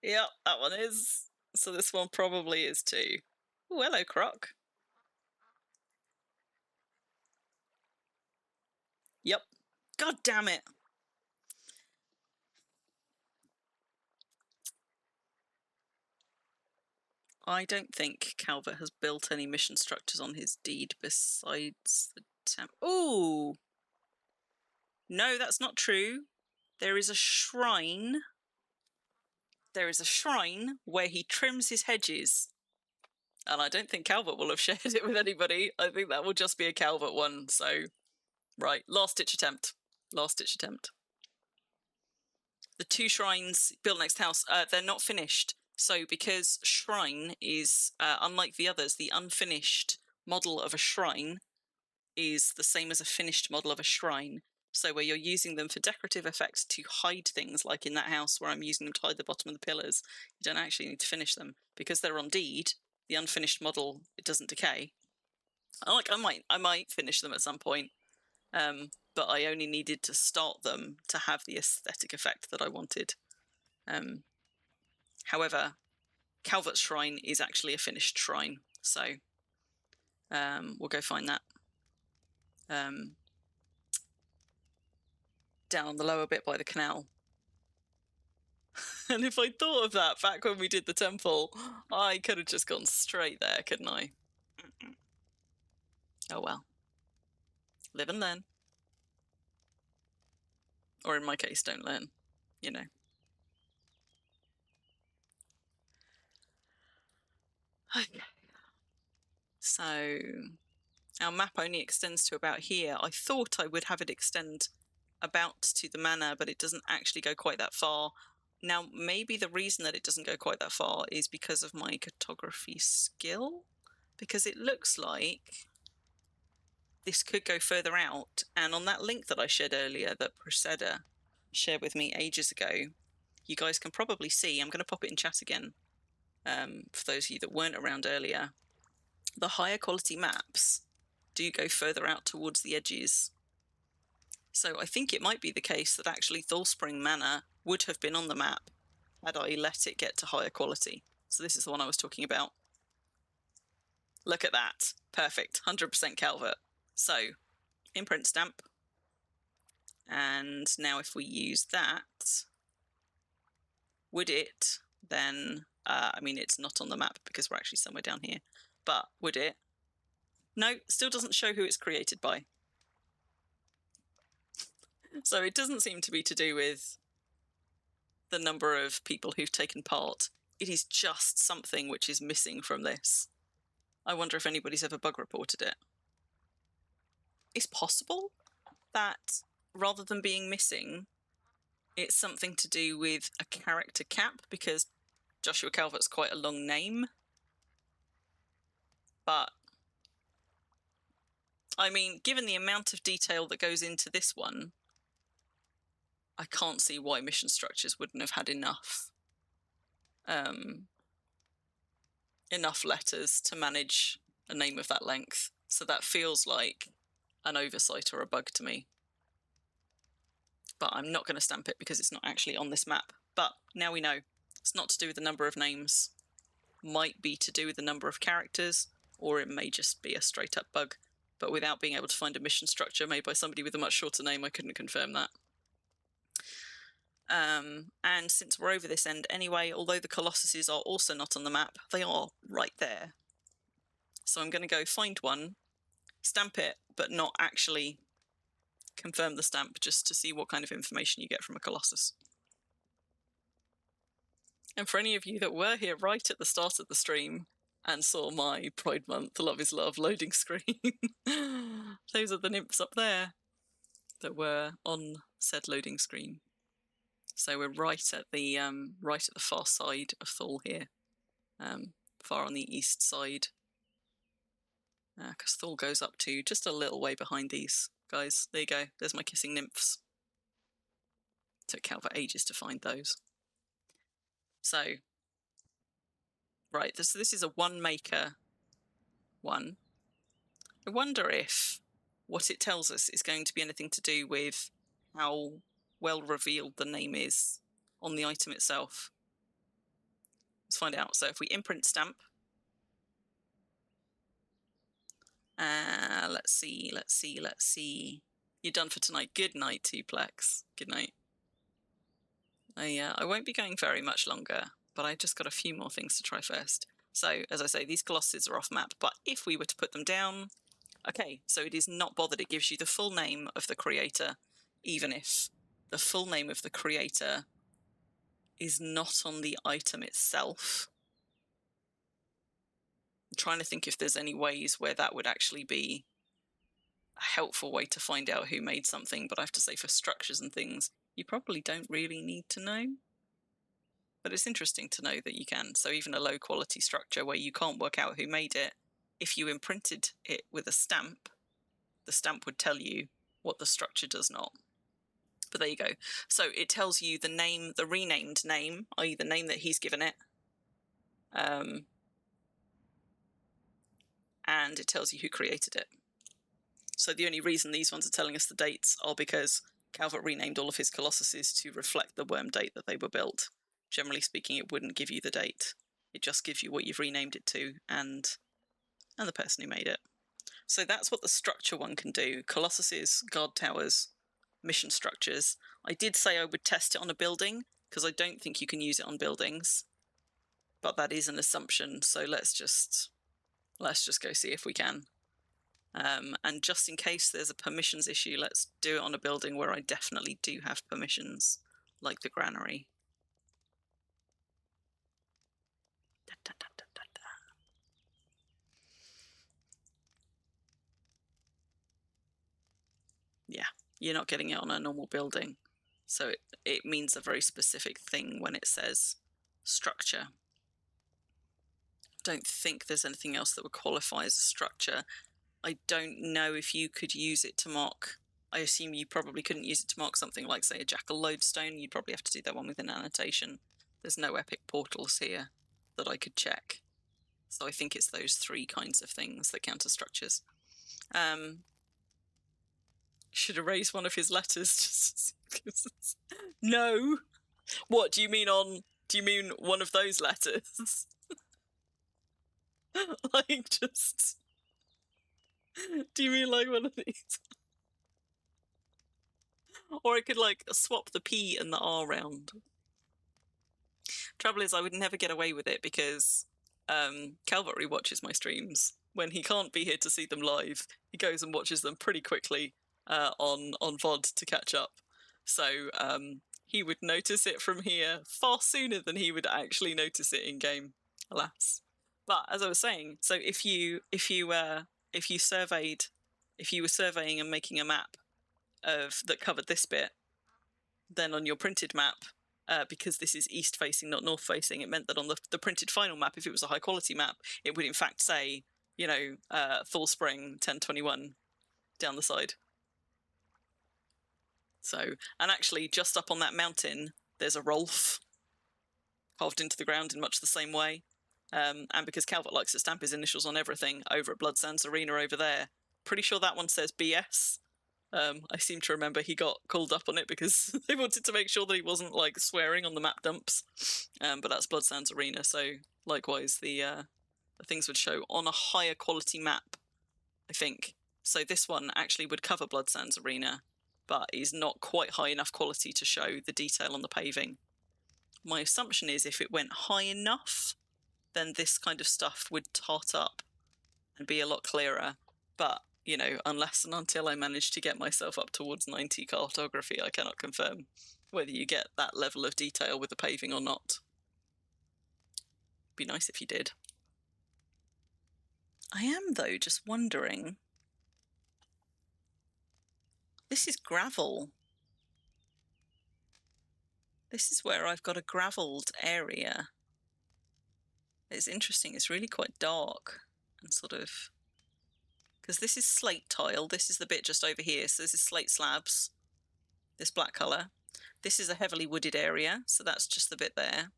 Yep, that one is. So this one probably is too. Oh, hello, Croc. Yep. God damn it. I don't think Calvert has built any mission structures on his deed besides the Ooh! No, that's not true. There is a shrine. There is a shrine where he trims his hedges. And I don't think Calvert will have shared it with anybody. I think that will just be a Calvert one. So, right, last-ditch attempt. Last-ditch attempt. The 2 shrines built next house, they're not finished. So because shrine is, unlike the others, the unfinished model of a shrine is the same as a finished model of a shrine. So where you're using them for decorative effects to hide things, like in that house where I'm using them to hide the bottom of the pillars, you don't actually need to finish them. Because they're on deed, the unfinished model, it doesn't decay. I might finish them at some point, but I only needed to start them to have the aesthetic effect that I wanted. However, Calvert's shrine is actually a finished shrine, so we'll go find that. Down on the lower bit by the canal. And if I thought of that back when we did the temple, I could have just gone straight there, couldn't I? Oh well. Live and learn. Or in my case, don't learn, you know. Okay. So our map only extends to about here. I thought I would have it extend about to the manor, but it doesn't actually go quite that far. Now, maybe the reason that it doesn't go quite that far is because of my cartography skill, because it looks like this could go further out. And on that link that I shared earlier that Proceda shared with me ages ago, you guys can probably see, I'm going to pop it in chat again, for those of you that weren't around earlier, the higher quality maps do go further out towards the edges. So I think it might be the case that actually Thallspring Manor would have been on the map had I let it get to higher quality. So this is the one I was talking about. Look at that. Perfect. 100% Calvert. So, imprint stamp. And now if we use that, would it then... I mean, it's not on the map because we're actually somewhere down here. But would it? No, still doesn't show who it's created by. So it doesn't seem to be to do with the number of people who've taken part. It is just something which is missing from this. I wonder if anybody's ever bug reported it. It's possible that rather than being missing, it's something to do with a character cap, because Joshua Calvert's quite a long name. But, I mean, given the amount of detail that goes into this one, I can't see why mission structures wouldn't have had enough enough letters to manage a name of that length. So that feels like an oversight or a bug to me. But I'm not going to stamp it because it's not actually on this map. But now we know. It's not to do with the number of names. Might be to do with the number of characters, or it may just be a straight up bug. But without being able to find a mission structure made by somebody with a much shorter name, I couldn't confirm that. And since we're over this end anyway, although the Colossuses are also not on the map, they are right there. So I'm going to go find one, stamp it, but not actually confirm the stamp, just to see what kind of information you get from a Colossus. And for any of you that were here right at the start of the stream and saw my Pride Month Love is Love loading screen, those are the nymphs up there that were on said loading screen. So we're right at the far side of Thal here, far on the east side, because Thal goes up to just a little way behind these guys. There you go. There's my kissing nymphs. Took Calvert ages to find those. So, right, this is a one maker one. I wonder if what it tells us is going to be anything to do with how well revealed the name is on the item itself. Let's find out. So if we imprint stamp, Let's see. You're done for tonight. Good night, Tuplex. Good night. I won't be going very much longer, but I just got a few more things to try first. So, as I say, these Colossuses are off map, but if we were to put them down, okay, so it is not bothered. It gives you the full name of the creator, even if the full name of the creator is not on the item itself. I'm trying to think if there's any ways where that would actually be a helpful way to find out who made something, but I have to say for structures and things, you probably don't really need to know. But it's interesting to know that you can. So even a low quality structure where you can't work out who made it, if you imprinted it with a stamp, the stamp would tell you what the structure does not. But there you go. So it tells you the name, the renamed name, i.e. the name that he's given it. And it tells you who created it. So the only reason these ones are telling us the dates are because Calvert renamed all of his Colossuses to reflect the Wurm date that they were built. Generally speaking, it wouldn't give you the date. It just gives you what you've renamed it to and the person who made it. So that's what the structure one can do. Colossuses, guard towers, mission structures. I did say I would test it on a building because I don't think you can use it on buildings. But that is an assumption, so let's just go see if we can. And just in case there's a permissions issue, let's do it on a building where I definitely do have permissions, like the granary. Yeah, you're not getting it on a normal building. So it means a very specific thing when it says structure. Don't think there's anything else that would qualify as a structure. I don't know if you could use it to mark. I assume you probably couldn't use it to mark something like, say, a jackal lodestone. You'd probably have to do that one with an annotation. There's no epic portals here that I could check. So I think it's those three kinds of things that count as structures. Should erase one of his letters. No. What do you mean on? Do you mean one of those letters? Like just. Do you mean like one of these? Or I could like swap the P and the R round. Trouble is, I would never get away with it because Calvert watches my streams. When he can't be here to see them live, he goes and watches them pretty quickly on VOD to catch up. So he would notice it from here far sooner than he would actually notice it in game, alas. But as I was saying, so if you were surveying and making a map that covered this bit, then on your printed map, because this is east facing, not north facing, it meant that on the printed final map, if it was a high quality map, it would in fact say, you know, Thallspring 1021 down the side. So, and actually just up on that mountain, there's a Rolf carved into the ground in much the same way. And because Calvert likes to stamp his initials on everything over at Bloodsands Arena over there, pretty sure that one says BS. I seem to remember he got called up on it because they wanted to make sure that he wasn't like swearing on the map dumps. But that's Bloodsands Arena, so likewise the things would show on a higher quality map, I think. So this one actually would cover Bloodsands Arena, but is not quite high enough quality to show the detail on the paving. My assumption is if it went high enough, then this kind of stuff would tart up and be a lot clearer. But, you know, unless and until I manage to get myself up towards 90 cartography, I cannot confirm whether you get that level of detail with the paving or not. Be nice if you did. I am, though, just wondering. This is gravel. This is where I've got a gravelled area. It's interesting, it's really quite dark and sort of, because this is slate tile, this is the bit just over here, so this is slate slabs, this black colour. This is a heavily wooded area, so that's just the bit there.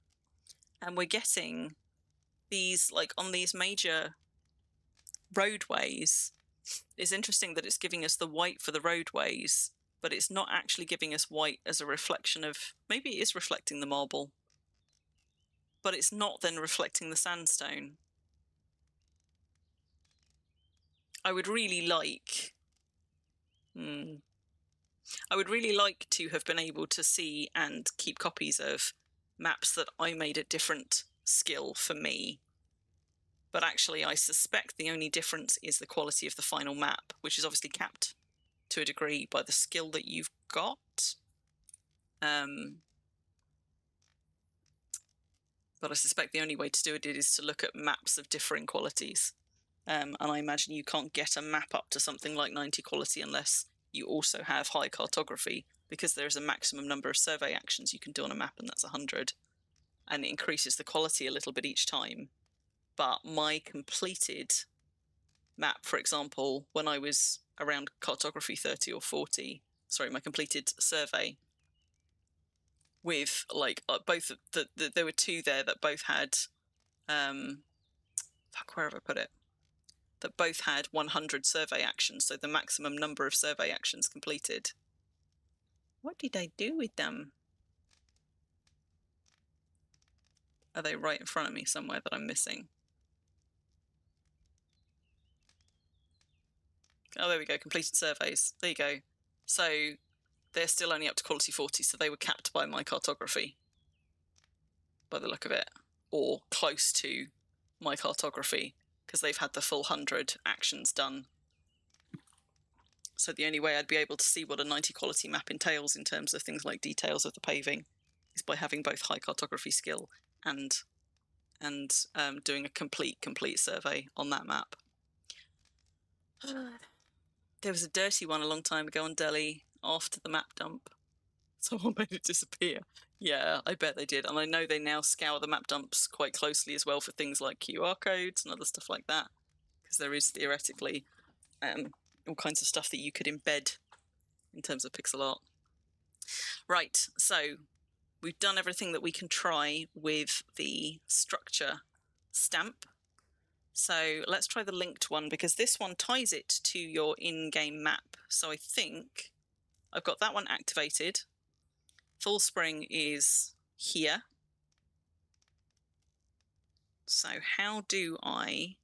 And we're getting these, like on these major roadways, it's interesting that it's giving us the white for the roadways, but it's not actually giving us white as a reflection of, maybe it is reflecting the marble, but it's not then reflecting the sandstone. I would really like... I would really like to have been able to see and keep copies of maps that I made at different skill for me. But actually, I suspect the only difference is the quality of the final map, which is obviously capped to a degree by the skill that you've got. But I suspect the only way to do it is to look at maps of differing qualities. And I imagine you can't get a map up to something like 90 quality unless you also have high cartography, because there's a maximum number of survey actions you can do on a map, and that's 100. And it increases the quality a little bit each time. But my completed map, for example, when I was around cartography 30 or 40, sorry, my completed survey with like both there were two there that both had where have I put it, that both had 100 survey actions, so the maximum number of survey actions completed. What did I do with them? Are they right in front of me somewhere that I'm missing? Oh, there we go, completed surveys. There you go. So they're still only up to quality 40, so they were capped by my cartography, by the look of it, or close to my cartography, because they've had the full 100 actions done. So the only way I'd be able to see what a 90 quality map entails in terms of things like details of the paving is by having both high cartography skill and doing a complete survey on that map. There was a dirty one a long time ago on Delhi after the map dump. Someone made it disappear. Yeah, I bet they did. And I know they now scour the map dumps quite closely as well for things like QR codes and other stuff like that, because there is theoretically all kinds of stuff that you could embed in terms of pixel art. Right, so we've done everything that we can try with the structure stamp. So let's try the linked one, because this one ties it to your in-game map. So I think I've got that one activated. Thallspring is here. So how do I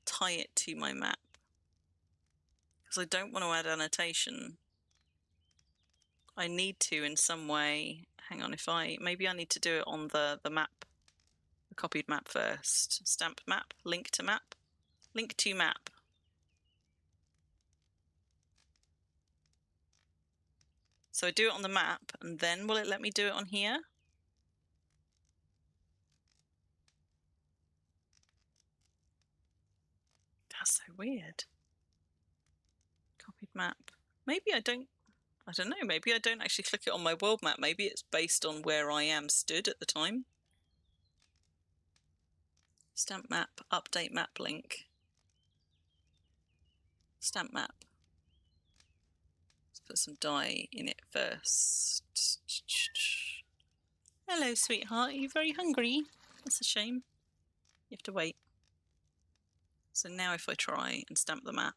tie it to my map? Because I don't want to add annotation. I need to in some way. Hang on, maybe I need to do it on the map, the copied map first. Stamp map, link to map, link to map. So I do it on the map, and then will it let me do it on here? That's so weird. Copied map. Maybe I don't know, maybe I don't actually click it on my world map. Maybe it's based on where I am stood at the time. Stamp map, update map link. Stamp map. Let's put some dye in it first. Hello, sweetheart. Are you very hungry? That's a shame. You have to wait. So now if I try and stamp the map.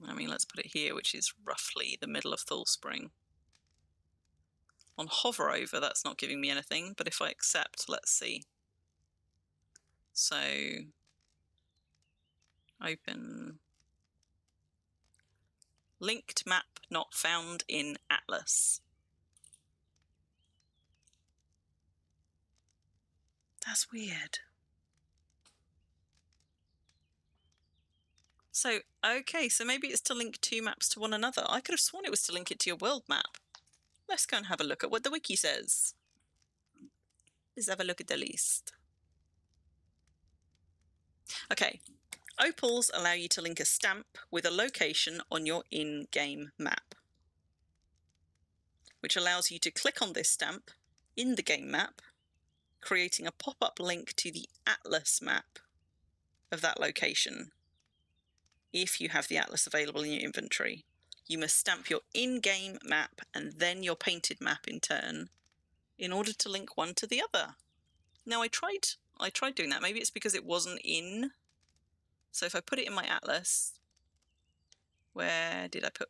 I mean, let's put it here, which is roughly the middle of Thallspring. On hover over, that's not giving me anything, but if I accept, let's see. So, open. Linked map not found in Atlas. That's weird. So, okay, so maybe it's to link two maps to one another. I could have sworn it was to link it to your world map. Let's go and have a look at what the wiki says. Let's have a look at the list. Okay, opals allow you to link a stamp with a location on your in-game map, which allows you to click on this stamp in the game map, creating a pop-up link to the Atlas map of that location. If you have the Atlas available in your inventory, you must stamp your in-game map and then your painted map in turn in order to link one to the other. Now I tried doing that. Maybe it's because it wasn't in. So if I put it in my Atlas, where did I put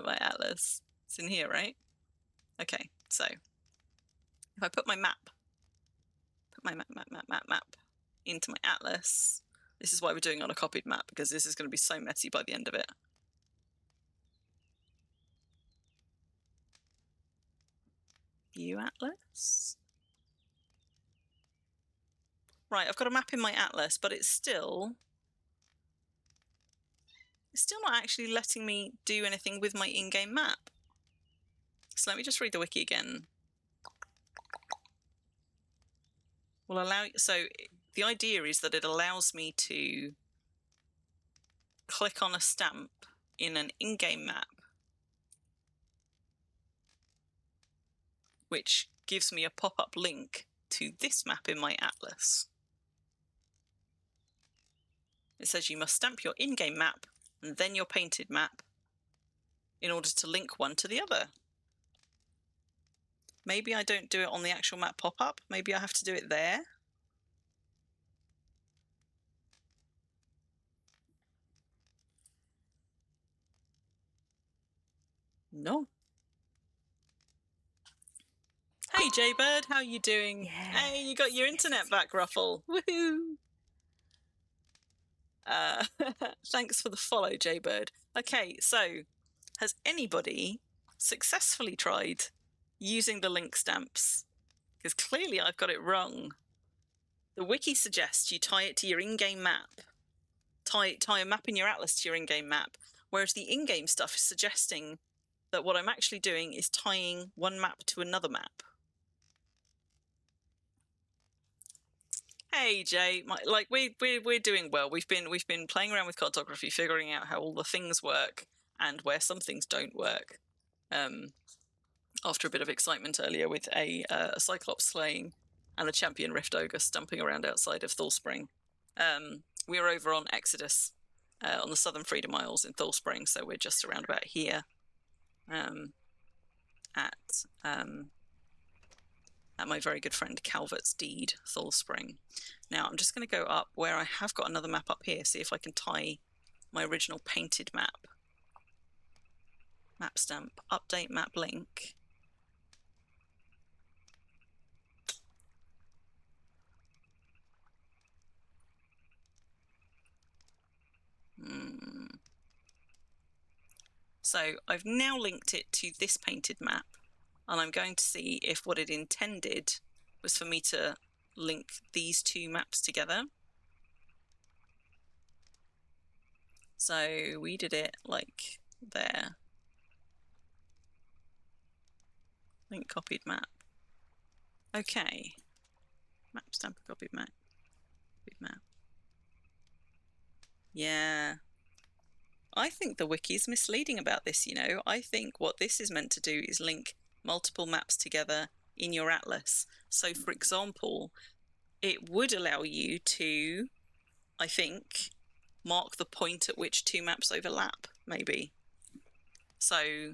my Atlas? It's in here, right? Okay, so if I put my map into my atlas, this is why we're doing it on a copied map, because this is going to be so messy by the end of it. View atlas. Right, I've got a map in my atlas, but it's still not actually letting me do anything with my in-game map. So let me just read the wiki again. So the idea is that it allows me to click on a stamp in an in-game map, which gives me a pop-up link to this map in my atlas. It says you must stamp your in-game map and then your painted map in order to link one to the other. Maybe I don't do it on the actual map pop-up. Maybe I have to do it there. No. Hey, Jaybird, how you doing? Yes. Hey, you got your internet back, Ruffle. Woohoo! Thanks for the follow, Jaybird. Okay, so has anybody successfully tried using the link stamps? Because clearly I've got it wrong. The wiki suggests you tie it to your in-game map. Tie a map in your atlas to your in-game map, whereas the in-game stuff is suggesting that what I'm actually doing is tying one map to another map. Hey Jay, we're doing well. We've been playing around with cartography, figuring out how all the things work and where some things don't work. After a bit of excitement earlier with a Cyclops slaying and a champion Rift Ogre stumping around outside of Thallspring. We are over on Exodus, on the Southern Freedom Isles in Thallspring, so we're just around about here at my very good friend Calvert's deed, Thallspring. Now I'm just going to go up where I have got another map up here, see if I can tie my original painted map. Map stamp, update map link. So I've now linked it to this painted map, and I'm going to see if what it intended was for me to link these two maps together. So we did it like there. Link copied map. Okay. Map stamp copied map. Copied map. Yeah. I think the wiki is misleading about this, you know. I think what this is meant to do is link multiple maps together in your atlas. So, for example, it would allow you to, I think, mark the point at which two maps overlap, maybe. So,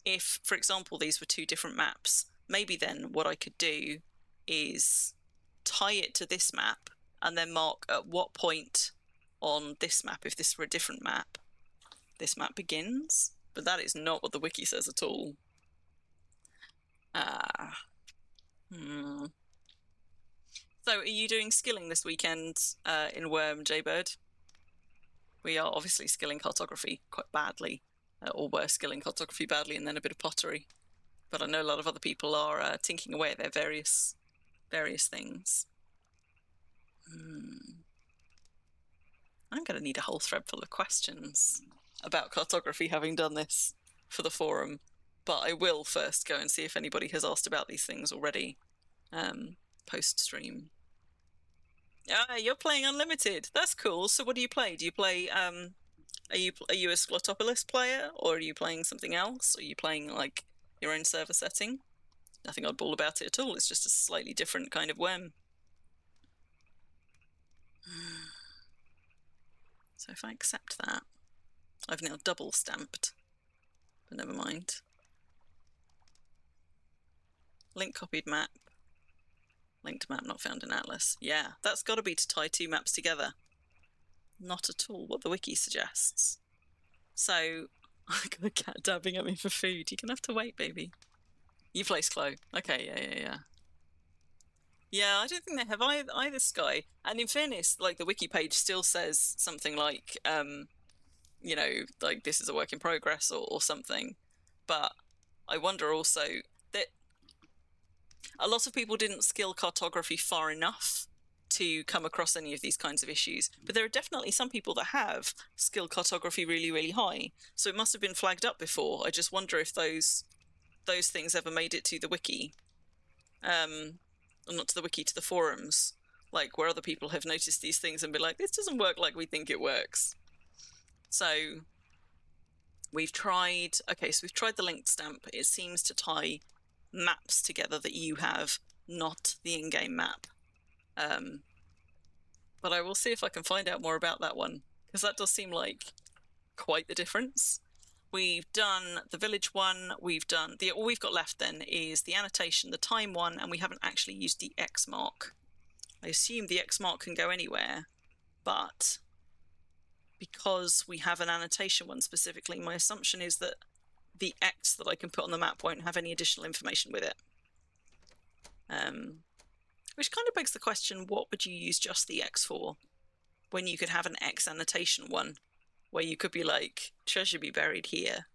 if, for example, these were two different maps, maybe then what I could do is tie it to this map and then mark at what point on this map, if this were a different map, this map begins. But that is not what the wiki says at all. So are you doing skilling this weekend in Wurm, Jaybird? We are obviously skilling cartography quite badly, or were skilling cartography badly, and then a bit of pottery. But I know a lot of other people are tinkering away at their various things. I'm going to need a whole thread full of questions about cartography, having done this for the forum. But I will first go and see if anybody has asked about these things already, post-stream. Ah, you're playing Unlimited. That's cool. So what do you play? Do you play, are you a Slotopolis player, or are you playing something else? Are you playing, like, your own server setting? Nothing oddball about it at all. It's just a slightly different kind of Wurm. So if I accept that, I've now double stamped, but never mind. Link copied map. Linked map not found in Atlas. Yeah, that's got to be to tie two maps together. Not at all what the wiki suggests. So I got a cat dabbing at me for food. You're gonna have to wait, baby. You place Chloe. Okay, yeah. Yeah, I don't think they have either Sky. And in fairness, like the wiki page still says something like, you know, like this is a work in progress or something. But I wonder also that a lot of people didn't skill cartography far enough to come across any of these kinds of issues. But there are definitely some people that have skilled cartography really, really high. So it must have been flagged up before. I just wonder if those things ever made it to the wiki. Or not to the wiki, to the forums. Like where other people have noticed these things and be like, this doesn't work like we think it works. So we've tried, okay, so we've tried the linked stamp. It seems to tie maps together that you have, not the in-game map. But I will see if I can find out more about that one, because that does seem like quite the difference. We've done the village one, we've done all we've got left then is the annotation, the time one, and we haven't actually used the X mark. I assume the X mark can go anywhere, but because we have an annotation one specifically, my assumption is that the X that I can put on the map won't have any additional information with it. Which kind of begs the question, what would you use just the X for when you could have an X annotation one where you could be like, treasure be buried here?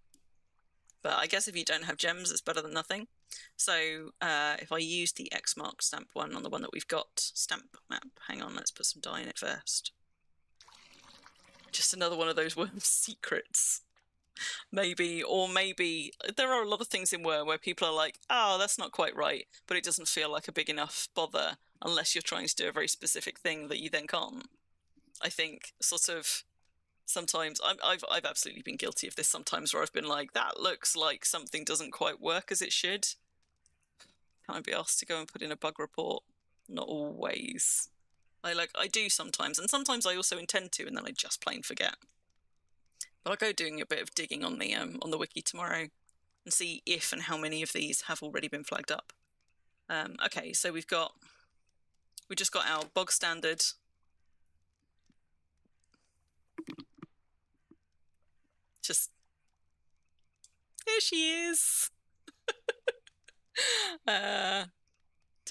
But I guess if you don't have gems, it's better than nothing. So if I use the X mark stamp one on the one that we've got, stamp map, hang on, let's put some dye in it first. Just another one of those Wurm secrets. Maybe, or maybe there are a lot of things in Wurm where people are like, oh, that's not quite right, but it doesn't feel like a big enough bother unless you're trying to do a very specific thing that you then can't. I think sort of sometimes I've absolutely been guilty of this sometimes, where I've been like, that looks like something doesn't quite work as it should. Can I be asked to go and put in a bug report? Not always. I do sometimes, and sometimes I also intend to, and then I just plain forget. But I'll go doing a bit of digging on the wiki tomorrow and see if and how many of these have already been flagged up. Okay, so we just got our bog standard. Just there she is. Tell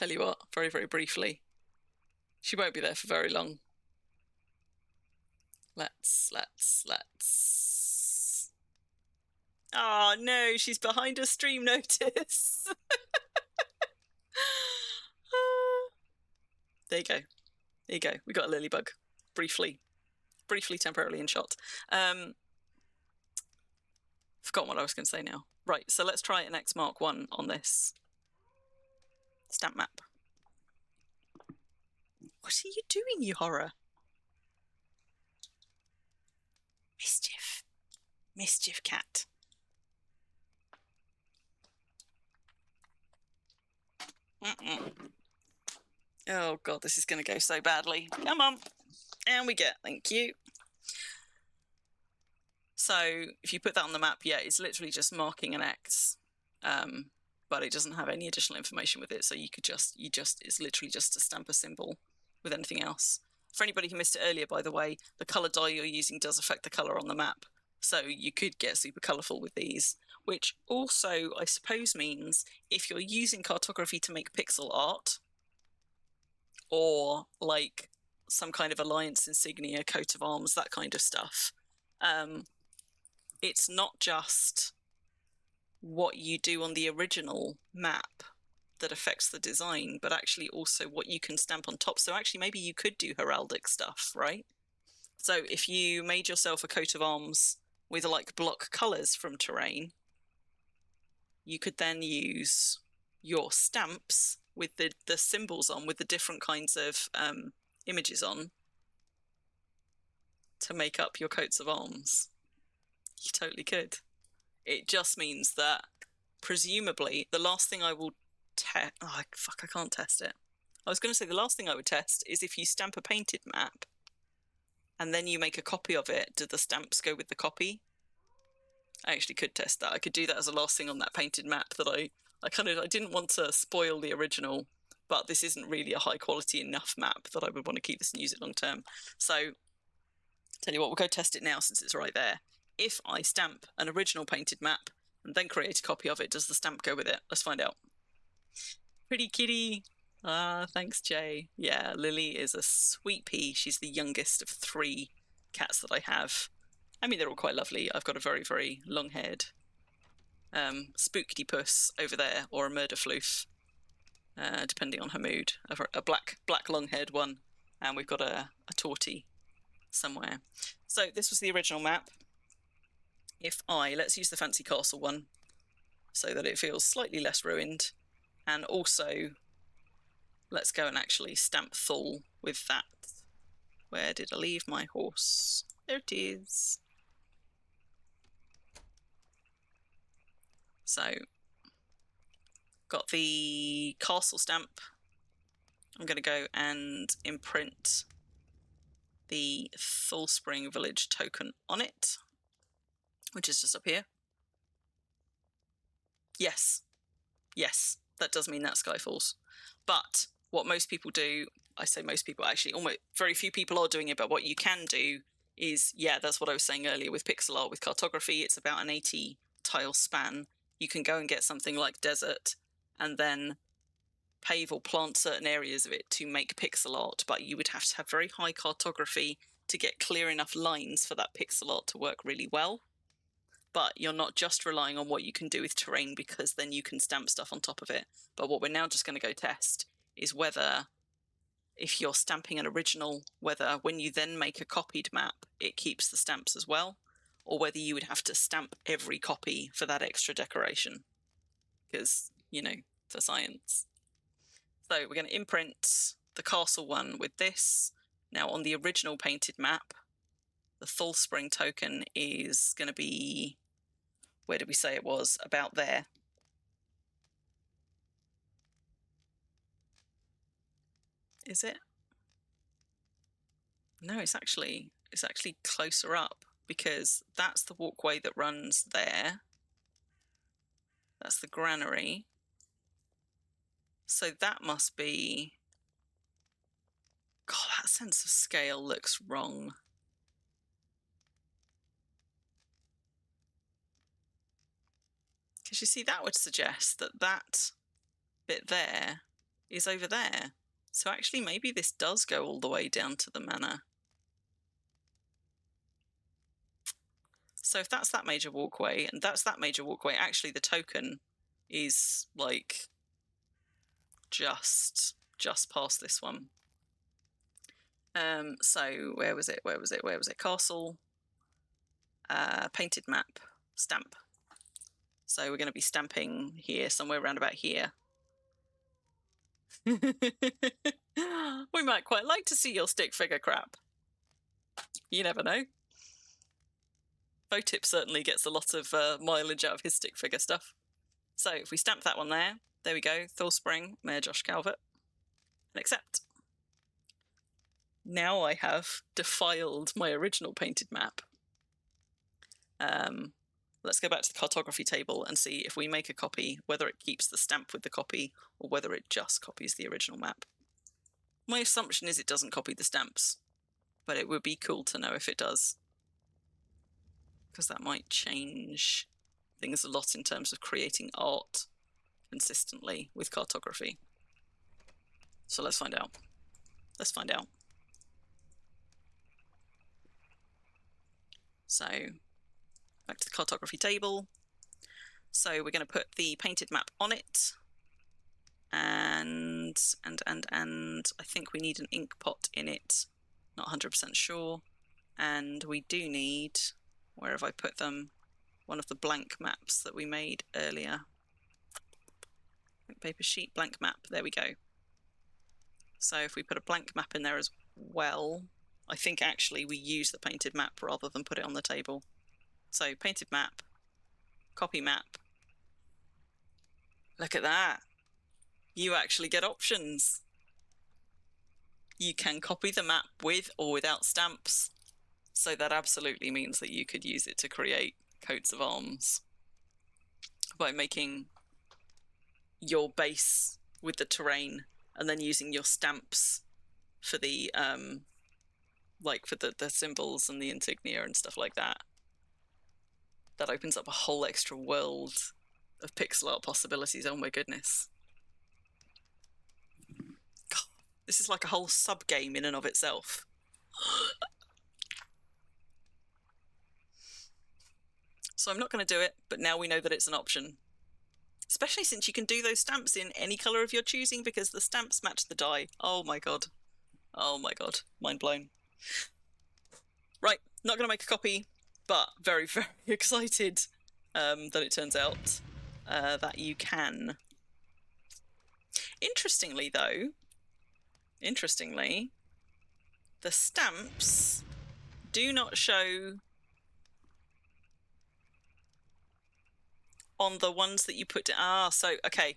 you what, very, very briefly. She won't be there for very long. Let's. Oh no, she's behind a stream notice. There you go. There you go. We got a lily bug. Briefly, temporarily in shot. Forgotten what I was going to say now. Right, so let's try an X mark one on this stamp map. What are you doing, you horror? Mischief cat. Oh god, this is going to go so badly. Come on. And we get, thank you. So if you put that on the map, yeah, it's literally just marking an X, but it doesn't have any additional information with it. So you could it's literally just to stamp a symbol with anything else. For anybody who missed it earlier, by the way, the color dye you're using does affect the color on the map. So you could get super colorful with these, which also, I suppose, means if you're using cartography to make pixel art or like some kind of alliance insignia, coat of arms, that kind of stuff, it's not just what you do on the original map that affects the design, but actually also what you can stamp on top. So actually maybe you could do heraldic stuff, right? So if you made yourself a coat of arms with like block colors from terrain, you could then use your stamps with the symbols on, with the different kinds of images on, to make up your coats of arms. You totally could. It just means that presumably the last thing I will test... Oh, fuck, I can't test it. I was going to say the last thing I would test is if you stamp a painted map and then you make a copy of it, do the stamps go with the copy? I actually could test that. I could do that as a last thing on that painted map that I didn't want to spoil the original, but this isn't really a high quality enough map that I would want to keep this and use it long term. So, tell you what, we'll go test it now since it's right there. if I stamp an original painted map and then create a copy of it, does the stamp go with it? Let's find out. Pretty kitty. Ah, thanks, Jay. Yeah, Lily is a sweet pea. She's the youngest of 3 cats that I have. I mean, they're all quite lovely. I've got a very, very long-haired spookedy puss over there, or a murder floof, depending on her mood. A black long-haired one, and we've got a tortie somewhere. So this was the original map. Let's use the fancy castle one so that it feels slightly less ruined, and also let's go and actually stamp Thal with that. Where did I leave my horse? There it is. So, got the castle stamp. I'm going to go and imprint the Thallspring village token on it, which is just up here. Yes, that does mean that sky falls. But what most people do, I say most people, actually almost very few people are doing it, but what you can do is, yeah, that's what I was saying earlier with pixel art, with cartography, it's about an 80 tile span. You can go and get something like desert and then pave or plant certain areas of it to make pixel art, but you would have to have very high cartography to get clear enough lines for that pixel art to work really well. But you're not just relying on what you can do with terrain, because then you can stamp stuff on top of it. But what we're now just going to go test is whether, if you're stamping an original, whether when you then make a copied map, it keeps the stamps as well, or whether you would have to stamp every copy for that extra decoration. Because, you know, for science. So we're going to imprint the castle one with this. Now on the original painted map, the Thallspring token is going to be, where did we say it was? About there. Is it? No, it's actually closer up, because that's the walkway that runs there. That's the granary. So that must be... God, that sense of scale looks wrong. Because you see, that would suggest that that bit there is over there. So actually maybe this does go all the way down to the manor. So if that's that major walkway, and that's that major walkway, actually the token is like just past this one. So where was it? Castle, painted map, stamp. So we're going to be stamping here, somewhere around about here. We might quite like to see your stick figure crap. You never know. Votip certainly gets a lot of mileage out of his stick figure stuff. So if we stamp that one there we go, Thallspring, Mayor Josh Calvert, and accept. Now I have defiled my original painted map. Let's go back to the cartography table and see if we make a copy, whether it keeps the stamp with the copy or whether it just copies the original map. My assumption is it doesn't copy the stamps, but it would be cool to know if it does, because that might change things a lot in terms of creating art consistently with cartography. So let's find out. Let's find out. So back to the cartography table. So we're going to put the painted map on it, and I think we need an ink pot in it. Not 100% sure. And we do need, where have I put them? One of the blank maps that we made earlier. Paper sheet, blank map. There we go. So if we put a blank map in there as well, I think actually we use the painted map rather than put it on the table. So painted map, copy map. Look at that. You actually get options. You can copy the map with or without stamps. So that absolutely means that you could use it to create coats of arms by making your base with the terrain and then using your stamps for the like for the symbols and the insignia and stuff like that. That opens up a whole extra world of pixel art possibilities. Oh my goodness. God, this is like a whole sub-game in and of itself. So I'm not going to do it, but now we know that it's an option. Especially since you can do those stamps in any colour of your choosing because the stamps match the die. Oh my god. Oh my god. Mind blown. Right, not going to make a copy, but very, very excited that it turns out that you can. Interestingly, though, the stamps do not show on the ones that you put down. Ah, so, okay,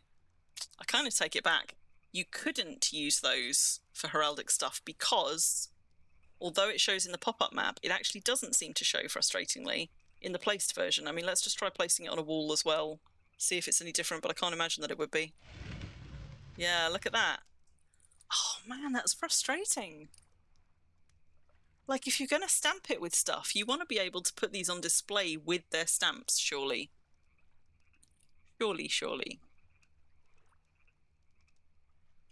I kind of take it back. You couldn't use those for heraldic stuff because, although it shows in the pop-up map, it actually doesn't seem to show, frustratingly, in the placed version. I mean, let's just try placing it on a wall as well, see if it's any different, but I can't imagine that it would be. Yeah, look at that. Oh man, that's frustrating. Like, if you're going to stamp it with stuff, you want to be able to put these on display with their stamps, surely. Surely.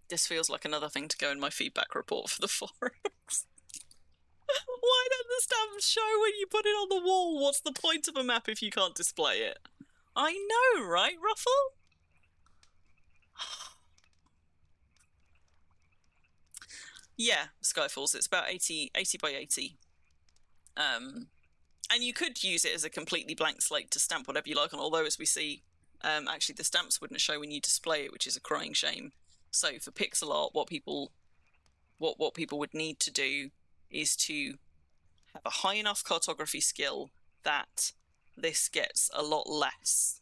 This feels like another thing to go in my feedback report for the forums. Why don't the stamps show when you put it on the wall? What's the point of a map if you can't display it? I know, right, Ruffle? Yeah, Skyfalls. It's about 80 by 80. And you could use it as a completely blank slate to stamp whatever you like on, although, as we see, actually the stamps wouldn't show when you display it, which is a crying shame. So for pixel art, what people would need to do is to have a high enough cartography skill that this gets a lot less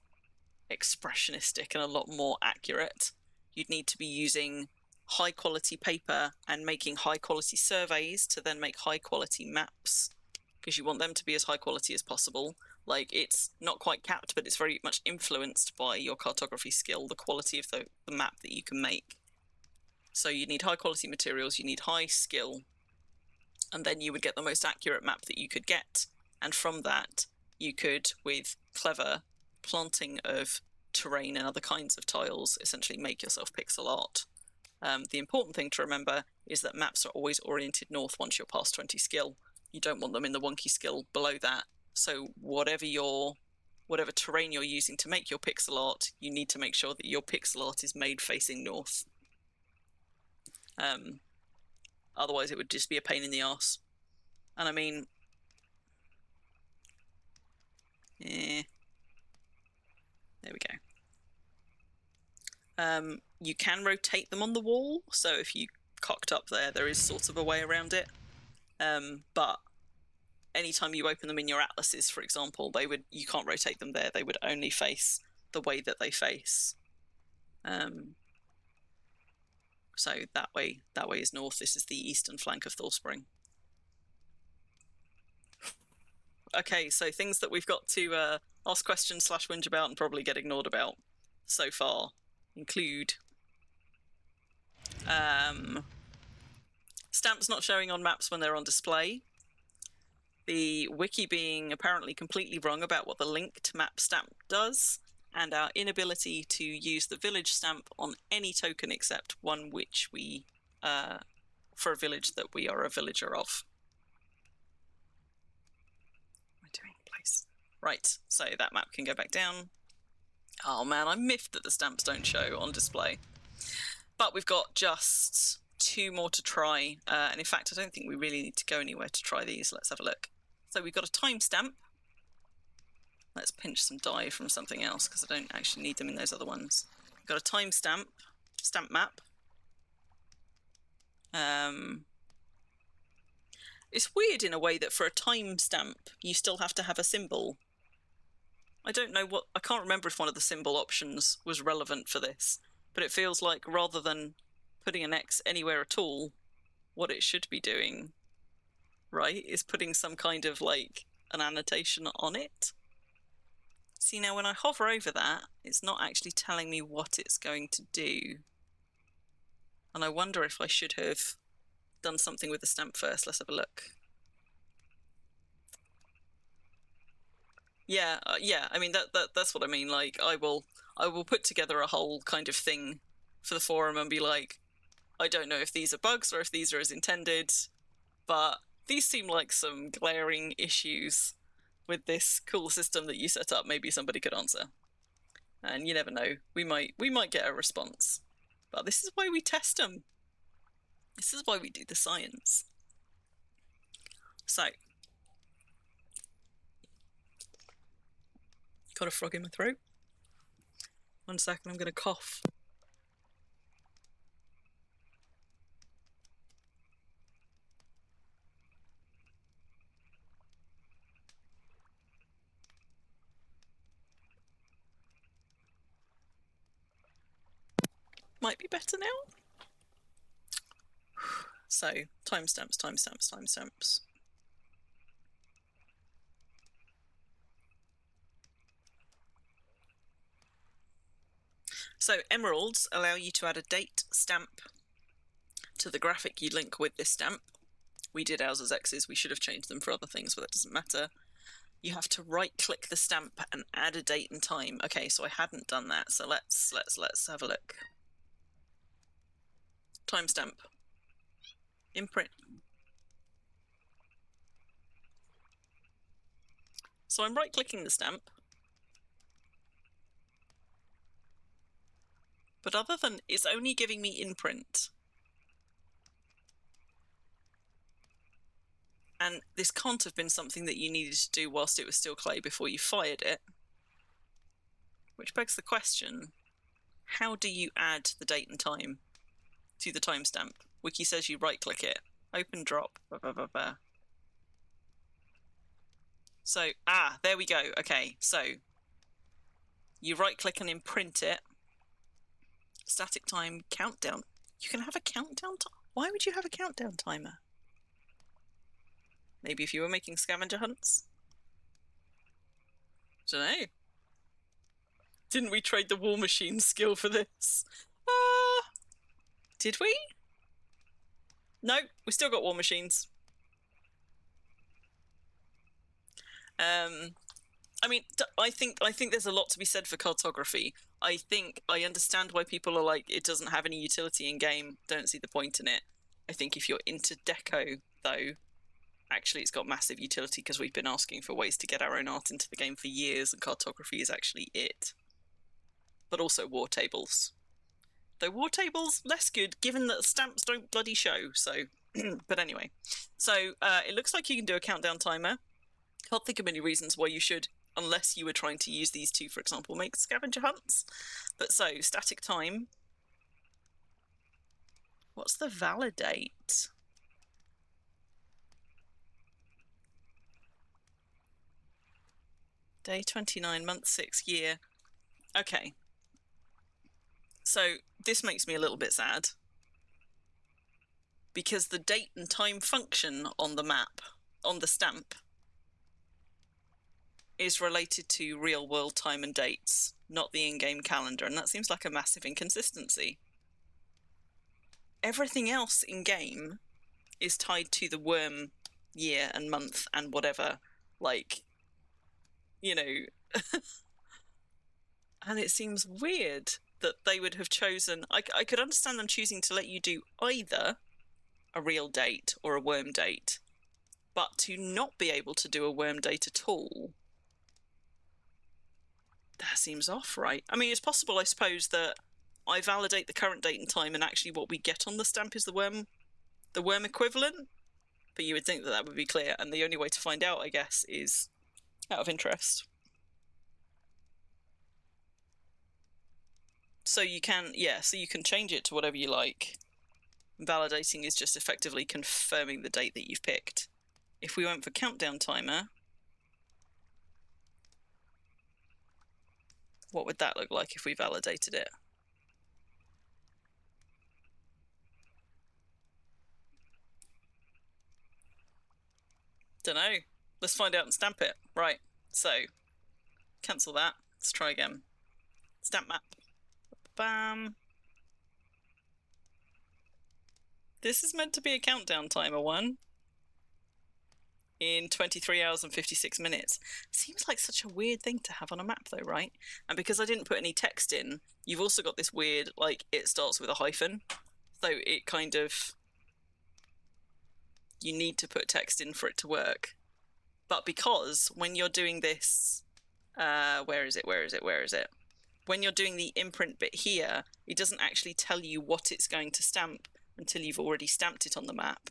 expressionistic and a lot more accurate. You'd need to be using high quality paper and making high quality surveys to then make high quality maps, because you want them to be as high quality as possible. Like, it's not quite capped, but it's very much influenced by your cartography skill, the quality of the map that you can make. So you need high quality materials, you need high skill, and then you would get the most accurate map that you could get. And from that, you could, with clever planting of terrain and other kinds of tiles, essentially make yourself pixel art. The important thing to remember is that maps are always oriented north once you're past 20 skill. You don't want them in the wonky skill below that. So whatever terrain you're using to make your pixel art, you need to make sure that your pixel art is made facing north. Otherwise it would just be a pain in the arse. And I mean, there we go. You can rotate them on the wall, so if you cocked up there is sort of a way around it. But anytime you open them in your atlases, for example, you can't rotate them there. They would only face the way that they face. So that way is north. This is the eastern flank of Thallspring. Okay, so things that we've got to ask questions / whinge about and probably get ignored about so far include stamps not showing on maps when they're on display, the wiki being apparently completely wrong about what the linked map stamp does, and our inability to use the village stamp on any token except one which we, for a village that we are a villager of. What am I doing? Place. Right, so that map can go back down. Oh man, I'm miffed that the stamps don't show on display. But we've got just 2 more to try, and in fact I don't think we really need to go anywhere to try these. Let's have a look. So we've got a timestamp. Let's pinch some die from something else because I don't actually need them in those other ones. We've got a timestamp, stamp map. It's weird in a way that for a timestamp you still have to have a symbol. I can't remember if one of the symbol options was relevant for this, but it feels like rather than putting an X anywhere at all, what it should be doing, right, is putting some kind of like an annotation on it. See, now when I hover over that, it's not actually telling me what it's going to do. And I wonder if I should have done something with the stamp first. Let's have a look. Yeah, yeah. I mean that's what I mean. Like I will put together a whole kind of thing for the forum and be like, I don't know if these are bugs or if these are as intended, but these seem like some glaring issues with this cool system that you set up. Maybe somebody could answer. And you never know, we might get a response. But this is why we test them. This is why we do the science. So, got a frog in my throat. 1 second, I'm gonna cough. Might be better now. So, timestamps, timestamps, timestamps. So, emeralds allow you to add a date stamp to the graphic you link with this stamp. We did ours as X's. We should have changed them for other things, but that doesn't matter. You have to right-click the stamp and add a date and time. Okay, so I hadn't done that. So let's have a look. Timestamp. Imprint. So I'm right-clicking the stamp. But other than it's only giving me imprint. And this can't have been something that you needed to do whilst it was still clay before you fired it. Which begs the question, how do you add the date and time to the timestamp? Wiki says you right-click it. Open drop. Blah, blah, blah, blah. So, there we go. Okay, so you right-click and imprint it. Static time countdown. You can have a countdown time? Why would you have a countdown timer? Maybe if you were making scavenger hunts? Dunno. Didn't we trade the war machine skill for this? Did we? No, we still got war machines. I mean, I think there's a lot to be said for cartography. I think I understand why people are like, it doesn't have any utility in game, don't see the point in it. I think if you're into deco, though, actually it's got massive utility because we've been asking for ways to get our own art into the game for years, and cartography is actually it. But also war tables. Though war tables, less good, given that stamps don't bloody show, so... But anyway. So, it looks like you can do a countdown timer. Can't think of many reasons why you should, unless you were trying to use these to, for example, make scavenger hunts. But so, static time. What's the validate? Day 29, month 6, year. Okay. So, this makes me a little bit sad. Because the date and time function on the map, on the stamp, is related to real-world time and dates, not the in-game calendar, and that seems like a massive inconsistency. Everything else in-game is tied to the Wurm year and month and whatever, like, you know... And it seems weird that they would have chosen... I could understand them choosing to let you do either a real date or a Wurm date, but to not be able to do a Wurm date at all... That seems off, right? I mean, it's possible, I suppose, that I validate the current date and time and actually what we get on the stamp is the Wurm equivalent, but you would think that that would be clear, and the only way to find out, I guess, is out of interest. So you can, yeah, so you can change it to whatever you like. Validating is just effectively confirming the date that you've picked. If we went for countdown timer, what would that look like if we validated it? Dunno. Let's find out and stamp it. Right, so cancel that. Let's try again. Stamp map. Bam. This is meant to be a countdown timer one. in 23 hours and 56 minutes. Seems like such a weird thing to have on a map though, right? And because I didn't put any text in, you've also got this weird, like, it starts with a hyphen. So it kind of, you need to put text in for it to work. But because when you're doing this, where is it? When you're doing the imprint bit here, it doesn't actually tell you what it's going to stamp until you've already stamped it on the map.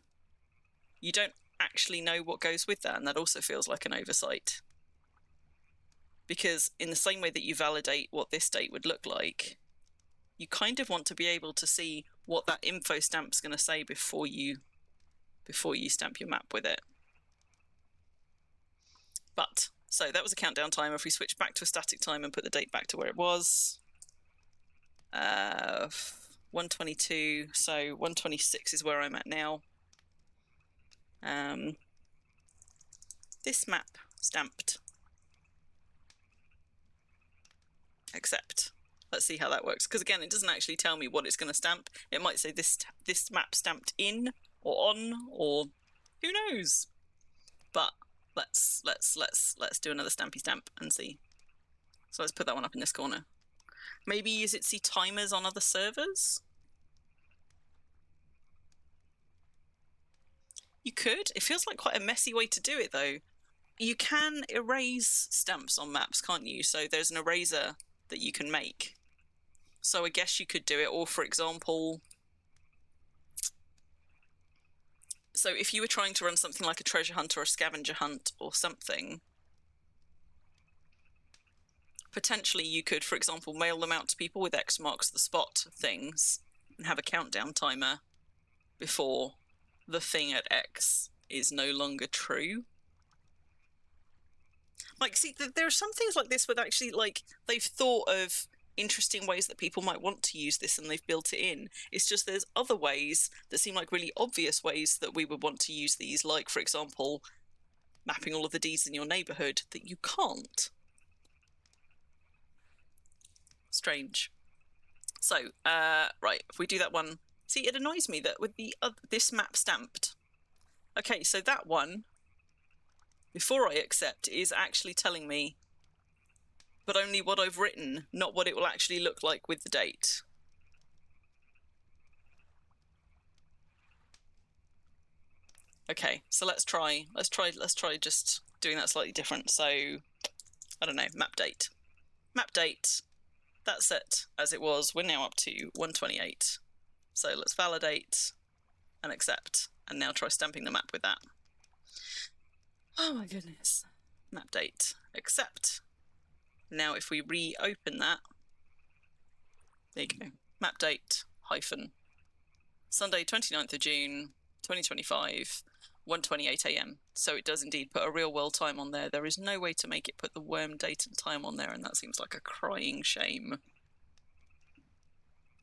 You don't actually know what goes with that, and that also feels like an oversight. Because in the same way that you validate what this date would look like, you kind of want to be able to see what that info stamp's going to say before you stamp your map with it. But, so that was a countdown timer. If we switch back to a static time and put the date back to where it was, 122, so 126 is where I'm at now. This map stamped. Accept. Let's see how that works, because again, it doesn't actually tell me what it's going to stamp. It might say this map stamped in or on, or who knows. But let's do another stampy stamp and see. So let's put that one up in this corner. Maybe use it to see timers on other servers. You could. It feels like quite a messy way to do it though. You can erase stamps on maps, can't you? So there's an eraser that you can make. So I guess you could do it, or for example, so if you were trying to run something like a treasure hunt or a scavenger hunt or something, potentially you could, for example, mail them out to people with X marks the spot things and have a countdown timer before the thing at X is no longer true. Like, see, there are some things like this where actually, like, they've thought of interesting ways that people might want to use this and they've built it in. It's just there's other ways that seem like really obvious ways that we would want to use these, like, for example, mapping all of the deeds in your neighborhood, that you can't. Strange. So, right, if we do that one, see, it annoys me that with the this map stamped. Okay, so that one, before I accept, is actually telling me, but only what I've written, not what it will actually look like with the date. Okay, so let's try just doing that slightly different. So, I don't know, map date. Map date, that's set as it was. We're now up to 128. So let's validate and accept, and now try stamping the map with that. Oh my goodness. Map date, accept. Now if we reopen that, there you go, map date, hyphen, Sunday 29th of June, 2025, 1:28 AM. So it does indeed put a real world time on there. There is no way to make it put the Wurm date and time on there, and that seems like a crying shame.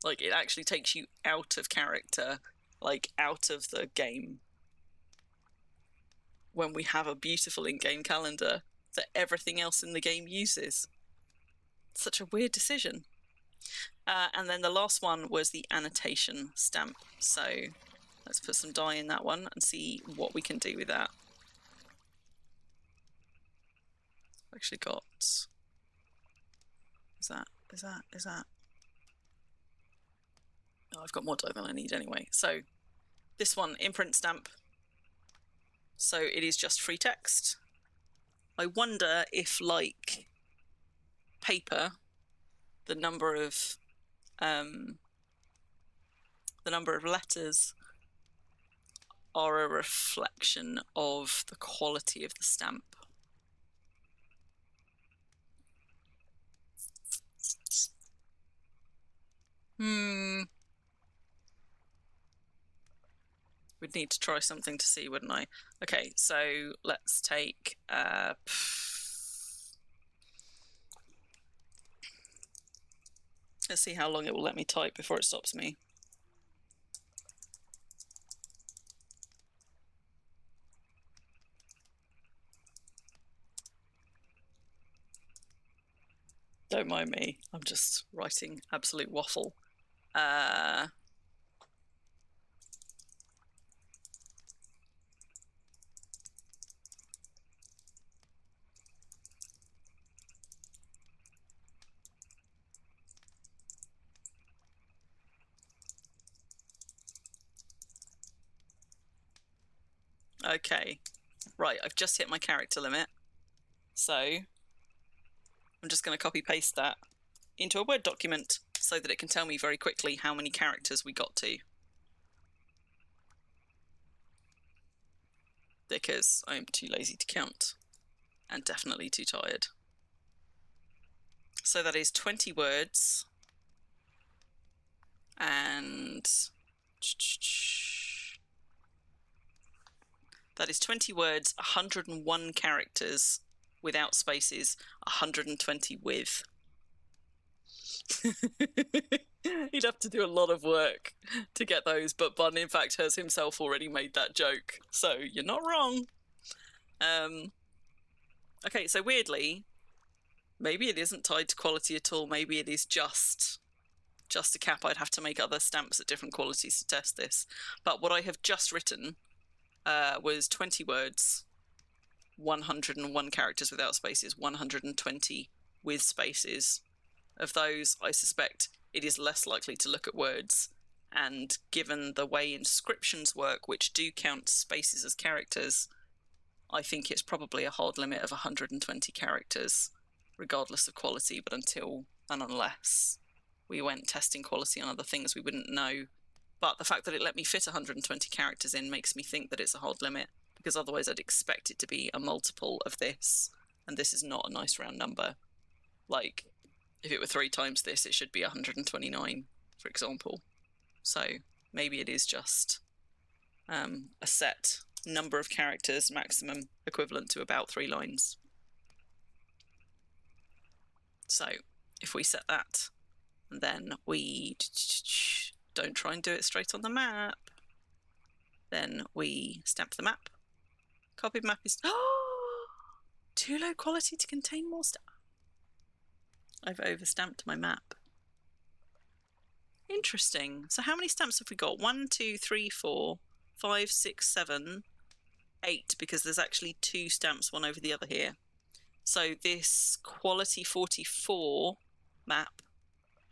Like, it actually takes you out of character, like out of the game, when we have a beautiful in-game calendar that everything else in the game uses. Such a weird decision. And then the last one was the annotation stamp. So let's put some dye in that one and see what we can do with that. I've actually got, is that? Oh, I've got more dye than I need anyway. So this one, imprint stamp. So it is just free text. I wonder if, like paper, the number of letters are a reflection of the quality of the stamp. We'd need to try something to see, wouldn't I? Okay, so let's take let's see how long it will let me type before it stops me. Don't mind me, I'm just writing absolute waffle. Okay. Right, I've just hit my character limit. So I'm just going to copy paste that into a Word document so that it can tell me very quickly how many characters we got to. Because I'm too lazy to count and definitely too tired. So that is 20 words and that is 20 words, 101 characters without spaces, 120 with. He'd have to do a lot of work to get those, but Bun in fact has himself already made that joke, so you're not wrong. Okay, so weirdly, maybe it isn't tied to quality at all. Maybe it is just a cap. I'd have to make other stamps at different qualities to test this. But what I have just written was 20 words, 101 characters without spaces, 120 with spaces. Of those, I suspect it is less likely to look at words. And given the way inscriptions work, which do count spaces as characters, I think it's probably a hard limit of 120 characters, regardless of quality, but until and unless we went testing quality on other things, we wouldn't know. But the fact that it let me fit 120 characters in makes me think that it's a hard limit, because otherwise I'd expect it to be a multiple of this, and this is not a nice round number. Like, if it were 3 times this, it should be 129, for example. So maybe it is just a set number of characters, maximum equivalent to about 3 lines. So if we set that, and then we don't try and do it straight on the map, then we stamp the map. Copied map is too low quality to contain more stuff. I've overstamped my map. Interesting. So how many stamps have we got? 1, 2, 3, 4, 5, 6, 7, 8, because there's actually 2 stamps, one over the other here. So this quality 44 map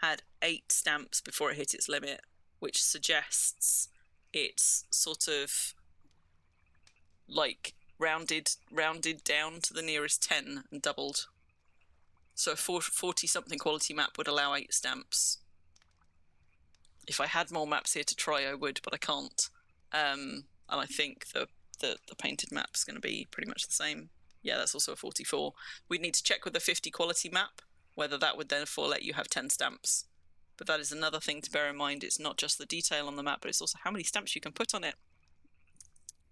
had 8 stamps before it hit its limit, which suggests it's sort of like rounded down to the nearest 10 and doubled. So a 40-something quality map would allow 8 stamps. If I had more maps here to try, I would, but I can't. And I think the painted map's going to be pretty much the same. Yeah, that's also a 44. We'd need to check with the 50 quality map whether that would therefore let you have 10 stamps. But that is another thing to bear in mind. It's not just the detail on the map, but it's also how many stamps you can put on it,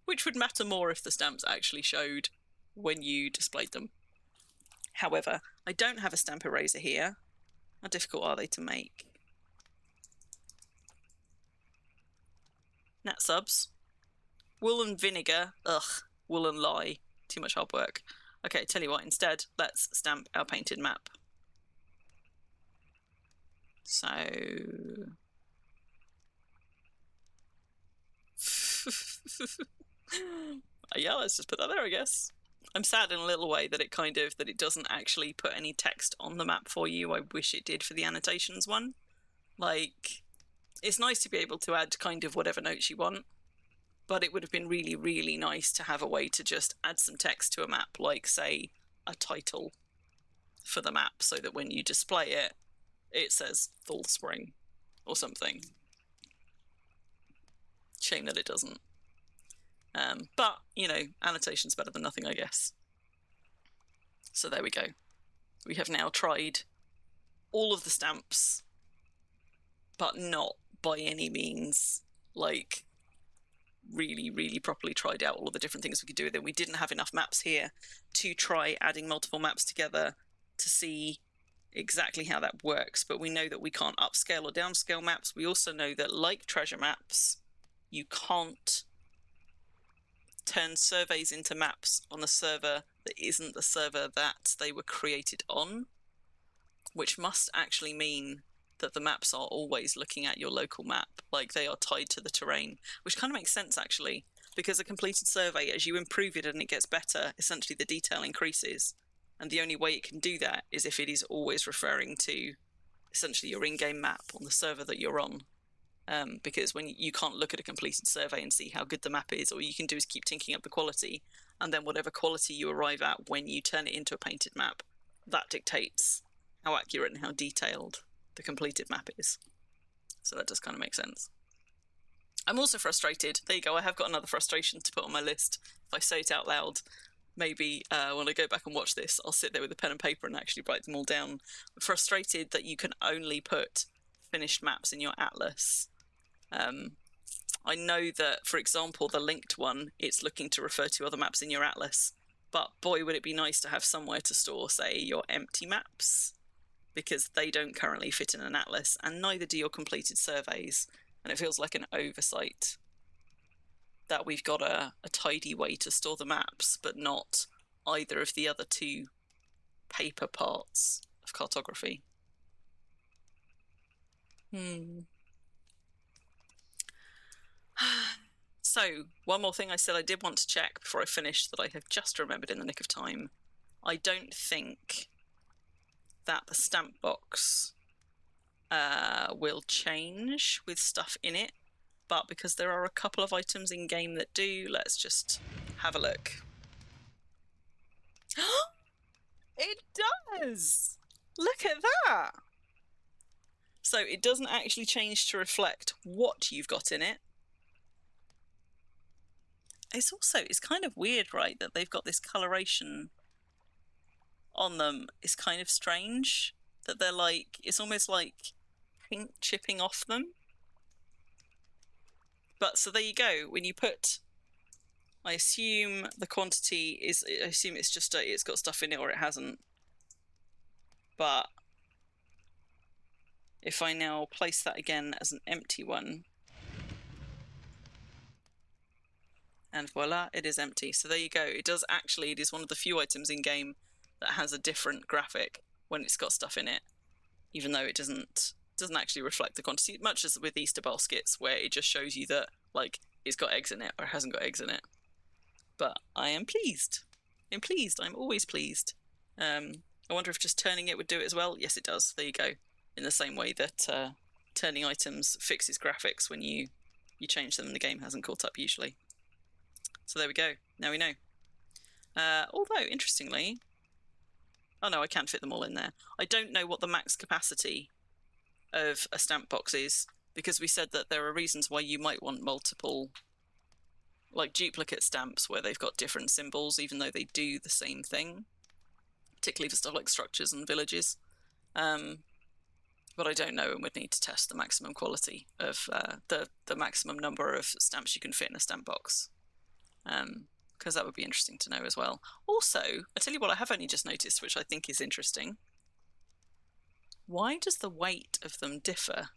which would matter more if the stamps actually showed when you displayed them. However, I don't have a stamp eraser here. How difficult are they to make? Nat subs. Wool and vinegar. Ugh. Wool and lye. Too much hard work. Okay, tell you what, instead, let's stamp our painted map. So... yeah, let's just put that there, I guess. I'm sad in a little way that it doesn't actually put any text on the map for you. I wish it did for the annotations one. Like, it's nice to be able to add kind of whatever notes you want, but it would have been really, really nice to have a way to just add some text to a map, like, say, a title for the map, so that when you display it, it says Thallspring or something. Shame that it doesn't. But, you know, annotation's better than nothing, I guess. So there we go. We have now tried all of the stamps, but not by any means, like, really, really properly tried out all of the different things we could do with it. We didn't have enough maps here to try adding multiple maps together to see exactly how that works, but we know that we can't upscale or downscale maps. We also know that, like treasure maps, you can't turn surveys into maps on a server that isn't the server that they were created on, which must actually mean that the maps are always looking at your local map, like they are tied to the terrain, which kind of makes sense actually, because a completed survey, as you improve it and it gets better, essentially the detail increases, and the only way it can do that is if it is always referring to essentially your in-game map on the server that you're on. because when you can't look at a completed survey and see how good the map is, all you can do is keep tinking up the quality, and then whatever quality you arrive at when you turn it into a painted map, that dictates how accurate and how detailed the completed map is. So that does kind of make sense. I'm also frustrated. There you go, I have got another frustration to put on my list. If I say it out loud, maybe when I go back and watch this, I'll sit there with a pen and paper and actually write them all down. I'm frustrated that you can only put finished maps in your atlas. I know that, for example, the linked one, it's looking to refer to other maps in your atlas, but boy, would it be nice to have somewhere to store, say, your empty maps, because they don't currently fit in an atlas, and neither do your completed surveys, and it feels like an oversight that we've got a tidy way to store the maps, but not either of the other two paper parts of cartography. So, one more thing I said I did want to check before I finish that I have just remembered in the nick of time. I don't think that the stamp box will change with stuff in it, but because there are a couple of items in game that do, let's just have a look. It does! Look at that! So it doesn't actually change to reflect what you've got in it. It's kind of weird, right, that they've got this coloration on them. It's kind of strange that they're like, it's almost like paint chipping off them. But so there you go. When you put, I assume the quantity is, I assume it's just, it's got stuff in it or it hasn't. But if I now place that again as an empty one, and voila, it is empty. So there you go. It does actually, it is one of the few items in game that has a different graphic when it's got stuff in it, even though it doesn't actually reflect the quantity, much as with Easter baskets, where it just shows you that, like, it's got eggs in it or it hasn't got eggs in it. But I am pleased. I'm always pleased. I wonder if just turning it would do it as well. Yes, it does. There you go. In the same way that turning items fixes graphics when you change them and the game hasn't caught up usually. So there we go. Now we know. Although, interestingly, oh no, I can fit them all in there. I don't know what the max capacity of a stamp box is, because we said that there are reasons why you might want multiple, like duplicate stamps where they've got different symbols, even though they do the same thing, particularly for stuff like structures and villages. But I don't know, and would need to test the maximum quality of the maximum number of stamps you can fit in a stamp box. Because that would be interesting to know as well. Also, I tell you what I have only just noticed, which I think is interesting. Why does the weight of them differ?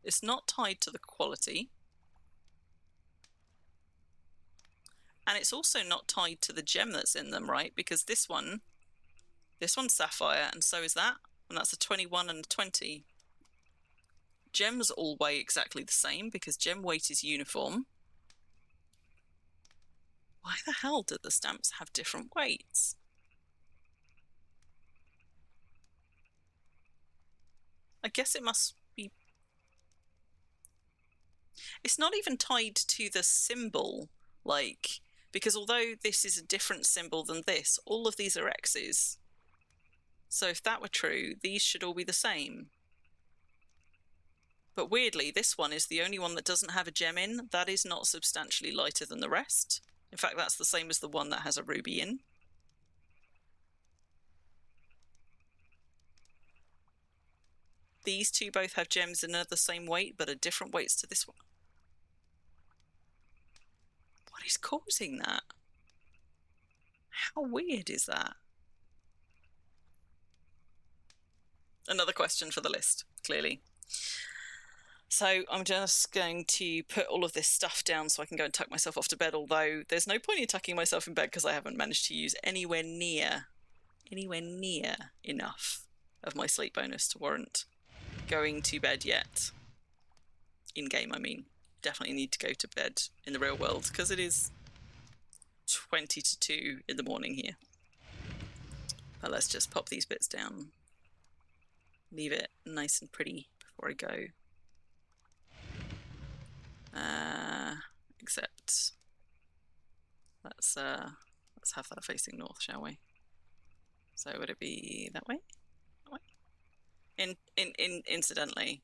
It's not tied to the quality. And it's also not tied to the gem that's in them, right? Because this one's sapphire, and so is that. And that's a 21 and a 20. Gems all weigh exactly the same because gem weight is uniform. Why the hell do the stamps have different weights? I guess it must be... It's not even tied to the symbol, like, because although this is a different symbol than this, all of these are X's. So if that were true, these should all be the same. But weirdly, this one is the only one that doesn't have a gem in. That is not substantially lighter than the rest. In fact, that's the same as the one that has a ruby in. These two both have gems and are the same weight, but are different weights to this one. What is causing that? How weird is that? Another question for the list, clearly. So I'm just going to put all of this stuff down so I can go and tuck myself off to bed, although there's no point in tucking myself in bed because I haven't managed to use anywhere near enough of my sleep bonus to warrant going to bed yet. In game, I mean. Definitely need to go to bed in the real world because it is 20 to 2 in the morning here. But let's just pop these bits down. leave it nice and pretty before I go. Except let's have that facing north, shall we? So would it be that way? That way? Incidentally,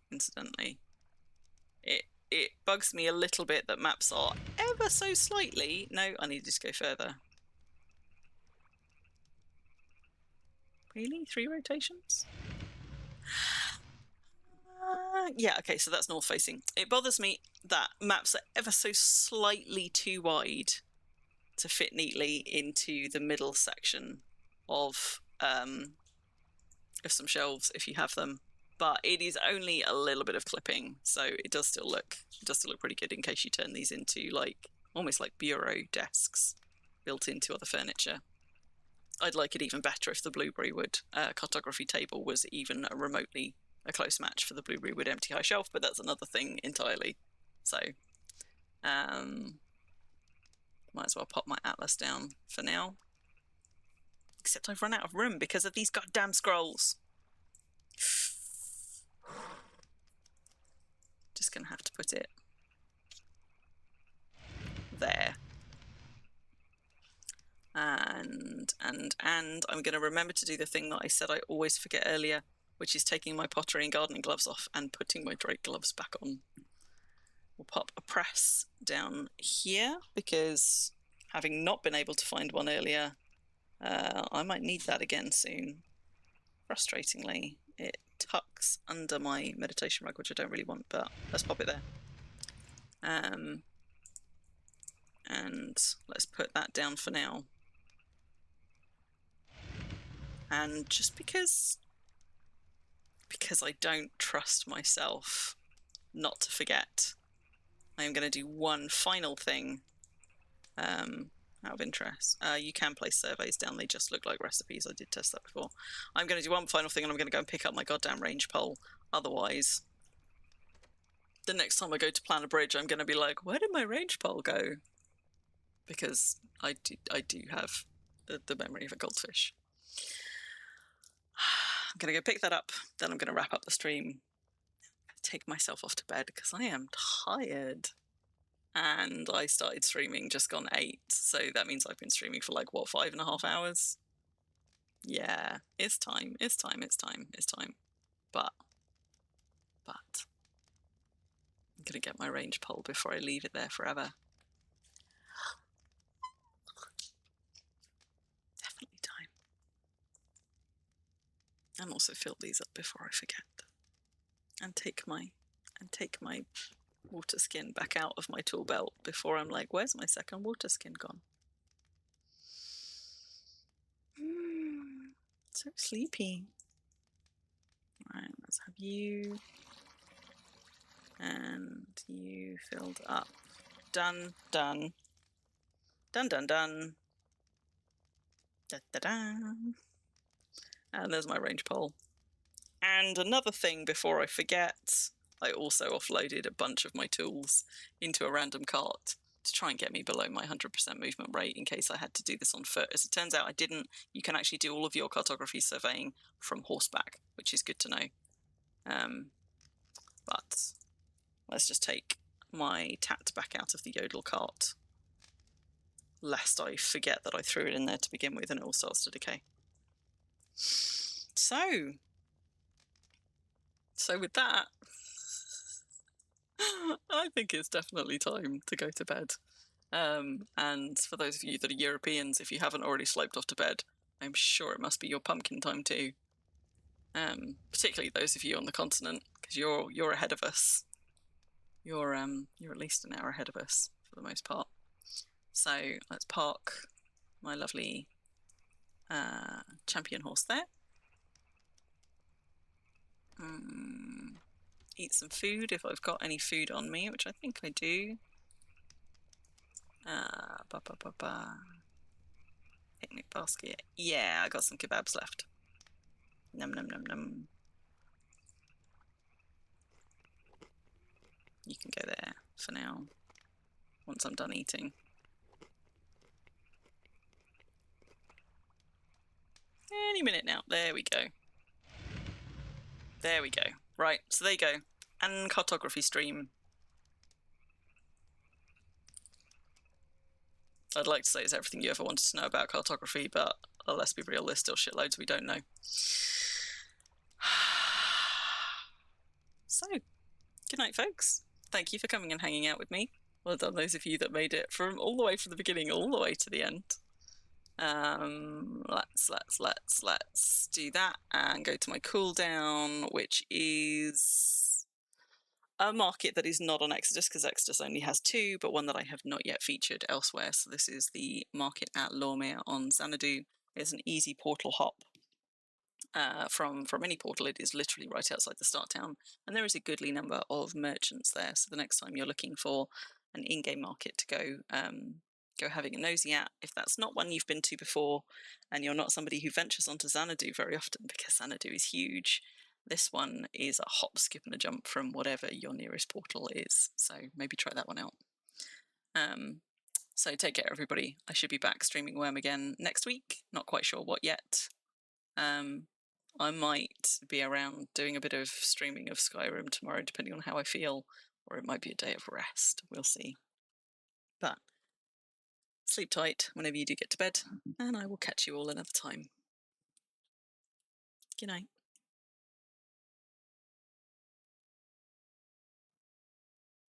it bugs me a little bit that maps are ever so slightly. No, I need to just go further. Really? 3 rotations? Yeah, okay, so that's north facing. It bothers me that maps are ever so slightly too wide to fit neatly into the middle section of some shelves if you have them. But it is only a little bit of clipping, so it does still look pretty good in case you turn these into like almost like bureau desks built into other furniture. I'd like it even better if the blueberry wood cartography table was even remotely a close match for the blueberry wood empty high shelf, but that's another thing entirely. So might as well pop my atlas down for now. Except I've run out of room because of these goddamn scrolls. Just gonna have to put it there. And I'm gonna remember to do the thing that I said I always forget earlier, which is taking my pottery and gardening gloves off and putting my drake gloves back on. We'll pop a press down here because having not been able to find one earlier, I might need that again soon. Frustratingly, it tucks under my meditation rug, which I don't really want, but let's pop it there. And let's put that down for now. And just because I don't trust myself not to forget, I am going to do one final thing out of interest. You can place surveys down, they just look like recipes. I did test that before. I'm going to do one final thing and I'm going to go and pick up my goddamn range pole. Otherwise, the next time I go to plan a bridge, I'm going to be like, where did my range pole go? Because I do have the memory of a goldfish. I'm going to go pick that up, then I'm going to wrap up the stream, take myself off to bed because I am tired. And I started streaming just gone 8, so that means I've been streaming for like, what, 5.5 hours? Yeah, it's time. But I'm going to get my range pole before I leave it there forever. Definitely time. And also fill these up before I forget. And take my water skin back out of my tool belt before I'm like, where's my second water skin gone? So sleepy. Right, let's have you and you filled up. Done. Dun, dun, dun. Da, da, da. And there's my range pole. And another thing before I forget, I also offloaded a bunch of my tools into a random cart to try and get me below my 100% movement rate in case I had to do this on foot. As it turns out, I didn't. You can actually do all of your cartography surveying from horseback, which is good to know. But let's just take my tat back out of the yodel cart, lest I forget that I threw it in there to begin with and it all starts to decay. So with that, I think it's definitely time to go to bed. And for those of you that are Europeans, if you haven't already sloped off to bed, I'm sure it must be your pumpkin time too. Particularly those of you on the continent, because you're ahead of us. You're at least an hour ahead of us for the most part. So let's park my lovely champion horse there. Eat some food if I've got any food on me, which I think I do. Picnic basket. Yeah, I got some kebabs left. Num num num num. You can go there for now, once I'm done eating. Any minute now. There we go. There we go. Right, so there you go. And cartography stream. I'd like to say it's everything you ever wanted to know about cartography, but let's be real, there's still shitloads we don't know. So, good night, folks. Thank you for coming and hanging out with me. Well done, those of you that made it from all the way from the beginning all the way to the end. Let's do that and go to my cooldown, which is a market that is not on Exodus, because Exodus only has 2, but one that I have not yet featured elsewhere. So this is the market at Wurmian on Xanadu. It's an easy portal hop. From any portal. It is literally right outside the start town, and there is a goodly number of merchants there. So the next time you're looking for an in-game market to go having a nosy at, if that's not one you've been to before, and you're not somebody who ventures onto Xanadu very often because Xanadu is huge, this one is a hop, skip, and a jump from whatever your nearest portal is. So maybe try that one out. So take care, everybody. I should be back streaming Wurm again next week. Not quite sure what yet. I might be around doing a bit of streaming of Skyrim tomorrow, depending on how I feel, or it might be a day of rest. We'll see. But sleep tight whenever you do get to bed, and I will catch you all another time. Good night.